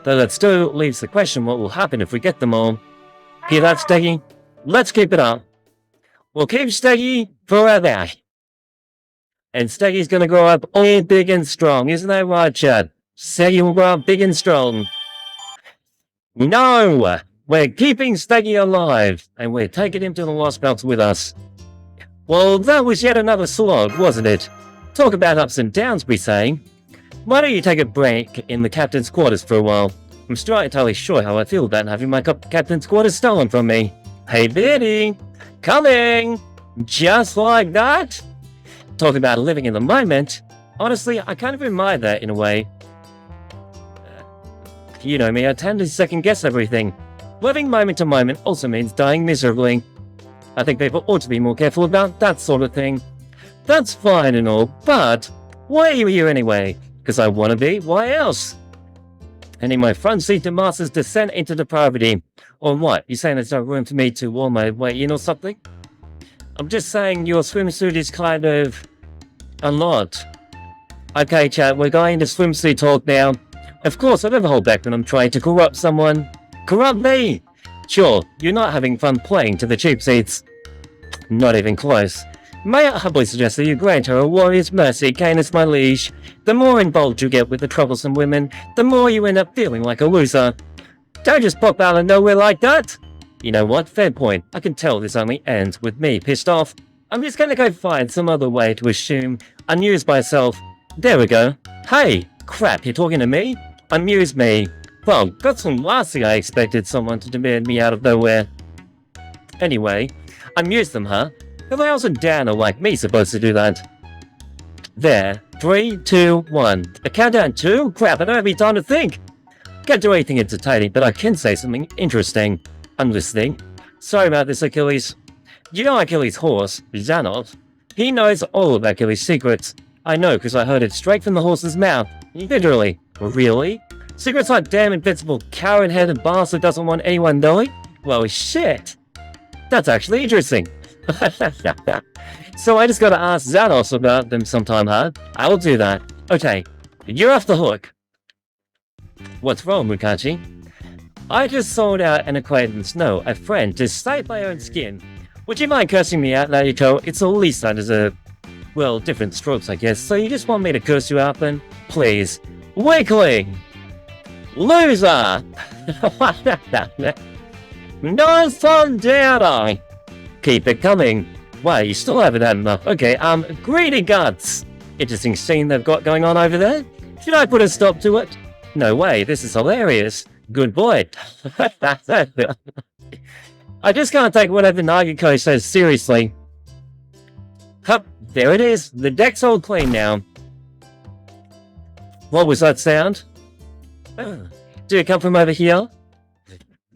Speaker 1: Though that still leaves the question what will happen if we get them all. Hear that, Steggy? Let's keep it up. We'll keep Steggy forever. And Steggy's gonna grow up all big and strong, isn't that right, Chad? Steggy will grow up big and strong. No! We're keeping Steggy alive, and we're taking him to the Lost Belts with us. Well, that was yet another slog, wasn't it? Talk about ups and downs, we say. Why don't you take a break in the captain's quarters for a while? I'm still not entirely sure how I feel about having my captain's quarters stolen from me. Hey, Biddy! Coming! Just like that? Talk about living in the moment. Honestly, I kind of admire that in a way. You know me, I tend to second-guess everything. Living moment to moment also means dying miserably. I think people ought to be more careful about that sort of thing. That's fine and all, but why are you here anyway? Because I want to be? Why else? And in my front seat to Master's descent into depravity. Or what? You saying there's no room for me to warm my way in or something? I'm just saying your swimsuit is kind of a lot. Okay, chat, we're going into swimsuit talk now. Of course, I never hold back when I'm trying to corrupt someone. Corrupt me! Sure, you're not having fun playing to the cheap seats. Not even close. May I humbly suggest that you grant her a warrior's mercy, Canis my liege. The more involved you get with the troublesome women, the more you end up feeling like a loser. Don't just pop out of nowhere like that! You know what, fair point. I can tell this only ends with me pissed off. I'm just gonna go find some other way to assume unuse myself. There we go. Hey! Crap, you're talking to me? Amuse me. Well, that's the last thing I expected someone to demand me out of nowhere. Anyway, amuse them, huh? Who else in Dan are like me supposed to do that? There. 3, 2, 1. A countdown 2? Crap, I don't have any time to think. Can't do anything entertaining, but I can say something interesting. I'm listening. Sorry about this, Achilles. You know Achilles' horse, Xanos? He knows all of Achilles' secrets. I know, because I heard it straight from the horse's mouth. Literally. Really? Secrets like damn invincible carrot-headed bastard doesn't want anyone knowing? Well, shit. That's actually interesting. So I just gotta ask Xanos about them sometime, huh? I will do that. Okay, you're off the hook. What's wrong, Mukachi? I just sold out an acquaintance, no, a friend, to save my own skin. Would you mind cursing me out, Nariko? It's the least I deserve. Well, different strokes, I guess. So you just want me to curse you out then? Please. Weakling! Loser! No fun, dare I? Keep it coming. Why, you still haven't had enough. Okay, greedy guts. Interesting scene they've got going on over there. Should I put a stop to it? No way, this is hilarious. Good boy. I just can't take whatever Nagiko says seriously. Hup, there it is. The deck's all clean now. What was that sound? Did it come from over here?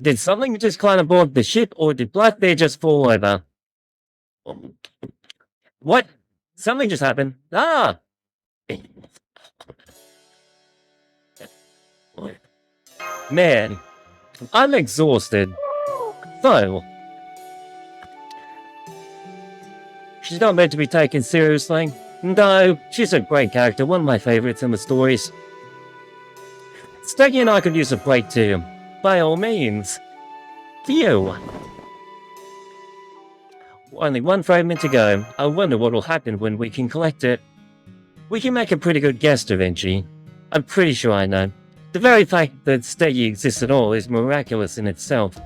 Speaker 1: Did something just climb aboard the ship, or did Blackbeard just fall over? What? Something just happened. Ah! Man, I'm exhausted. So, She's not meant to be taken seriously. No, she's a great character, one of my favorites in the stories. Steggy and I could use a break too. By all means. Phew. Only one fragment to go. I wonder what will happen when we can collect it. We can make a pretty good guess, Da Vinci. I'm pretty sure I know. The very fact that Steggy exists at all is miraculous in itself.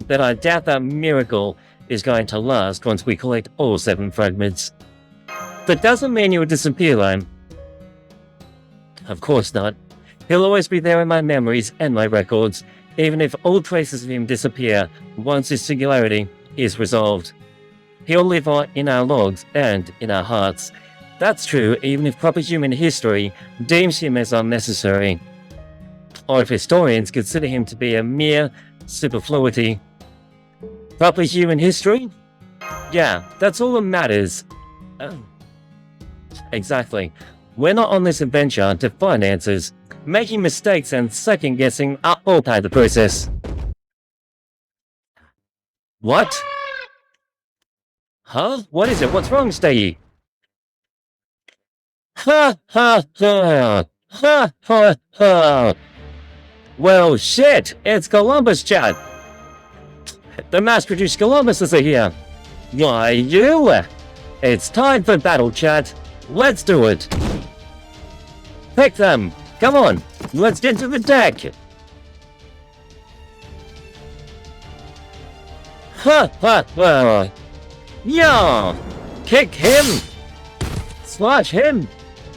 Speaker 1: But I doubt that miracle is going to last once we collect all 7 fragments. That doesn't mean he will disappear, though. Of course not. He'll always be there in my memories and my records, even if all traces of him disappear once his singularity is resolved. He'll live on in our logs and in our hearts. That's true even if proper human history deems him as unnecessary, or if historians consider him to be a mere superfluity. Proper human history? Yeah, that's all that matters. Oh. Exactly. We're not on this adventure to find answers. Making mistakes and second-guessing are all part of the process. What? Huh? What is it? What's wrong, Steggy? Ha ha ha! Ha ha ha! Well, shit! It's Columbus, chat! The mass-produced Columbuses are here! Why, you? It's time for battle, chat! Let's do it! Pick them! Come on! Let's get to the deck! Ha ha ha! Yeah! Kick him! Slash him!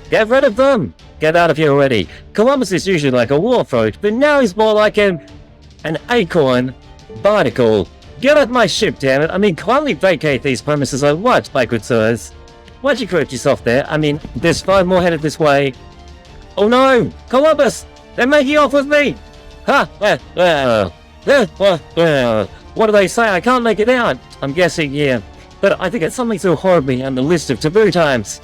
Speaker 1: Get rid of them! Get out of here already! Columbus is usually like a warthroat, but now he's more like an acorn barnacle. Get off my ship, damn it! I mean, kindly vacate these premises at once, my good sirs. Why'd you correct yourself there? I mean, there's 5 more headed this way. Oh no! Columbus! They're making off with me! Ha! What do they say? I can't make it out! I'm guessing, yeah. But I think it's something so horribly on the list of taboo times.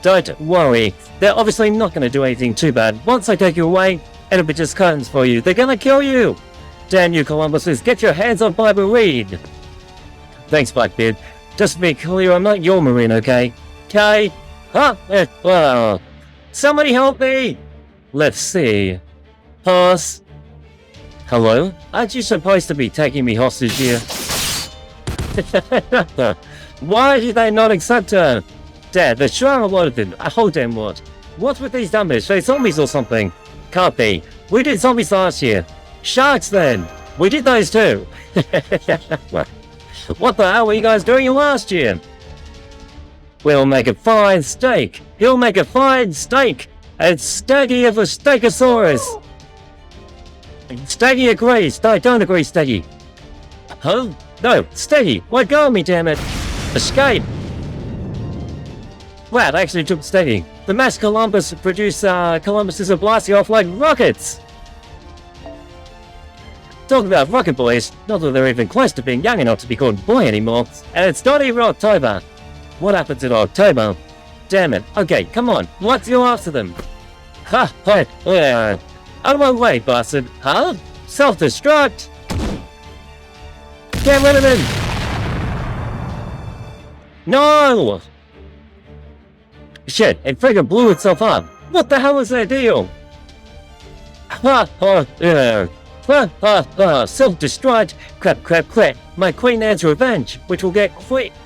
Speaker 1: Don't worry. They're obviously not going to do anything too bad. Once I take you away, it'll be just curtains for you. They're going to kill you! Damn you, Columbuses. Get your hands on Bible Reed! Thanks, Blackbeard. Just to be clear, I'm not your marine, okay? Okay? Huh? Somebody help me! Let's see. Horse. Hello? Aren't you supposed to be taking me hostage here? Why did they not accept her? Dad, there's sure a lot of them. A whole damn lot. What's with these dummies? They zombies or something? Can't be. We did zombies last year. Sharks then. We did those too. What the hell were you guys doing last year? We'll make a fine steak. He'll make a fine steak. It's Steggy of a Stegosaurus. Steggy agrees. No, don't agree, Steggy. Huh? No, Steggy. Let go of me, damn it. Escape. Wow, they actually took Steggy. The mass Columbus produced Columbuses are blasting off like rockets. Talking about rocket boys, not that they're even close to being young enough to be called boy anymore. And it's not even October. What happens in October? Damn it. Okay, come on. Let's go after them. Ha! Ha! Out of my way, bastard. Huh? Self-destruct! Get rid of him! No! Shit, it friggin' blew itself up. What the hell is that deal? Ha! Ha! Ha! Ha! Ha! Self-destruct! Crap, crap, crap. My Queen Anne's revenge, which will get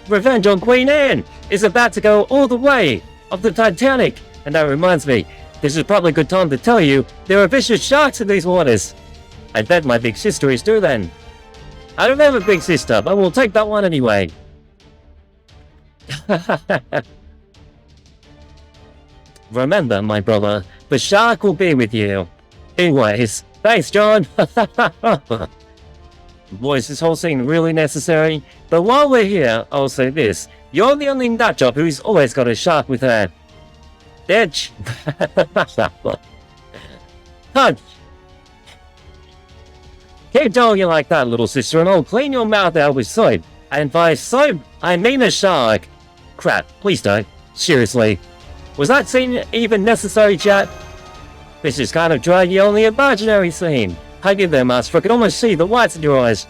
Speaker 1: revenge on Queen Anne, is about to go all the way of the Titanic. And that reminds me, this is probably a good time to tell you there are vicious sharks in these waters. I bet my big sister is too then. I don't have a big sister, but we'll take that one anyway. Remember, my brother, the shark will be with you. Anyways, thanks, John. Boys, this whole scene really necessary. But while we're here, I'll say this. You're the only nutjob who's always got a shark with her. Bitch. Punch. Keep doing you like that, little sister, and I'll clean your mouth out with soap. And by soap, I mean a shark. Crap, please don't. Seriously. Was that scene even necessary, chat? This is kind of draggy on the imaginary scene. Hang in there, Master. I can almost see the whites in your eyes.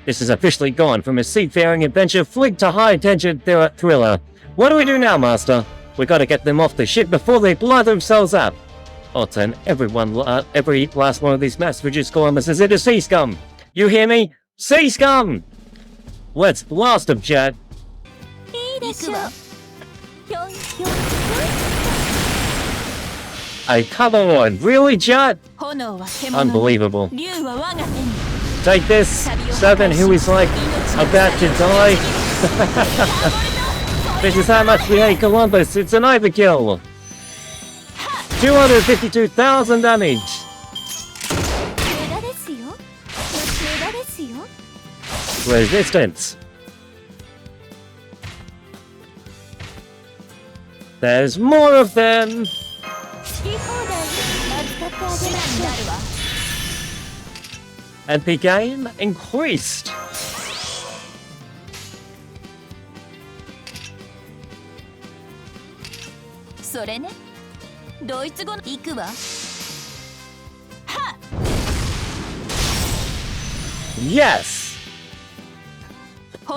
Speaker 1: This is officially gone from a seafaring adventure flick to high-tension thriller. What do we do now, Master? We gotta get them off the ship before they blow themselves up. I'll turn every last one of these mass-produced Columbuses into sea scum. You hear me? Sea scum! Let's blast them, Chad. Hey, come on, really, Chad? Unbelievable. Take this, Seven, who is like about to die. This is how much we hate Columbus, it's an overkill. 252,000 damage. Resistance. There's more of them. And the game increased. Yes.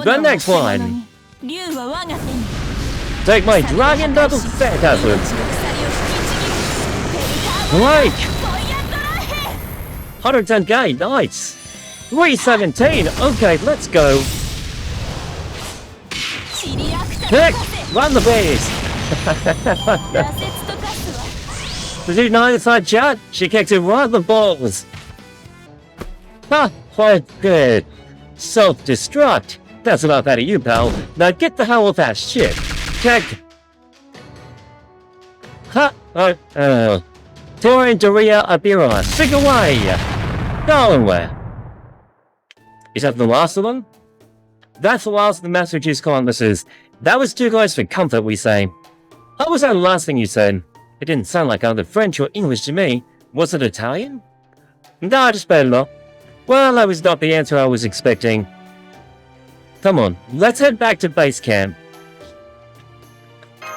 Speaker 1: The next one. Take my dragon double sarcasm. Like 110k, nice. 317. Okay, let's go. Heck, run the base. Did you know inside chat? She kicked it right in the balls. Ha, quite good. Self-destruct. That's enough out of you, pal. Now get the hell off that shit. Check. Ha, Torin Doria Abira. Stick away. Go away. Is that the last of them? That's the last of the mass-produced Columbuses. That was too close for comfort, we say. What was that last thing you said? It didn't sound like either French or English to me. Was it Italian? No, just better. Well, that was not the answer I was expecting. Come on, let's head back to base camp.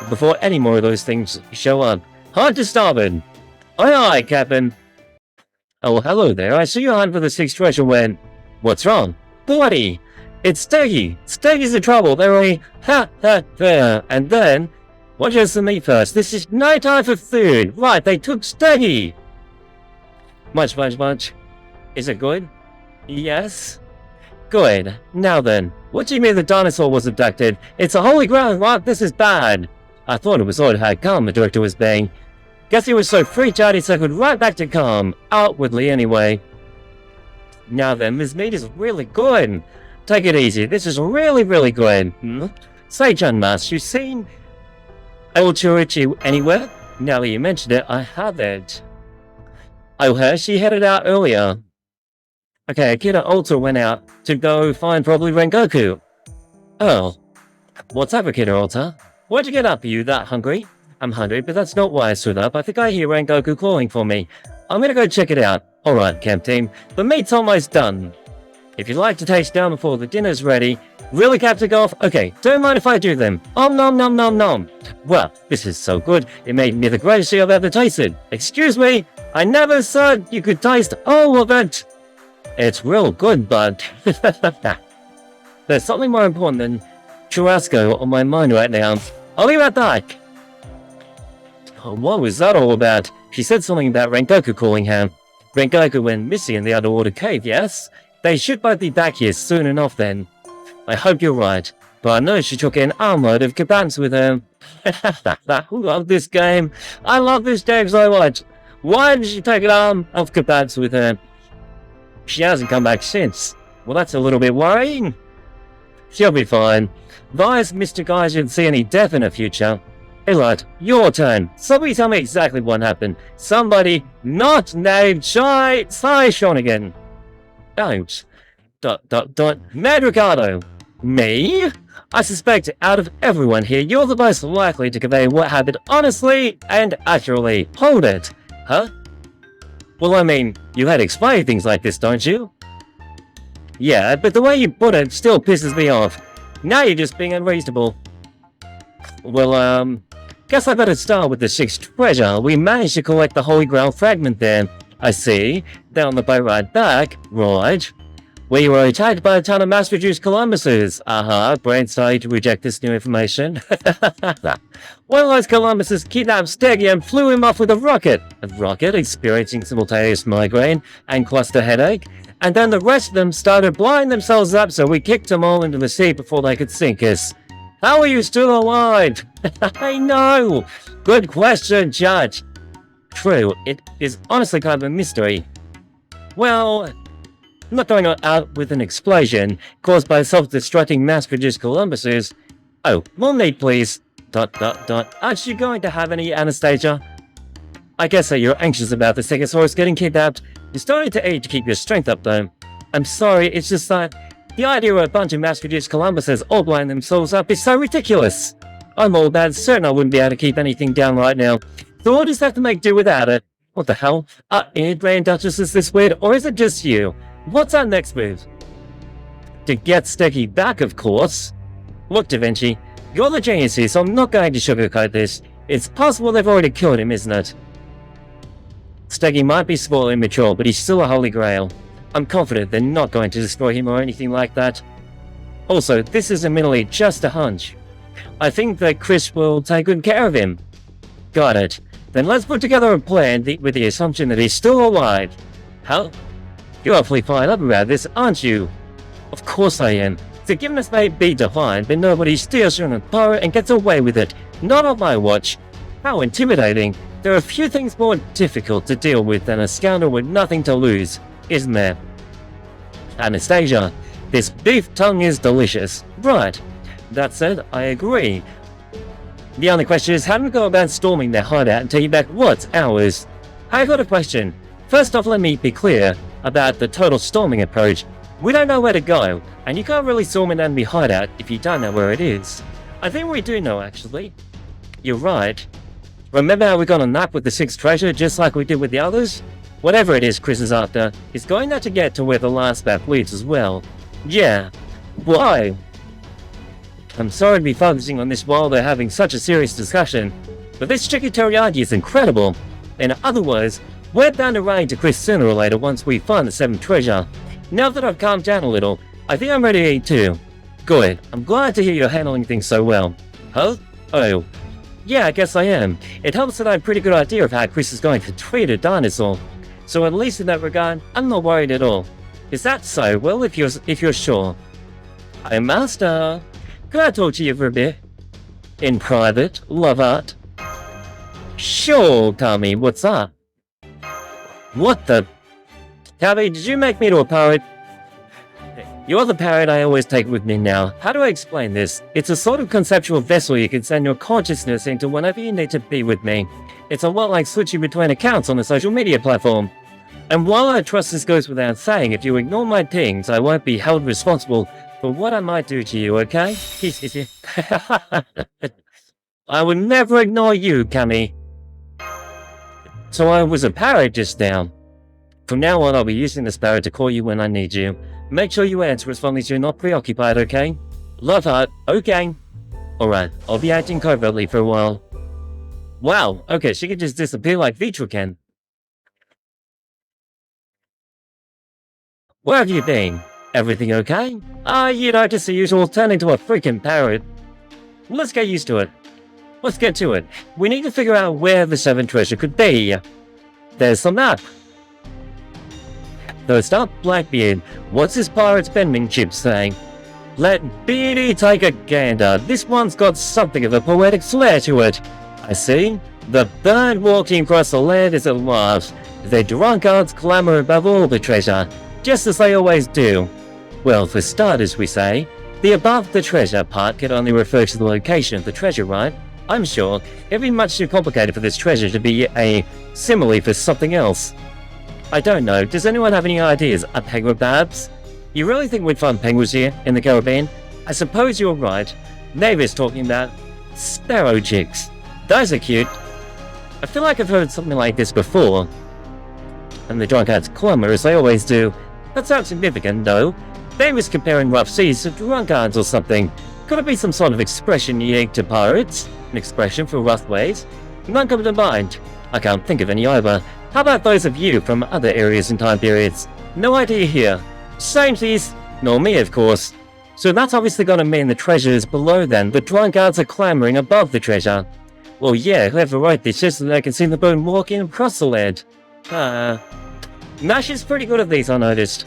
Speaker 1: Before any more of those things show up. Hard to starboard. Aye aye, Captain. Oh, hello there. I see you're on for the 6th treasure when... What's wrong? Bloody! It's Steggy! Steggy's in trouble. They're only... Ha! And then... Watch us for me first. This is no time for food. Right, they took Steggy! Much. Is it good? Yes? Good. Now then, what do you mean the dinosaur was abducted? It's a holy ground, right? This is bad. I thought it was odd how calm the director was being. Guess he was so freaked out he circled right back to calm. Outwardly, anyway. Now then, this meat is really good. Take it easy. This is really good. Say, John Mas, you seen... I will tour it you anywhere? Now that you mentioned it, I haven't. I heard she headed out earlier. Okay, Akira also went out to go find probably Rengoku. Oh. What's up, Akira Alta? Why'd you get up? Are you that hungry? I'm hungry, but that's not why I stood up. I think I hear Rengoku calling for me. I'm gonna go check it out. Alright, camp team. The meat's almost done. If you'd like to taste down before the dinner's ready... Really, Captain Golf? Okay, don't mind if I do them. Nom. Well, this is so good, it made me the greatest thing I've ever tasted. Excuse me, I never said you could taste all of it. It's real good, but... There's something more important than churrasco on my mind right now. I'll be right back. Oh, what was that all about? She said something about Rengoku calling her. Rengoku went missing in the underwater cave, yes? They should both be back here soon enough then. I hope you're right, but I know she took an armload of kabans with her. I love this game. I love this game so much. Why did she take an arm of kabans with her? She hasn't come back since. Well, that's a little bit worrying. She'll be fine. Vice Mr. Guy shouldn't see any death in her future. Hey lad, your turn. Somebody tell me exactly what happened. Somebody not named Sai Shonigan. Don't. Mad Ricardo. Me? I suspect out of everyone here, you're the most likely to convey what happened honestly and accurately. Hold it. Huh? Well, I mean, you had explained things like this, don't you? Yeah, but the way you put it still pisses me off. Now you're just being unreasonable. Well, guess I better start with the 6th treasure. We managed to collect the Holy Grail fragment there. I see. Down the boat right back. Right. We were attacked by a ton of mass-produced Columbuses. Brain started to reject this new information. One of those Columbuses kidnapped Steggy and flew him off with a rocket. A rocket experiencing simultaneous migraine and cluster headache. And then the rest of them started blowing themselves up, so we kicked them all into the sea before they could sink us. How are you still alive? I know! Good question, Judge. True, it is honestly kind of a mystery. Well, I'm not going out with an explosion caused by self-destructing mass-produced Columbuses. Oh, more meat, please. ... Aren't you going to have any, Anastasia? I guess that you're anxious about the Stegosaurus getting kidnapped. You're starting to eat to keep your strength up, though. I'm sorry, it's just that the idea of a bunch of mass-produced Columbuses all blowing themselves up is so ridiculous. I'm all bad certain I wouldn't be able to keep anything down right now, so I'll just have to make do without it. What the hell? Are any Grand Duchesses this weird, or is it just you? What's our next move? To get Steggy back, of course. Look, Da Vinci, you're the genius here, so I'm not going to sugarcoat this. It's possible they've already killed him, isn't it? Steggy might be small and immature, but he's still a holy grail. I'm confident they're not going to destroy him or anything like that. Also, this is admittedly just a hunch. I think that Chris will take good care of him. Got it. Then let's put together a plan with the assumption that he's still alive. How? You're awfully fired up about this, aren't you? Of course I am. Forgiveness may be defined, but nobody steals from a pirate and gets away with it. Not on my watch. How intimidating. There are few things more difficult to deal with than a scoundrel with nothing to lose, isn't there? Anastasia, this beef tongue is delicious. Right. That said, I agree. The only question is, how do we go about storming their hideout and taking back what's ours? I've got a question. First off, let me be clear about the total storming approach. We don't know where to go, and you can't really storm an enemy hideout if you don't know where it is. I think we do know, actually. You're right. Remember how we got a nap with the sixth treasure, just like we did with the others? Whatever it is Chris is after, he's going to get to where the last map leads as well. Yeah. Why? I'm sorry to be focusing on this while they're having such a serious discussion, but this chicken teriyaki is incredible. In other words, we're bound to run into Chris sooner or later once we find the seventh treasure. Now that I've calmed down a little, I think I'm ready to eat too. Good, I'm glad to hear you're handling things so well. Huh? Oh. Yeah, I guess I am. It helps that I have a pretty good idea of how Chris is going to treat a dinosaur. So at least in that regard, I'm not worried at all. Is that so? Well, if you're sure. Hi, Master. Could I talk to you for a bit? In private, love art. Sure, Kami, what's up? What the? Kami, did you make me to a pirate? You're the parrot I always take with me now. How do I explain this? It's a sort of conceptual vessel you can send your consciousness into whenever you need to be with me. It's a lot like switching between accounts on a social media platform. And while I trust this goes without saying, if you ignore my pings, I won't be held responsible for what I might do to you, okay? I would never ignore you, Kami. So I was a parrot just now. From now on, I'll be using this parrot to call you when I need you. Make sure you answer as long as you're not preoccupied, okay? Love heart, okay. Alright, I'll be acting covertly for a while. Wow, okay, she can just disappear like Vitra can. Where have you been? Everything okay? Just the usual, turn into a freaking parrot. Let's get used to it. Let's get to it. We need to figure out where the seventh treasure could be. There's the map. First up, Blackbeard. What's this pirate's penmanship saying? Let Beardy take a gander. This one's got something of a poetic flair to it. I see. The bird walking across the land is at last. Their drunkards clamor above all the treasure, just as they always do. Well, for starters, we say, the above the treasure part can only refer to the location of the treasure, right? I'm sure it'd be much too complicated for this treasure to be a simile for something else. I don't know, does anyone have any ideas? A penguin, perhaps? You really think we'd find penguins here, in the Caribbean? I suppose you're right. Mavis talking about sparrow chicks. Those are cute. I feel like I've heard something like this before. And the drunkards clamor as they always do. That sounds significant, though. Mavis comparing rough seas to drunkards or something. Could it be some sort of expression unique to pirates? An expression for rough ways? None come to mind. I can't think of any either. How about those of you from other areas and time periods? No idea here. Samesies! Nor me, of course. So that's obviously gonna mean the treasure is below then, but drunkards are clambering above the treasure. Well, yeah, whoever wrote this just so they can see the boat walking across the land. Nash is pretty good at these, I noticed.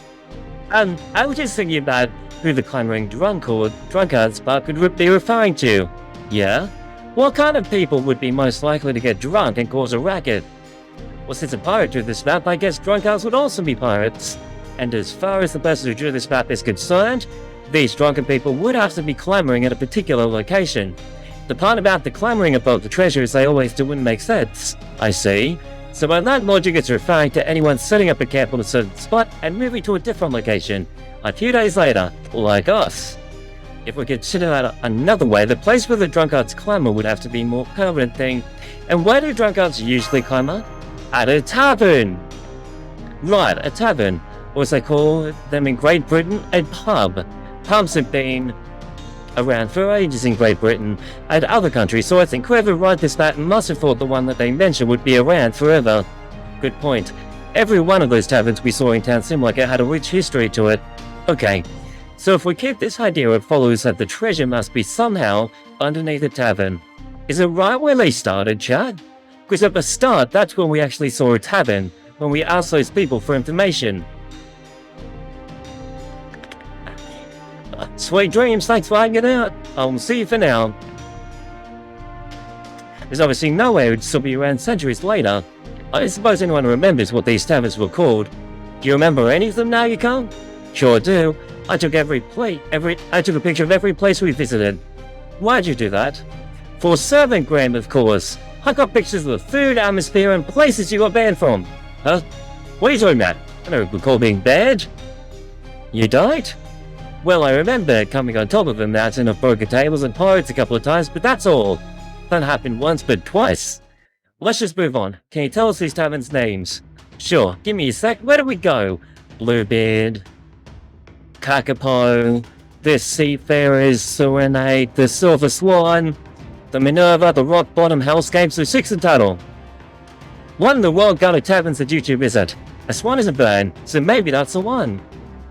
Speaker 1: I was just thinking about who the clambering drunkards part could be referring to. Yeah? What kind of people would be most likely to get drunk and cause a racket? Well, since a pirate drew this map, I guess drunkards would also be pirates. And as far as the person who drew this map is concerned, these drunken people would have to be clamoring at a particular location. The part about the clamoring above the treasure as they always do wouldn't make sense. I see. So by that logic, it's referring to anyone setting up a camp on a certain spot and moving to a different location a few days later, like us. If we consider that another way, the place where the drunkards clamor would have to be a more permanent thing. And where do drunkards usually clamor? At a tavern! Right, a tavern, or as they call them in Great Britain, a pub. Pubs have been around for ages in Great Britain and other countries, so I think whoever wrote this map must have thought the one that they mentioned would be around forever. Good point. Every one of those taverns we saw in town seemed like it had a rich history to it. Okay, so if we keep this idea, it follows that the treasure must be somehow underneath the tavern. Is it right where they started, chat? Because at the start, that's when we actually saw a tavern, when we asked those people for information. Sweet dreams, thanks for hanging out. I'll see you for now. There's obviously no way it would still be around centuries later. I suppose anyone remembers what these taverns were called. Do you remember any of them now, you can't? Sure do. I took a picture of every place we visited. Why'd you do that? For serving Graham, of course. I got pictures of the food, atmosphere, and places you got banned from. Huh? What are you talking about? I don't recall being banned. You died? Well, I remember coming on top of a mountain of broken tables and pirates a couple of times, but that's all. That happened once, but twice. Let's just move on. Can you tell us these taverns' names? Sure, give me a sec. Where do we go? Bluebeard, Kakapo, the Seafarer's Serenade, the Silver Swan, the Minerva, the Rock Bottom Hellscape, so 6 in total. One of the well-guarded taverns that you two visit. A swan is a bird, so maybe that's the one.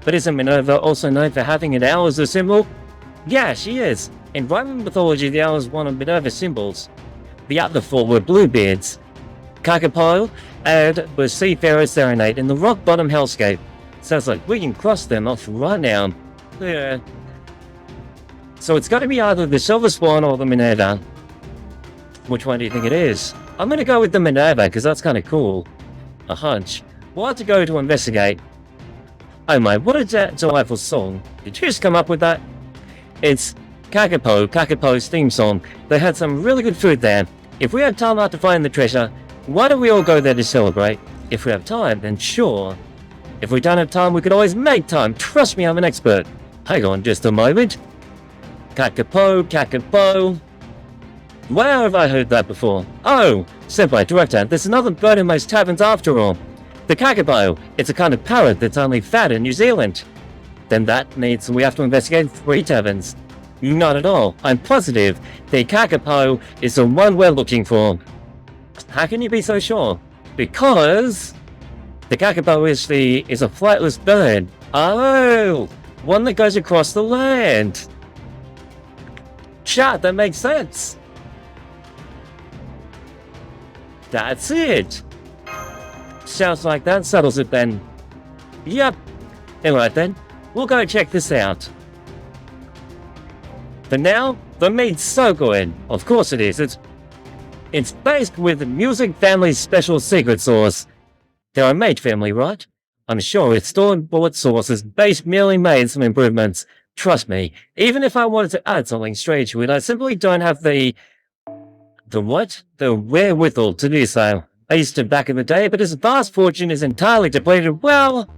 Speaker 1: But isn't Minerva also known for having an owl as a symbol? Yeah, she is. In Roman mythology, the owl is one of Minerva's symbols. The other 4 were Bluebeards, Kakapo, and the Seafarer's Serenade in the Rock Bottom Hellscape. Sounds like we can cross them off right now. Yeah. So it's got to be either the Silver Swan or the Minerva. Which one do you think it is? I'm going to go with the Minerva because that's kind of cool. A hunch. We'll have to go to investigate. Oh my, what a delightful song. Did you just come up with that? It's Kakapo's theme song. They had some really good food there. If we have time after finding the treasure, why don't we all go there to celebrate? If we have time, then sure. If we don't have time, we could always make time. Trust me, I'm an expert. Hang on just a moment. Kakapo. Where have I heard that before? Oh, Senpai, Director, there's another bird in most taverns after all. The kakapo. It's a kind of parrot that's only found in New Zealand. Then that means we have to investigate 3 taverns. Not at all. I'm positive the kakapo is the one we're looking for. How can you be so sure? Because the kakapo is a flightless bird. Oh, one that goes across the land. Chat, that makes sense. That's it. Sounds like that settles it then. Yep. Alright then, we'll go check this out. For now, the meat's so good. Of course it is. It's based with Music Family's special secret sauce. They're a mate family, right? I'm sure its store-bought sauce is merely made some improvements. Trust me, even if I wanted to add something strange to it, I simply don't have the wherewithal to do so. I used to back in the day, but his vast fortune is entirely depleted. Well,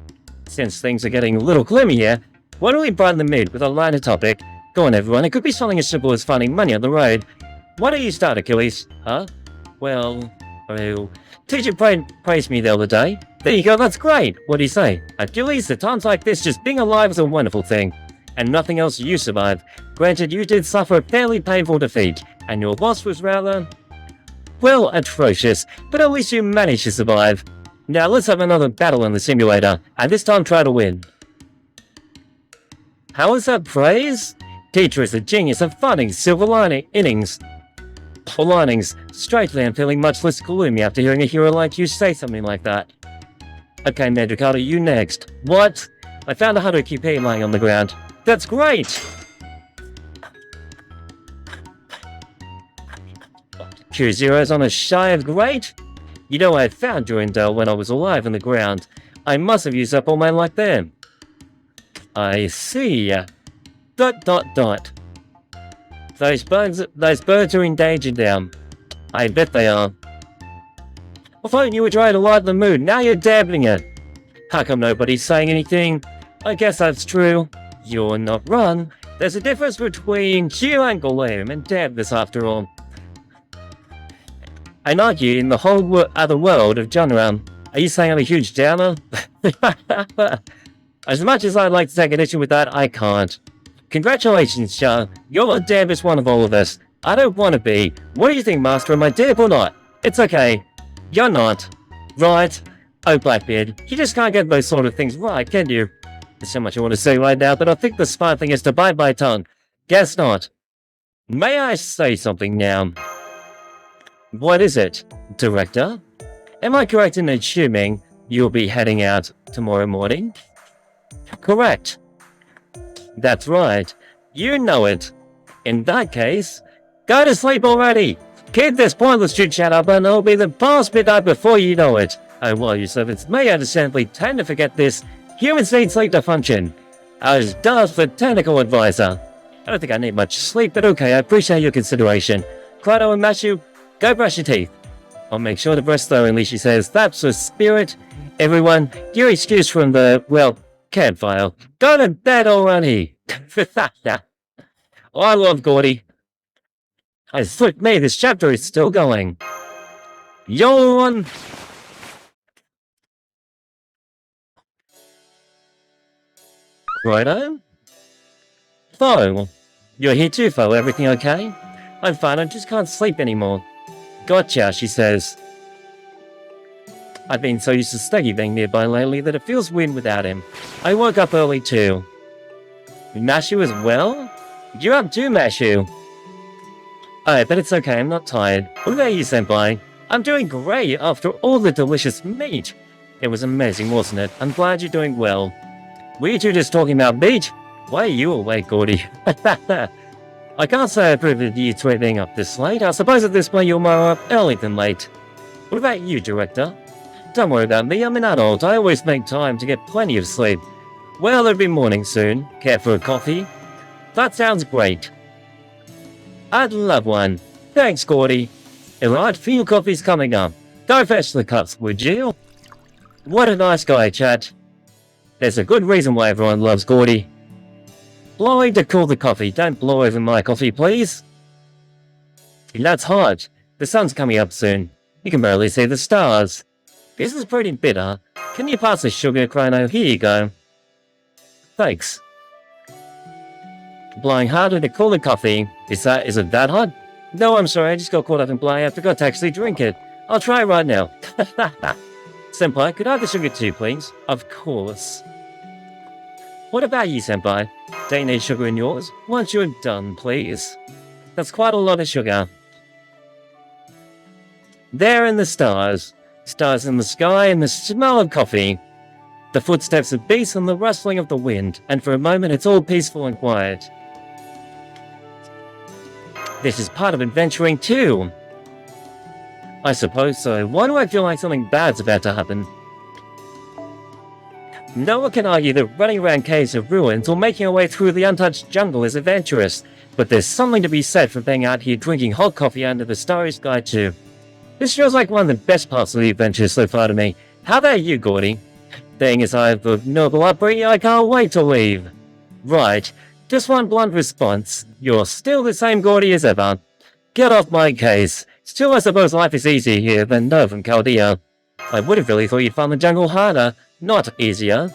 Speaker 1: since things are getting a little gloomy here, why don't we brighten the mood with a lighter topic? Go on, everyone. It could be something as simple as finding money on the road. Why don't you start, Achilles? Huh? Well, teacher praised me the other day. There you go, that's great. What do you say? Achilles, at times like this, just being alive is a wonderful thing. And nothing else you survived. Granted, you did suffer a fairly painful defeat, and your loss was rather, well, atrocious, but at least you managed to survive. Now let's have another battle in the simulator, and this time try to win. How is that praise? Teacher is a genius at finding silver linings. Strangely, I'm feeling much less gloomy after hearing a hero like you say something like that. Okay, Medricata, you next. What? I found a Haruki lying on the ground. That's great! Q0's on a shy of great? You know I found Durandal when I was alive on the ground. I must have used up all my luck there. I see. ... Those birds are endangered now. I bet they are. I thought you were trying to lighten the mood, now you're dampening it. How come nobody's saying anything? I guess that's true. You're not wrong. There's a difference between cheer and gloom and dampness after all. I argue in the whole other world of genre. Are you saying I'm a huge downer? As much as I'd like to take an issue with that, I can't. Congratulations, Char. You're the damnedest one of all of us. I don't want to be. What do you think, Master? Am I dead or not? It's okay. You're not. Right. Oh, Blackbeard, you just can't get those sort of things right, can you? There's so much I want to say right now, but I think the smart thing is to bite my tongue. Guess not. May I say something now? What is it, Director? Am I correct in assuming you'll be heading out tomorrow morning? Correct. That's right. You know it. In that case, go to sleep already. Keep this pointless chit-chat up and it'll be the past midnight before you know it. And while your servants may understandably tend to forget this, humans need sleep to function. As does the technical advisor. I don't think I need much sleep, but okay, I appreciate your consideration. Claudio and Matthew, go brush your teeth. I'll make sure to brush thoroughly, she says. That's the spirit. Everyone, you're excused from the, well, campfire. Go to bed already. I love Gordy. I thought, me, this chapter is still going. Yawn! Righto? Fo, you're here too, Fo. Everything okay? I'm fine, I just can't sleep anymore. Gotcha, she says. I've been so used to Steggy being nearby lately that it feels weird without him. I woke up early too. Mashu as well? You're up too, Mashu. I bet it's okay, I'm not tired. What about you, Senpai? I'm doing great after all the delicious meat. It was amazing, wasn't it? I'm glad you're doing well. Were you two just talking about meat? Why are you awake, Gordy? I can't say I approve of you two being up this late. I suppose at this point you're more up early than late. What about you, Director? Don't worry about me, I'm an adult. I always make time to get plenty of sleep. Well, it'll be morning soon. Care for a coffee? That sounds great. I'd love one. Thanks, Gordy. Alright, for your coffee's coming up. Go fetch the cups, would you? What a nice guy, chat. There's a good reason why everyone loves Gordy. Blowing to cool the coffee. Don't blow over my coffee, please. That's hot. The sun's coming up soon. You can barely see the stars. This is pretty bitter. Can you pass the sugar, Chrono? Here you go. Thanks. Blowing harder to cool the coffee. Is it that hot? No, I'm sorry, I just got caught up in blowing. I forgot to actually drink it. I'll try right now. Senpai, could I have the sugar too, please? Of course. What about you, Senpai? Don't you need sugar in yours? Once you're done, please. That's quite a lot of sugar. There in the stars. Stars in the sky and the smell of coffee. The footsteps of beasts and the rustling of the wind. And for a moment it's all peaceful and quiet. This is part of adventuring too. I suppose so. Why do I feel like something bad's about to happen? No one can argue that running around caves of ruins or making our way through the untouched jungle is adventurous, but there's something to be said for being out here drinking hot coffee under the starry sky too. This feels like one of the best parts of the adventure so far to me. How about you, Gordy? Being as I have a noble upbringing, I can't wait to leave. Right, just one blunt response. You're still the same Gordy as ever. Get off my case. Still, I suppose life is easier here than Nova and Chaldea. I would have really thought you'd find the jungle harder, not easier.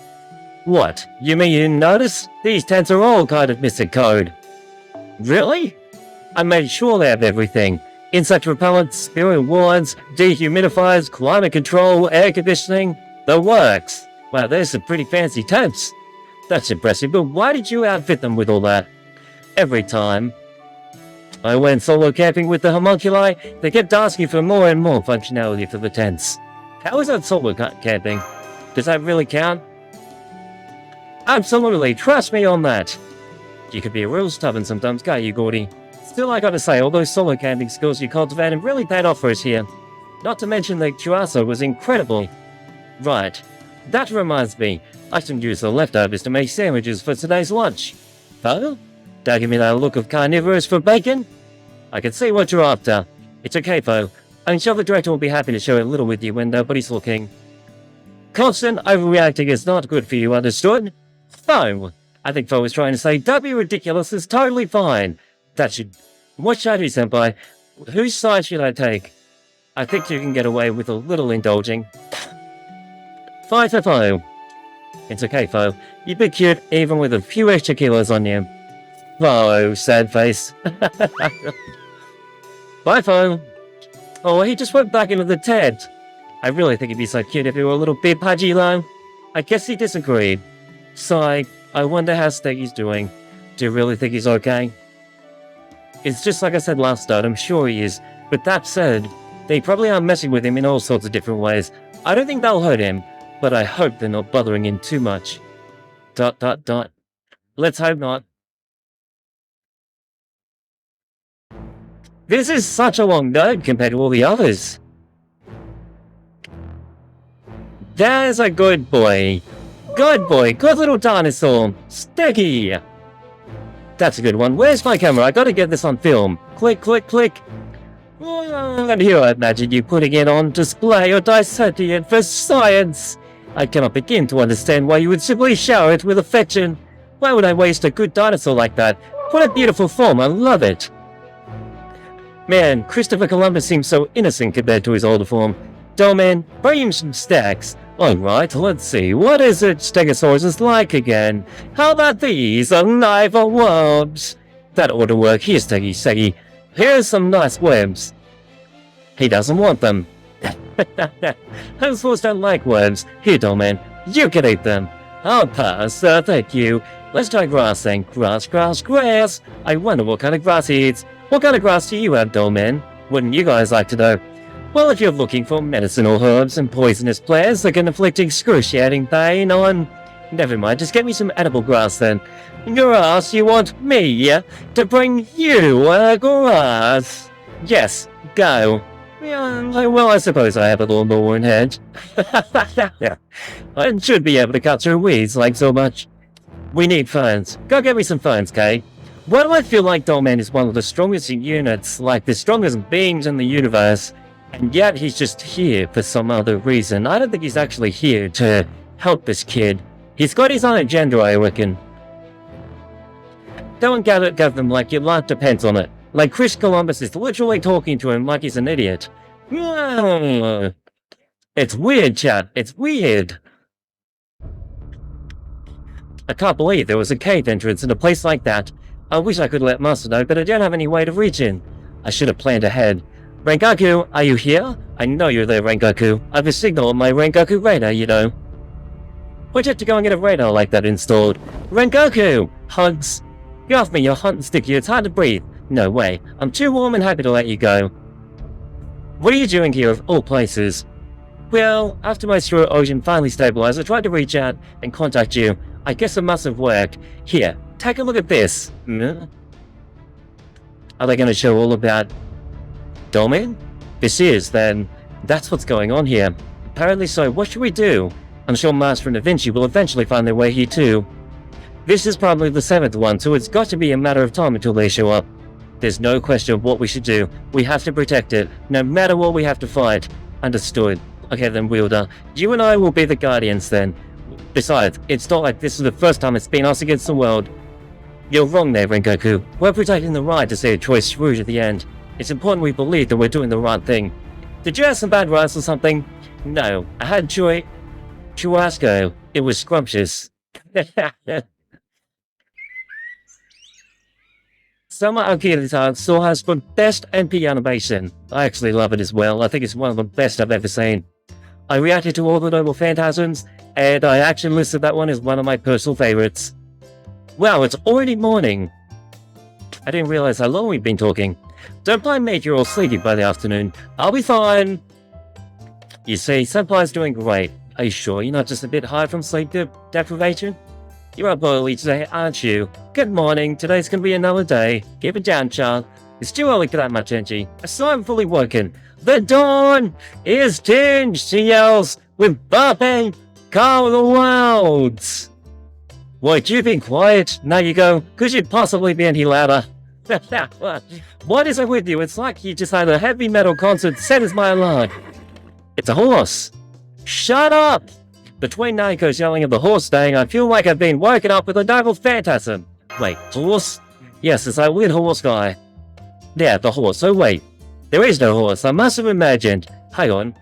Speaker 1: What, you mean you didn't notice? These tents are all kind of missing code. Really? I made sure they have everything. Insect repellent, spirit wards, dehumidifiers, climate control, air conditioning, the works. Wow, there's some pretty fancy tents. That's impressive, but why did you outfit them with all that? Every time I went solo camping with the homunculi, they kept asking for more and more functionality for the tents. How is that solo camping? Does that really count? Absolutely, trust me on that. You could be real stubborn sometimes, can't you, Gordy? Still, I gotta say, all those solo camping skills you cultivated really paid off for us here. Not to mention the churrasco was incredible. Right, that reminds me, I can use the leftovers to make sandwiches for today's lunch. Fo? Don't give me that look of carnivorous for bacon? I can see what you're after. It's okay, Fo. I'm sure the director will be happy to share a little with you when nobody's looking. Constant overreacting is not good for you, understood? Fo! I think Fo was trying to say, don't be ridiculous, it's totally fine. That should... What should I do, Senpai? Whose side should I take? I think you can get away with a little indulging. Fine for Fo. It's okay, Fo. You've been cute even with a few extra kilos on you. Fo, sad face. Bye, Fo. Oh, he just went back into the tent. I really think he'd be so cute if he were a little bit pudgy, though. I guess he disagreed. Sigh, I wonder how Steggy's doing. Do you really think he's okay? It's just like I said last night, I'm sure he is. But that said, they probably are messing with him in all sorts of different ways. I don't think they'll hurt him, but I hope they're not bothering him too much. ... Let's hope not. This is such a long note compared to all the others. There's a good boy. Good boy, good little dinosaur. Steggy. That's a good one. Where's my camera? I gotta get this on film. Click, click, click. And here I imagine you putting it on display or dissecting it for science. I cannot begin to understand why you would simply shower it with affection. Why would I waste a good dinosaur like that? What a beautiful form, I love it. Man, Christopher Columbus seems so innocent compared to his older form. Doman, bring him some stacks. Alright, let's see, what is it Stegosaurus is like again? How about these alive worms? That ought to work. Here, Steggy. Here's some nice worms. He doesn't want them. Dinosaurs don't like worms. Here, Doman, you can eat them. I'll pass, thank you. Let's try grass then. Grass, grass, grass. I wonder what kind of grass he eats. What kind of grass do you have, Doman? Wouldn't you guys like to know? Well, if you're looking for medicinal herbs and poisonous plants that can inflict excruciating pain on... Never mind, just get me some edible grass then. Grass, you want me to bring you grass? Yes, go. Yeah, well, I suppose I have a lawnmower in hand. I should be able to cut through weeds like so much. We need ferns. Go get me some ferns, Kay. Why do I feel like Dollman is one of the strongest units, like the strongest beings in the universe, and yet he's just here for some other reason? I don't think he's actually here to help this kid. He's got his own agenda, I reckon. Don't gather them like your life depends on it. Like Chris Columbus is literally talking to him like he's an idiot. It's weird, chat. It's weird. I can't believe there was a cave entrance in a place like that. I wish I could let Master know, but I don't have any way to reach in. I should have planned ahead. Rengaku, are you here? I know you're there, Rengaku. I have a signal on my Rengaku radar, you know. Why'd you have to go and get a radar like that installed? Rengaku! Hugs. Get off me, you're hot and sticky, it's hard to breathe. No way. I'm too warm and happy to let you go. What are you doing here of all places? Well, after my throat ocean finally stabilized, I tried to reach out and contact you. I guess it must have worked. Here, take a look at this. Are they going to show all about Domain? This is, then. That's what's going on here. Apparently so. What should we do? I'm sure Master and Da Vinci will eventually find their way here too. This is probably the 7th one, so it's got to be a matter of time until they show up. There's no question of what we should do. We have to protect it, no matter what we have to fight. Understood. Okay then, Wielder. You and I will be the guardians then. Besides, it's not like this is the first time it's been us against the world. You're wrong there, Rengoku. We're protecting the right to see a choice through to the end. It's important we believe that we're doing the right thing. Did you have some bad rice or something? No, I had churrasco. It was scrumptious. Summer Adventure still has the best MP animation. I actually love it as well. I think it's one of the best I've ever seen. I reacted to all the noble phantasms, and I actually listed that one as one of my personal favorites. Wow, it's already morning. I didn't realize how long we've been talking. Don't blame me if you're all sleepy by the afternoon. I'll be fine. You see, Senpai's doing great. Are you sure you're not just a bit high from sleep deprivation? You're up early today, aren't you? Good morning. Today's gonna be another day. Keep it down, child. It's too early for that much energy. I saw I'm fully woken. The dawn is tinged, she yells, with burping, calm the worlds. Would you be quiet? Now you go. Could you possibly be any louder? What is it with you? It's like you just had a heavy metal concert set as my alarm. It's a horse. Shut up! Between Naiko's yelling of the horse thing, I feel like I've been woken up with a double phantasm. Wait, horse? Yes, it's that weird horse guy. Yeah, the horse. Oh wait, there is no horse. I must have imagined. Hang on.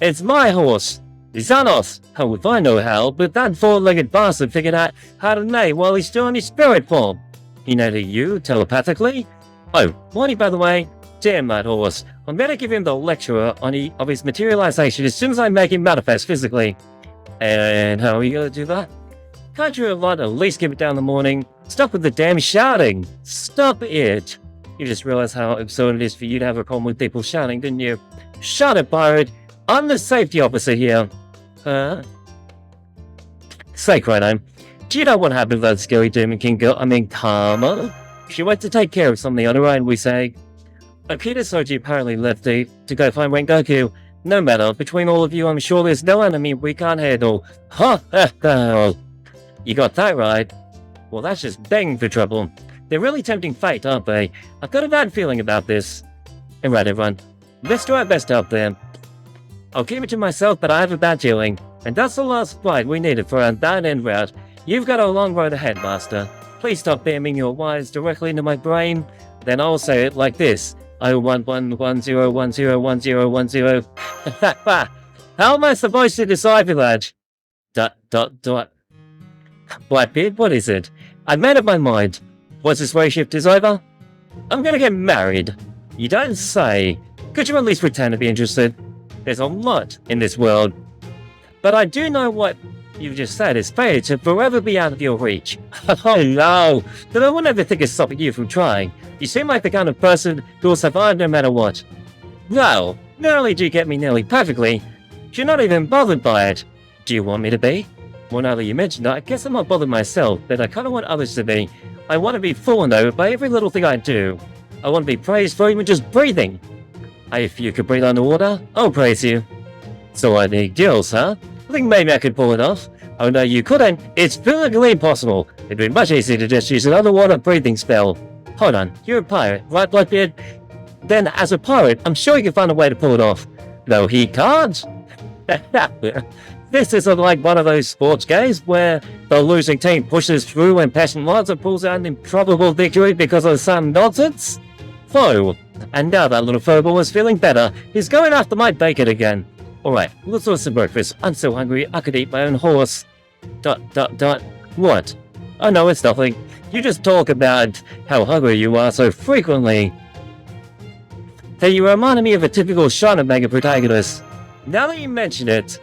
Speaker 1: It's my horse. Xanos. How if I know how, but that four-legged bastard figured out how to neigh while he's still in his spirit form. He neighed to you, telepathically? Oh, Marty, by the way, damn that horse. I'm better give him the lecture on of his materialization as soon as I make him manifest physically. And how are you gonna do that? Can't you at least give it down the morning? Stop with the damn shouting! Stop it! You just realized how absurd it is for you to have a problem with people shouting, didn't you? Shut it, pirate! I'm the safety officer here. Say, Crino, do you know what happened to that scary Demon King girl? I mean, Karma? She went to take care of something on her own, we say. Akita Soji apparently left to go find Rengoku. No matter, between all of you, I'm sure there's no enemy we can't handle. Ha ha ha! You got that right. Well, that's just begging for trouble. They're really tempting fate, aren't they? I've got a bad feeling about this. Alright, everyone. Let's do our best out there. I'll keep it to myself, but I have a bad feeling. And that's the last fight we needed for our down-end route. You've got a long road ahead, Master. Please stop beaming your wires directly into my brain. Then I'll say it like this. 01110101010. How am I supposed to decipher that? ... Blackbeard, what is it? I made up my mind. Once this way shift is over, I'm gonna get married. You don't say. Could you at least pretend to be interested? There's a lot in this world. But I do know what you've just said is fated to forever be out of your reach. Oh no, but I wouldn't ever think of stopping you from trying. You seem like the kind of person who will survive no matter what. No, not only do you get me nearly perfectly, you're not even bothered by it. Do you want me to be? Well, now that you mentioned it, I guess I'm not bothered myself, but I kind of want others to be. I want to be fallen over by every little thing I do. I want to be praised for even just breathing. If you could breathe underwater, I'll praise you. So I need gills, huh? I think maybe I could pull it off. Oh no, you couldn't. It's physically impossible. It'd be much easier to just use an underwater breathing spell. Hold on, you're a pirate, right, Blackbeard? Then, as a pirate, I'm sure you can find a way to pull it off. No, he can't. This isn't like one of those sports games where the losing team pushes through and passion lots and pulls out an improbable victory because of some nonsense. Foe. And now that little phobal is feeling better, he's going after my bacon again. Alright, let's order some breakfast. I'm so hungry, I could eat my own horse. ... What? Oh no, it's nothing. You just talk about how hungry you are so frequently. Hey, you reminded me of a typical Shonen manga protagonist. Now that you mention it,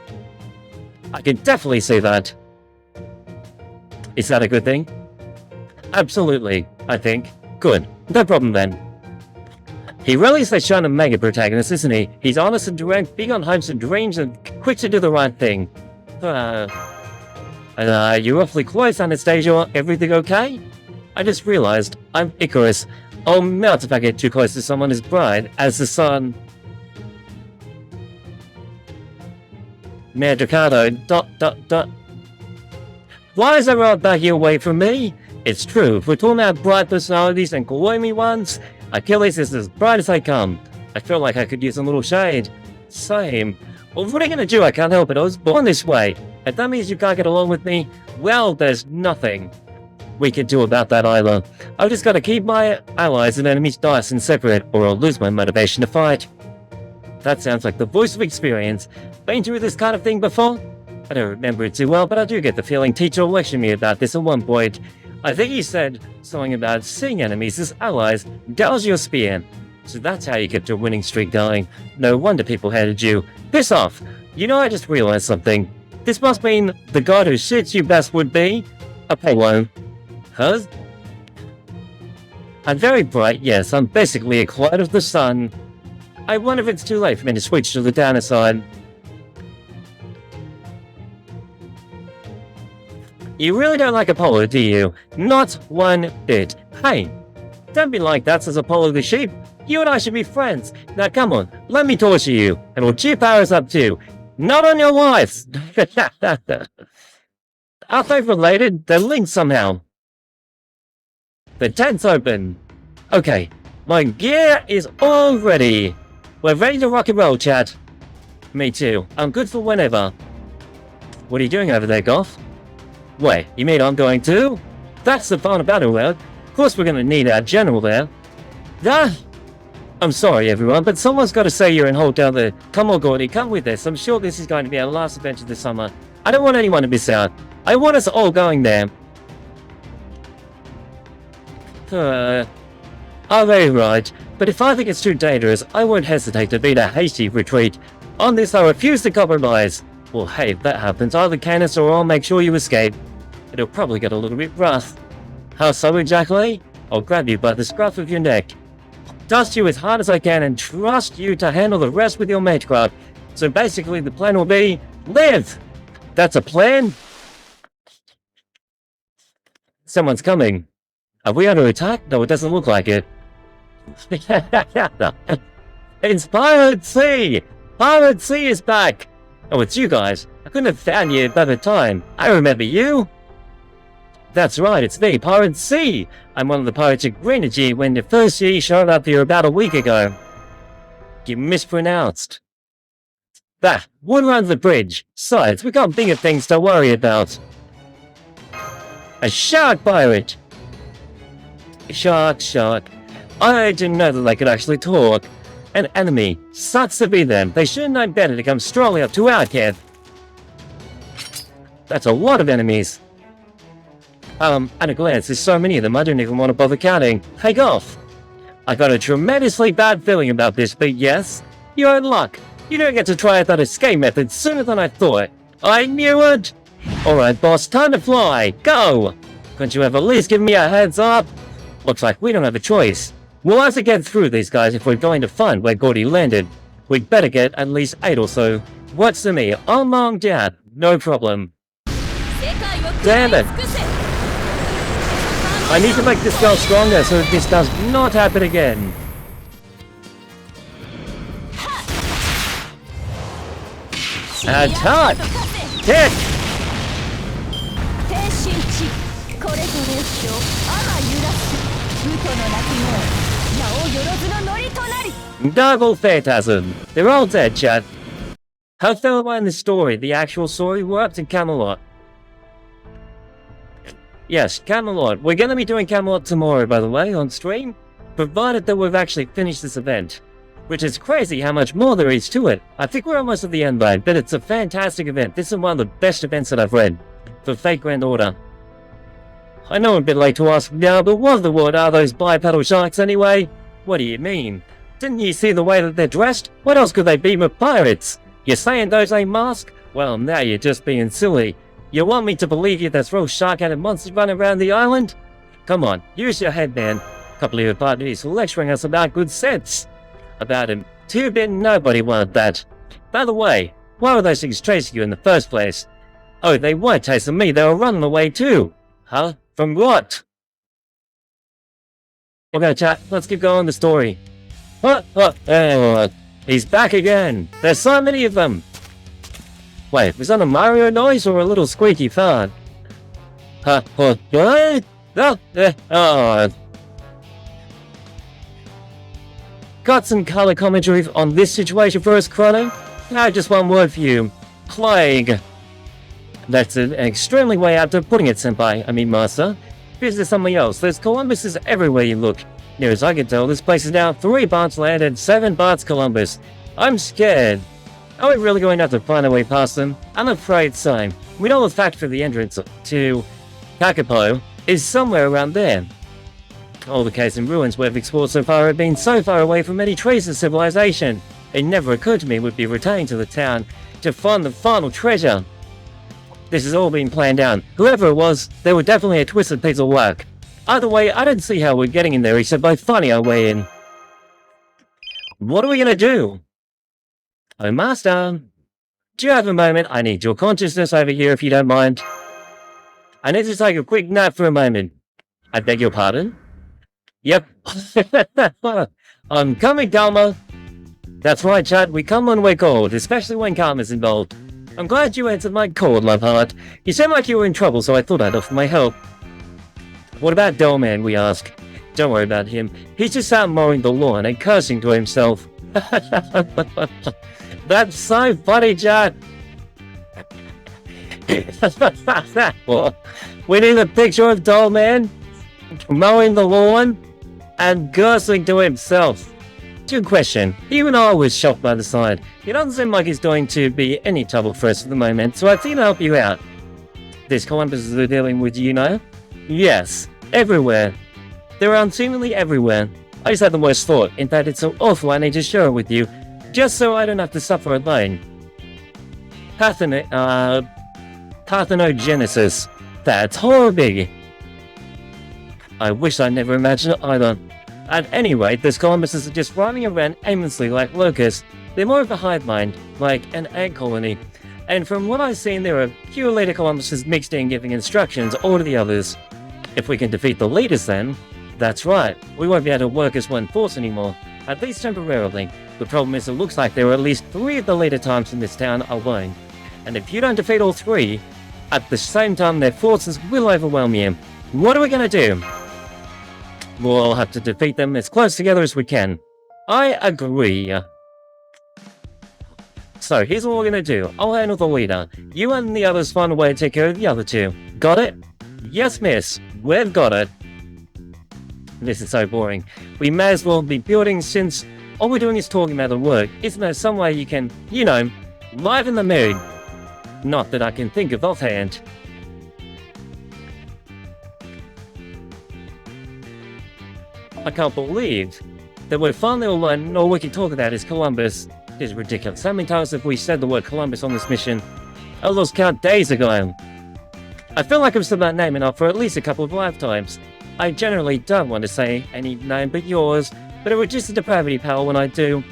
Speaker 1: I can definitely see that. Is that a good thing? Absolutely, I think. Good. No problem then. He really is the Shonen manga protagonist, isn't he? He's honest and direct, big on hopes and dreams, and quick to do the right thing. You're awfully close, Anastasia. Everything okay? I just realized I'm Icarus. I'll melt if I get too close to someone as bright as the sun. Magicato. ... Why is everyone backing away from me? It's true, if we're talking about bright personalities and gloomy ones, Achilles is as bright as they come. I feel like I could use a little shade. Same. Well, what are you gonna do? I can't help it. I was born this way. If that means you can't get along with me, well, there's nothing we can do about that either. I've just gotta keep my allies and enemies nice and separate, or I'll lose my motivation to fight. That sounds like the voice of experience. Been through this kind of thing before? I don't remember it too well, but I do get the feeling teacher lectured me about this at one point. I think he said something about seeing enemies as allies gouge your spear. So that's how you kept your winning streak going. No wonder people hated you. Piss off! You know, I just realized something. This must mean the god who suits you best would be Apollo. Huh? I'm very bright, yes, I'm basically a clone of the sun. I wonder if it's too late for me to switch to the dinosaur. You really don't like Apollo, do you? Not one bit. Hey, don't be like that, says Apollo the sheep. You and I should be friends. Now come on, let me torture you, and we'll cheer powers up too. Not on your lives! Are they related? They're linked somehow. The tent's open. Okay, my gear is all ready. We're ready to rock and roll, chat. Me too. I'm good for whenever. What are you doing over there, Goth? Wait, you mean I'm going too? That's the fun about it, well. Of course we're gonna need our general there. I'm sorry, everyone, but someone's got to say you're and hold down the... Come on, Gordy, come with us. I'm sure this is going to be our last adventure this summer. I don't want anyone to miss out. I want us all going there. Oh, very right. But if I think it's too dangerous, I won't hesitate to beat a hasty retreat. On this, I refuse to compromise. Well, hey, if that happens, either Canis or I'll make sure you escape. It'll probably get a little bit rough. How so exactly? I'll grab you by the scruff of your neck, dust you as hard as I can, and trust you to handle the rest with your matecraft. So basically, the plan will be, live! That's a plan? Someone's coming. Are we under attack? No, it doesn't look like it. It's Pirate C! Pirate C is back! Oh, it's you guys. I couldn't have found you by the time. I remember you. That's right, it's me, Pirate C! I'm one of the pirates at Greenergy when the first G showed up here about a week ago. You mispronounced. Bah, one runs the bridge. Besides, we got bigger things to worry about. A shark pirate! Shark. I didn't know that they could actually talk. An enemy. Sucks to be them. They should have known better to come strolling up to our camp. That's a lot of enemies. At a glance, there's so many of them I don't even want to bother counting. Hey, Golf! I got a tremendously bad feeling about this, but yes, you're in luck. You don't get to try out that escape method sooner than I thought. I knew it! Alright, boss, time to fly! Go! Couldn't you have at least given me a heads up? Looks like we don't have a choice. We'll have to get through these guys if we're going to find where Gordy landed. We'd better get at least 8 or so. What's to me? I'm long down. No problem. Damn it! I need to make this girl stronger so that this does not happen again. Attack! Hit! Double phantasm. They're all dead, chat. How far am I in the story? The actual story? We're up to Camelot. Yes, Camelot. We're going to be doing Camelot tomorrow, by the way, on stream, provided that we've actually finished this event. Which is crazy how much more there is to it. I think we're almost at the end, though, but it's a fantastic event. This is one of the best events that I've read for Fate Grand Order. I know I'm a bit late to ask now, but what the word are those bipedal sharks anyway? What do you mean? Didn't you see the way that they're dressed? What else could they be but pirates? You're saying those ain't masks? Well, now you're just being silly. You want me to believe you there's real shark-headed monsters running around the island? Come on, use your head, man. A couple of your partners lecturing us about good sense. About him. 2-bit nobody wanted that. By the way, why were those things chasing you in the first place? Oh, they weren't chasing me, they were running away too. Huh? From what? Okay, chat, let's keep going the story. He's back again. There's so many of them. Wait, was that a Mario noise or a little squeaky fart? What? Got some color commentary on this situation for us, Chrono? Now just one word for you. Plague. That's an extremely way out of putting it, Senpai. I mean, Master. Here's something else. There's Columbuses everywhere you look. Near as I can tell, this place is now 3 parts land and 7 parts Columbus. I'm scared. Are we really going to have to find a way past them? I'm afraid so. We know the factory for the entrance to Kakapo is somewhere around there. All the caves and ruins we've explored so far have been so far away from any trace of civilization. It never occurred to me we'd be returning to the town to find the final treasure. This has all been planned out. Whoever it was, they were definitely a twisted piece of work. Either way, I don't see how we're getting in there except by finding our way in. What are we gonna do? Oh, Master. Do you have a moment? I need your consciousness over here if you don't mind. I need to take a quick nap for a moment. I beg your pardon? Yep. I'm coming, Karma. That's right, Chad. We come when we're called, especially when Karma's involved. I'm glad you answered my call, love heart. You seemed like you were in trouble, so I thought I'd offer my help. What about Dollman, we ask. Don't worry about him. He's just out mowing the lawn and cursing to himself. That's so funny, Chad. We need a picture of Dollman mowing the lawn and cursing to himself. Good question. Even I was shocked by the sight. It doesn't seem like he's going to be any trouble for us at the moment, so I think I'll help you out. This Columbus is dealing with, you know? Yes, everywhere. They're around seemingly everywhere. I just had the worst thought. In fact, it's so awful I need to share it with you, just so I don't have to suffer alone. Parthenogenesis. That's horrible. I wish I never imagined it either. At any rate, those Columbuses are just running around aimlessly like locusts. They're more of a hive mind, like an ant colony. And from what I've seen, there are fewer later Columbuses mixed in giving instructions all to the others. If we can defeat the leaders then, that's right, we won't be able to work as one force anymore, at least temporarily. The problem is it looks like there are at least 3 of the later times in this town alone. And if you don't defeat all 3, at the same time their forces will overwhelm you. What are we gonna do? We'll have to defeat them as close together as we can. I agree. So here's what we're gonna do. I'll handle the leader. You and the others find a way to take care of the other 2. Got it? Yes, miss. We've got it. This is so boring. We may as well be building since all we're doing is talking about the work. Isn't there some way you can, you know, liven the mood? Not that I can think of offhand. I can't believe that we're finally alone and all we can talk about is Columbus. This is ridiculous. How many times have we said the word Columbus on this mission? I lost count days ago. I feel like I've said that name enough for at least a couple of lifetimes. I generally don't want to say any name but yours, but it reduces depravity power when I do.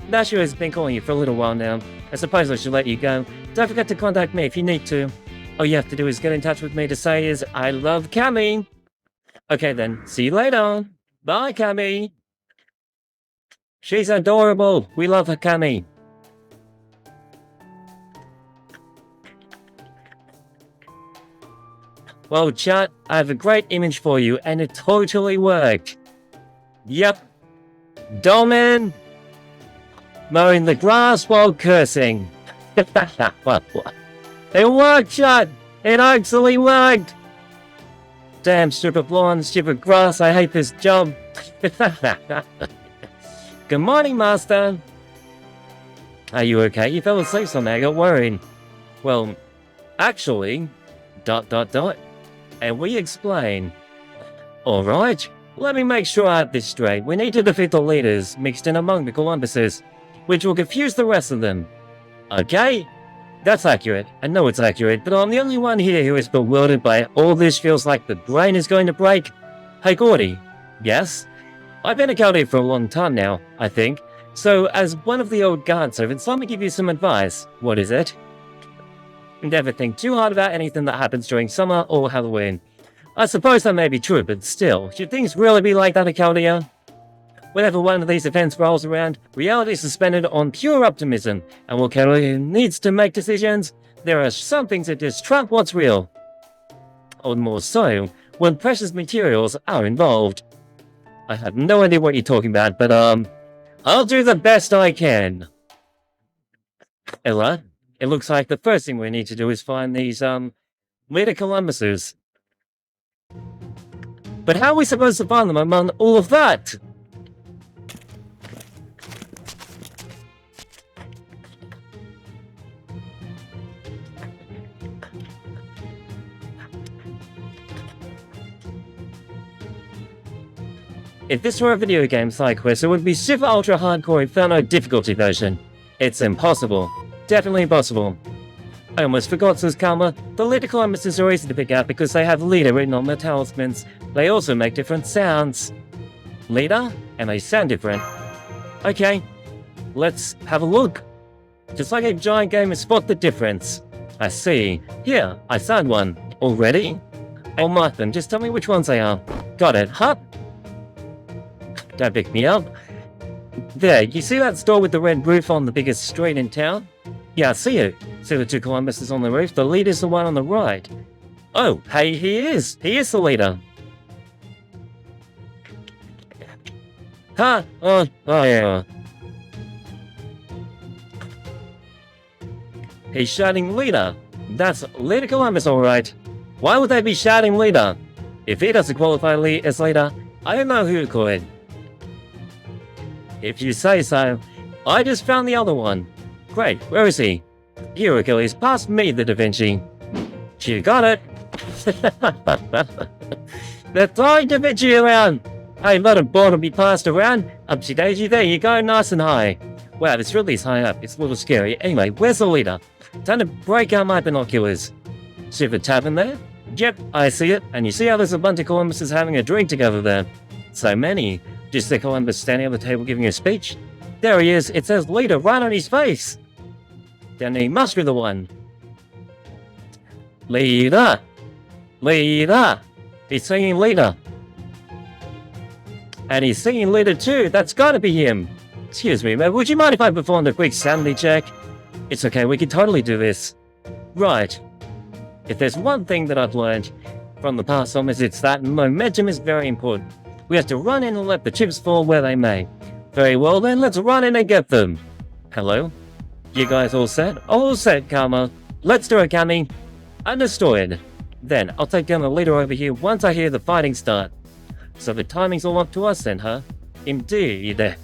Speaker 1: Nashua has been calling you for a little while now. I suppose I should let you go. Don't forget to contact me if you need to. All you have to do is get in touch with me to say is, I love Cammy. Okay then, see you later. Bye, Cammy. She's adorable. We love her, Cammy. Well, chat, I have a great image for you, and it totally worked. Yep. Dolman mowing the grass while cursing. It worked, chat. It actually worked. Damn strip of lawn, strip of grass, I hate this job. Good morning, Master. Are you okay? You fell asleep somehow, I got worried. Well, actually, ... And we explain. Alright, let me make sure I have this straight. We need to defeat the leaders mixed in among the Columbuses, which will confuse the rest of them. Okay? That's accurate. I know it's accurate, but I'm the only one here who is bewildered by all this. Feels like the brain is going to break. Hey, Gordy. Yes? I've been a Chaldea for a long time now, I think. So, as one of the old guard servants, let me give you some advice. What is it? Never think too hard about anything that happens during summer or Halloween. I suppose that may be true, but still, should things really be like that at Chaldea? Whenever one of these events rolls around, reality is suspended on pure optimism, and while Chaldea needs to make decisions, there are some things that just trump what's real. Or more so, when precious materials are involved. I have no idea what you're talking about, but I'll do the best I can. Ella, it looks like the first thing we need to do is find these, later Columbuses. But how are we supposed to find them among all of that? If this were a video game side quest, it would be super ultra hardcore Inferno difficulty version. It's impossible. Definitely impossible. I almost forgot, says Karma. The leader Columbus are easy to pick out because they have leader written on their talismans. They also make different sounds. Leader? And they sound different. Okay, let's have a look. Just like a giant game of Spot the Difference. I see. Here, I found one. Already? I'll mark them, just tell me which ones they are. Got it, huh? Don't pick me up. There, you see that store with the red roof on the biggest street in town? Yeah, I see it. See the two Columbuses on the roof? The leader's the one on the right. Oh, hey, he is. He is the leader. Huh? Oh yeah. He's shouting leader. That's Leader Columbus, alright. Why would they be shouting leader? If he doesn't qualify as leader, I don't know who could. If you say so. I just found the other one. Great, where is he? Here, Achilles, pass me the Da Vinci. You got it. They're throwing Da Vinci around. Hey, let a bottle be passed around. Upsy daisy, there you go, nice and high. Wow, this really is high up. It's a little scary. Anyway, where's the leader? Time to break out my binoculars. See if it's happened there? Yep, I see it. And you see how there's a bunch of Columbuses having a drink together there? So many. Just see Columbus standing at the table giving a speech. There he is. It says leader right on his face. Then he must be the one. Leader. Leader. He's singing leader. And he's singing leader too. That's gotta be him. Excuse me, man. Would you mind if I performed a quick sanity check? It's okay. We can totally do this. Right. If there's one thing that I've learned from the past summers, it's that momentum is very important. We have to run in and let the chips fall where they may. Very well then, let's run in and get them. Hello? You guys all set? All set, Karma. Let's do it, Cammy. Understood. Then, I'll take down the leader over here once I hear the fighting start. So the timing's all up to us then, huh? Indeed.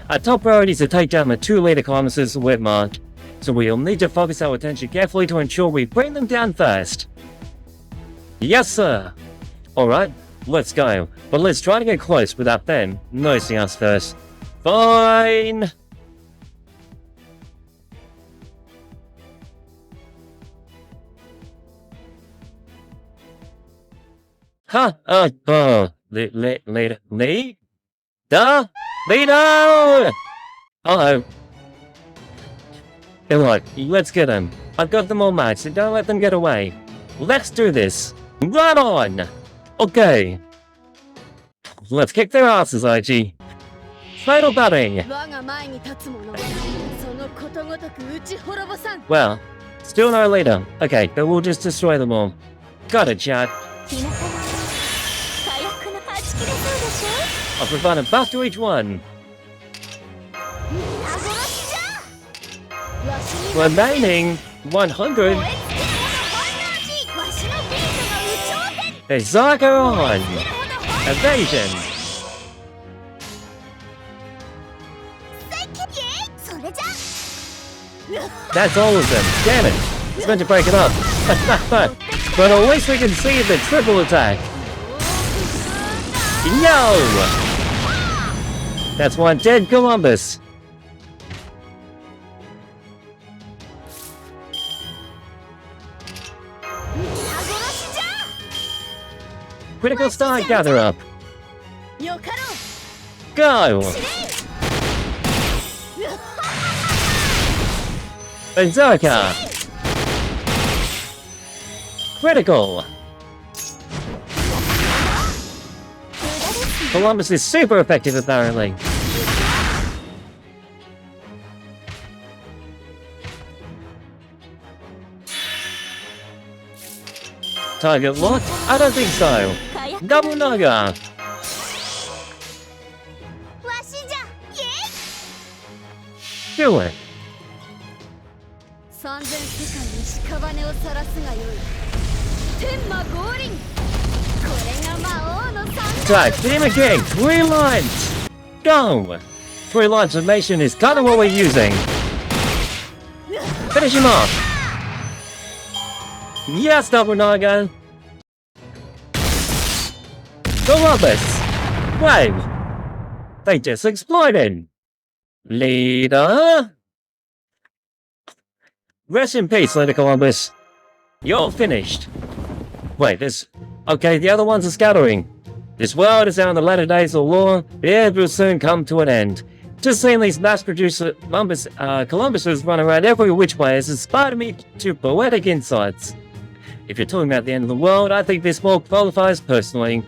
Speaker 1: Our top priority is to take down the two leader Columbuses we've marked. So we'll need to focus our attention carefully to ensure we bring them down first. Yes, sir. Alright, let's go. But let's try to get close without them noticing us first. Fine! Huh? Leader? Leader! Uh-oh. Look, let's get them. I've got them all marked, so don't let them get away. Let's do this. Run on! Okay. Let's kick their asses, IG. Fatal batting! Well, still no leader. Okay, but we'll just destroy them all. Got it, chat. I'll provide a buff to each one. Remaining 100. Berserker on! Evasion! That's all of them. Damn it! It's meant to break it up. But at least we can see the triple attack. Yo! That's one dead Columbus. Critical star gather up. Go! Berserker! Critical! Columbus is super effective apparently. Target locked? I don't think so. Double Naga! Do it! Attack! Demon King! 3 lines! Go! 3 lines formation is kind of what we're using. Finish him off! Yes, Double Naga! Columbus! Wave! They just exploded! Leader! Rest in peace, Lady Columbus. You're finished. Wait, okay, the other ones are scattering. This world is now in the latter days of war, it will soon come to an end. Just seeing these mass-produced Columbuses run around every which way has inspired me to poetic insights. If you're talking about the end of the world, I think this more qualifies personally.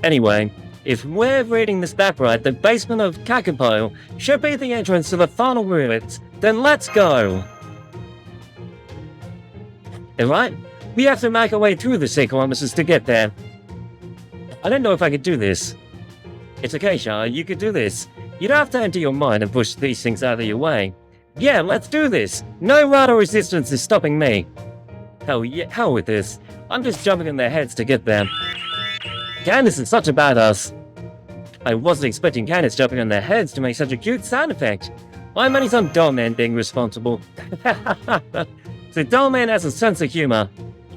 Speaker 1: Anyway, if we're reading this back right, the basement of Kakapo should be the entrance to the final ruins. Then let's go! Alright, we have to make our way through the sea Columbuses to get there. I don't know if I could do this. It's okay, Shah, you could do this. You don't have to empty your mind and push these things out of your way. Yeah, let's do this! No radar resistance is stopping me. Hell yeah, hell with this. I'm just jumping in their heads to get there. Candace is such a badass. I wasn't expecting Candace jumping on their heads to make such a cute sound effect. I'm only some dull man being responsible. The dull man has a sense of humor.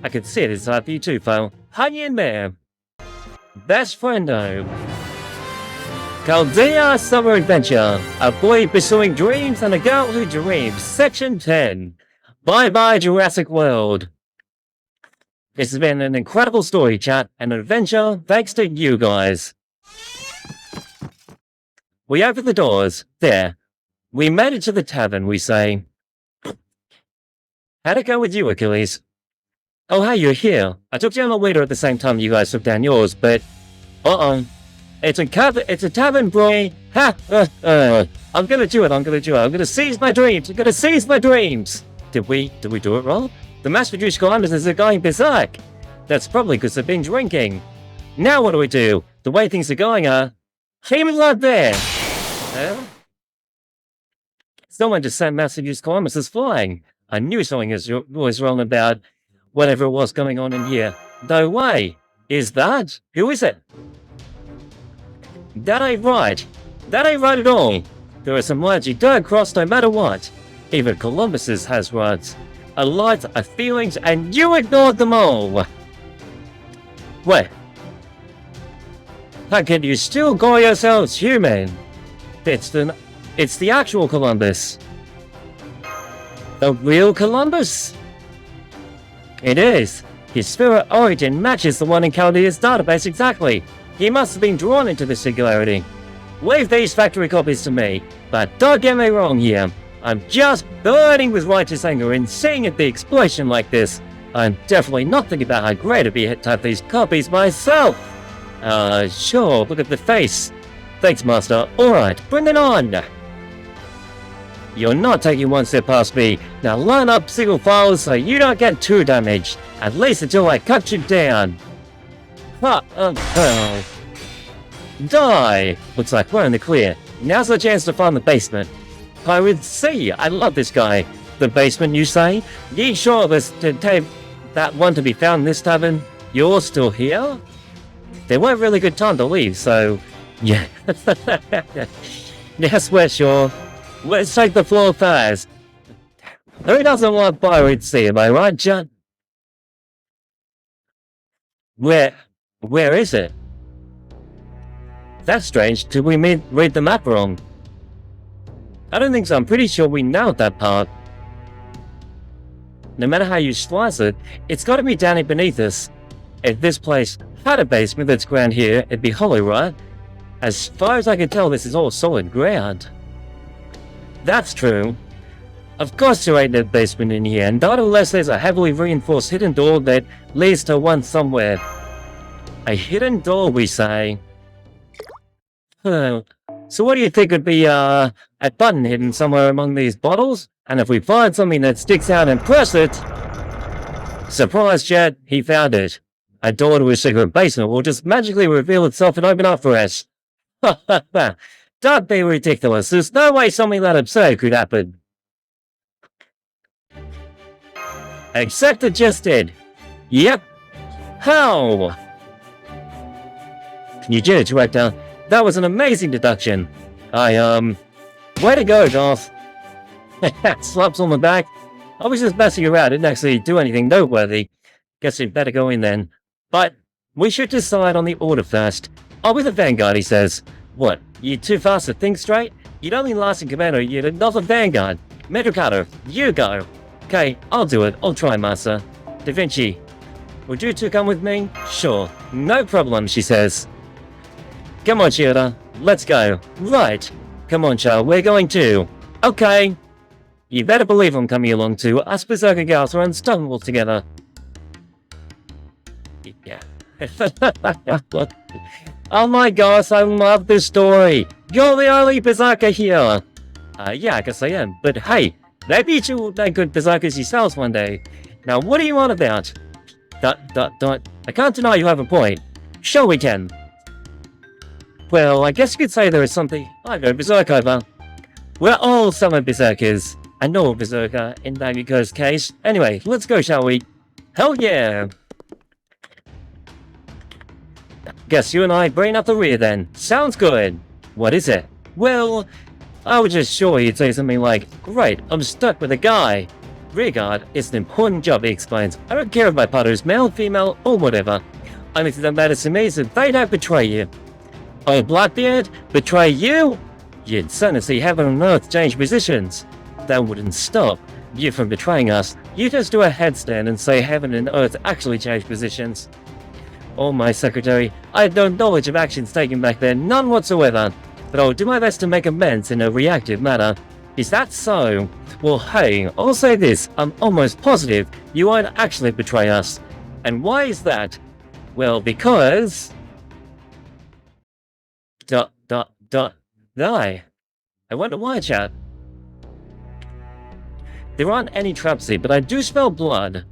Speaker 1: I could see it inside for you too, Phil. Hang in there. Best friendo. Chaldea Summer Adventure. A boy pursuing dreams and a girl who dreams. Section 10. Bye-bye Jurassic World. This has been an incredible story, chat, and an adventure thanks to you guys. We open the doors. There. We made it to the tavern, we say. How'd it go with you, Achilles? Oh, hey, you're here. I took down the waiter at the same time you guys took down yours, but... It's a tavern, boy. Ha! I'm gonna do it. I'm gonna seize my dreams. Did we do it wrong? The mass-produced Columbuses are going berserk. That's probably because they've been drinking. Now what do we do? The way things are going are... Keep it right there! Someone just sent mass-produced Columbuses flying. I knew something was wrong about whatever it was going on in here. No way! Is that? Who is it? That ain't right. That ain't right at all. There are some lines you don't cross no matter what. Even Columbuses has rights. A light, a feelings, and you ignored them all. Wait. How can you still call yourselves human? It's the actual Columbus. The real Columbus? It is. His spirit origin matches the one in Chaldea's database exactly. He must have been drawn into the singularity. Leave these factory copies to me, but don't get me wrong here. I'm just burning with righteous anger in seeing it be explosion like this. I'm definitely not thinking about how great it'd be to have these copies myself. Sure, look at the face. Thanks, Master. Alright, bring it on. You're not taking one step past me. Now line up single files so you don't get too damaged. At least until I cut you down. Die! Looks like we're in the clear. Now's the chance to find the basement. Pirate C, I love this guy. The basement, you say? Ye sure of us to take that one to be found in this tavern? You're still here? They weren't really good time to leave, so... yeah. Yes, we're sure. Let's take the floor first. Who doesn't want Pirate C, am I right, John? Where is it? That's strange. Did we read the map wrong? I don't think so. I'm pretty sure we nailed that part. No matter how you slice it, it's got to be down beneath us. If this place had a basement that's ground here, it'd be hollow, right? As far as I can tell, this is all solid ground. That's true. Of course there ain't no basement in here, and not unless there's a heavily reinforced hidden door that leads to one somewhere. A hidden door, we say. So what do you think would be, a button hidden somewhere among these bottles? And if we find something that sticks out and press it... Surprise, Chad, he found it. A door to a secret basement will just magically reveal itself and open up for us. Ha ha ha. Don't be ridiculous. There's no way something that absurd could happen. Except it just did. Yep. How? You did it, Director. That was an amazing deduction. Way to go, Darth. Slaps on the back. I was just messing around. Didn't actually do anything noteworthy. Guess we'd better go in then. But we should decide on the order first. Oh, with the Vanguard, he says. What? You too fast to think straight? You'd only last in Commander, you'd another Vanguard. Metricato, you go. Okay, I'll do it. I'll try, Master. Da Vinci, would you two come with me? Sure. No problem, she says. Come on, Childea. Let's go. Right. Come on, child. We're going too. Okay. You better believe I'm coming along too. Us berserker girls are unstoppable together. Yeah. Oh my gosh, I love this story. You're the only berserker here. Yeah, I guess I am. But hey, maybe you two will make good berserkers yourselves one day. Now, what are you on about? I can't deny you have a point. Sure we can. Well, I guess you could say there is something I go berserk over. We're all summer berserkers. A normal berserker in Baggyco's case. Anyway, let's go, shall we? Hell yeah! Guess you and I bring up the rear then. Sounds good. What is it? Well, I was just sure you'd say something like, great, I'm stuck with a guy. Rearguard is an important job, he explains. I don't care if my partner is male, female, or whatever. Only thing that matters to me is that they don't betray you. Oh, Blackbeard, betray you? You'd certainly see heaven and earth change positions. That wouldn't stop you from betraying us. You just do a headstand and say heaven and earth actually change positions. Oh, my secretary, I had no knowledge of actions taken back then, none whatsoever. But I'll do my best to make amends in a reactive manner. Is that so? Well, hey, I'll say this, I'm almost positive you won't actually betray us. And why is that? Well, because... I wonder why, chat. There aren't any traps here, but I do smell blood.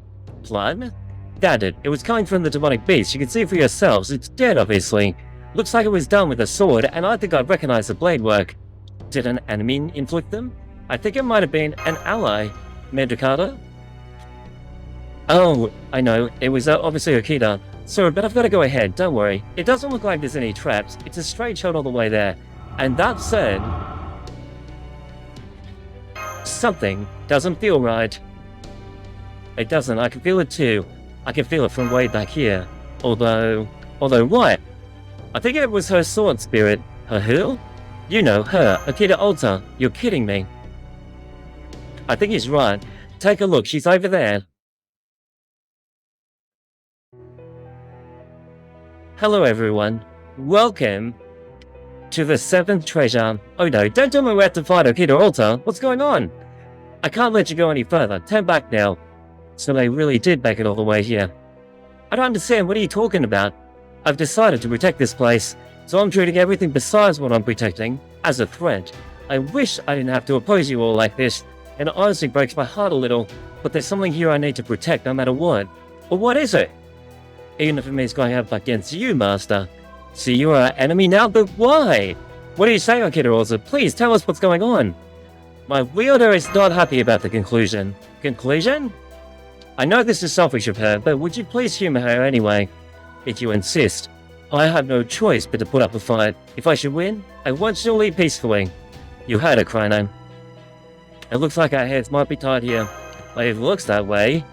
Speaker 1: Blood? That it was coming from the demonic beast. You can see for yourselves. It's dead, obviously. Looks like it was done with a sword, and I think I'd recognize the blade work. Did an enemy inflict them? I think it might have been an ally. Medicata? Oh, I know. It was obviously Akita. Sorry, but I've got to go ahead. Don't worry. It doesn't look like there's any traps. It's a straight shot all the way there. And that said... something doesn't feel right. It doesn't. I can feel it too. I can feel it from way back here. Although what? I think it was her sword spirit. Her who? You know, her, Akita Ulta. You're kidding me. I think he's right. Take a look. She's over there. Hello, everyone. Welcome to the 7th treasure. Oh no, don't tell me we have to fight Akita Ulta. What's going on? I can't let you go any further. Turn back now. So they really did make it all the way here. I don't understand. What are you talking about? I've decided to protect this place, so I'm treating everything besides what I'm protecting as a threat. I wish I didn't have to oppose you all like this, and it honestly breaks my heart a little, but there's something here I need to protect no matter what. Well, what is it? Even if it means going up against you, Master. So you are our enemy now, but why? What do you say, Akita Ulta? Please tell us what's going on. My wielder is not happy about the conclusion. Conclusion? I know this is selfish of her, but would you please humor her anyway? If you insist. I have no choice but to put up a fight. If I should win, I want you to leave peacefully. You heard her, Crino. It looks like our heads might be tied here. But it looks that way.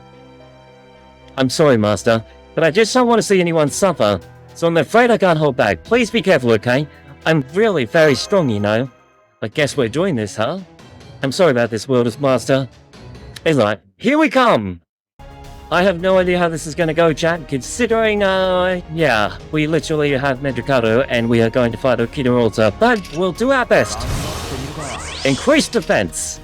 Speaker 1: I'm sorry, Master, but I just don't want to see anyone suffer. So I'm afraid I can't hold back. Please be careful, okay? I'm really very strong, you know. I guess we're doing this, huh? I'm sorry about this, Wilderness Master. Anyway, here we come! I have no idea how this is going to go, chat, considering, yeah, we literally have Medicata and we are going to fight Akita Ulta, but we'll do our best. Increase defense!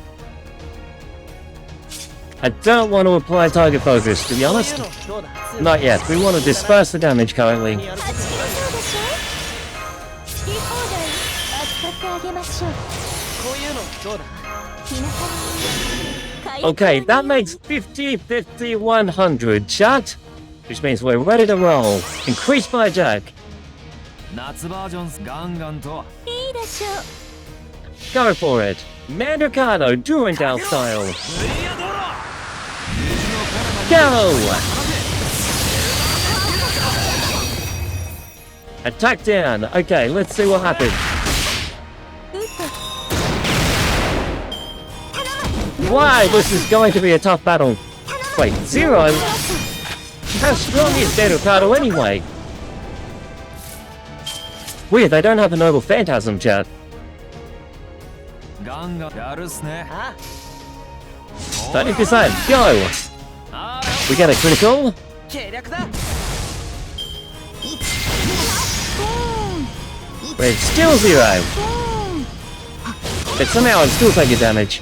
Speaker 1: I don't want to apply target focus, to be honest. Not yet, we want to disperse the damage currently. Okay, that makes 50, 50, 100, chat. Which means we're ready to roll. Increase my attack. Go for it. Mandukado, Durandal style. Go! Attack down. Okay, let's see what happens. Why? This is going to be a tough battle. Wait, Zero? How strong is Mandukado anyway? Weird, they don't have a noble phantasm, chat. 30%. Go. We get a critical.
Speaker 2: 計略だ
Speaker 1: But it's still 0. But somehow I'm still taking damage.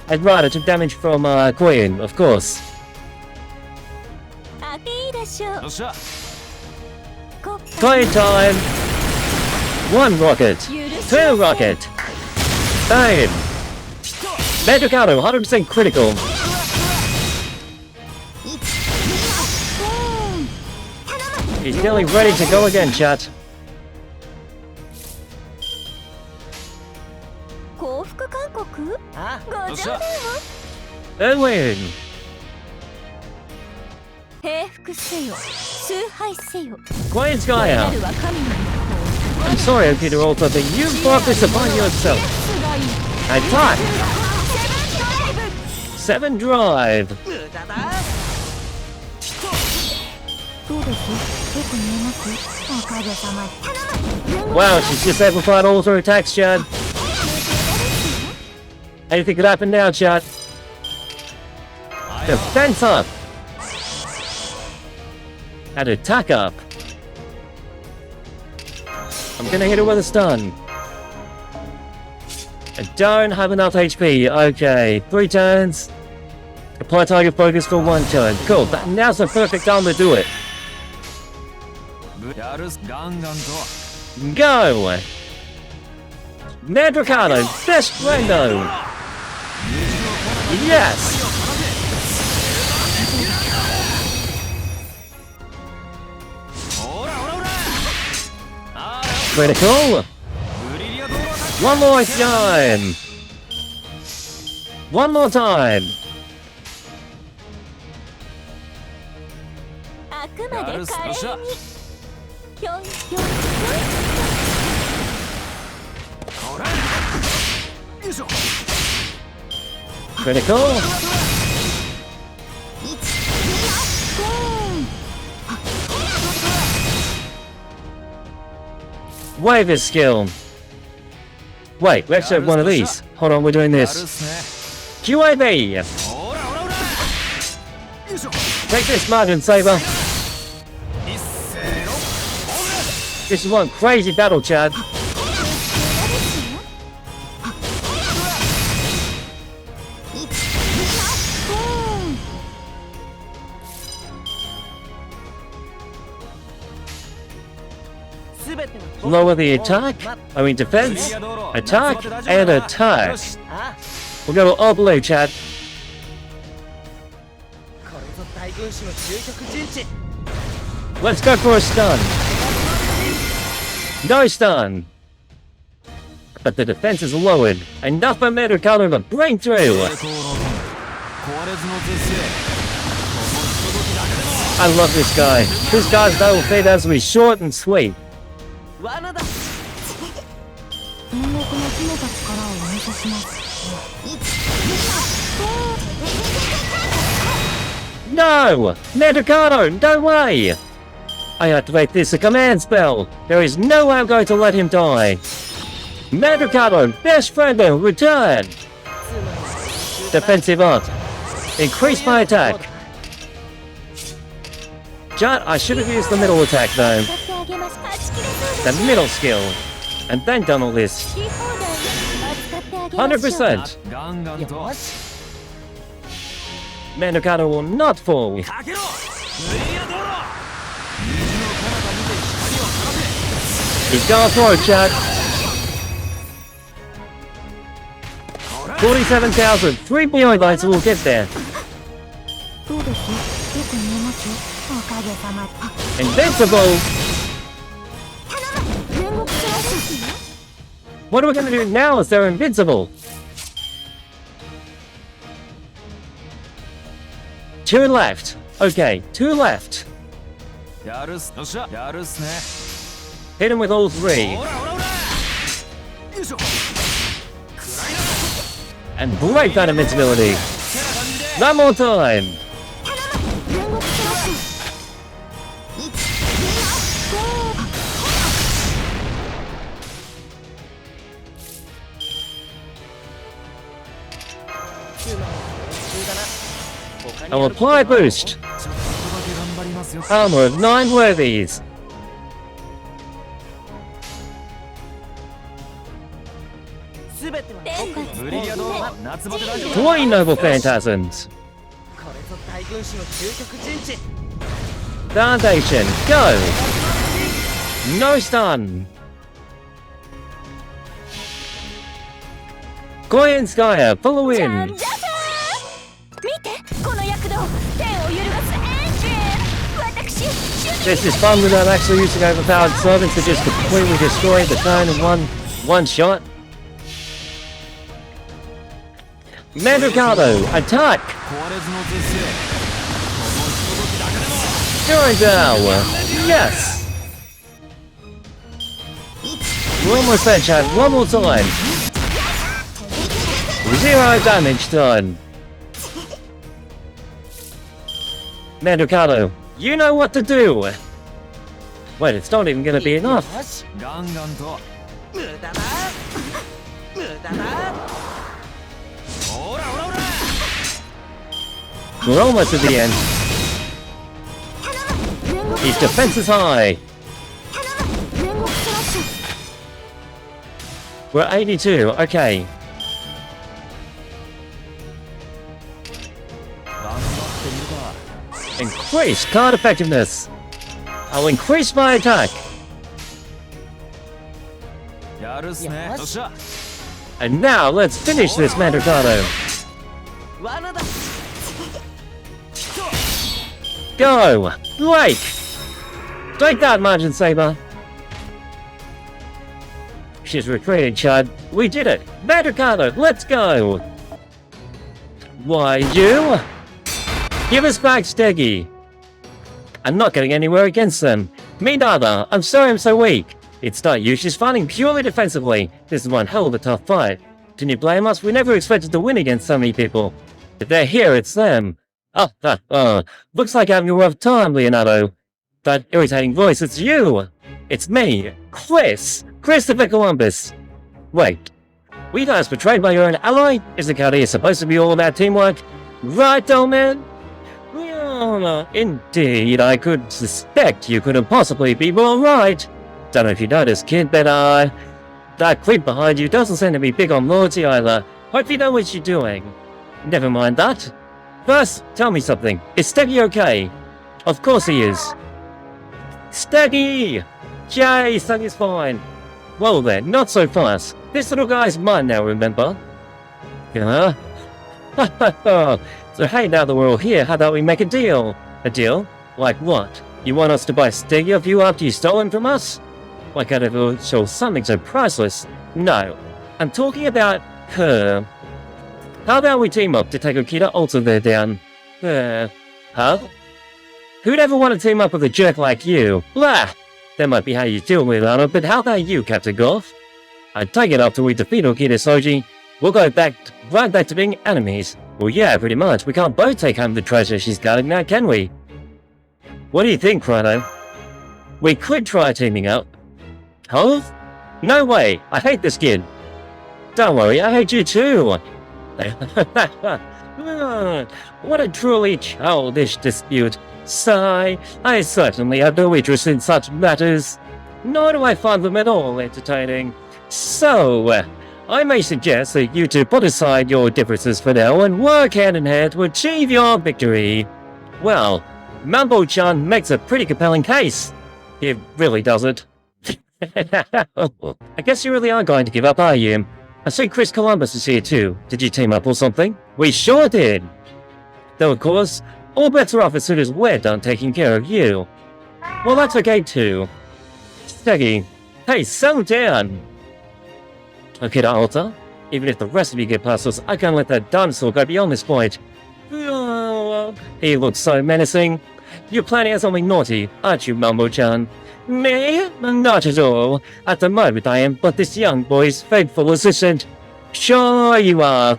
Speaker 1: And right, I took damage from Queen, of course.
Speaker 3: 当ていいでしょう
Speaker 2: よっしゃ
Speaker 1: Queen time. 1 rocket. 2 rocket. Bang. Medicado, 100% critical. He's nearly ready to go again, chat.
Speaker 3: 幸福勧告
Speaker 2: あ
Speaker 3: ご
Speaker 2: よっしゃ
Speaker 1: Erwin.
Speaker 3: 平服せよ崇拝せよ
Speaker 1: Queen's Gaia.
Speaker 3: 我は神の
Speaker 1: I'm sorry, Peter Alter, but you brought this upon yourself. Attack. 7 drive.
Speaker 2: 無駄だ
Speaker 3: どうですよく見えますおかげさま頼む
Speaker 1: Wow, she's just amplified all her attacks, Chad. Anything could happen now, Chad. Defense up. And attack up. I'm gonna hit her with a stun. I don't have enough HP. Okay, 3 turns. Apply target focus for 1 turn. Cool, now's the perfect time to do it.
Speaker 2: やるガンガンと
Speaker 1: Go! Mandricano, best friendo! Yes! Critical!
Speaker 2: ブリリアドローアタック
Speaker 1: One more time! One more time!
Speaker 3: あくまで華麗にぴょんぴょん
Speaker 2: ほらよいしょ
Speaker 1: Critical! Wave his skill! Wait, we actually have one of these. Hold on, we're doing
Speaker 2: やるっ
Speaker 1: this.
Speaker 2: す
Speaker 1: QAB!
Speaker 2: ねほらほらほらよいしょ
Speaker 1: Take this, Margin Saber!
Speaker 2: 一斉の
Speaker 1: This is one crazy battle, Chad. Lower the attack, I mean defense, attack, and attack. We'll go all blue, Chad.
Speaker 2: これぞ大軍師の究極陣地
Speaker 1: Let's go for a stun. No stun. But the defense is lowered. Enough for me to counter the breakthrough.
Speaker 2: 壊れずの絶世
Speaker 1: I love this guy. This guy's battle fade has to be short and sweet.
Speaker 2: 罠だ
Speaker 3: 天国の秘めた力をお見せします
Speaker 1: No! Medicado, no way! I activate this a command spell. There is no way I'm going to let him die. Medicado, best friend will return. Defensive up. Increase my attack. I should have used the middle attack though.
Speaker 3: 使ってあげますはち切れそうです
Speaker 1: The middle skill. And then done all this.
Speaker 3: 好き放題扱ってあげましょう
Speaker 1: 100%.
Speaker 2: ガンガンと
Speaker 3: よし
Speaker 1: Mandricado will not fall.
Speaker 2: かけろブリリアドロー虹の彼方にて光を放て
Speaker 1: He's gonna throw, Chad.
Speaker 2: ほら
Speaker 1: 47,000. 3 million lights will get there.
Speaker 3: どうですよく見えますおかげさま
Speaker 1: Invincible.
Speaker 3: 天国スラッシュ
Speaker 1: What are we gonna do now if they're invincible? 2 left. Okay, 2 left.
Speaker 2: やるっすよっしゃやるっすね
Speaker 1: Hit him with all 3.
Speaker 2: ほらほらほらよいしょ
Speaker 1: And break that invincibility.
Speaker 2: てな感じで
Speaker 1: One more time.
Speaker 3: 天国スラッシュ
Speaker 2: よ
Speaker 1: I'll apply boost. Armor of 9 worthies.
Speaker 2: 全てはブリリアドーム夏バテ大丈夫
Speaker 1: 20 noble phantasms.
Speaker 2: これぞ大軍師の究極陣地
Speaker 1: Foundation, go! No stun! Goyen Skyer, follow
Speaker 3: チャ
Speaker 1: in!
Speaker 3: ンジャス見てこの躍動天を揺るがすエンジン私
Speaker 1: This is fun without actually using overpowered servants to just completely destroy the turn in one shot. Mandricardo, attack!
Speaker 2: 壊れずの絶世このひとときだけでも
Speaker 1: Durandal, yes! One more fetch shot, one more time! 0 damage done! Mandricardo, you know what to do! Wait, it's not even gonna be enough!
Speaker 2: よしガンガンと無駄だ無駄だほらほらほら
Speaker 1: We're almost at the end. His defense is high.
Speaker 3: 煉獄スラッシュ
Speaker 1: We're 82, okay.
Speaker 2: 頑張ってみるか
Speaker 1: Increase card effectiveness. I'll increase my attack.
Speaker 2: やるっすねよっしゃ
Speaker 1: And now let's finish this Mandricardo.
Speaker 2: 罠だ
Speaker 1: Go! Blake! Take that, Margin Saber. She's retreated, Chud. We did it! Mandricardo, let's go! Why, you? Give us back Steggy. I'm not getting anywhere against them. Me neither. I'm sorry I'm so weak. It's not you, she's fighting purely defensively. This is one hell of a tough fight. Can you blame us? We never expected to win against so many people. If they're here, it's them. Looks like having a rough time, Leonardo. That irritating voice, it's you! It's me, Christopher Columbus. Wait, were you guys betrayed by your own ally? Isn't Chaldea supposed to be all about teamwork? Right, old man? Well, indeed, I could suspect you couldn't possibly be more right. Don't know if you noticed, kid, but that creep behind you doesn't seem to be big on loyalty either. Hope you know what you're doing. Never mind that. First, tell me something. Is Steggy okay? Of course he is. Steggy! Yay, Steggy's fine. Well then, not so fast. This little guy's mine now, remember? Yeah? So hey, now that we're all here, how about we make a deal? A deal? Like what? You want us to buy Steggy of you after you stole him from us? Like I'd ever show something so priceless? No. I'm talking about her. How about we team up to take Okita also there down? Huh? Who'd ever want to team up with a jerk like you? Blah! That might be how you deal with it, but how about you, Captain Golf? I'd take it after we defeat Okita Soji. We'll go right back to being enemies. Well, yeah, pretty much. We can't both take home the treasure she's guarding now, can we? What do you think, Chrono? We could try teaming up. Huh? No way! I hate this kid! Don't worry, I hate you too! What a truly childish dispute. Sigh, I certainly have no interest in such matters. Nor do I find them at all entertaining. So, I may suggest that you two put aside your differences for now and work hand in hand to achieve your victory. Well, Mambo-chan makes a pretty compelling case. He really doesn't. I guess you really are going to give up, are you? I see Chris Columbus is here too. Did you team up or something? We sure did! Though of course, all bets are off as soon as we're done taking care of you. Well, that's okay too. Steggy, hey, settle down! Okay, Alta, even if the rest of you get past us, I can't let that dinosaur go beyond this point. Oh, he looks so menacing. You're planning on something naughty, aren't you, Mambo-chan? Me? Not at all. At the moment I am but this young boy's faithful assistant. Sure you are.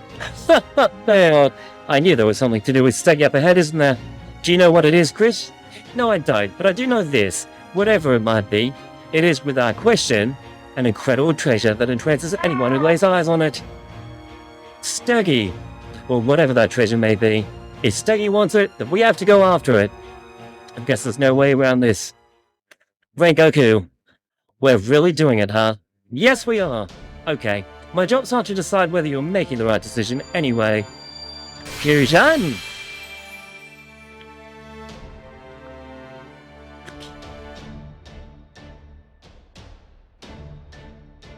Speaker 1: Well, I knew there was something to do with Steggy up ahead, isn't there? Do you know what it is, Chris? No, I don't, but I do know this. Whatever it might be, it is without question an incredible treasure that entrances anyone who lays eyes on it. Steggy, or whatever that treasure may be. If Steggy wants it, then we have to go after it. I guess there's no way around this. Right, Goku. We're really doing it, huh? Yes, we are. Okay. My job's not to decide whether you're making the right decision anyway. Fusion!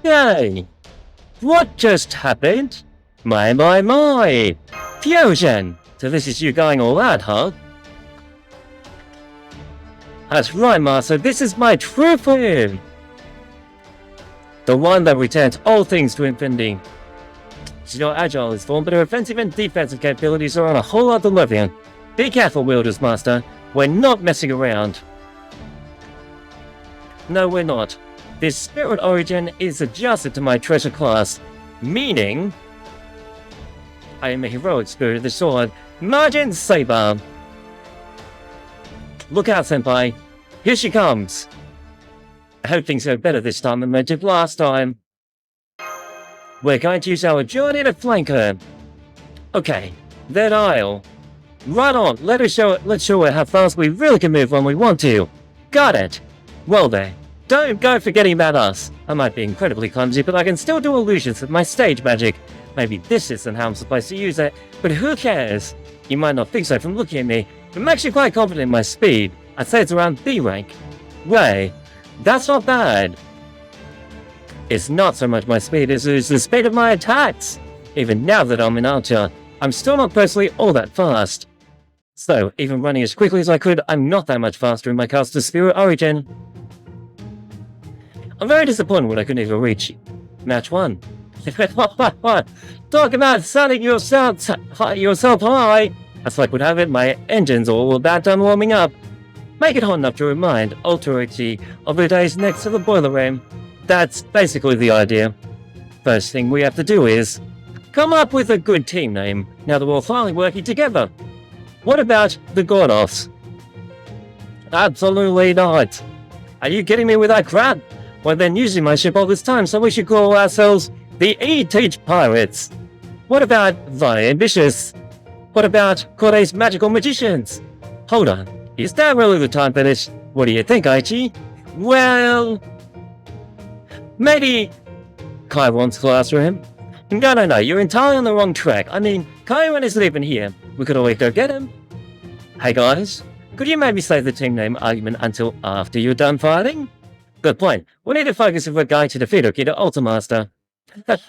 Speaker 1: Yay! What just happened? My! Fusion! So this is you going all out, huh? That's right, Master, this is my true form! The one that returns all things to infinity. She's not agile in form, but her offensive and defensive capabilities are on a whole other level. Be careful, wielders, Master. We're not messing around. No, we're not. This spirit origin is adjusted to my treasure class, meaning I am a heroic spirit of the sword, Margin Saber. Look out, Senpai. Here she comes. I hope things go better this time than they did last time. We're going to use our agility to flank her. Okay, then I'll. Right on, let's show her how fast we really can move when we want to. Got it. Well then, don't go forgetting about us. I might be incredibly clumsy, but I can still do illusions with my stage magic. Maybe this isn't how I'm supposed to use it, but who cares? You might not think so from looking at me, but I'm actually quite confident in my speed. I'd say it's around B rank. Way, that's not bad. It's not so much my speed as it is the speed of my attacks. Even now that I'm in Archer, I'm still not personally all that fast. So, even running as quickly as I could, I'm not that much faster in my caster Spirit Origin. I'm very disappointed when I couldn't even reach match 1. Talk about setting yourself high! That's like what happened, my engine's all about done warming up. Make it hot enough to remind authority of the days next to the boiler room. That's basically the idea. First thing we have to do is come up with a good team name, now that we're finally working together. What about the Gordos? Absolutely not. Are you kidding me with that crap? Well, then using my ship all this time, so we should call ourselves the E-Teach Pirates. What about the Ambitious? What about Kore's Magical Magicians? Hold on, is that really the time for this? What do you think, Aichi? Well, maybe Kairon's classroom? No, you're entirely on the wrong track. I mean, Kairon isn't even here. We could always go get him. Hey guys, could you maybe save the team name argument until after you're done fighting? Good point. We need to focus if we're going to defeat Okita Ultimaster. This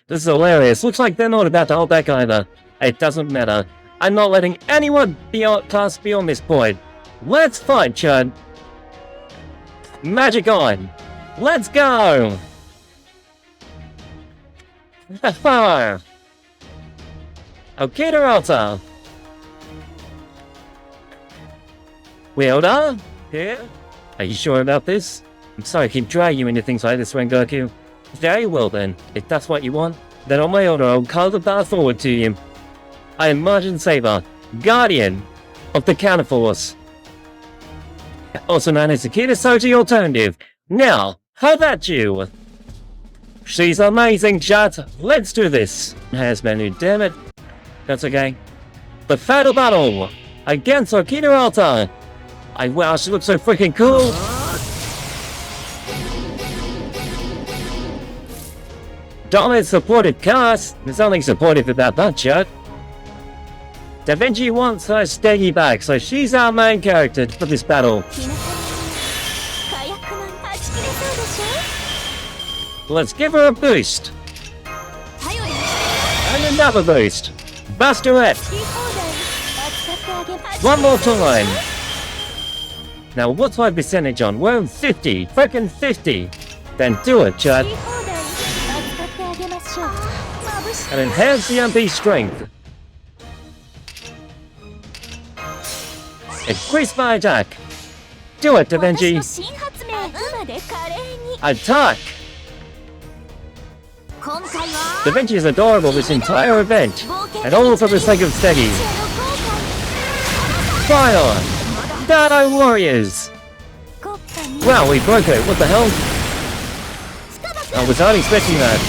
Speaker 1: is hilarious. Looks like they're not about to hold back either. It doesn't matter. I'm not letting anyone pass beyond this point. Let's fight, Chud. Magic on. Let's go. Okita Ulta. Wielder? Here? Are you sure about this? I'm sorry to keep dragging you into things like this, Rengoku. Very well then, if that's what you want, then on my order I'll call the path forward to you. I am Margin Saber, Guardian of the Counterforce. Also known as the Kid Soji Alternative. Now, how about you? She's amazing, chat. Let's do this. Has menu, damn it. That's okay. The Fatal Battle against Okita Alta. Wow, she looks so freaking cool. Dominant supported cast. There's nothing supportive about that, chat. Da Vinci wants her Steggy back, so she's our main character for this battle. Let's give her a boost. And another boost. Busterette. One more time. Now what's my percentage on? We're 50. Freaking 50. Then do it, Chad. And enhance the MP strength. Increase my attack. Do it, Da Vinci. Attack. Da Vinci is adorable this entire event, and all for the sake of Steggy. Fire! Dino Warriors! Wow, we broke it, what the hell? I was not expecting that.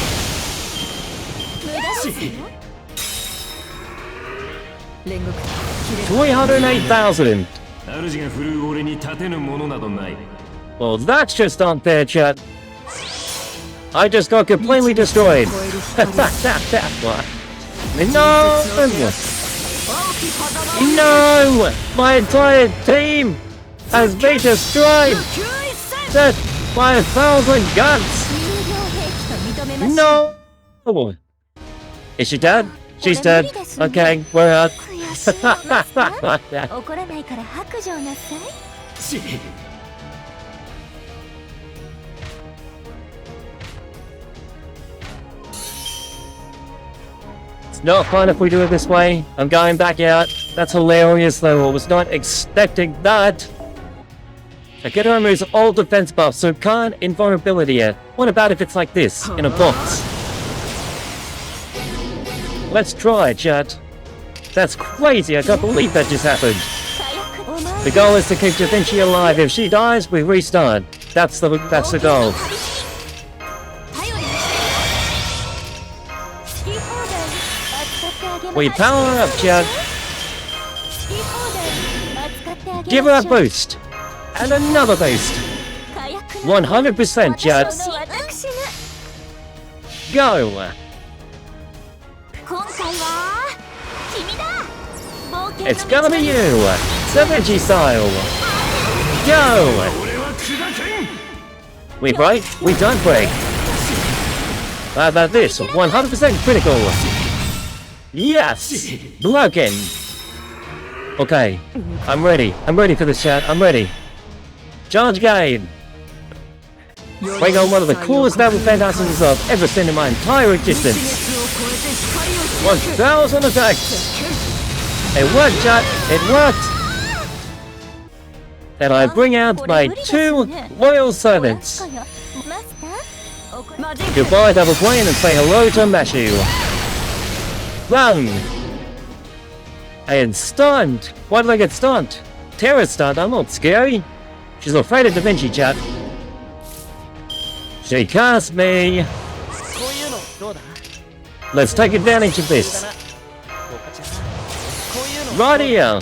Speaker 1: 308,000.
Speaker 2: 主が振るう俺に立てぬものなどない。
Speaker 1: Well, that's just unfair, chat. I just got completely destroyed. What? No! No! My entire team has been destroyed! Set by 1,000 guns! No! Is she dead? She's dead. Okay, we're out.
Speaker 3: 怒らないから白状なさい。
Speaker 1: It's not fun if we do it this way. I'm going back out. That's hilarious though. I was not expecting that. Akira removes all defense buffs, so can't invulnerability yet. What about if it's like this, in a box? Let's try, chat. That's crazy, I can't believe that just happened. The goal is to keep Da Vinci alive. If she dies, we restart. That's the goal. We power her up, chat. Give her a boost. And another boost. 100%, chat. Go. It's gonna be you. Da Vinci style. Go. We break, we don't break. How about this? 100% critical. Yes! Broken! Okay, I'm ready. I'm ready for this, chat. I'm ready. Charge game! Bring on one of the coolest naval phantasms I've ever seen in my entire existence. 1,000 attacks! It worked, chat! It worked! And I bring out my 2 loyal servants. Goodbye, double plane, and say hello to Mashu. Run! And stunned! Why did I get stunned? Terror stunned, I'm not scary. She's afraid of Da Vinci, chat. She cast me! Let's take advantage of this. Right here!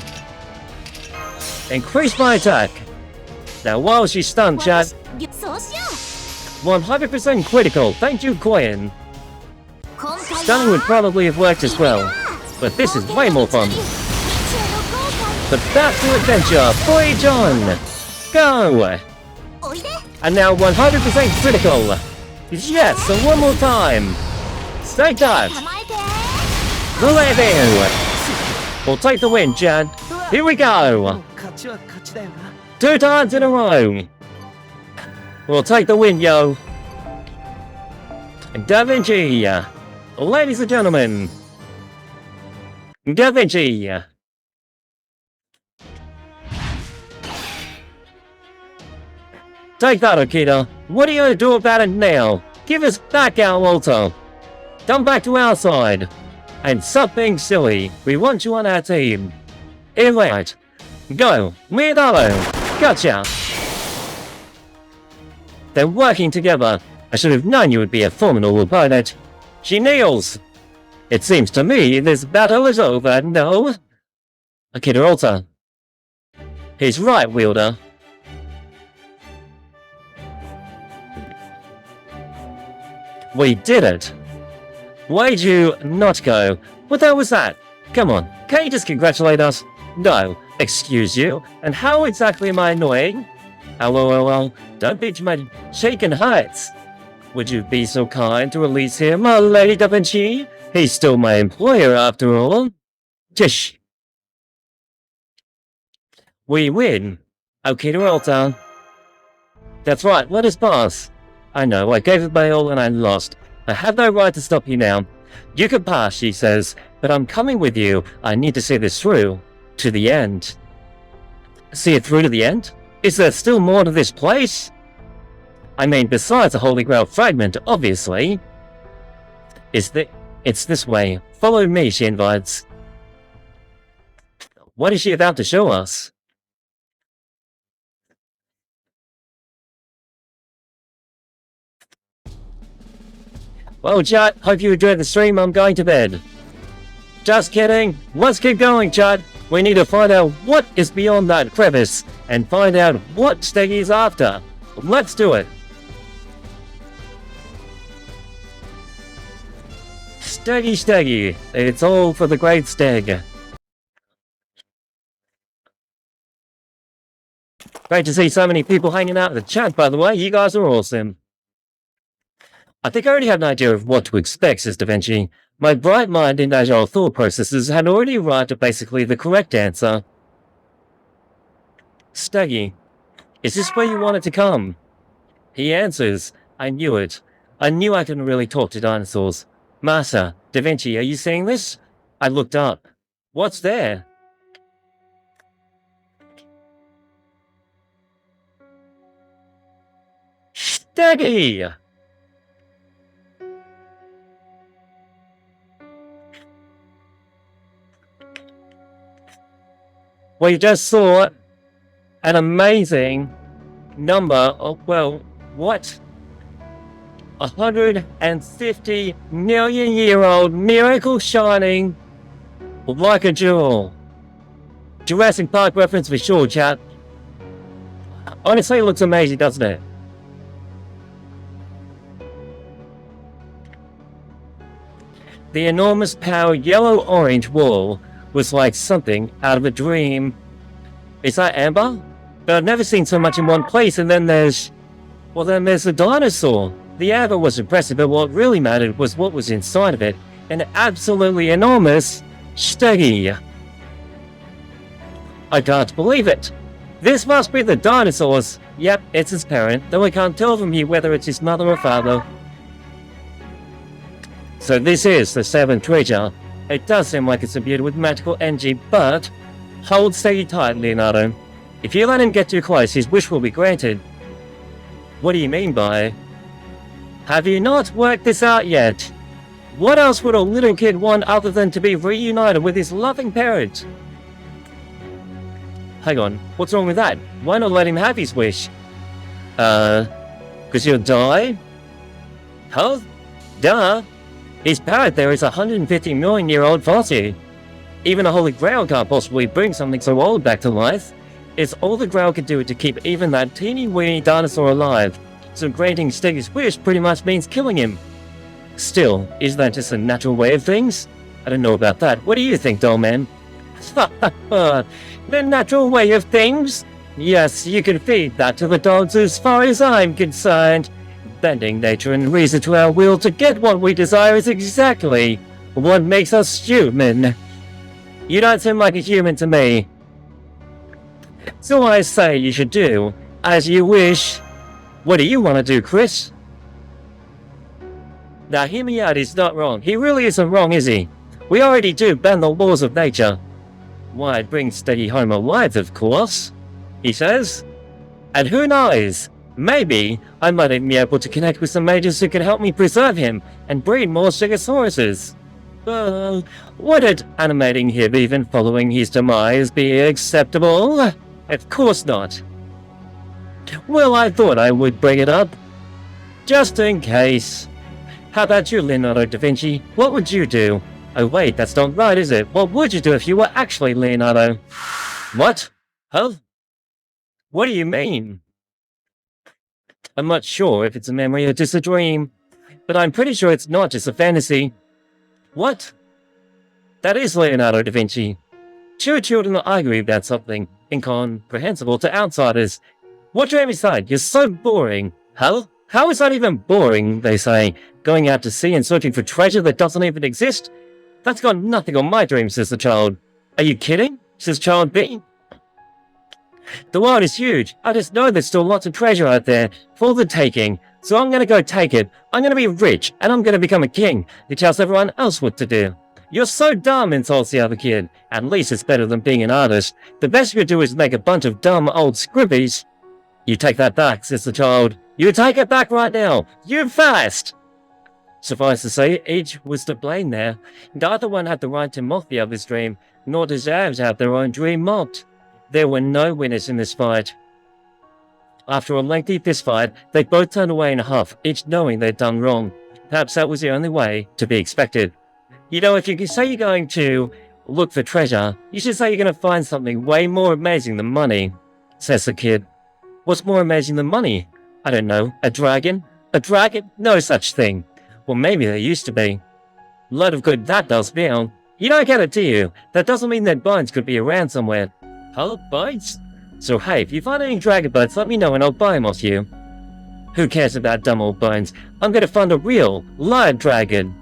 Speaker 1: Increase my attack. Now while she's stunned, chat. 100% critical, thank you, Koyan. Stunning would probably have worked as well, but this is way more fun. The Battle Adventure, voyage on! Go! And now 100% critical! Yes, and one more time! Take that! The Levy! We'll take the win, Jan. Here we go! 2 times in a row! We'll take the win, yo! Da Vinci! Ladies and gentlemen, Da Vinci! Take that, Akita. What are you gonna do about it now? Give us back our Walter. Come back to our side. And stop being silly. We want you on our team. Right. Go. Leonardo. Gotcha. They're working together. I should have known you would be a formidable opponent. She kneels! It seems to me this battle is over, no? Akita Alta. He's right, Wielder. We did it! Why'd you not go? What the hell was that? Come on, can't you just congratulate us? No, excuse you, and how exactly am I annoying? LOL, don't beat my shaken heights. Would you be so kind to release him, Lady Da Vinci? He's still my employer after all. Tish. We win. Okay to Alta. That's right, let us pass. I know, I gave it my all and I lost. I have no right to stop you now. You can pass, she says, but I'm coming with you. I need to see this through. To the end. See it through to the end? Is there still more to this place? I mean, besides a Holy Grail fragment, obviously. It's this way. Follow me, she invites. What is she about to show us? Well, chat, hope you enjoyed the stream. I'm going to bed. Just kidding. Let's keep going, Chad. We need to find out what is beyond that crevice and find out what Steggy's after. Let's do it. Steggy, Steggy. It's all for the great Steg. Great to see so many people hanging out in the chat, by the way. You guys are awesome. I think I already have an idea of what to expect, says Da Vinci. My bright mind and agile thought processes had already arrived at basically the correct answer. Steggy, is this where you wanted to come? He answers, I knew it. I knew I couldn't really talk to dinosaurs. Master, Da Vinci, are you seeing this? I looked up. What's there? Steggy! We just saw an amazing number of, well, what? 150 million year old miracle shining like a jewel. Jurassic Park reference for sure, chat. Honestly, it looks amazing, doesn't it? The enormous power yellow-orange wall was like something out of a dream. Is that amber? But I've never seen so much in one place, and then there's the dinosaur. The amber was impressive, but what really mattered was what was inside of it. An absolutely enormous Steggy. I can't believe it. This must be the dinosaurs. Yep, it's his parent, though I can't tell from here whether it's his mother or father. So this is the seventh treasure. It does seem like it's imbued with magical energy, but hold Steggy tight, Leonardo. If you let him get too close, his wish will be granted. What do you mean by? Have you not worked this out yet? What else would a little kid want other than to be reunited with his loving parent? Hang on, what's wrong with that? Why not let him have his wish? 'Cause he'll die? Huh? Duh. His parrot there is a 150 million year old fossil. Even a holy grail can't possibly bring something so old back to life. It's all the grail can do to keep even that teeny weeny dinosaur alive. So granting Steggy's wish pretty much means killing him. Still, is that just a natural way of things? I don't know about that. What do you think, doll man? The natural way of things? Yes, you can feed that to the dogs as far as I'm concerned. Bending nature and reason to our will to get what we desire is exactly what makes us human. You don't seem like a human to me. So I say you should do as you wish. What do you want to do, Chris? Now hear me out, he's not wrong. He really isn't wrong, is he? We already do bend the laws of nature. Why, it brings Steggy home alive, of course, he says. And who knows? Maybe I might even be able to connect with some mages who can help me preserve him and breed more Stegosauruses. Would animating him even following his demise be acceptable? Of course not. Well, I thought I would bring it up. Just in case. How about you, Leonardo da Vinci? What would you do? Oh wait, that's not right, is it? What would you do if you were actually Leonardo? What? Huh? What do you mean? I'm not sure if it's a memory or just a dream, but I'm pretty sure it's not just a fantasy. What? That is Leonardo da Vinci. Two children arguing about something incomprehensible to outsiders. What dream is that? You're so boring. Hell? How is that even boring, they say? Going out to sea and searching for treasure that doesn't even exist? That's got nothing on my dream, says the child. Are you kidding? Says child B. The world is huge. I just know there's still lots of treasure out there for the taking. So I'm gonna go take it. I'm gonna be rich, and I'm gonna become a king who tells everyone else what to do. You're so dumb, insults the other kid. At least it's better than being an artist. The best you could do is make a bunch of dumb old scribbies. You take that back, says the child. You take it back right now. You fast! Suffice to say, each was to blame there. Neither one had the right to mock the other's dream, nor deserved to have their own dream mocked. There were no winners in this fight. After a lengthy fistfight, they both turned away in a huff, each knowing they'd done wrong. Perhaps that was the only way to be expected. You know, if you say you're going to look for treasure, you should say you're going to find something way more amazing than money, says the kid. What's more amazing than money? I don't know. A dragon? A dragon? No such thing. Well, maybe there used to be. Lot of good that does now. You don't get it, do you? That doesn't mean that bones could be around somewhere. Huh? Bones? So hey, if you find any dragon bones, let me know and I'll buy them off you. Who cares about dumb old bones? I'm gonna find a real, live dragon.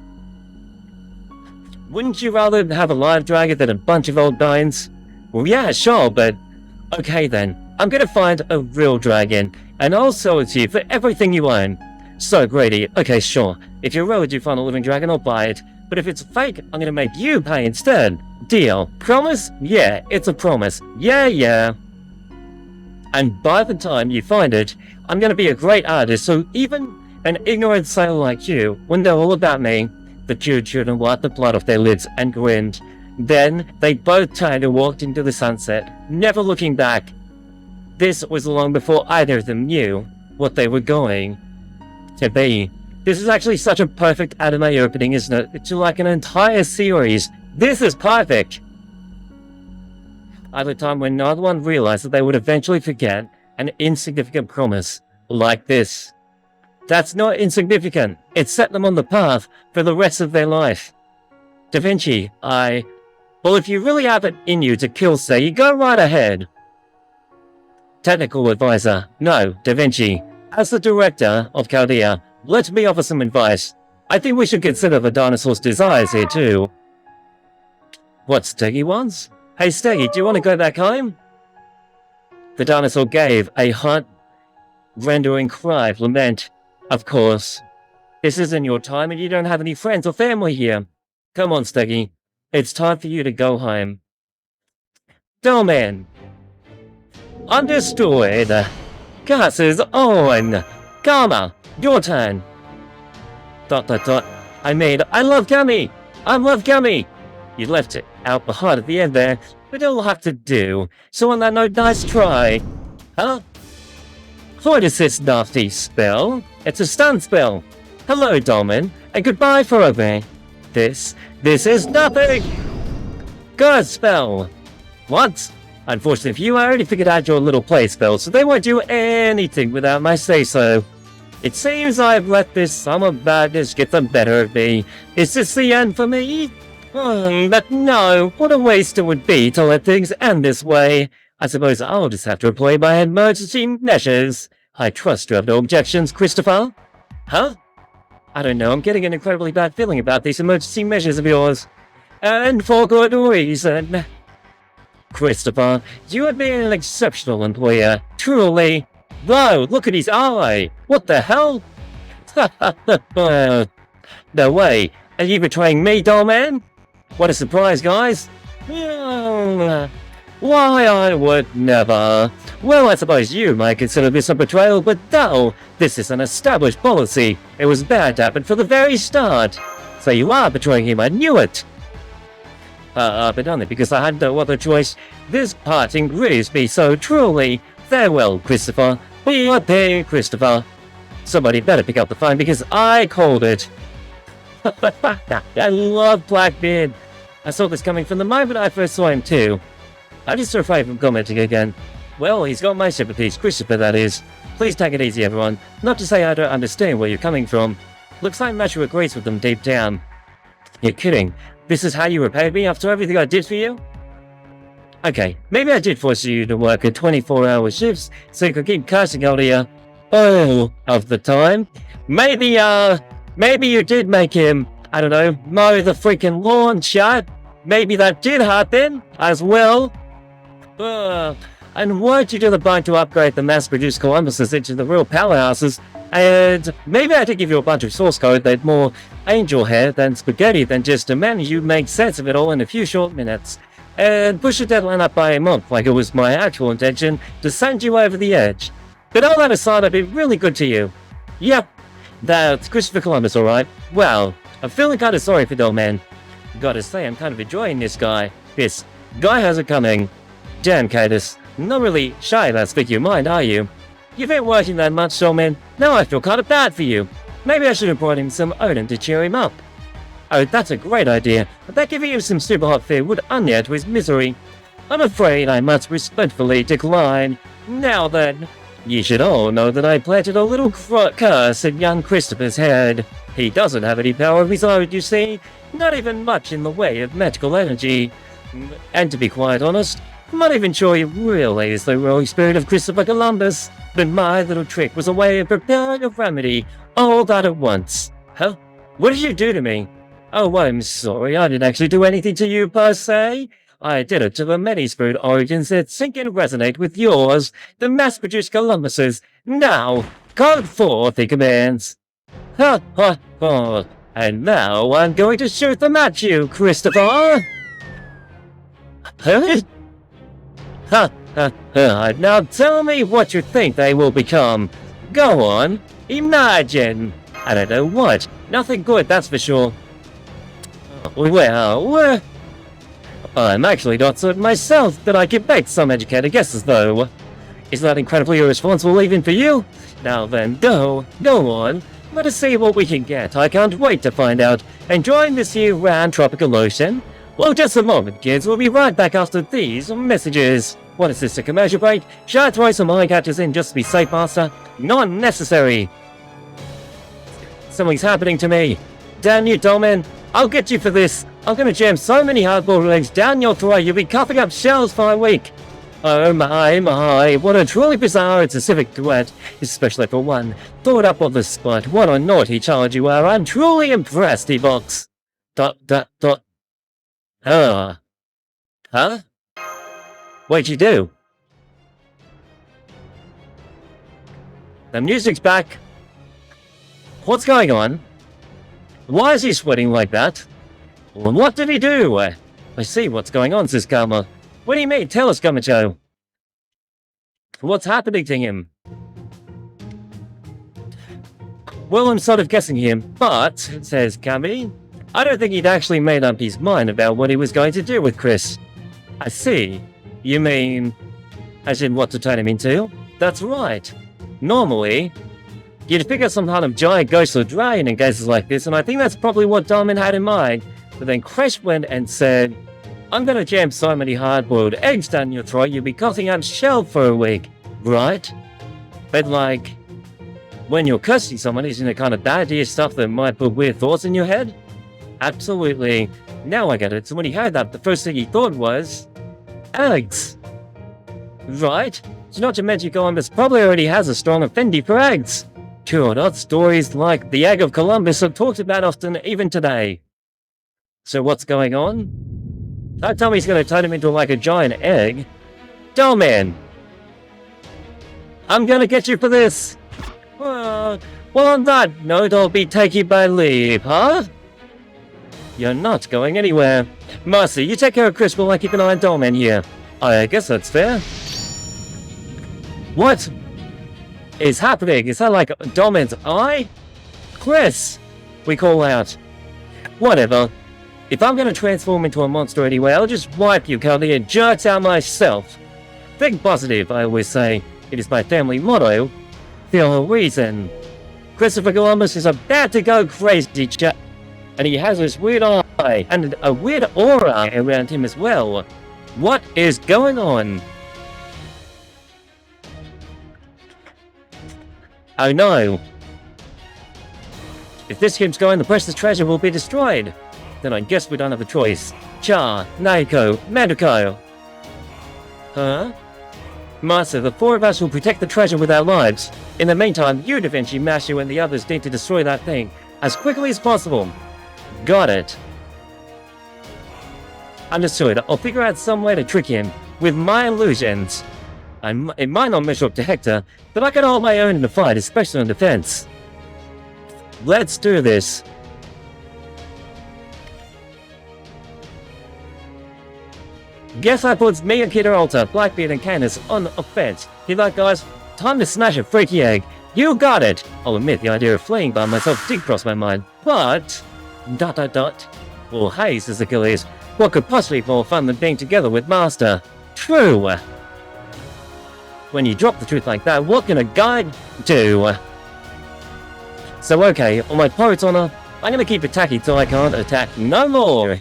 Speaker 1: Wouldn't you rather have a live dragon than a bunch of old bones? Well, yeah, sure, but... Okay then, I'm gonna find a real dragon, and I'll sell it to you for everything you own. So greedy, okay, sure. If you're really do find a living dragon, I'll buy it. But if it's fake, I'm gonna make you pay instead. Deal. Promise? Yeah, it's a promise. Yeah. And by the time you find it, I'm gonna be a great artist, so even an ignorant sailor like you will know all about me. The two children wiped the blood off their lips and grinned. Then they both turned and walked into the sunset, never looking back. This was long before either of them knew what they were going to be. This is actually such a perfect anime opening, isn't it? It's like an entire series. This is perfect! At a time when neither one realized that they would eventually forget an insignificant promise like this. That's not insignificant. It set them on the path for the rest of their life. Da Vinci, well, if you really have it in you to kill Say, go right ahead. Technical advisor, no, Da Vinci. As the director of Chaldea, let me offer some advice. I think we should consider the dinosaur's desires here too. What Steggy wants? Hey Steggy, do you want to go back home? The dinosaur gave a heart-rendering cry of lament. Of course. This isn't your time and you don't have any friends or family here. Come on, Steggy. It's time for you to go home. Doorman. Understood. Gases on. Karma, your turn. ... I love Gummy. I love Gummy. You left it out behind at the end there, but it'll have to do. So on that note, nice try. Huh? What is this nasty spell? It's a stun spell. Hello, Dolman, and goodbye forever. This is nothing! Good spell! What? Unfortunately for you, I already figured out your little play spell, so they won't do anything without my say-so. It seems I've let this summer madness get the better of me. Is this the end for me? But no, what a waste it would be to let things end this way. I suppose I'll just have to employ my emergency measures. I trust you have no objections, Christopher? Huh? I don't know, I'm getting an incredibly bad feeling about these emergency measures of yours. And for good reason. Christopher, you have been an exceptional employer, truly. Whoa, look at his eye! What the hell? No way, are you betraying me, dollman? What a surprise, guys. Why, I would never. Well, I suppose you might consider this a betrayal, but no, this is an established policy. It was bad to happen from the very start. So you are betraying him, I knew it. But only because I had no other choice. This parting grieves me so truly. Farewell, Christopher. Be a pig, Christopher. Somebody better pick up the phone because I called it. I love Blackbeard. I saw this coming from the moment I first saw him too. I just refrained from commenting again. Well, he's got my sympathies, Christopher that is. Please take it easy, everyone. Not to say I don't understand where you're coming from. Looks like Matthew agrees with them deep down. You're kidding. This is how you repaid me after everything I did for you? Okay, maybe I did force you to work at 24-hour shifts so you could keep cursing out here all of the time. Maybe you did make him, I don't know, mow the freaking lawn shut. Maybe that did happen as well. And why'd you do the bind to upgrade the mass-produced Columbuses into the real powerhouses? And maybe I did give you a bunch of source code that more angel hair than spaghetti than just to manage you make sense of it all in a few short minutes. And push the deadline up by a month like it was my actual intention to send you over the edge. But all that aside, I've been really good to you. Yep, that's Christopher Columbus, alright. Well, I'm feeling kind of sorry for Doll Man. Gotta say, I'm kind of enjoying this guy. This guy has it coming. Damn, Cadus. Not really shy about speaking your mind, are you? You've been working that much, Doll Man. Now I feel kind of bad for you. Maybe I should have brought him some Odin to cheer him up. Oh, that's a great idea. I bet giving him some super hot food would add to his misery. I'm afraid I must respectfully decline. Now then, you should all know that I planted a little curse in young Christopher's head. He doesn't have any power of his own, you see. Not even much in the way of magical energy. And to be quite honest, I'm not even sure he really is the heroic spirit of Christopher Columbus. But my little trick was a way of preparing a remedy, all that at once. Huh? What did you do to me? Oh, I'm sorry, I didn't actually do anything to you per se. I did it to the many spirit origins that sync and resonate with yours, the mass-produced Columbuses. Now, code forth the commands. Ha ha ha. And now I'm going to shoot them at you, Christopher. Huh? Ha ha ha. Now tell me what you think they will become. Go on, imagine. I don't know what. Nothing good, that's for sure. Well, I'm actually not certain myself that I can make some educated guesses, though. Is that incredibly irresponsible even for you? Now then, go on. Let us see what we can get. I can't wait to find out. Enjoying this year-round tropical ocean? Well, just a moment, kids. We'll be right back after these messages. What is this, a commercial break? Should I throw some eye catchers in just to be safe, Master? Not necessary. Something's happening to me. Damn you, Dolman. I'll get you for this. I'm gonna jam so many hardboiled eggs down your throat you'll be coughing up shells for a week. Oh my, what a truly bizarre and specific duet, especially for one. Thought up on the spot, what a naughty child you are. I'm truly impressed, E-Box. Huh? What'd you do? The music's back. What's going on? Why is he sweating like that? Well, what did he do? I see what's going on, says Karma. What do you mean? Tell us, Gamacho. What's happening to him? Well, I'm sort of guessing him, but, says Kami, I don't think he'd actually made up his mind about what he was going to do with Chris. I see. You mean, as in what to turn him into? That's right. Normally, you'd figure some kind of giant ghost or dragon in cases like this, and I think that's probably what Diamond had in mind. But then Crash went and said, I'm gonna jam so many hard-boiled eggs down your throat you'll be coughing out shell for a week, right? But like, when you're cursing someone, isn't it kind of bad idea stuff that might put weird thoughts in your head? Absolutely. Now I get it. So when he heard that, the first thing he thought was, eggs. Right? So not to mention Columbus probably already has a strong affinity for eggs. Sure, not stories like the egg of Columbus are talked about often even today. So what's going on? Don't tell me he's going to turn him into like a giant egg. Dollman! I'm going to get you for this! Well, on that note, I'll be taking my leave, huh? You're not going anywhere. Marcy, you take care of Chris while I keep an eye on Dollman here. I guess that's fair. What is happening? Is that like Dollman's eye? Chris! We call out. Whatever. If I'm gonna transform into a monster anyway, I'll just wipe you, Chaldea, and jerks out myself. Think positive, I always say. It is my family motto. For a reason. Christopher Columbus is about to go crazy, and he has this weird eye, and a weird aura around him as well. What is going on? Oh no. If this keeps going, the precious treasure will be destroyed. Then I guess we don't have a choice. Char, Naiko, Madoka. Huh? Master, the four of us will protect the treasure with our lives. In the meantime, you, Da Vinci, Mashu, and the others need to destroy that thing as quickly as possible. Got it. Understood. I'll figure out some way to trick him with my illusions. It might not measure up to Hector, but I can hold my own in the fight, especially in defense. Let's do this. Guess that puts me and Kid Alta, Blackbeard, and Candace on offense. You like, guys? Time to smash a freaky egg. You got it! I'll admit the idea of fleeing by myself did cross my mind, but... ... Well, hey, says Achilles, what could possibly be more fun than being together with Master? True! When you drop the truth like that, what can a guy do? So okay, on my pirate's honor, I'm gonna keep attacking till I can't attack no more.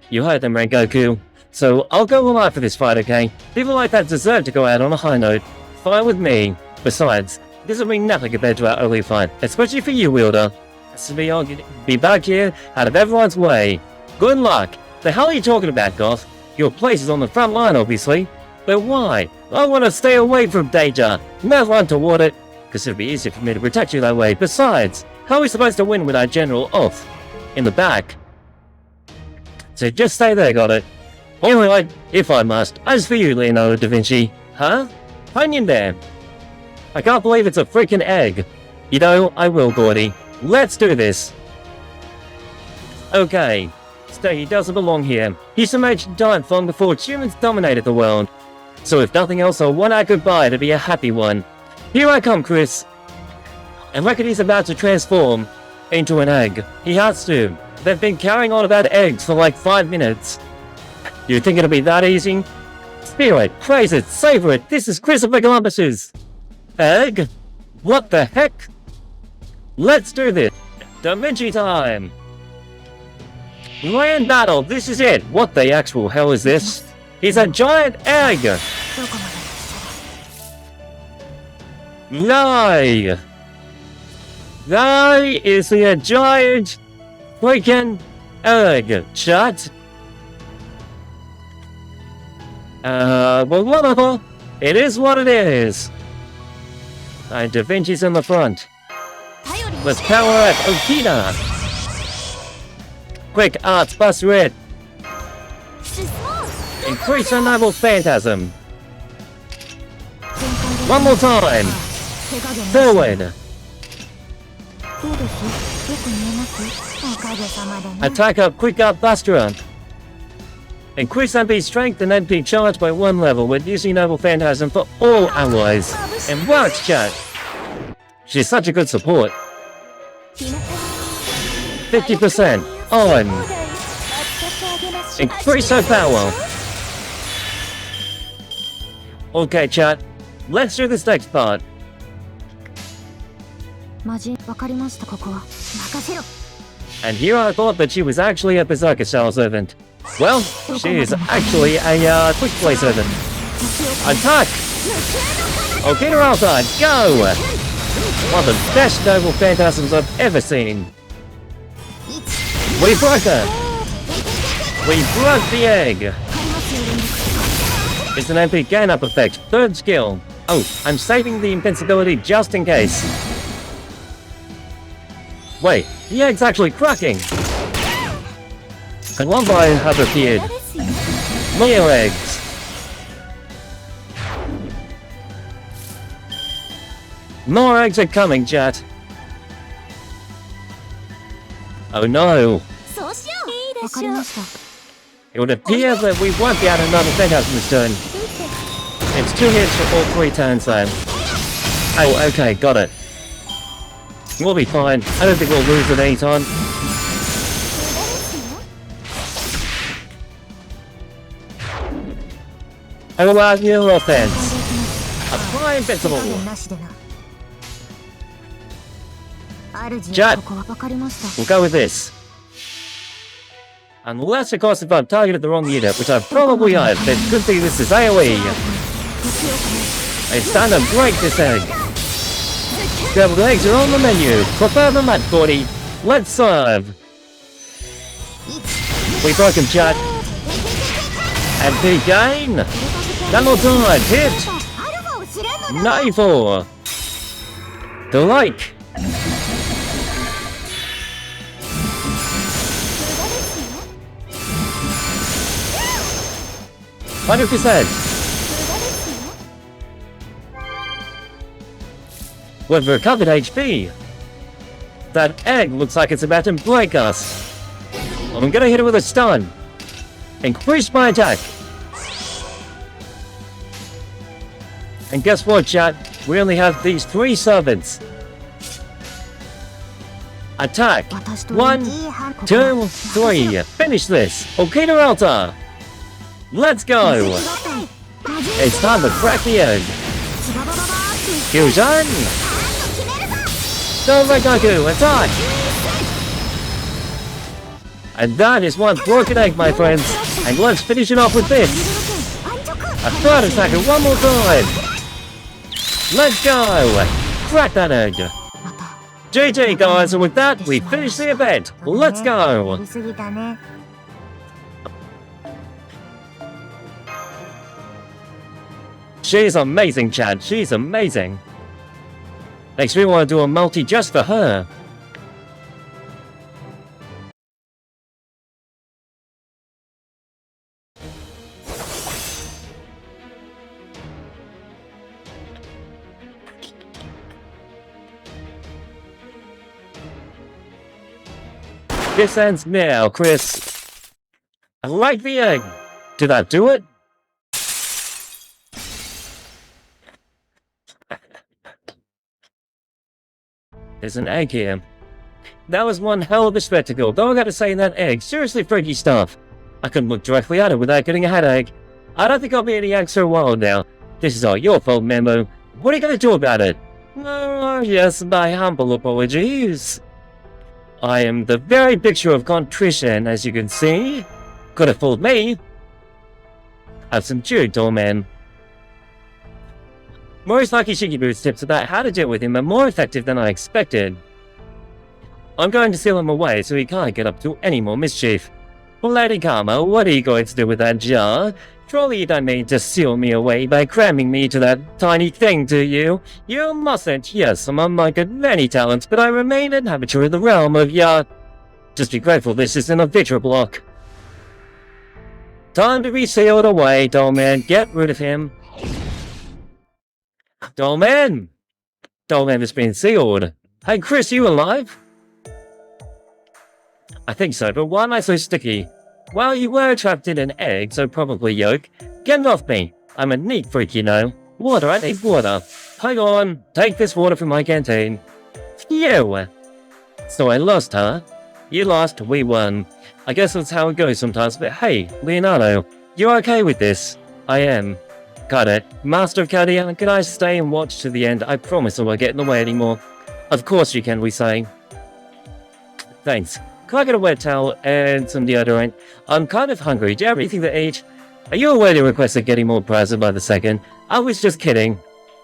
Speaker 1: You heard them, Rengoku. So I'll go all out for this fight, okay? People like that deserve to go out on a high note. Fine with me. Besides, this will mean nothing compared to our early fight, especially for you, Wielder. So be back here, out of everyone's way. Good luck. The hell are you talking about, Goth? Your place is on the front line, obviously. But why? I want to stay away from danger, not run toward it, because it'd be easier for me to protect you that way. Besides, how are we supposed to win with our general off in the back? So just stay there, got it? Anyway, if I must, as for you, Leonardo Da Vinci. Huh? Hang in there. I can't believe it's a freaking egg. You know, I will, Gordy. Let's do this. Okay. Steggy doesn't belong here. He's some ancient giant long before humans dominated the world. So if nothing else, I'll want our goodbye to be a happy one. Here I come, Chris. I reckon he's about to transform into an egg. He has to. They've been carrying on about eggs for like 5 minutes. You think it'll be that easy? Spear it, praise it, savor it. This is Christopher Columbus's egg? What the heck? Let's do this. Da Vinci time. Grand battle, this is it. What the actual hell is this? He's a giant egg. Lie. Lie is a giant freaking egg. Chat. Well, whatever. It is what it is. Da Vinci's in the front. Let's power up Okina. Quick, arts, buster it. Increase our naval phantasm. One more time. Forward. Attack up, quick up, buster up. Increase MP strength and MP charge by 1 level when using Noble Phantasm for all allies. And watch, chat. She's such a good support. 50% on. Increase her power. Okay, chat. Let's do this next part. And here I thought that she was actually a Berserker style servant. Well, she is actually a quick play servant. Attack! Okay, her outside, go! One of the best Noble Phantasms I've ever seen. We broke her! We broke the egg! It's an MP gain up effect, 3rd skill. Oh, I'm saving the invincibility just in case. Wait, the egg's actually cracking! And one by have appeared. More eggs! More eggs are coming, chat! Oh no! It would appear that we won't be able to another Phantasm this turn. It's 2 hits for all 3 turns though. Oh, okay, got it. We'll be fine. I don't think we'll lose at any time. Otherwise, new offense. Apply invincible. Chat, we'll go with this. Unless, of course, if I've targeted the wrong unit, which I probably have, then good thing this is AoE. It's time to break this egg. Scrambled eggs are on the menu. Prepare the mat, Gordy. Let's serve. We broke him, chat. And big gain. One more time. Hit. 94. The like. 100%. We've recovered HP. That egg looks like it's about to break us. I'm gonna hit it with a stun. Increase my attack. And guess what, chat? We only have these 3 servants. Attack. 1, 2, 3. Finish this. Okina Alta. Let's go. It's time to crack the egg. Fusion. Go Rengoku, attack. And that is one broken egg, my friends. And let's finish it off with this. A third attacker one more time. Let's go. Crack that egg. GG guys, and with that, we finish the event. Let's go.
Speaker 3: やりすぎたね。
Speaker 1: She's amazing, Chad. She's amazing. Makes me want to do a multi just for her. This ends now, Chris. I like the egg. Did that do it? There's an egg here. That was one hell of a spectacle, though I gotta say that egg, seriously freaky stuff. I couldn't look directly at it without getting a headache. I don't think I'll be eating eggs for a while now. This is all your fault, Memo. What are you gonna do about it? Oh, yes, my humble apologies. I am the very picture of contrition, as you can see. Could have fooled me. I've subdued Doorman. Morisaki Shikibu's tips about how to deal with him are more effective than I expected. I'm going to seal him away so he can't get up to any more mischief. Lady Karma, what are you going to do with that jar? Surely you don't mean to seal me away by cramming me to that tiny thing, do you? You mustn't. Yes, I'm unlike many talents, but I remain an amateur in the realm of Just be grateful this isn't a victory block. Time to be sealed away, Dollman. Get rid of him. Dollman! Dollman has been sealed. Hey, Chris, you alive? I think so, but why am I so sticky? Well, you were trapped in an egg, so probably yolk. Get off me. I'm a neat freak, you know. Water, I need water. Hang on. Take this water from my canteen. Phew. So I lost, huh? You lost, we won. I guess that's how it goes sometimes, but hey, Leonardo, you okay with this? I am. Got it. Master of Chaldea, can I stay and watch to the end? I promise I won't get in the way anymore. Of course you can, we say. Thanks. Can I get a wet towel and some deodorant? I'm kind of hungry. Do you have anything to eat? Are you aware you requested getting more present by the second? I was just kidding.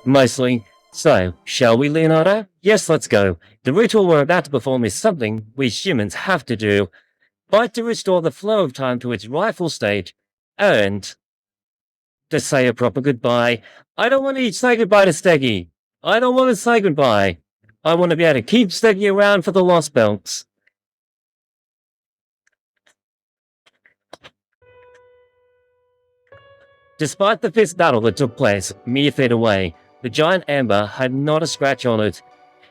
Speaker 1: Mostly. So, shall we, Leonardo? Yes, let's go. The ritual we're about to perform is something we humans have to do, but to restore the flow of time to its rightful state, and to say a proper goodbye. I don't want to say goodbye to Steggy. I don't want to say goodbye. I want to be able to keep Steggy around for the Lost Belts. Despite the fierce battle that took place mere feet away, the giant amber had not a scratch on it,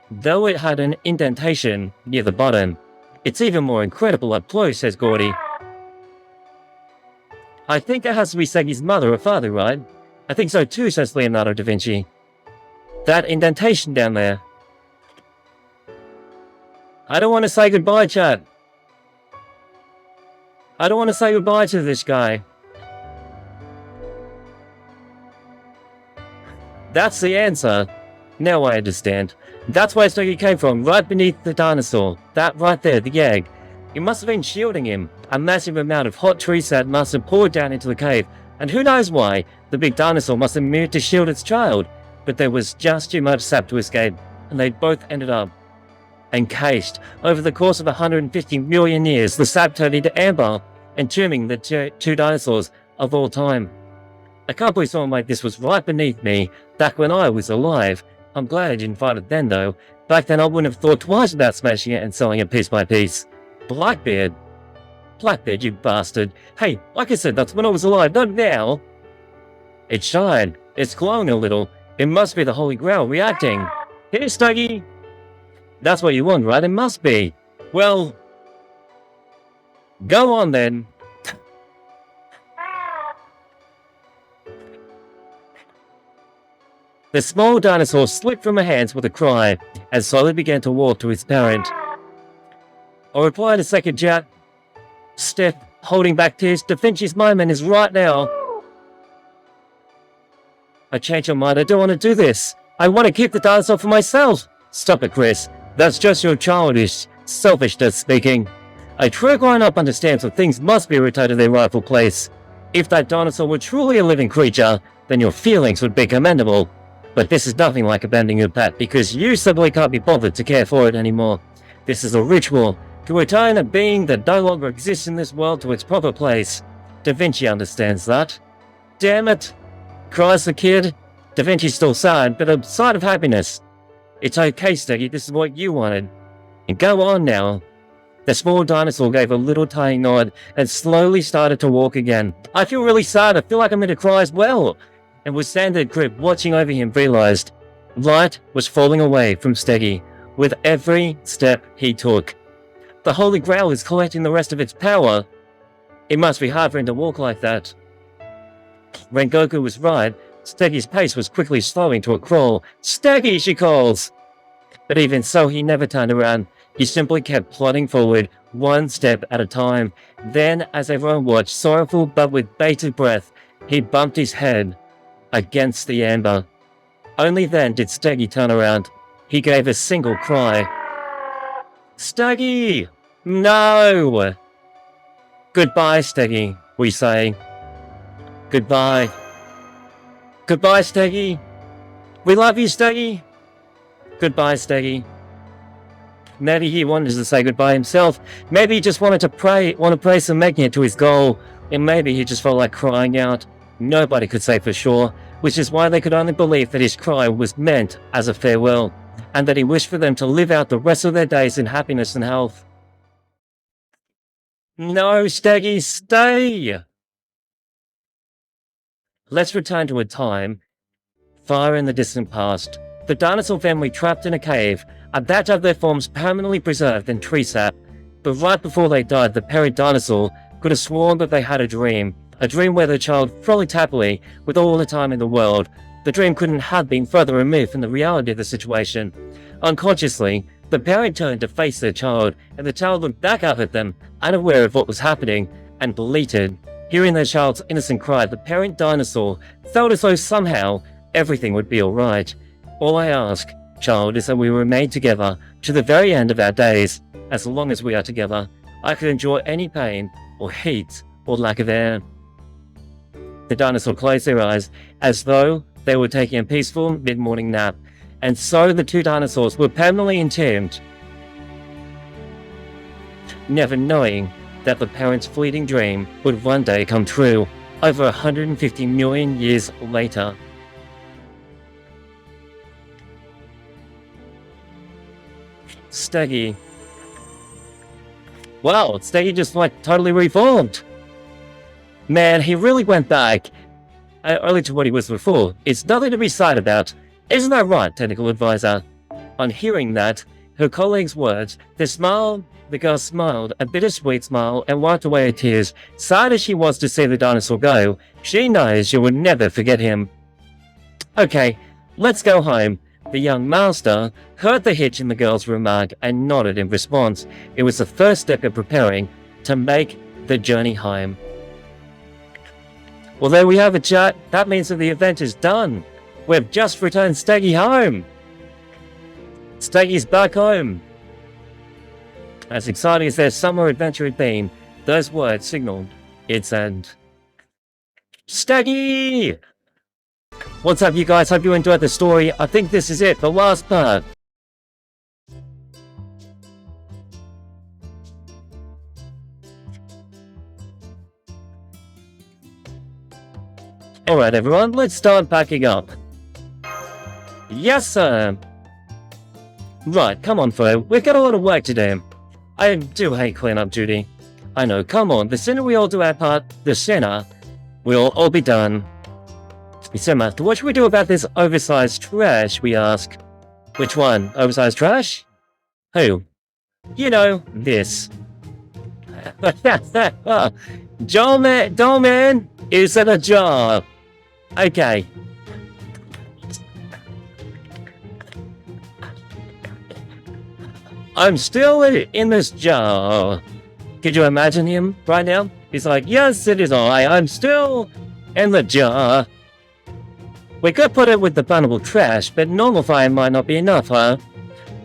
Speaker 1: though it had an indentation near the bottom. It's even more incredible up close, says Gordy. I think that has to be Steggy's mother or father, right? I think so too, says Leonardo Da Vinci. That indentation down there. I don't want to say goodbye, chat. I don't want to say goodbye to this guy. That's the answer. Now I understand. That's where Steggy came from, right beneath the dinosaur. That right there, the egg. It must have been shielding him. A massive amount of hot tree sap must have poured down into the cave. And who knows why? The big dinosaur must have moved to shield its child. But there was just too much sap to escape. And they both ended up encased. Over the course of 150 million years, the sap turned into amber, entombing the two dinosaurs of all time. I can't believe something like this was right beneath me, back when I was alive. I'm glad I didn't find it then, though. Back then I wouldn't have thought twice about smashing it and selling it piece by piece. Blackbeard? Blackbeard, you bastard. Hey, like I said, that's when I was alive, not now. It shined. It's glowing a little. It must be the Holy Grail reacting. Here, Steggy. That's what you want, right? It must be. Well, go on then. The small dinosaur slipped from her hands with a cry, and slowly began to walk to its parent. I'll reply in a second, Jack. Steph, holding back tears, Da Vinci's moment is right now. I changed my mind, I don't want to do this. I want to keep the dinosaur for myself. Stop it, Chris. That's just your childish selfishness speaking. A true grown-up understands that things must be returned to their rightful place. If that dinosaur were truly a living creature, then your feelings would be commendable. But this is nothing like abandoning your pet, because you simply can't be bothered to care for it anymore. This is a ritual to return a being that no longer exists in this world to its proper place. Da Vinci understands that. Damn it! Cries the kid. Da Vinci's still sad, but a sign of happiness. It's okay, Steggy, this is what you wanted. And go on now. The small dinosaur gave a little tiny nod and slowly started to walk again. I feel really sad, I feel like I'm going to cry as well. And was standing at the crib watching over him realized light was falling away from Steggy with every step he took. The Holy Grail is collecting the rest of its power. It must be hard for him to walk like that. When Goku was right, Steggy's pace was quickly slowing to a crawl. Steggy, she calls! But even so, he never turned around. He simply kept plodding forward, one step at a time. Then, as everyone watched, sorrowful but with bated breath, he bumped his head against the amber. Only then did Steggy turn around. He gave a single cry. Steggy! No! Goodbye, Steggy, we say. Goodbye. Goodbye, Steggy. We love you, Steggy. Goodbye, Steggy. Maybe he wanted to say goodbye himself. Maybe he just wanted to pray some magnet to his goal. And maybe he just felt like crying out. Nobody could say for sure, which is why they could only believe that his cry was meant as a farewell, and that he wished for them to live out the rest of their days in happiness and health. No, Steggy, stay! Let's return to a time far in the distant past. The dinosaur family trapped in a cave, a batch of their forms permanently preserved in tree sap. But right before they died, the parent dinosaur could have sworn that they had a dream where the child frolicked happily with all the time in the world. The dream couldn't have been further removed from the reality of the situation. Unconsciously, the parent turned to face their child, and the child looked back up at them, unaware of what was happening, and bleated. Hearing their child's innocent cry, the parent dinosaur felt as though somehow everything would be alright. All I ask, child, is that we remain together to the very end of our days. As long as we are together, I can endure any pain, or heat, or lack of air. The dinosaur closed their eyes, as though they were taking a peaceful mid-morning nap, and so the two dinosaurs were permanently entombed, never knowing that the parent's fleeting dream would one day come true, over 150 million years later. Steggy. Wow, Steggy just totally reformed. Man, he really went back only to what he was before. It's nothing to be sad about. Isn't that right, technical advisor? On hearing that, her colleague's words, the girl smiled, a bittersweet smile, and wiped away her tears. Sad as she was to see the dinosaur go, she knows she would never forget him. Okay, let's go home. The young master heard the hitch in the girl's remark and nodded in response. It was the first step in preparing to make the journey home. Well, there we have it, chat. That means that the event is done. We've just returned Steggy home. Steggy's back home. As exciting as their summer adventure had been, those words signaled its end. Steggy! What's up, you guys? Hope you enjoyed the story. I think this is it, the last part. Alright everyone, let's start packing up. Yes sir! Right, come on Flo, we've got a lot of work to do. I do hate cleanup duty. I know, come on, the sooner we all do our part, the sooner we'll all be done. So Master, what should we do about this oversized trash, we ask? Which one? Oversized trash? Who? You know, this. Dollman, is it a jar? Okay. I'm still in this jar. Could you imagine him right now? He's like, yes, it is I'm still in the jar. We could put it with the burnable trash, but normal fire might not be enough, huh?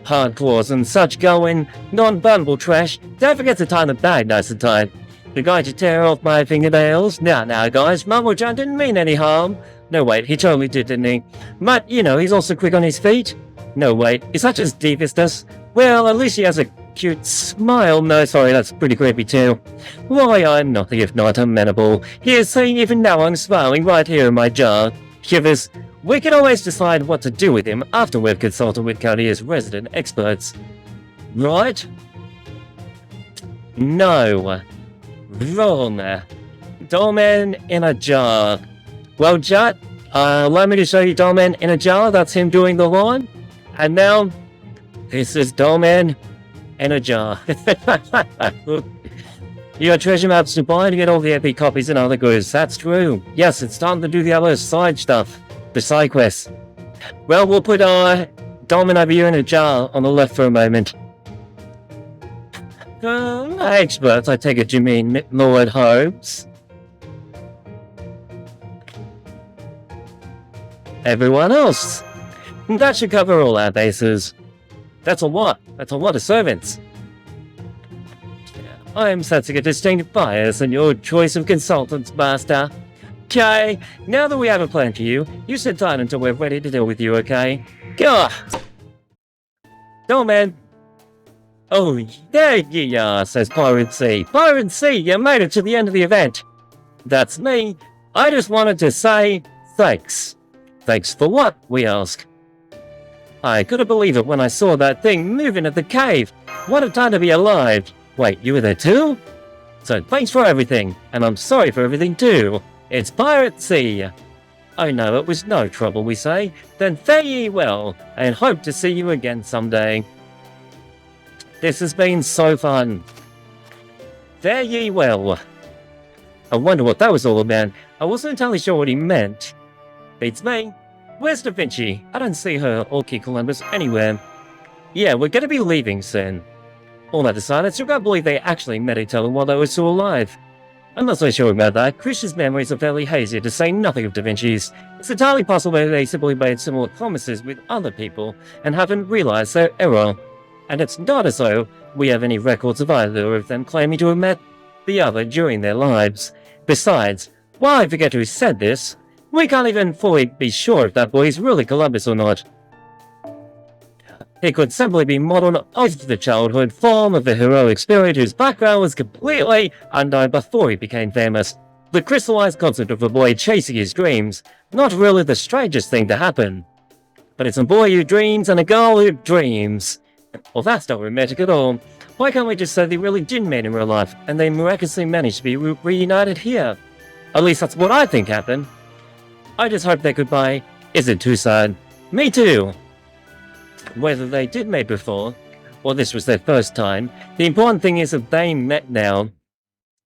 Speaker 1: hardcores and such going, non-burnable trash. Don't forget to tie the bag nice and tight. The guy to tear off my fingernails? Now, guys, Mumble-John didn't mean any harm. No, wait, he totally did, didn't he? But, you know, he's also quick on his feet. No, wait, is that just deep as this? Well, at least he has a cute smile. No, sorry, that's pretty creepy too. Why, I'm nothing if not amenable. Here's saying even now I'm smiling right here in my jar. Shivers. We can always decide what to do with him after we've consulted with Chaldea's resident experts. Right? No. Wrong. Dollman in a jar. Well, Jat, allow me to show you Dollman in a jar. That's him doing the line. And now, this is Dollman in a jar. You got treasure maps to buy to get all the epic copies and other goods. That's true. Yes, it's time to do the other side stuff. The side quests. Well, we'll put Dollman over here in a jar on the left for a moment. Experts, I take it you mean Lord Holmes. Everyone else. That should cover all our bases. That's a lot. That's a lot of servants. I am sensing a distinct bias in your choice of consultants, Master. Okay, now that we have a plan for you, you sit tight until we're ready to deal with you, okay? Gah! No, man. Oh, there you are, says Pirate C. Pirate C, you made it to the end of the event. That's me. I just wanted to say thanks. Thanks for what, we ask. I couldn't believe it when I saw that thing moving at the cave. What a time to be alive. Wait, you were there too? So thanks for everything, and I'm sorry for everything too. It's Pirate C. Oh no, it was no trouble, we say. Then fare ye well, and hope to see you again someday. This has been so fun. Fare ye well. I wonder what that was all about. I wasn't entirely sure what he meant. Beats me. Where's Da Vinci? I don't see her or Key Columbus anywhere. Yeah, we're gonna be leaving soon. All that aside, I still can't believe they actually met each other while they were still alive. I'm not so sure about that. Christian's memories are fairly hazy, to say nothing of Da Vinci's. It's entirely possible that they simply made similar promises with other people and haven't realized their error. And it's not as though we have any records of either of them claiming to have met the other during their lives. Besides, while I forget who said this, we can't even fully be sure if that boy is really Columbus or not. He could simply be modeled of the childhood form of the heroic spirit whose background was completely unknown before he became famous. The crystallized concept of a boy chasing his dreams, not really the strangest thing to happen. But it's a boy who dreams and a girl who dreams. Well, that's not romantic at all. Why can't we just say they really did meet in real life, and they miraculously managed to be reunited here? At least that's what I think happened. I just hope their goodbye isn't too sad. Me too! Whether they did meet before, or this was their first time, the important thing is that they met now.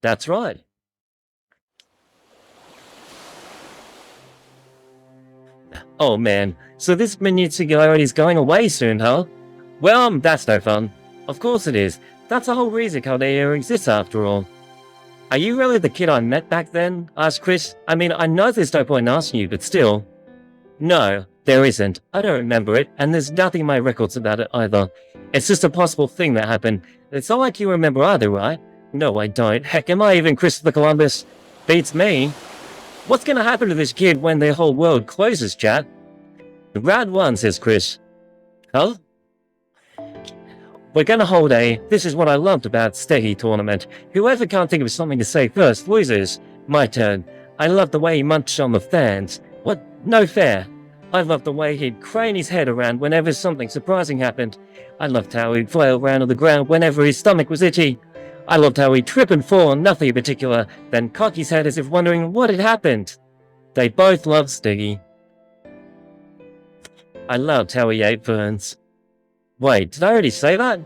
Speaker 1: That's right. Oh man, so this minute singularity is going away soon, huh? Well, that's no fun. Of course it is. That's the whole reason Chaldea exists after all. Are you really the kid I met back then? Asked Chris. I mean, I know there's no point in asking you, but still. No, there isn't. I don't remember it, and there's nothing in my records about it either. It's just a possible thing that happened. It's not like you remember either, right? No, I don't. Heck, am I even Christopher Columbus? Beats me. What's gonna happen to this kid when their whole world closes, chat? Round 1, says Chris. Huh? We're gonna hold a "this is what I loved about STEGGY" tournament. Whoever can't think of something to say first loses. My turn. I loved the way he munched on the fans. What? No fair. I loved the way he'd crane his head around whenever something surprising happened. I loved how he'd flail around on the ground whenever his stomach was itchy. I loved how he'd trip and fall on nothing in particular, then cock his head as if wondering what had happened. They both loved STEGGY. I loved how he ate ferns. Wait, did I already say that?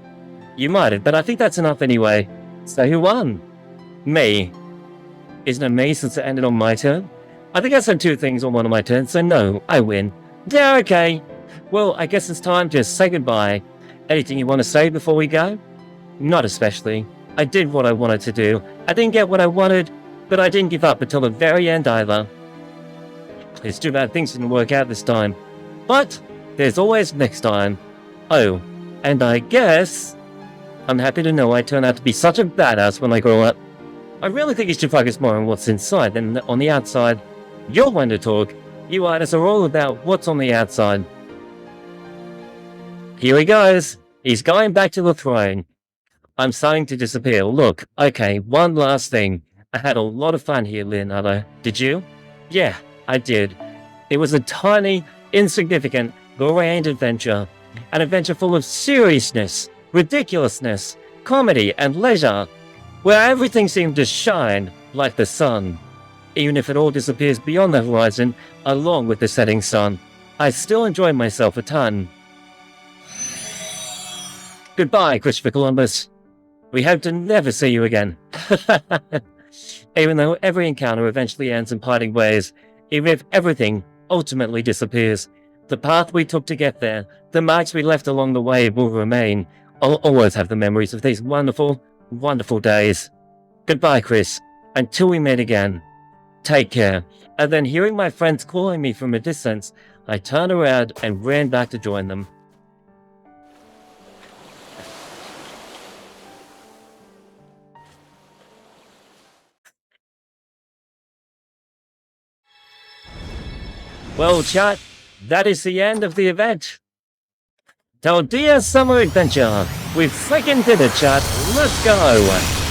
Speaker 1: You might have, but I think that's enough anyway. So who won? Me. Isn't it me since it ended on my turn? I think I said 2 things on one of my turns, so no, I win. Yeah, okay. Well, I guess it's time to say goodbye. Anything you want to say before we go? Not especially. I did what I wanted to do. I didn't get what I wanted, but I didn't give up until the very end either. It's too bad things didn't work out this time. But there's always next time. Oh, And I guess I'm happy to know I turned out to be such a badass when I grow up. I really think you should focus more on what's inside than on the outside. You're one to talk. You artists are all about what's on the outside. Here he goes. He's going back to the throne. I'm starting to disappear. Look, okay, one last thing. I had a lot of fun here, Leonardo. Did you? Yeah, I did. It was a tiny, insignificant, grand adventure. An adventure full of seriousness, ridiculousness, comedy, and leisure, where everything seemed to shine like the sun. Even if it all disappears beyond the horizon, along with the setting sun, I still enjoy myself a ton. Goodbye, Christopher Columbus. We hope to never see you again. Even though every encounter eventually ends in parting ways, even if everything ultimately disappears, the path we took to get there, the marks we left along the way will remain. I'll always have the memories of these wonderful, wonderful days. Goodbye, Chris. Until we meet again. Take care. And then hearing my friends calling me from a distance, I turned around and ran back to join them. Well, chat, that is the end of the event. Chaldea Summer Adventure. We freaking did it, chat. Let's go.